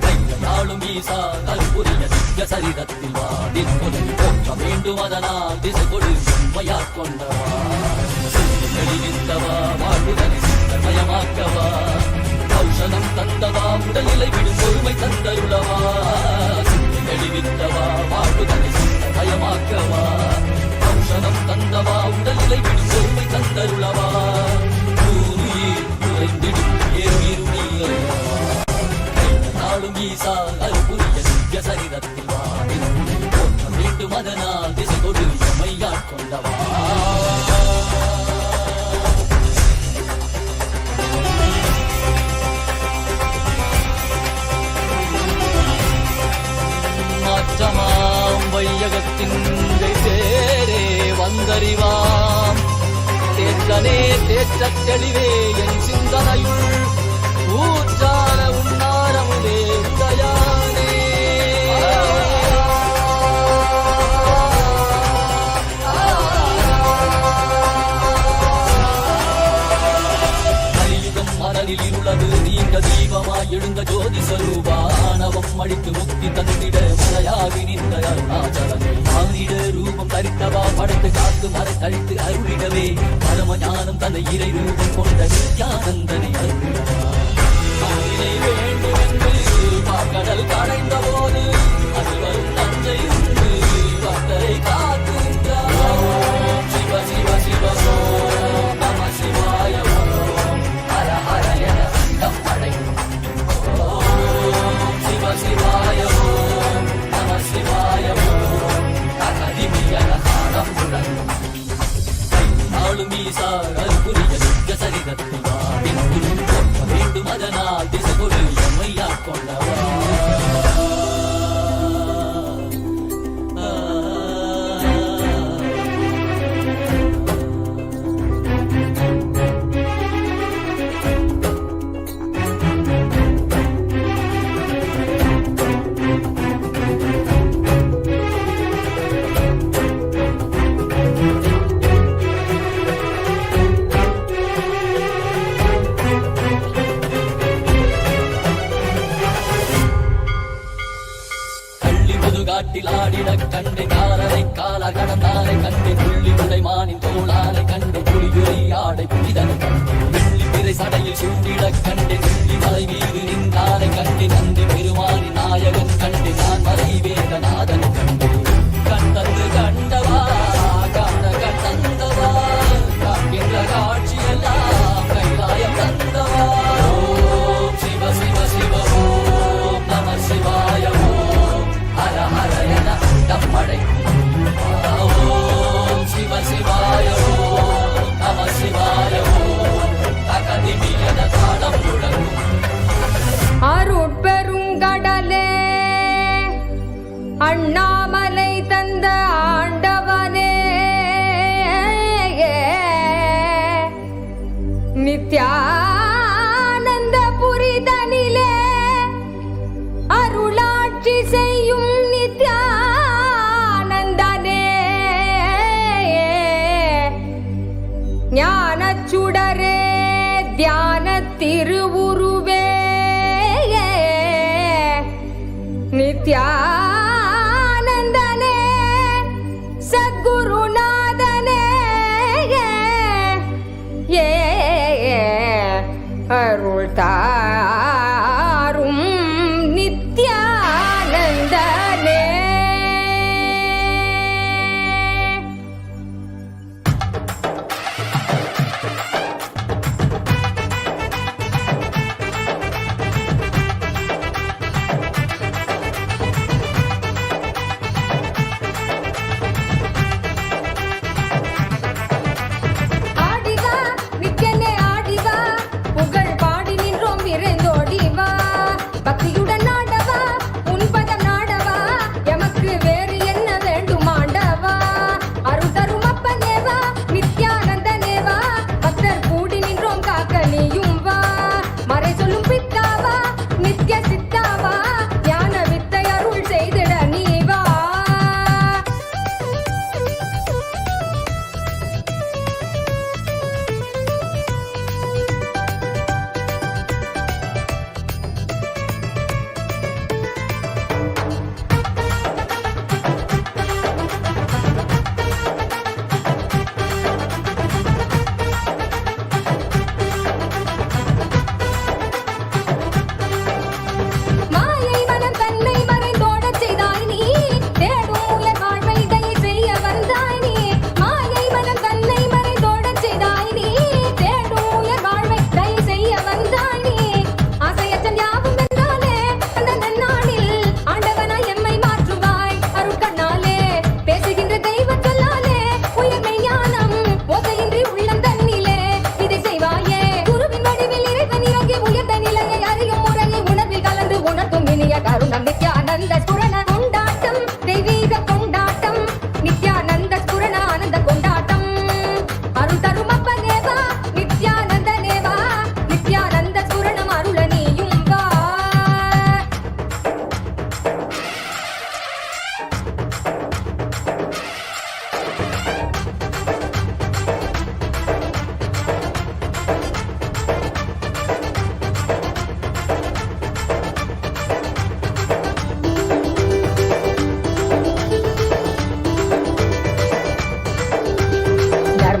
கையாளும் ஈசா அருள்புரிய திவ்ய சரிதத்தில் வா தினமுறை போற்ற வேண்டும் அதனால் திசை கொடு உண்மையாட்கொண்டவா தெளிவித்தவா வாழ்வுதனை சித்தமயமாக்கவா ஔஷதம் தந்தவா உடல்நிலை விடும் பொறுமை தந்தருளவா தெளிவித்தவா வாழ்வுதனை சித்தமயமாக்கவா ஔஷதம் தந்தவா உடல்நிலை விடும் பொறுமை தந்தருளவா குறைந்திடும் ஏறும் நாளும் ஈசா அருள்புரிய திவ்ய சரிதத்தில் வா போற்ற வேண்டும் அதனால் திசை கொடு எம்மையாட்கொண்டவா மாற்றமாம் வையகத்தின் தேரே வந்தறிவாம் தேற்றனே தேற்றத் தெளிவே என் சிந்தனையுள் ஊற்றான உன்னாரமுதே உதயானே கலியுகம் மணலில் இருளது நீங்க தீபமாய் எழுந்த ஜோதி ஸ்வரூபானவம் அழித்து முக்தி தந்திட மலையாகி நின்ற அருணாச்சலமே மானிட ரூபம் தரித்தவா படைத்து காத்து மறை தழித்து அருளிடவே பரம ஞானம் தன்னை இறை ரூபம் கொண்ட நித்யானந்தனை அருளிடவா வேண்டும் என்று கடல் கடைந்த போது அது வரும் நஞ்சை உண்டு பக்தரை காக்கின்றார் சிவ சிவ சிவ ஓம் நம சிவாய ஓம் ஹர ஹர என அண்டம் அடையும் ஓம் சிவ சிவாய ஓம் நம சிவாய ஓம் அகதிமி என காலம் முழங்கும் நாளும் ஈசா அருள்புரிய திவ்ய சரிதத்தில் வா வேண்டும் அதனால் திசை கொடு எம்மையாட்கொண்டவா காட்டில் ஆடிட கண்டே காரரை கால கடந்தாரை கண்டே புள்ளி உடைமானின் தோளாரை கண்டே புலியுரை ஆடை புனிதனை கண்டே வெள்ளி பிறை சடையில் சூடிட கண்டே துள்ளி மலை மீது நின்றாரை கண்டே நந்தி பெருமானி நாயகன் கண்டே நான் மலை வேதநாதன் கண்டே கண்டது கண்டவா காண்ட கண்டந்தவா காண்கின்ற காட்சியெல்லாம் கைலாயம் தந்தவா ஓம் சிவ சிவ சிவ ஓம் நம சிவாய ஹர ஹர என அண்டம் அடைக்கும் ஓம் சிவ சிவாய ஓம் நம சிவாய ஓம் அகதிமி என காலம் முழங்கும் அருட்பெருங்கடலே அண்ணாமலை தந்த ஆண்டவனே நித்யானந்த புரிதனிலே அருளாட்சி செய்யும் நித்யானந்தனே ஞானச்சுடரே தியான திருவுருவே நித்யானந்தனே சத்குருநாதனே அருள் தாரும் நித்யானந்தனே. ஆடிவா நித்யனே ஆடிவா புகழ் பாடி நின்றோம்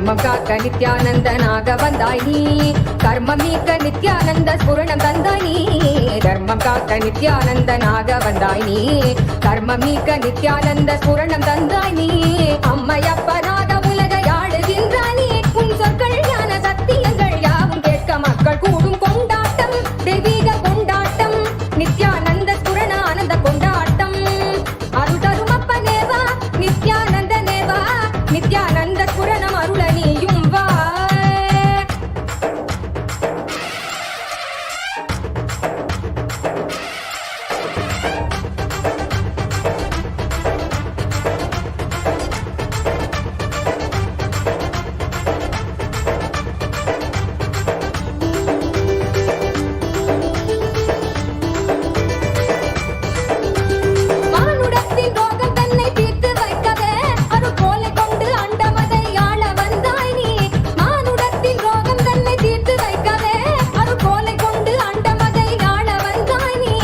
தர்மம் காக்க நித்யானந்தனாக வந்தாய் நீ கர்மம் நீக்க நித்யானந்த ஸ்புரணம் தந்தாய் நீ தர்மம் காக்க நித்யானந்தனாக வந்தாய் நீ கர்மம் நீக்க நித்யானந்த ஸ்புரணம் தந்தாய் நீ அம்மையப்பனாக உலகை ஆளுகின்றாய் நீ உன் சொற்கள் ஞான சத்தியங்கள் யாவும் கேட்க மக்கள் கூடும் கொண்டாட்டம் தெய்வீக கொண்டாட்டம் நித்யானந்த ஸ்புரண ஆனந்த கொண்டாட்டம் அருள் தரும் அப்பனேவா நித்யானந்தனேவா நித்யானந்த ஸ்புரணம் அருள நீயும் வா மானுடத்தின் ரோகம் தன்னை தீர்த்து வைக்கவே அருள் கோலை கொண்டு அண்டமதை ஆள வந்தாய் நீ மானுடத்தின் ரோகம் தன்னை தீர்த்து வைக்கவே அருள் கோலை கொண்டு அண்டமதை ஆள வந்தாய் நீ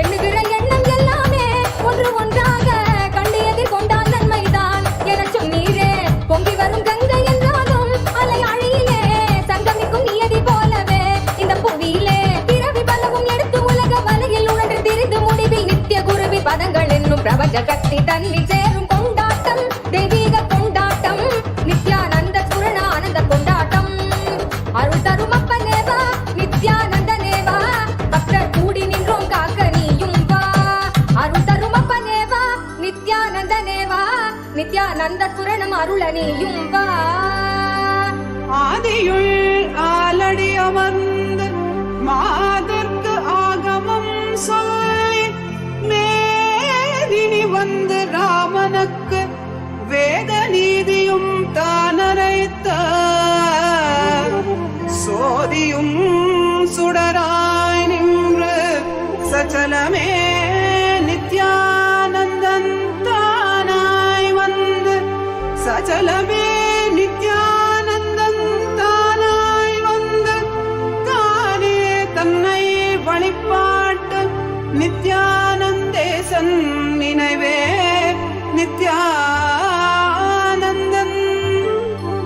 எண்ணுகிற எண்ணம் எல்லாமே ஒன்று ஒன்றாக கண்டியதில் கொண்டால் நன்மைதான் எனச் சொன்னீரே பொங்கி வரும் கங்கை என்றாலும் அலை அழியிலே சங்கமிக்கும் நியதி போலவே இந்த புவியிலே பிறவி பலவும் எடுத்து உலக வலையில் உணர்ந்து திரிந்து முடிவில் நித்திய குருவி பதங்கள் என்னும் பிரபஞ்ச சக்தி தன்னில் சேரும் கொண்டாட்டம் தெய்வீக கொண்டாட்டம் நித்யானந்த ஸ்புரண ஆனந்த கொண்டாட்டம் அருள் தரும் அப்பனேவா நித்யானந்தனேவா பக்தர் கூடி நின்றோம் காக்க நீயும் வா அருள் தரும் அப்பனேவா நித்யானந்தனேவா நித்யானந்த ஸ்புரணம் அருள நீயும் வா ஆதியுள் ஆலடி அமர்ந்து மாதர்க்கு ஆகமம் சொல்லி மேதினி வந்து ராமனுக்கு வேத நீதியும் தானரைத்த சோதியும் சுடராய் நின்று சச்சலமே நித்யானந்தன் தானாய் வந்து சச்சலமே நித்யானந்தன் தானாய் வந்து தானே தன்னை வழிபாட்டு நித்யானந்தேசன் நினைவே நித்யானந்தன்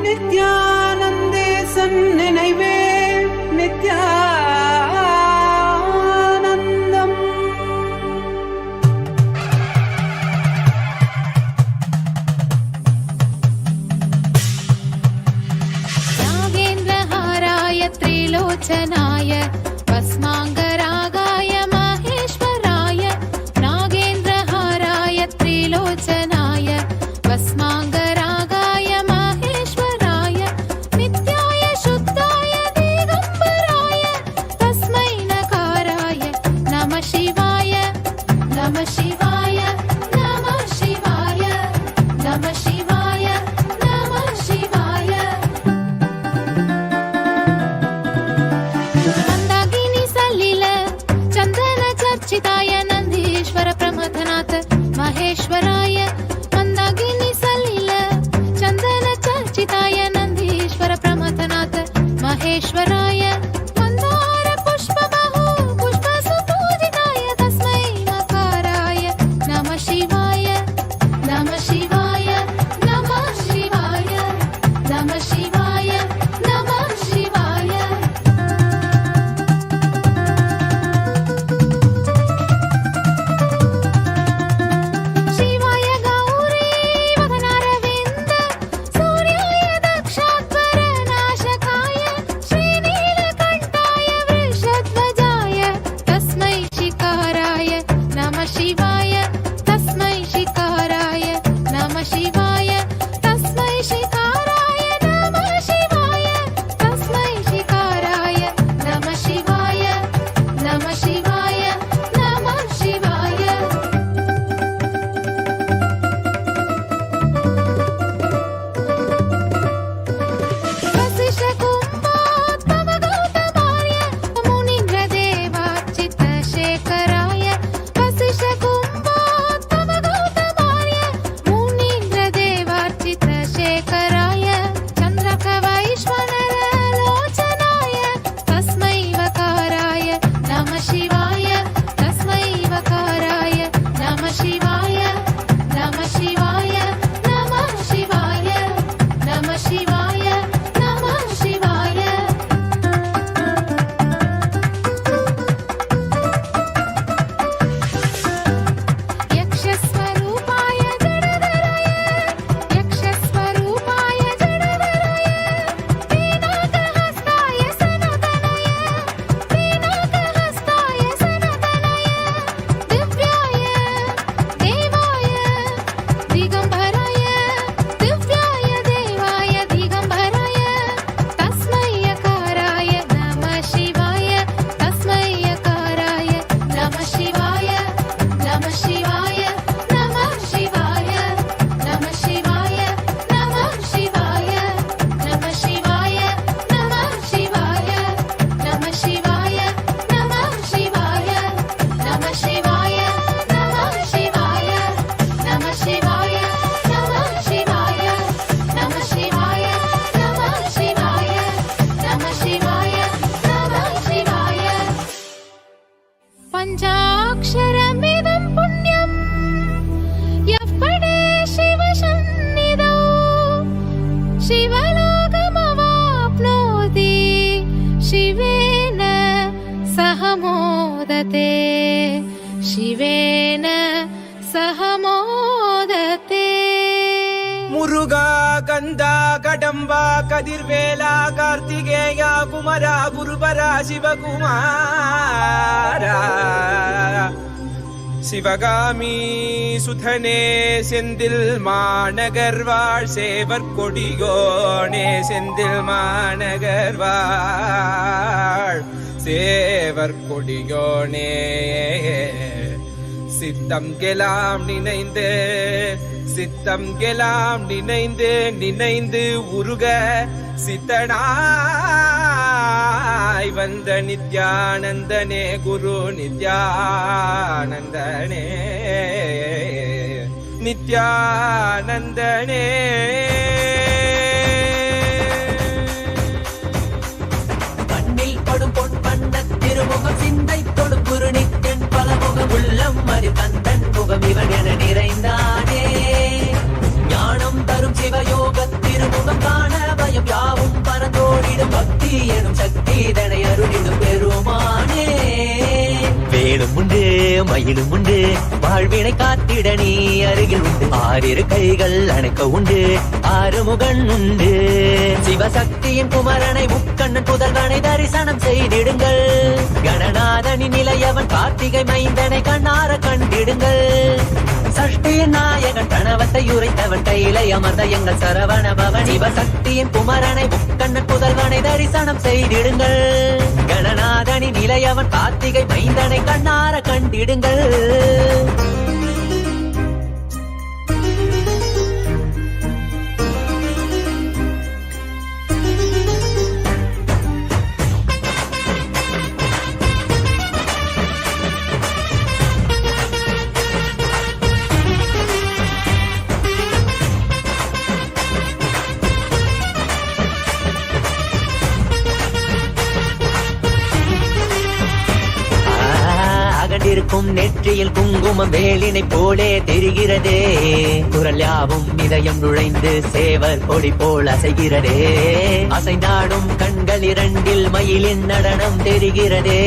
நித்யானந்தேசன் நினைவே நித்யானந்தம் नागेन्द्रहाराय त्रिलोचनाय भस्माङ्गरागाय माहेश्वराय नागेन्द्रहाराय त्रिलोचनाय भस्माङ्गरागाय माहेश्वराय नित्याय शुद्धाय दिगम्बराय तस्मै नकाराय नमः शिवाय नमः शिवाय नमः शिवाय नमः शिवाय नमः शिवाय मंदाकिनी सलिल चंदन चर्चिताय नंदीश्वर प्रमथनाथ महेश्वराय मंदाकिनी सलिल चंदन चर्चिताय नंदीश्वर प्रमथनाथ महेश्वराय मंदार पुष्प बहु पुष्प सुपूजिताय तस्मै नकाराय नमः शिवाय नमः शिवाय नमः शिवाय नमः शिवाय नमः शिवाय शिवाय गौरी वदनारविन्द सूर्याय दक्षात्पर नाशकाय श्रीनील முருகா கந்தா கடம்பா கதிர்வேலா கார்த்திகேயா குமரா குருபரா சிவகுமாரா சிவகாமி சுதனே செந்தில் மாநகர் வாழ் சேவர் கொடியோனே செந்தில் மாநகர் வாழ் சேவர் கொடியோனே சித்தம் கெலாம் நினைந்து சித்தம் கெலாம் நினைந்து நினைந்து உருக சித்தனாய் வந்த நித்யானந்தனே குரு நித்யானந்தனே நித்யானந்தனே கண்ணில் படும் பொன் வண்ண திருமுகம் சிந்தை தொடும் குரு நித்யன் பலமுகம் உள்ளம் மறி கந்தன் முகம் இவன் என நிறைந்தானே ஞானம் தரும் சிவயோக திருமுகம் காண பயம் யாவும் பரந்தோடிடும் பக்தி எனும் சக்தி இதனை அருளிடும் பெருமானே வேலும் உண்டு மயிலும் உண்டு வாழ்வினை காத்திட நீ அருகில் உண்டு ஆறிரு கைகள் அணைக்க உண்டு ஆறுமுகன் உண்டு சிவசக்தியின் குமரனை முக்கண்ணன் புதல்வனை தரிசனம் செய்திடுங்கள் கணநாதனின் நிலையவன் கார்த்திகை மைந்தனை கண்ணார கண்டிடுங்கள் சஷ்டியின் நாயகன் கணவத்தை உரைத்தவன் கையிலை அமர்ந்த எங்கள் சரவண பவன் சிவசக்தியின் குமரனை முக்கண்ணன் புதல்வனை தரிசனம் செய்திடுங்கள் கணநாதனின் நிலையவன் கார்த்திகை மைந்தனை கண்ணார கண்டிடுங்கள் இருக்கும் நெற்றியில் குங்குமம் வேலினை போலே தெரிகிறதே குரல் யாவும் இதயம் நுழைந்து சேவர் கொடி போல் அசைகிறதே அசைந்தாடும் கண்கள் இரண்டில் மயிலின் நடனம் தெரிகிறதே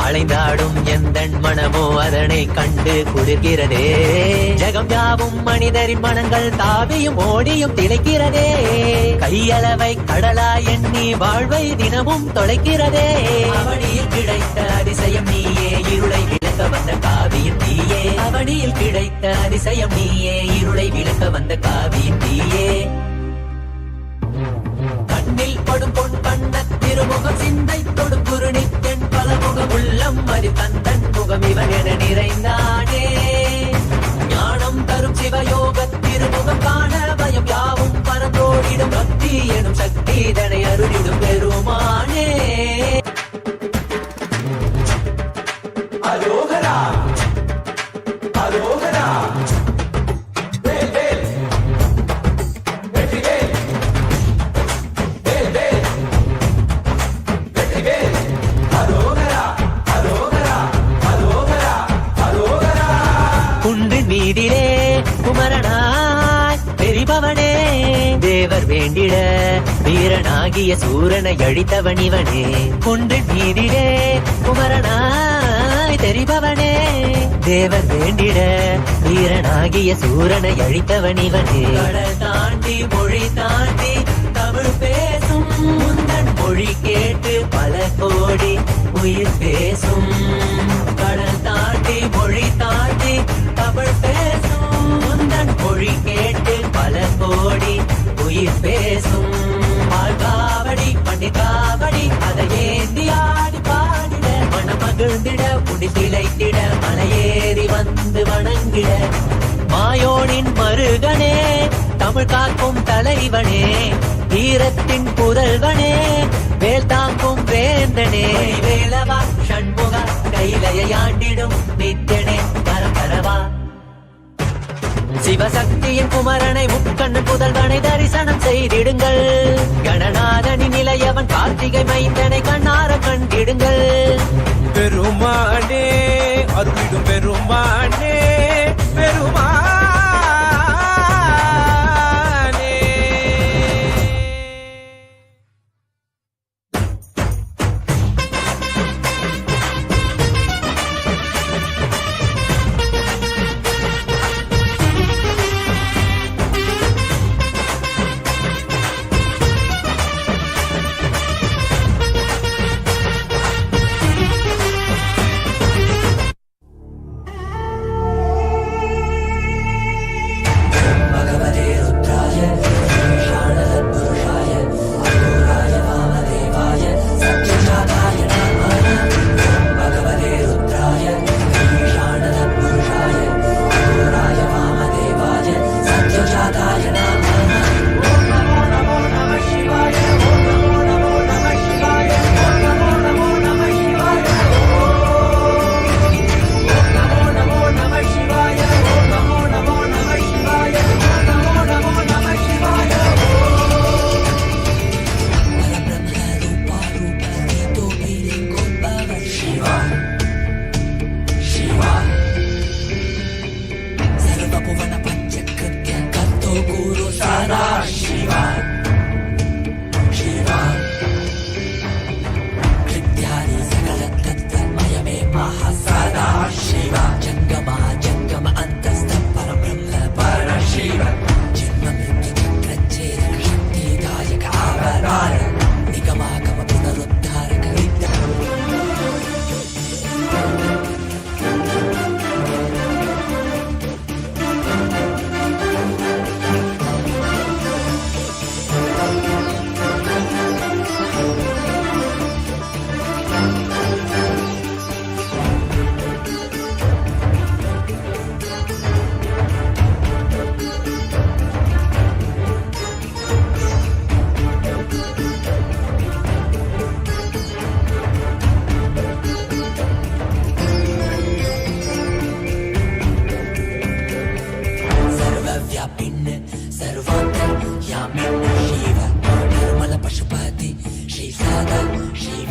அலைந்தாடும் எந்தன் மனமோ அதனை கண்டு குளிர்கிறதே ஜெகம் யாவும் மனிதரின் மனங்கள் தாவியும் ஓடியும் திளைக்கிறதே கையளவை கடலா எண்ணி வாழ்வை தினமும் தொலைக்கிறதே அவனியில் கிடைத்த அதிசயம் நீயே இருளை விளக்க வந்த காவியின் தீயே அவனியில் கிடைத்த அதிசயம் நீயே இருளை விளக்க வந்த காவியின் தீயே கண்ணில் படும் பொன் வண்ண திருமுகம் சிந்தை தொடும் குரு நித்யன் பலமுகம் உள்ளம் மறி கந்தன் முகம் இவன் என நிறைந்தானே ஞானம் தரும் சிவயோக திருமுகம் காண பயம் யாவும் பரந்தோடிடும் பக்தி எனும் சக்தி இதனை அருளிடும் பெருமானே அரோகரா அரோகரா வேல் வேல் வெற்றி வேல் வேல் வேல் வெற்றி வேல் அரோகரா அரோகரா அரோகரா அரோகரா குன்றின் மீதிலே குமரனாய் தெரிபவனே தேவர் வேண்டிட வீரனாகிய சூரனை அழித்தவன் இவனே குன்றின் மீதிலே குமரனாய் தெரிபவனே தேவர் வேண்டிட வீரனாகிய சூரனை அழித்தவன் இவனே கடல் தாண்டி மொழி தாண்டி தமிழ் பேசும் முந்தன் மொழி கேட்டு பல கோடி உயிர் பேசும் கடல் தாண்டி மொழி தாண்டி தமிழ் பேசும் முந்தன் மொழி கேட்டு பல கோடி உயிர் பேசும் காவடி பண்டி காவடி அதை ஏந்தி ஆடி பாடிட மனமகிழ்ந்திட புடி திளைத்திட மலையேறி வந்து வணங்கிட மாயோனின் மருகனே தமிழ் காக்கும் தலைவனே வீரத்தின் புதல்வனே வேல் தாங்கும் வேந்தனே வேலவா ஷண்முக கைலையாண்டிடும் நித்யனே பரபரவா சிவசக்தியின் குமரனை முக்கண்ணன் புதல்வனை தரிசனம் செய்திடுங்கள் கணநாதனின் நிலையவன் கார்த்திகை மைந்தனை கண்ணார கண்டிடுங்கள் பெருமானே அருளிடும் பெருமானே பெருமானே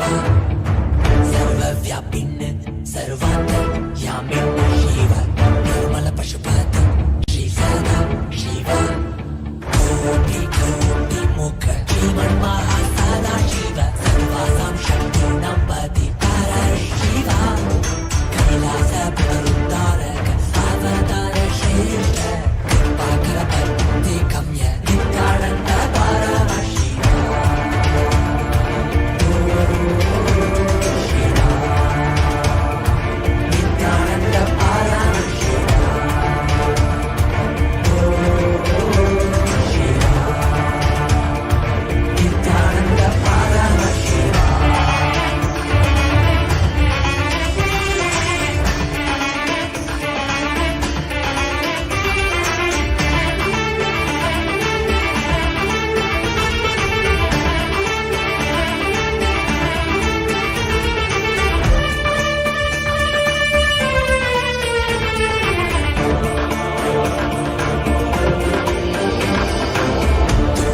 शिवा सर्वव्यापिन् सर्वान्तर्यामिन् शिव निर्मल पशुपत श्री सदा शिवा कोटि कोटि मुख जीवन महासदा शिव सर्वासां शक्तीनां पति परशिवा कैलास पुनरुद्धारक अवतार श्रेष्ठ कृपाकर भक्ति गम्य नित्यानन्द परमशिवा नित्यानन्द परमशिवा नित्यानन्द परमशिवा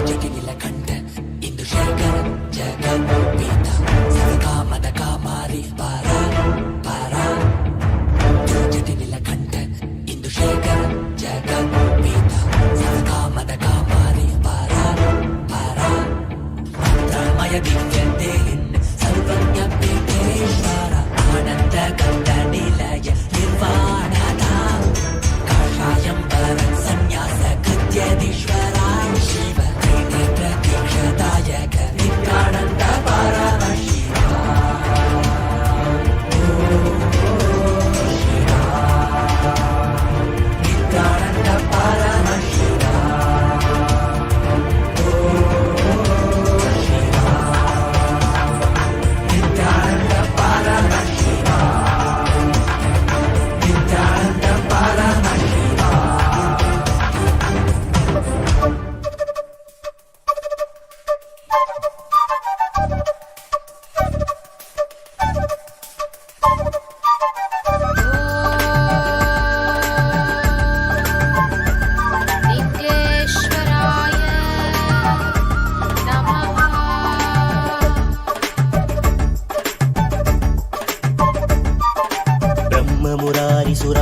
जटिनिलकण्ठ इन्दुशेखर जगन्पीता सर्वकामद कामारि परा परा जटिनिलकण्ठ इन्दुशेखर जगन्पीता सर्वकामद कामारि परा परा मन्त्रमय दिव्यदेहिन् सर्वज्ञपीठेश्वर आनन्द गन्ध निलय निर्वाणधाम काषायं वरं सन्न्यास कृत्यधीश्वरा शिव प्रतीक्षदायक नित्यानन्द परमशिवा शिवा नित्यानन्द परमशिवा शिवा नित्यानन्द परमशिवा नित्यानन्द परमशिवा लिङ्गेश्वराय नमः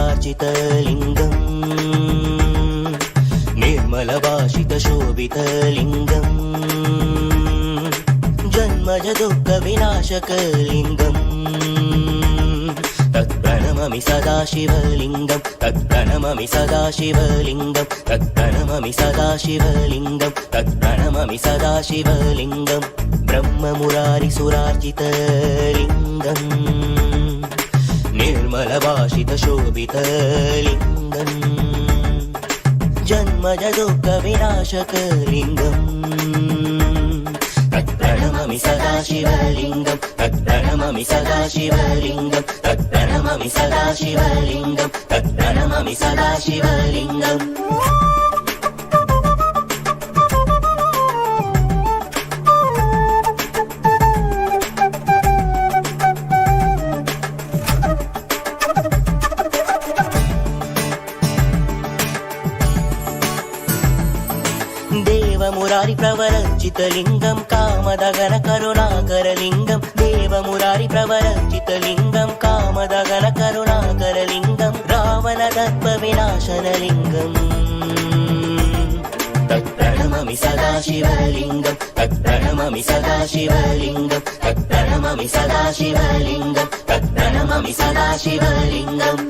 ब्रह्ममुरारिसुरार्चितलिङ्गम् निर्मलभाषितशोभितलिङ्गम् जन्मजदुःखविनाशकलिङ्गम् तत्प्रणममि सदा शिवलिङ्गं तत्प्रणममि सदा शिवलिङ्गं तत्प्रणममि सदा शिवलिङ्गं तत्प्रणममि सदा शिवलिङ्गं ब्रह्ममुरारिसुरार्चितलिङ्गम् निर्मलभाषितशोभितलिङ्गम् जन्मजदुःखविनाशकलिङ्गम् तत्प्रणममि सदा शिवलिङ्गं तत्प्रणममि सदा शिवलिङ्गं तत्प्रणममि सदा शिवलिङ्गं तत्प्रणममि सदा शिवलिङ्गम् देवमुरारि प्रवरचितलिङ्गं कामदगन करुणाकरलिङ्गं देवमुरारि प्रवरचितलिङ्गं कामदगन करुणाकरलिङ्गं रावणदर्पविनाशनलिङ्गम् तत्प्रणममि सदा शिवलिङ्गं तत्प्रणममि सदा शिवलिङ्गं तत्प्रणममि सदा शिवलिङ्गं तत्प्रणममि सदा शिवलिङ्गम्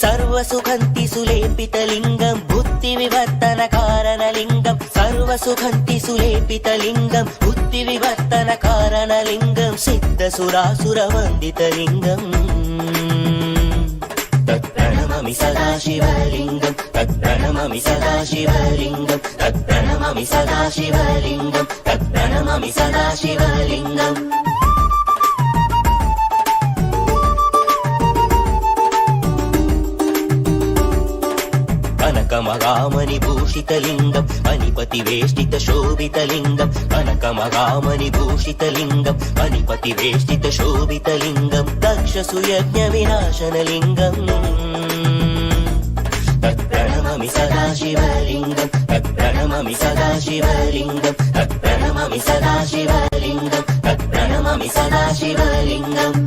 सर्वसुखन्ति सुलेपितलिङ्गं बुद्धिविवर्तनकारणलिङ्गं सर्वसुखन्ति सुलेपितलिङ्गं बुद्धिविवर्तनकारणलिङ्गं सिद्धसुरासुरवन्दितलिङ्गम् तत्प्रणममि सदा शिवलिङ्गं तत्प्रणममि सदा शिवलिङ्गं तत्प्रणममि सदा शिवलिङ्गं तत्प्रणममि सदा शिवलिङ्गम् कनकमगामणिभूषितलिङ्गं अनिपतिवेष्टितशोभितलिङ्गं कनकमगामणिभूषितलिङ्गं अनिपतिवेष्टितशोभितलिङ्गं दक्षसुयज्ञविनाशनलिङ्गम् तत्प्रणमामि सदा शिवलिङ्गं तत्प्रणमामि सदा शिवलिङ्गं तत्प्रणमामि सदा शिवलिङ्गं तत्प्रणमामि सदा शिवलिङ्गम्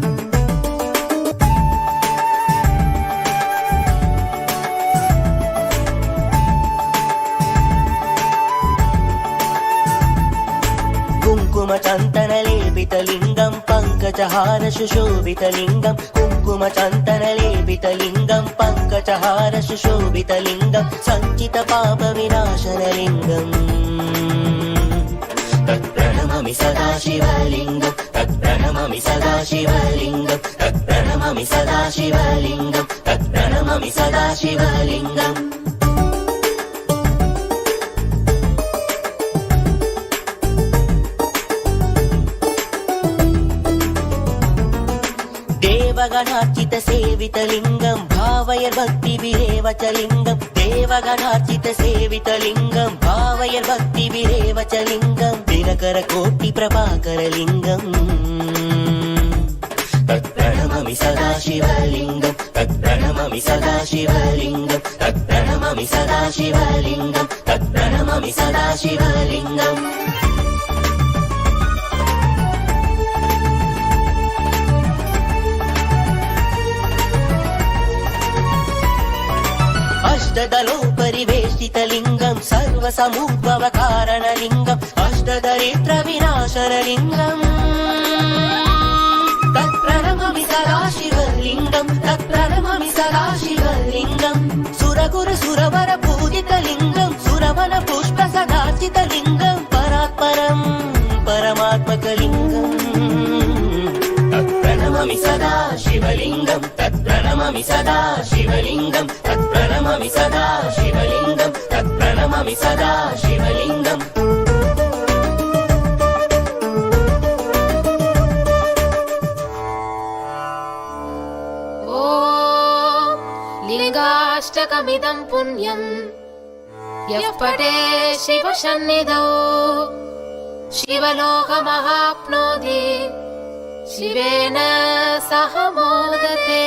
कुङ्कुमचन्दनलेपितलिङ्गं पङ्कजहार सुशोभितलिङ्गं कुङ्कुमचन्दनलेपितलिङ्गं पङ्कजहार सुशोभितलिङ्गं सञ्चितपापविनाशनलिङ्गम् तत्प्रणमामि सदा शिवलिङ्गं तत्प्रणमामि सदा शिवलिङ्गं तत्प्रणमामि सदा शिवलिङ्गं तत्प्रणमामि सदा शिवलिङ्गम् देवगणार्चितसेवितलिङ्गं भावयर्भक्तिभिरेव च लिङ्गं देवगणार्चितसेवितलिङ्गं भावयर्भक्तिभिरेव च लिङ्गं दिनकरकोटिप्रभाकरलिङ्गम् तत्प्रणमामि सदा शिवलिङ्गं तत्प्रणमामि सदा शिवलिङ्गं तत्प्रणमामि सदा शिवलिङ्गं तत्प्रणमामि सदा शिवलिङ्गम् अष्टदलोपरिवेष्टितलिङ्गं सर्वसमुद्भवकारणलिङ्गम् अष्टदरिद्रविनाशनलिङ्गम् तत्प्रणमामि सदा शिवलिङ्गं तत्प्रणमामि सदा शिवलिङ्गं सुरगुरुसुरवरपूजितलिङ्गं सुरवनपुष्पसदार्चितलिङ्गं परात्परं परमात्मकलिङ्गम् तत्प्रणमामि सदा शिवलिङ्गं तत्प्रणमामि सदा शिवलिङ्गं तत्प्रणमामि सदा शिवलिङ्गं तत्प्रणमामि सदा शिवलिङ्गम् ॐ लिङ्गाष्टकमिदं पुण्यं यः पठे शिवसन्निधौ शिवलोकमहाप्नोति शिवेन सह मोदते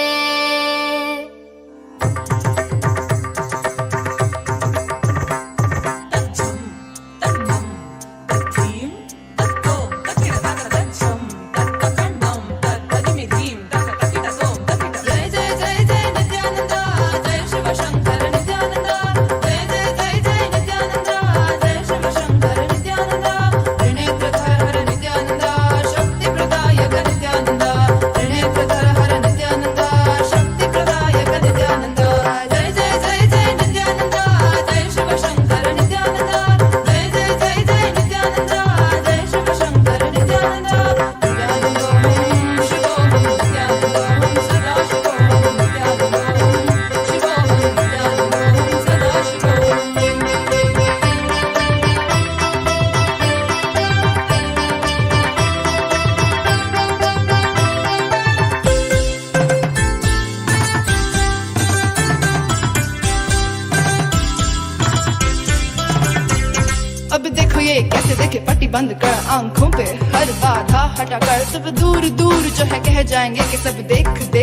बंद कर आंखों पे हर बाधा हटा कर सब दूर दूर जो है कह जाएंगे कि सब देखते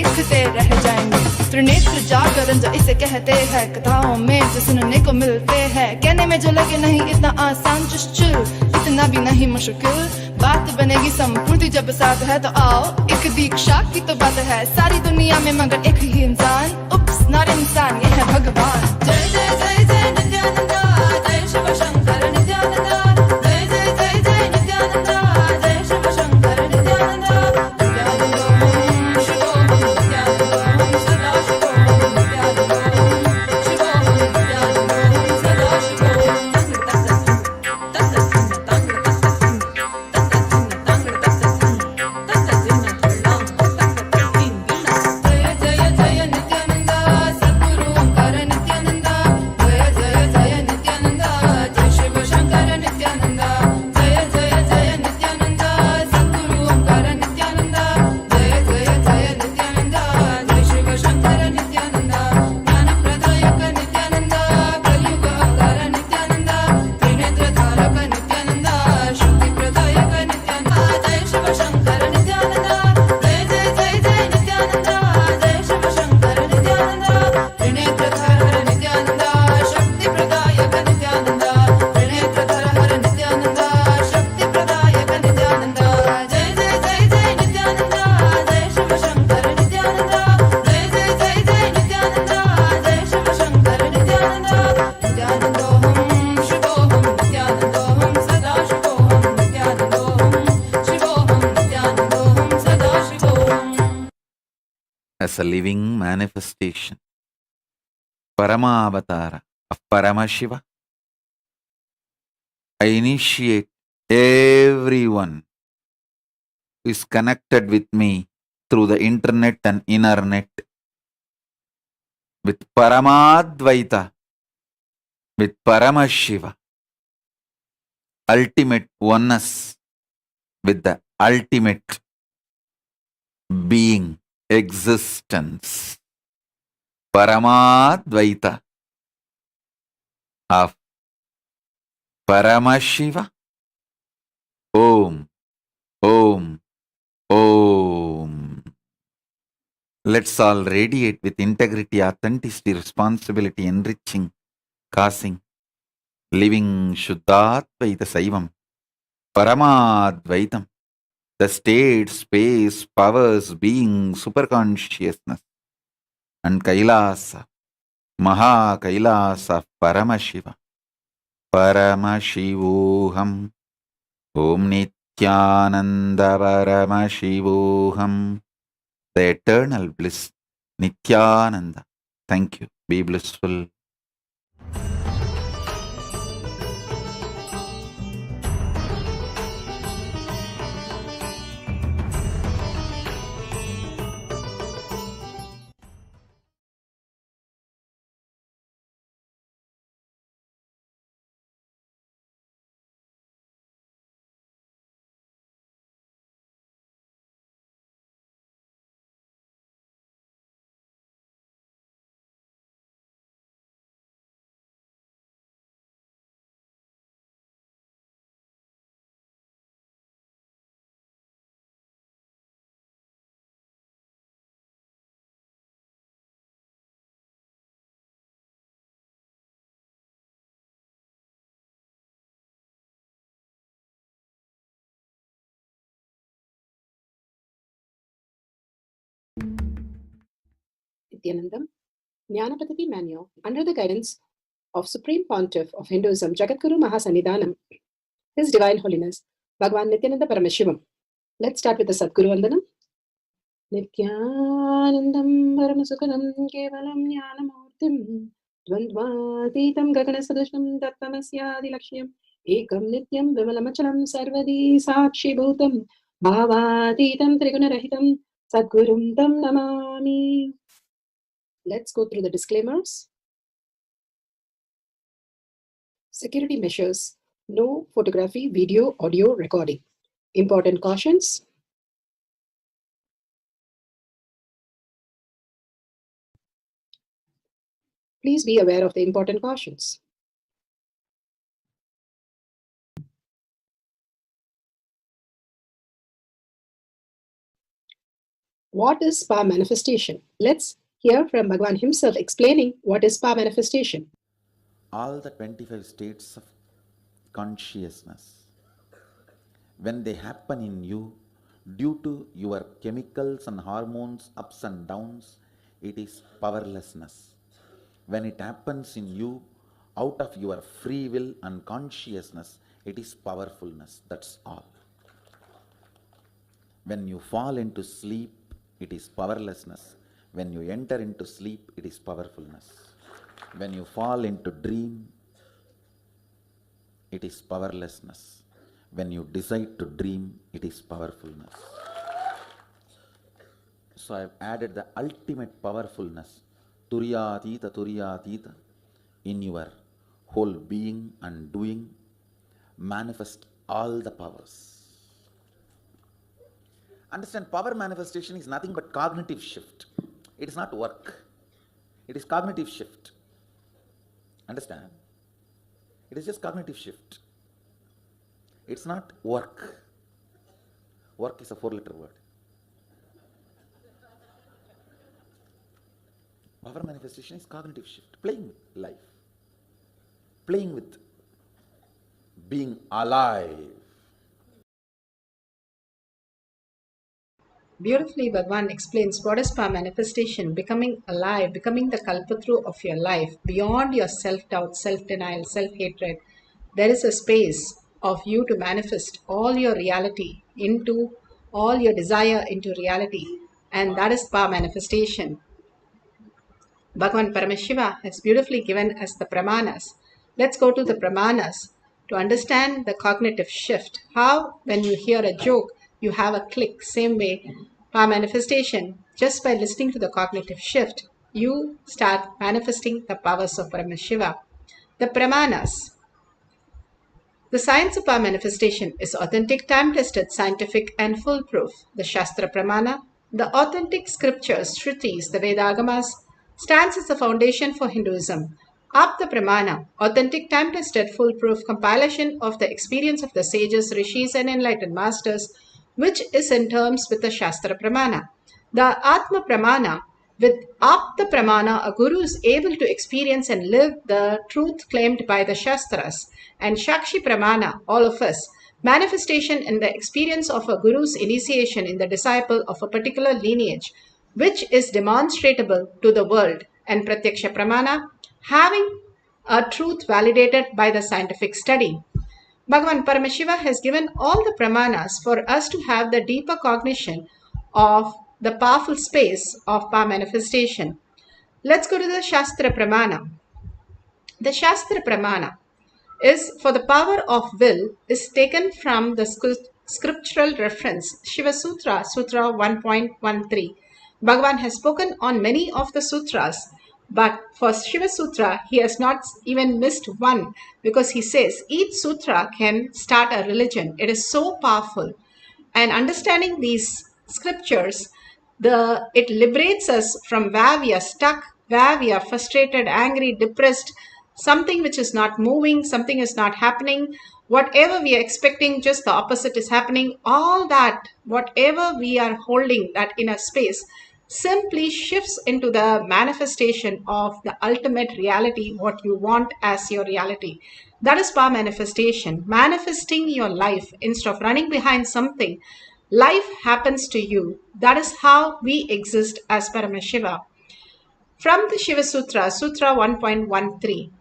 रह जाएंगे। त्रिनेत्र जागरण जो इसे कहते हैं कथाओं में जो सुनने को मिलते हैं कहने में जो लगे नहीं इतना आसान चुश्चुल इतना भी नहीं मुश्किल बात बनेगी संपूर्ति जब साथ है तो आओ एक दीक्षा की तो बात है सारी दुनिया में मगर एक ही इंसान उप्स नॉट इंसान ये है भगवान। जय जय जय जय नित्यानंदा जय शिव शंकर नित्यानंदा जय as a living manifestation, Paramavatara of Paramashiva. I initiate everyone who is connected with me through the internet and inner net with Paramadvaita, with Paramashiva, ultimate oneness with the ultimate being, existence, Paramadvaita of Paramashiva. Om, Om, Om. Let's all radiate with integrity, authenticity, responsibility, enriching, causing, living Shuddhadvaita Saivam, Paramadvaitam, the state, space, powers, being, superconsciousness, and Kailasa, Maha Kailasa, Paramashiva, Paramashivoham, Om Nithyananda Paramashivoham, the eternal bliss, Nithyananda. Thank you. Be blissful. Nithyanandam, Jnanapatati Manual, under the guidance of Supreme Pontiff of Hinduism, Jagadguru Mahasannidhanam, His Divine Holiness, Bhagavan Nithyananda Paramashivam. Let's start with the Sadguru Vandanam. Nithyanandam Paramasukhanam Kevalam Jnanamurtim Dvandvatitam Gaganasadushnam Tattvamasya Lakshmam Ekam Nityam Vimalamachalam Sarvadi Sakshi Bhutam Bhavatitam Trigunarahitam Sadgurum Tam Namami. Let's go through the disclaimers. Security measures. No photography, video, audio recording. Important cautions. Please be aware of the important cautions. What is spa manifestation? Let's hear from Bhagavan himself explaining what is spa manifestation. All the 25 states of consciousness, when they happen in you, due to your chemicals and hormones, ups and downs, it is powerlessness. When it happens in you, out of your free will and consciousness, it is powerfulness. That's all. When you fall into sleep, it is powerlessness. When you enter into sleep, it is powerfulness. When you fall into dream, it is powerlessness. When you decide to dream, it is powerfulness. So I have added the ultimate powerfulness, Turyatita, in your whole being and doing, manifest all the powers. Understand, power manifestation is nothing but cognitive shift. It is not work. It is cognitive shift. Understand? It is just cognitive shift. It's not work. Work is a 4-letter word. Power manifestation is cognitive shift. Playing with life. Playing with being alive. Beautifully, Bhagavan explains what is spa manifestation, becoming alive, becoming the kalpatru of your life, beyond your self-doubt, self-denial, self-hatred. There is a space of you to manifest all your reality into, all your desire into reality. and that is power manifestation. Bhagavan Paramashiva has beautifully given us the pramanas. Let's go to the pramanas to understand the cognitive shift. How, when you hear a joke, you have a click. Same way, power manifestation, just by listening to the cognitive shift, you start manifesting the powers of Paramashiva. The pramanas. The science of power manifestation is authentic, time-tested, scientific, and foolproof. The Shastra Pramana, the authentic scriptures, Shrutis, the Vedagamas, stands as the foundation for Hinduism. Apta Pramana, authentic, time-tested, foolproof compilation of the experience of the sages, rishis, and enlightened masters, which is in terms with the Shastra Pramana. The Atma Pramana, with Apta Pramana, a guru is able to experience and live the truth claimed by the Shastras. And Shakshi Pramana, all of us, manifestation in the experience of a guru's initiation in the disciple of a particular lineage, which is demonstrable to the world. And Pratyaksha Pramana, having a truth validated by the scientific study. Bhagavan Paramashiva has given all the pramanas for us to have the deeper cognition of the powerful space of power manifestation. Let's go to the Shastra Pramana. The Shastra Pramana is for the power of will is taken from the scriptural reference Shiva Sutra, Sutra 1.13. Bhagavan has spoken on many of the sutras, but for Shiva Sutra, he has not even missed one, because he says each sutra can start a religion. It is so powerful. And understanding these scriptures, it liberates us from where we are stuck, where we are frustrated, angry, depressed, something which is not moving, something is not happening, whatever we are expecting, just the opposite is happening. All that, whatever we are holding that inner space, simply shifts into the manifestation of the ultimate reality, what you want as your reality. That is power manifestation. Manifesting your life instead of running behind something. Life happens to you. That is how we exist as Paramashiva. From the Shiva Sutra, Sutra 1.13,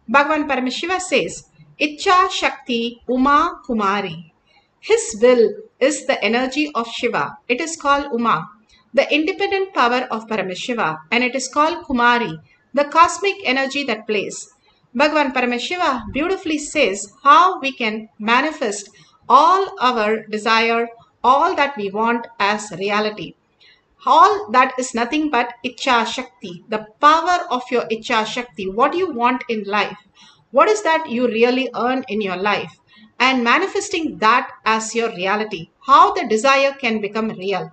Bhagavan Paramashiva says, Icha Shakti Uma Kumari. His will is the energy of Shiva. It is called Uma, the independent power of Paramashiva, and it is called Kumari, the cosmic energy that plays. Bhagavan Paramashiva beautifully says how we can manifest all our desire, all that we want as reality. All that is nothing but Icha Shakti, the power of your Icha Shakti, what you want in life. What is that you really earn in your life? And manifesting that as your reality. How the desire can become real.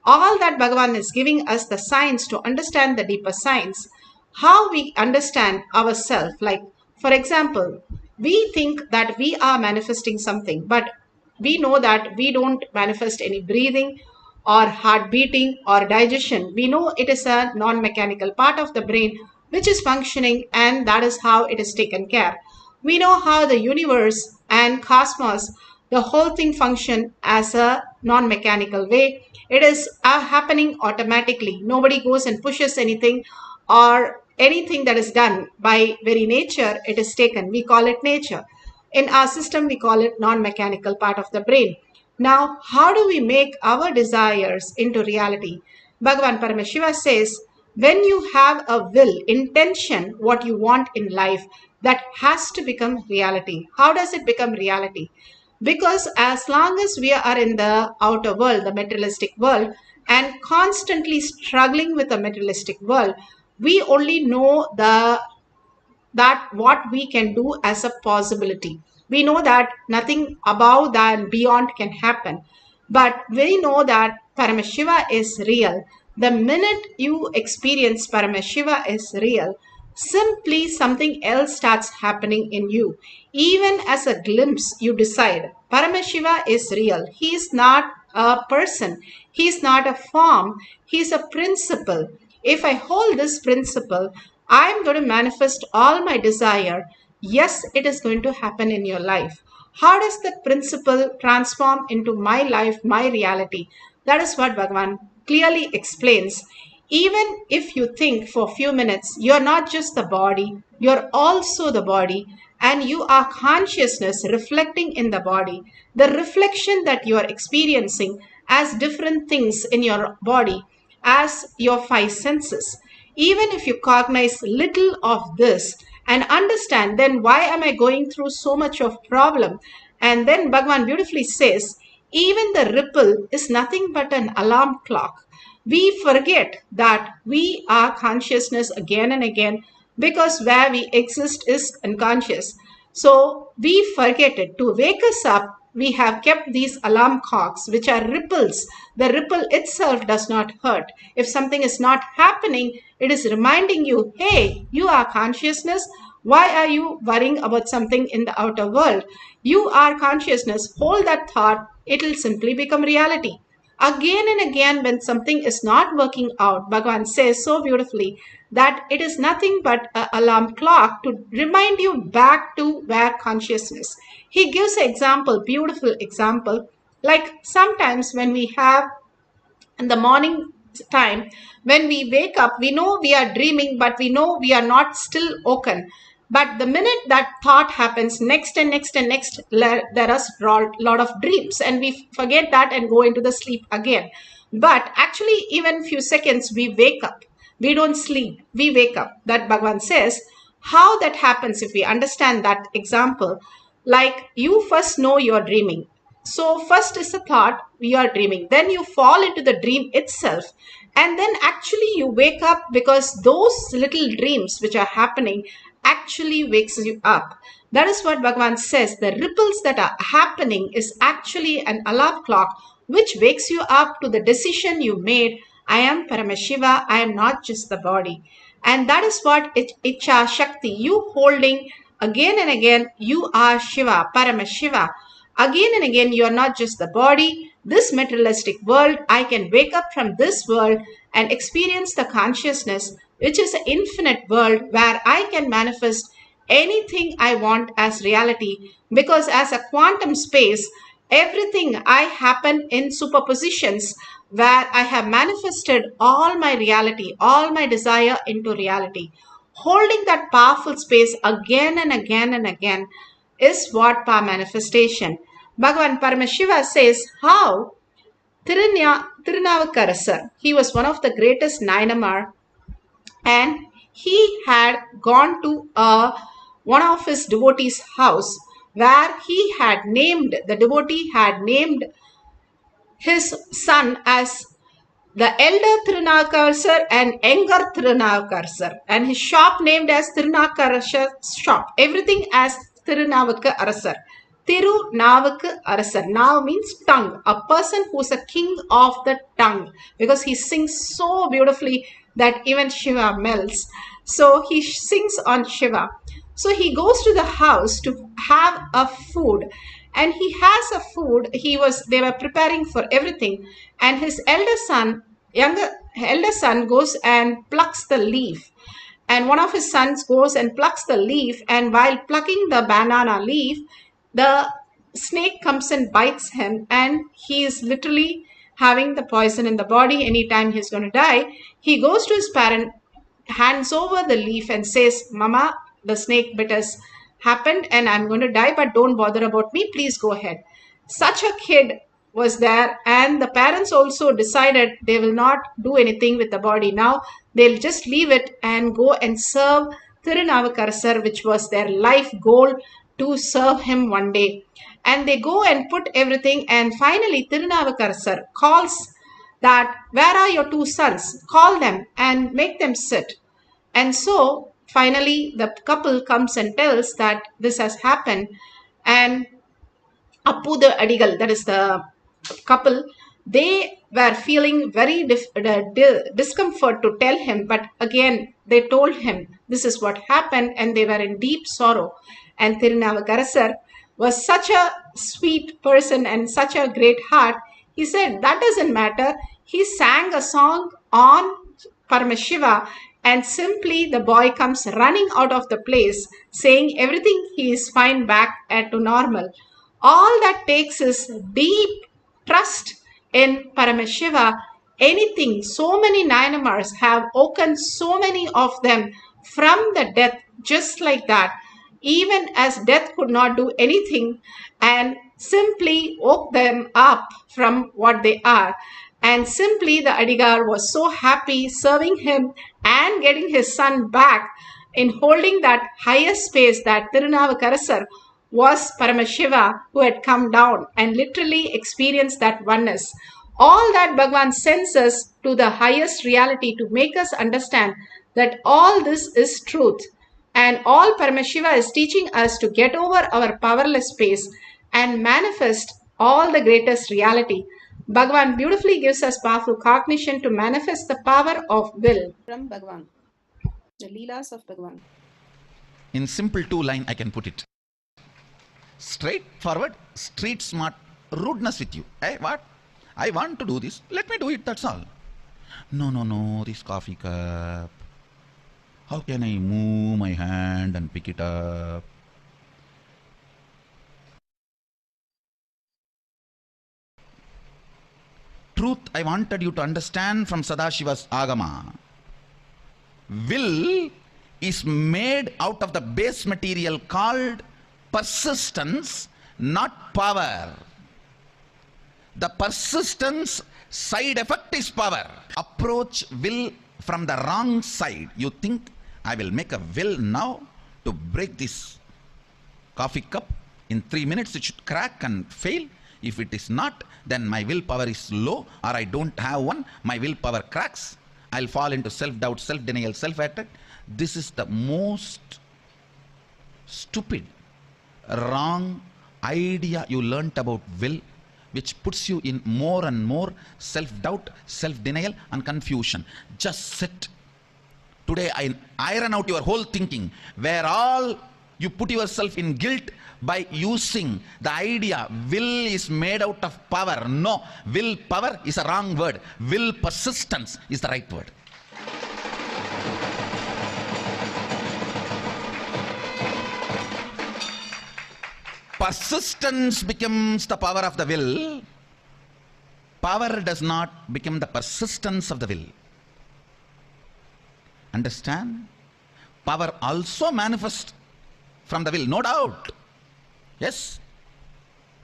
All that Bhagavan is giving us the science to understand the deeper science. How we understand ourselves. Like, for example, we think that we are manifesting something, but we know that we don't manifest any breathing or heart beating or digestion. We know it is a non-mechanical part of the brain which is functioning, and that is how it is taken care. We know how the universe and cosmos, the whole thing function as a non-mechanical way. It is happening automatically. Nobody goes and pushes anything, or anything that is done by very nature, it is taken. We call it nature. In our system, we call it non-mechanical part of the brain. Now, how do we make our desires into reality? Bhagavan Paramashiva says, when you have a will, intention, what you want in life, that has to become reality. How does it become reality? Because as long as we are in the outer world, the materialistic world, and constantly struggling with the materialistic world, we only know that what we can do as a possibility. We know that nothing above that beyond can happen. But we know that Paramashiva is real. The minute you experience Paramashiva is real, simply something else starts happening in you. Even as a glimpse, you decide Paramashiva is real. He is not a person. He is not a form. He is a principle. If I hold this principle, I am going to manifest all my desire. Yes, it is going to happen in your life. How does that principle transform into my life, my reality? That is what Bhagavan clearly explains. Even if you think for a few minutes, you are not just the body, you are also the body, and you are consciousness reflecting in the body. The reflection that you are experiencing as different things in your body, as your five senses. Even if you cognize little of this and understand, then why am I going through so much of problem? And then Bhagavan beautifully says, even the ripple is nothing but an alarm clock. We forget that we are consciousness again and again because where we exist is unconscious. So we forget it. To wake us up, we have kept these alarm clocks, which are ripples. The ripple itself does not hurt. If something is not happening, it is reminding you, hey, you are consciousness. Why are you worrying about something in the outer world? You are consciousness. Hold that thought. It will simply become reality. Again and again, when something is not working out, Bhagavan says so beautifully that it is nothing but an alarm clock to remind you back to where consciousness. He gives an example, beautiful example, like sometimes when we have in the morning time, when we wake up, we know we are dreaming, but we know we are not still woken. But the minute that thought happens, next and next and next, there are a lot of dreams, and we forget that and go into the sleep again. But actually, even few seconds, we wake up. We don't sleep, we wake up. That Bhagavan says, how that happens if we understand that example, like you first know you're dreaming. So first is the thought, you are dreaming. Then you fall into the dream itself. And then actually you wake up because those little dreams which are happening actually wakes you up. That is what Bhagavan says. The ripples that are happening is actually an alarm clock which wakes you up to the decision you made. I am Paramashiva. I am not just the body. And that is what Icha Shakti, you holding again and again, you are Shiva, Paramashiva. Again and again, you are not just the body, this materialistic world. I can wake up from this world and experience the consciousness, which is an infinite world where I can manifest anything I want as reality. Because as a quantum space, everything I happen in superpositions where I have manifested all my reality, all my desire into reality. Holding that powerful space again and again and again is what power manifestation. Bhagavan Paramashiva says how Tirunavukarasar, he was one of the greatest Nayanamar, and he had gone to one of his devotees' house where the devotee had named his son as the elder Tirunavukarasar and younger Tirunavukarasar, and his shop named as Tirunavukarasar shop. Everything as Tirunavukarasar. Tirunavukarasar. Now means tongue. A person who is a king of the tongue, because he sings so beautifully that even Shiva melts. So he sings on Shiva. So he goes to the house to have a food, and he has a food. They were preparing for everything, and his elder son goes and plucks the leaf. And one of his sons goes and plucks the leaf, and while plucking the banana leaf, the snake comes and bites him, and he is literally having the poison in the body. Anytime he's going to die, he goes to his parent, hands over the leaf and says, Mama, the snake bit has happened and I'm going to die, but don't bother about me, please go ahead. Such a kid was there, and the parents also decided they will not do anything with the body. Now they'll just leave it and go and serve Tirunavukarasar, which was their life goal, to serve him one day. And they go and put everything, and finally Tirunavukarasar calls that, where are your two sons? Call them and make them sit. And so finally the couple comes and tells that this has happened, and Appu the Adigal, that is the couple, they were feeling very discomfort to tell him, but again they told him this is what happened, and they were in deep sorrow. And Tirunavukarasar was such a sweet person and such a great heart. He said that doesn't matter. He sang a song on Paramashiva, and simply the boy comes running out of the place saying everything he is fine, back to normal. All that takes is deep trust in Paramashiva. Anything, so many Nayanamars have woken so many of them from the death, just like that. Even as death could not do anything, and simply woke them up from what they are. And simply the Adigar was so happy serving him and getting his son back in holding that higher space that Tirunavukarasar was Paramashiva who had come down and literally experienced that oneness. All that Bhagavan sends us to the highest reality to make us understand that all this is truth. And all Paramashiva is teaching us to get over our powerless space and manifest all the greatest reality. Bhagavan beautifully gives us powerful cognition to manifest the power of will. From Bhagavan, the Leelas of Bhagavan. In simple 2 line, I can put it. Straightforward, street smart, rudeness with you. Hey, what? I want to do this. Let me do it, that's all. No, this coffee cup. How can I move my hand and pick it up? Truth I wanted you to understand from Sadashiva's Agama. Will is made out of the base material called persistence, not power. The persistence side effect is power. Approach will from the wrong side. You think, I will make a will now to break this coffee cup. In 3 minutes it should crack and fail. If it is not, then my willpower is low, or I don't have one. My willpower cracks. I'll fall into self-doubt, self-denial, self-attack. This is the most stupid, wrong idea you learnt about will, which puts you in more and more self-doubt, self-denial and confusion. Just sit. Today I iron out your whole thinking, where all you put yourself in guilt by using the idea will is made out of power. No, will power is a wrong word. Will persistence is the right word. Persistence becomes the power of the will. Power does not become the persistence of the will. Understand? Power also manifests from the will, no doubt. Yes,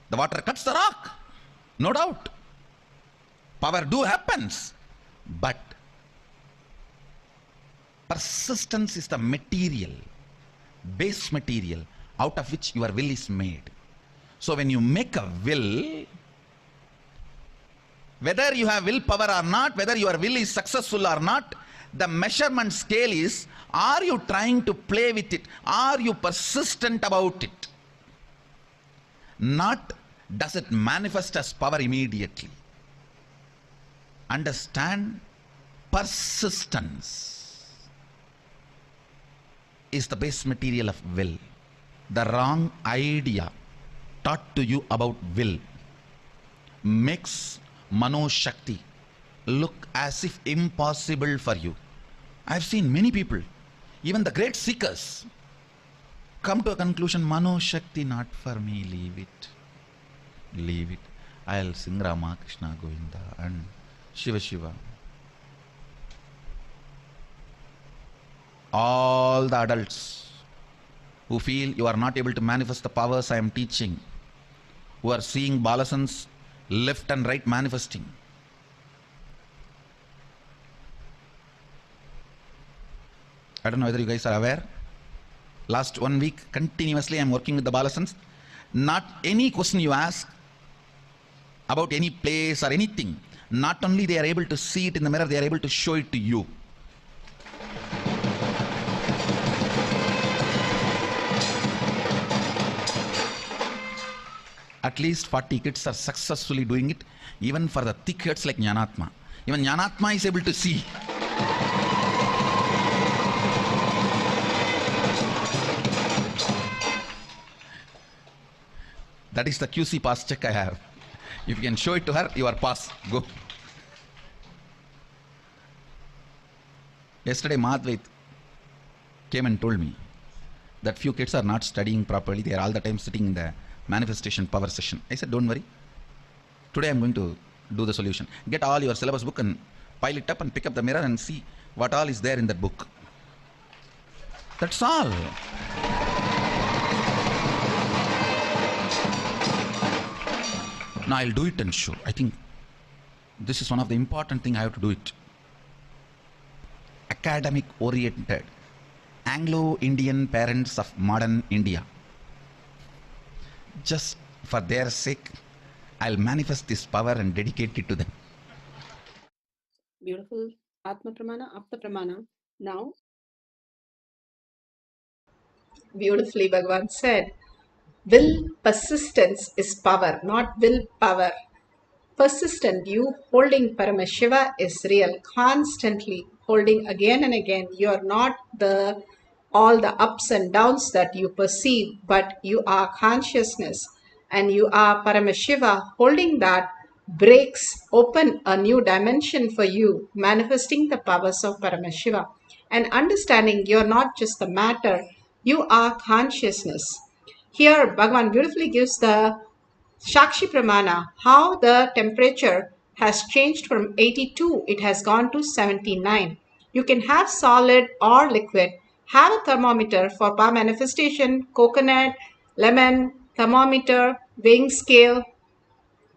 the water cuts the rock, no doubt. Power do happens, but persistence is the material, base material out of which your will is made. So when you make a will, whether you have willpower or not, whether your will is successful or not, the measurement scale is, are you trying to play with it? Are you persistent about it? Not does it manifest as power immediately. Understand? Persistence is the base material of will. The wrong idea taught to you about will makes Manoshakti look as if impossible for you. I've seen many people, even the great seekers, come to a conclusion, Manoshakti not for me, leave it. Leave it. I'll sing Rama, Krishna, Govinda and Shiva Shiva. All the adults who feel you are not able to manifest the powers I am teaching, who are seeing Balasans left and right manifesting, I don't know whether you guys are aware. Last 1 week, continuously I am working with the Balasans. Not any question you ask about any place or anything, not only they are able to see it in the mirror, they are able to show it to you. At least 40 kids are successfully doing it, even for the thick heads like Jnanatma. Even Jnanatma is able to see. That is the QC pass check I have. If you can show it to her, you are pass. Go. Yesterday, Madhvait came and told me that few kids are not studying properly. They are all the time sitting in the manifestation power session. I said, don't worry. Today I'm going to do the solution. Get all your syllabus book and pile it up and pick up the mirror and see what all is there in that book. That's all. Now I'll do it and show. I think This is one of the important thing I have to do it. Academic oriented, Anglo-Indian parents of modern India. Just for their sake, I'll manifest this power and dedicate it to them. Beautiful Atma Pramana, Apta Pramana. Now, Beautifully, Bhagavan said, will persistence is power, not willpower. Persistent, you holding Paramashiva is real, constantly holding again and again. You are not the all the ups and downs that you perceive, but you are consciousness and you are Paramashiva. Holding that breaks open a new dimension for you, manifesting the powers of Paramashiva and understanding you're not just the matter, you are consciousness. Here, Bhagavan beautifully gives the Shakshi Pramana, how the temperature has changed from 82, it has gone to 79. You can have solid or liquid. Have a thermometer for power manifestation, coconut, lemon, thermometer, weighing scale,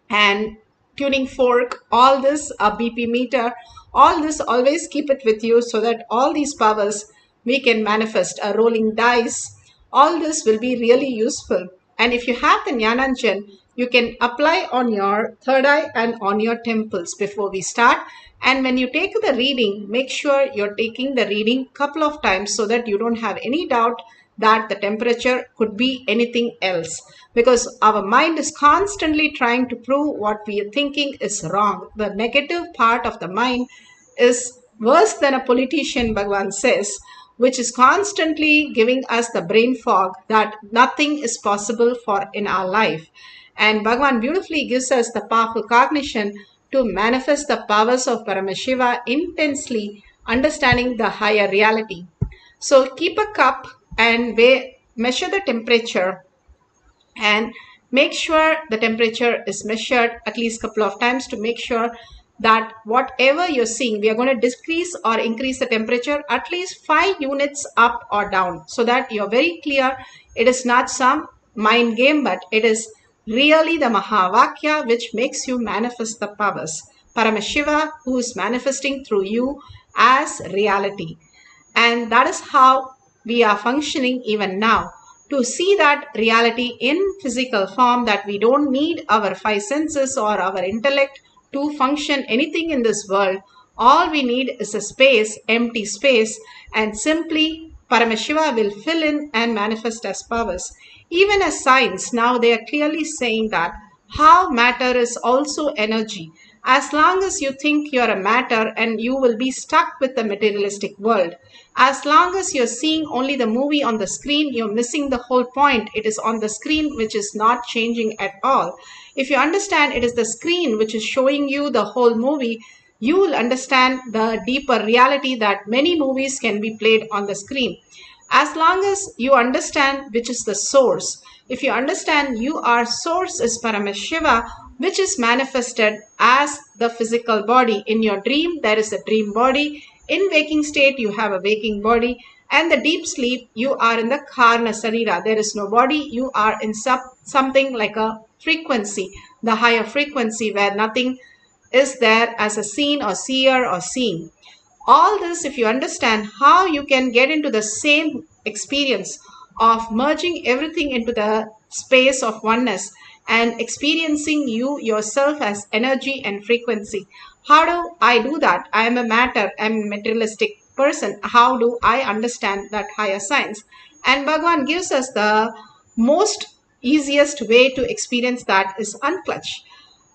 and tuning fork, all this, a BP meter, all this, always keep it with you so that all these powers we can manifest. A rolling dice, all this will be really useful. And if you have the Jnananjan, you can apply on your third eye and on your temples before we start. And when you take the reading, make sure you're taking the reading couple of times so that you don't have any doubt that the temperature could be anything else, because our mind is constantly trying to prove what we are thinking is wrong. The negative part of the mind is worse than a politician, Bhagavan says, which is constantly giving us the brain fog that nothing is possible for in our life. And Bhagavan beautifully gives us the powerful cognition to manifest the powers of Paramashiva intensely, understanding the higher reality. So keep a cup and measure the temperature and make sure the temperature is measured at least a couple of times to make sure that whatever you're seeing, we are going to decrease or increase the temperature at least 5 units up or down so that you're very clear it is not some mind game, but it is really the Mahavakya which makes you manifest the powers. Paramashiva who is manifesting through you as reality. And that is how we are functioning even now, to see that reality in physical form, that we don't need our 5 senses or our intellect to function anything in this world. All we need is a space, empty space, and simply Paramashiva will fill in and manifest as powers. Even as science, now they are clearly saying that how matter is also energy. As long as you think you're a matter and you will be stuck with the materialistic world. As long as you're seeing only the movie on the screen, you're missing the whole point. It is on the screen which is not changing at all. If you understand it is the screen which is showing you the whole movie, you will understand the deeper reality that many movies can be played on the screen. As long as you understand which is the source, if you understand you are source is Paramashiva, which is manifested as the physical body. In your dream, there is a dream body. In waking state, you have a waking body. And the deep sleep, you are in the Karna Sarira. There is no body. You are in something like a frequency, the higher frequency where nothing is there as a seen or seer or seeing. All this, if you understand how you can get into the same experience of merging everything into the space of oneness and experiencing you yourself as energy and frequency. How do I do that? I am a matter, I am a materialistic person. How do I understand that higher science? And Bhagavan gives us the most easiest way to experience that is unclutch.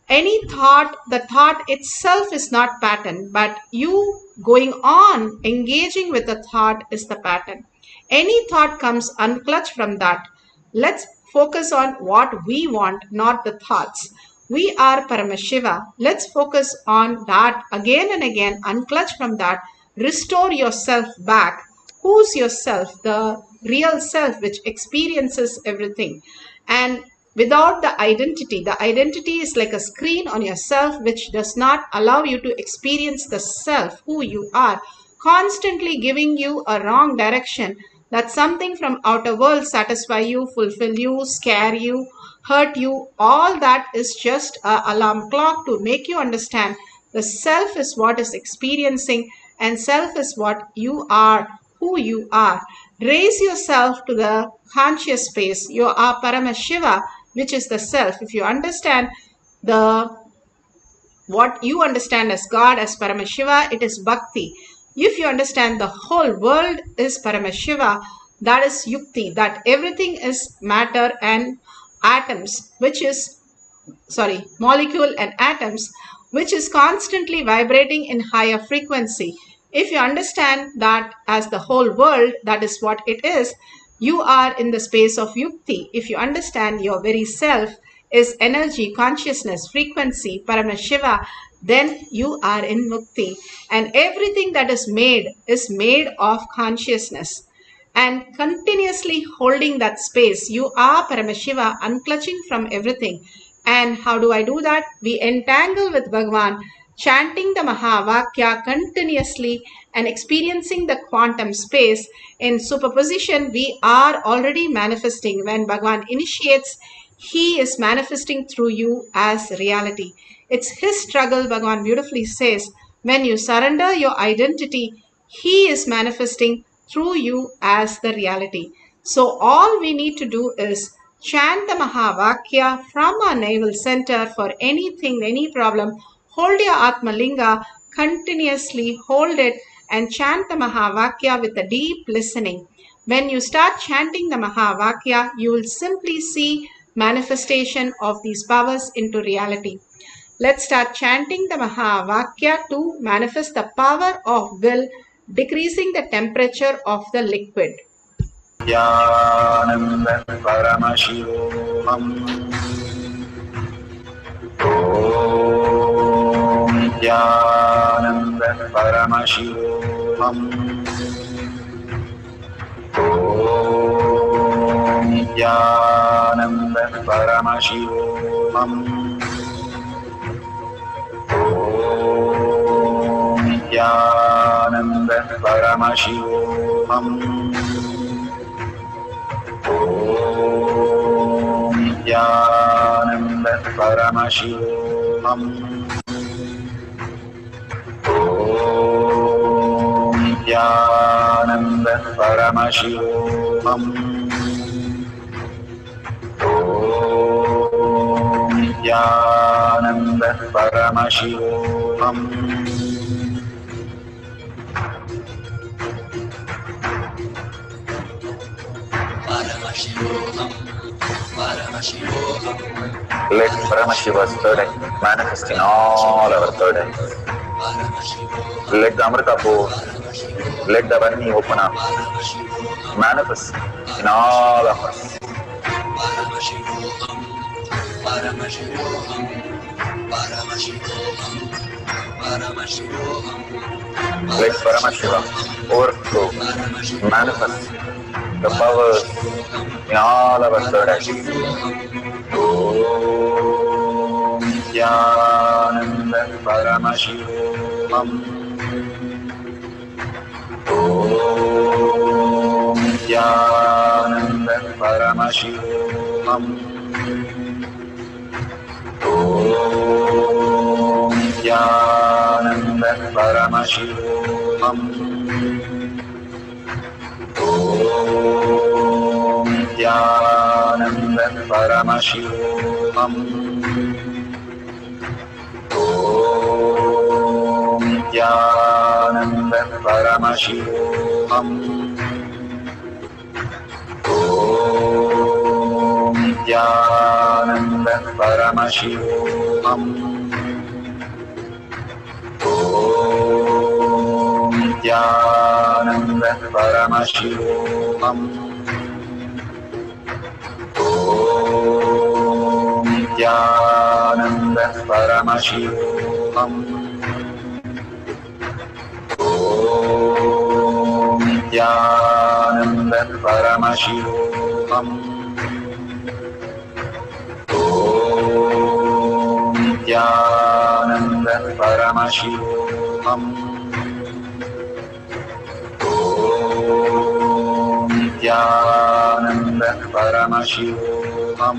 Any thought, the thought itself is not pattern, but you going on engaging with the thought is the pattern. Any thought comes unclutched from that. Let's focus on what we want, not the thoughts. We are Paramashiva. Let's focus on that again and again, unclutch from that. Restore yourself back. Who's yourself? The real self which experiences everything. And without the identity is like a screen on yourself which does not allow you to experience the self, who you are, constantly giving you a wrong direction that something from outer world satisfy you, fulfill you, scare you, hurt you. All that is just an alarm clock to make you understand The self is what is experiencing, and self is what you are, who you are. Raise yourself to the conscious space. You are Paramashiva, which is the self. If you understand what you understand as God, as Paramashiva, it is Bhakti. If you understand the whole world is Paramashiva, that is Yukti, that everything is matter and atoms, molecule and atoms, which is constantly vibrating in higher frequency. If you understand that as the whole world, that is what it is, you are in the space of Yukti. If you understand your very self is energy, consciousness, frequency, Paramashiva, then you are in Mukti. And everything that is made of consciousness. And continuously holding that space, you are Paramashiva, unclutching from everything. And how do I do that? We entangle with Bhagavan, chanting the Mahavakya continuously and experiencing the quantum space. In superposition, we are already manifesting. When Bhagavan initiates, he is manifesting through you as reality. It's his struggle, Bhagavan beautifully says. When you surrender your identity, he is manifesting through you as the reality. So all we need to do is chant the Mahavakya from our navel center for anything, any problem. Hold your Atma Linga, continuously hold it and chant the Mahavakya with a deep listening. When you start chanting the Mahavakya, you will simply see manifestation of these powers into reality. Let's start chanting the Mahavakya to manifest the power of will, decreasing the temperature of the liquid. Nithyananda Paramashivoham. Om Nithyananda Paramashivoham. Om Nithyananda Paramashivoham. Om Nithyananda Paramashivoham. Om Nithyananda Paramashivoham. Om Nithyananda Paramashivoham. Om Nithyananda Paramashivoham. Let Paramashiva's third eye manifest in all our third eyes. Let the Amrita pour, let the Vani open up, manifest in all of us. Let Paramashiva overflow, manifest the powers in all our third eyes. Om Nithyananda Paramashivoham. Om Nithyananda Paramashivoham. Om Nithyananda Paramashivoham. Om Nithyananda Paramashivoham. Om Nithyananda Paramashivoham. Om Nithyananda Paramashivoham. Om Nithyananda Paramashivoham. Om Nithyananda Paramashivoham. Om Nithyananda Paramashivoham. Om Nithyananda Paramashivoham. Om Nithyananda Paramashivoham.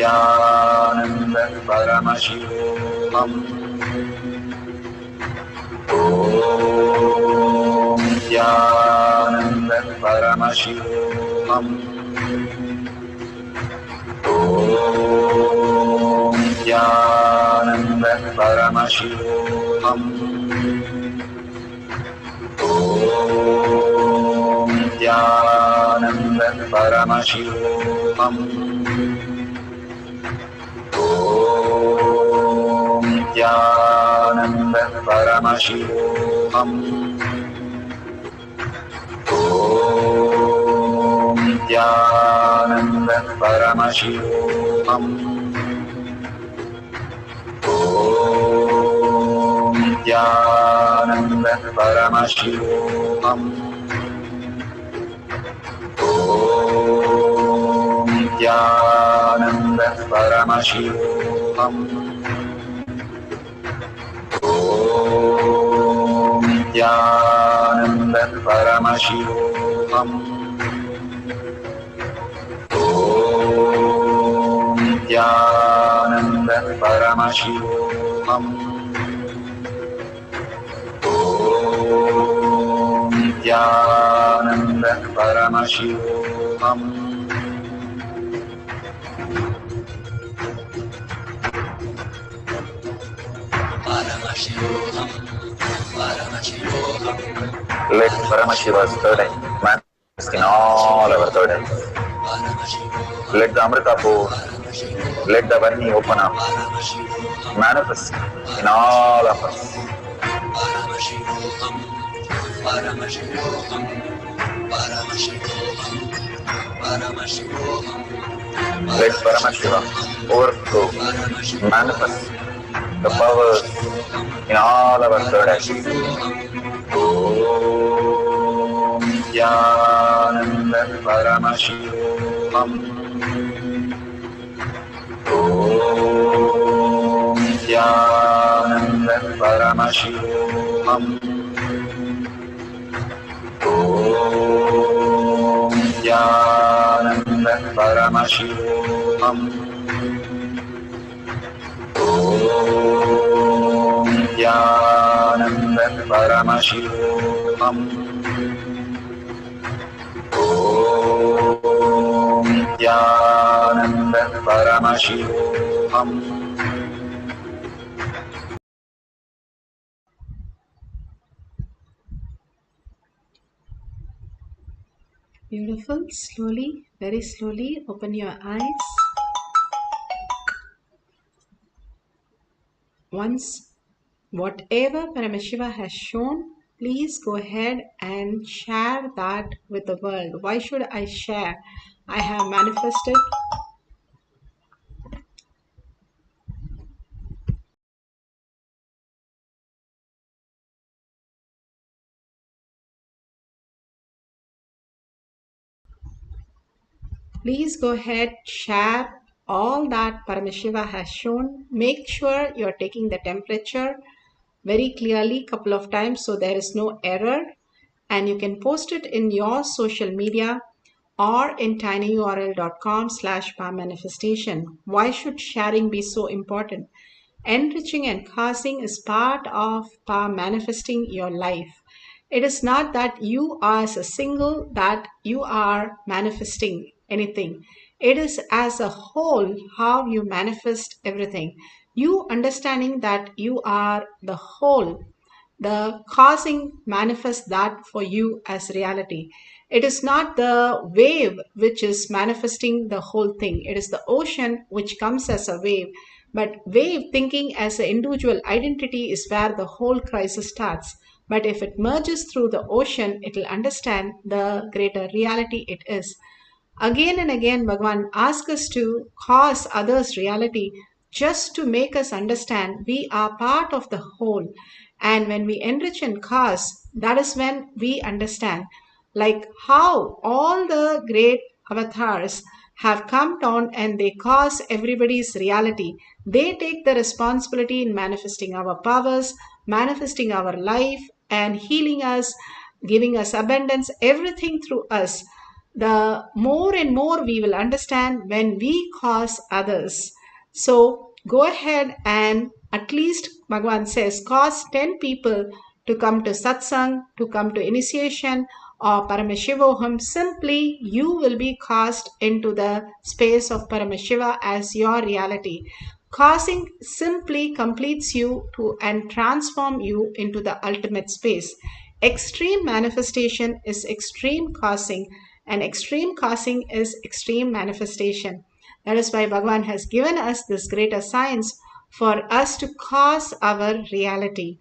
Nithyananda Paramashivoham. Om Nithyananda Paramashivoham. Om Nithyananda Paramashivoham. Om Nithyananda Paramashivoham. Om Nithyananda Paramashivoham. Om Nithyananda Paramashivoham. Om Nithyananda Paramashivoham. Om Nithyananda Paramashivoham. Om Nithyananda Paramashivoham. Om Nithyananda Paramashivoham. Om Nithyananda Paramashivoham. Paramashivoham, Paramashivoham, Let Paramashiva's third eye manifest in all our third eyes. Let the Amrita pour, let the Varni open up, manifest in all of us. Paramashivoham, Paramashivoham, Paramashivoham, Paramashivoham. Let Paramashiva overflow, manifest the powers in all our third eyes. Om Nithyananda Paramashivoham. Om Nithyananda Paramashivoham. Om Nithyananda Paramashivoham. Om Nithyananda Paramashivoham. Om Nithyananda Paramashivoham. Beautiful. Slowly, very slowly, open your eyes. Once, whatever Paramashiva has shown, please go ahead and share that with the world. Why should I share? I have manifested. Please go ahead, share all that Paramashiva has shown. Make sure you're taking the temperature very clearly couple of times so there is no error, and you can post it in your social media or in tinyurl.com/powermanifestation. Why should sharing be so important? Enriching and causing is part of power manifesting your life. It is not that you are as a single that you are manifesting anything. It is as a whole how you manifest everything. You understanding that you are the whole, the causing manifests that for you as reality. It is not the wave which is manifesting the whole thing. It is the ocean which comes as a wave. But wave thinking as an individual identity is where the whole crisis starts. But if it merges through the ocean, it will understand the greater reality it is. Again and again, Bhagavan asks us to cause others' reality just to make us understand we are part of the whole. And when we enrich and cause, that is when we understand like how all the great avatars have come down and they cause everybody's reality. They take the responsibility in manifesting our powers, manifesting our life, and healing us, giving us abundance, everything through us. the more and more we will understand when we cause others. So go ahead and at least Bhagavan says cause 10 people to come to satsang, to come to initiation or Paramashivoham. Simply you will be cast into the space of Paramashiva as your reality. Causing simply completes you to and transform you into the ultimate space. Extreme manifestation is extreme causing, and extreme causing is extreme manifestation. That is why Bhagavan has given us this greater science for us to cause our reality.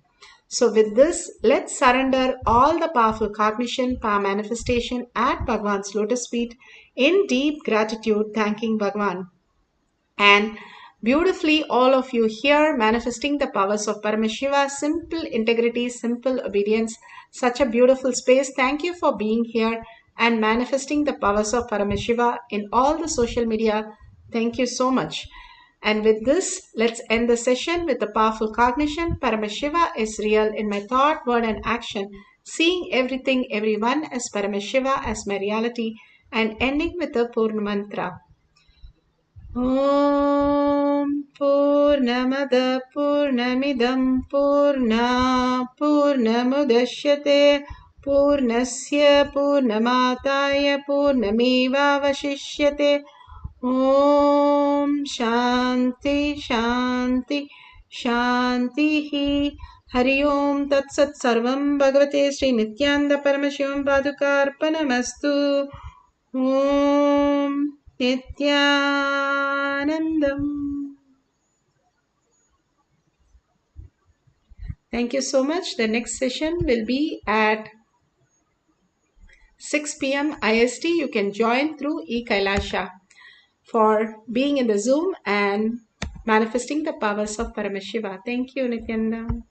So with this, let's surrender all the powerful cognition, power manifestation at Bhagavan's lotus feet in deep gratitude, thanking Bhagavan. And beautifully, all of you here manifesting the powers of Paramashiva, simple integrity, simple obedience, such a beautiful space. Thank you for being here and manifesting the powers of Paramashiva in all the social media. Thank you so much. And with this, let's end the session with the powerful cognition. Paramashiva is real in my thought, word, and action, seeing everything, everyone as Paramashiva as my reality, and ending with the Purna Mantra. Om Purnamada Purnamidam Purna Purnamudashyate Purnasya Purnamataya Purnamevavashishyate. Om Shanti Shanti Shanti. Hari Om Tat Sat Sarvam Bhagavate Sri Nithyananda Paramashivam Padukarpanamastu. Om Nithyanandam. Thank you so much. The next session will be at 6 p.m. IST. You can join through KAILASA for being in the Zoom and manifesting the powers of Paramashiva. Thank you, Nithyananda.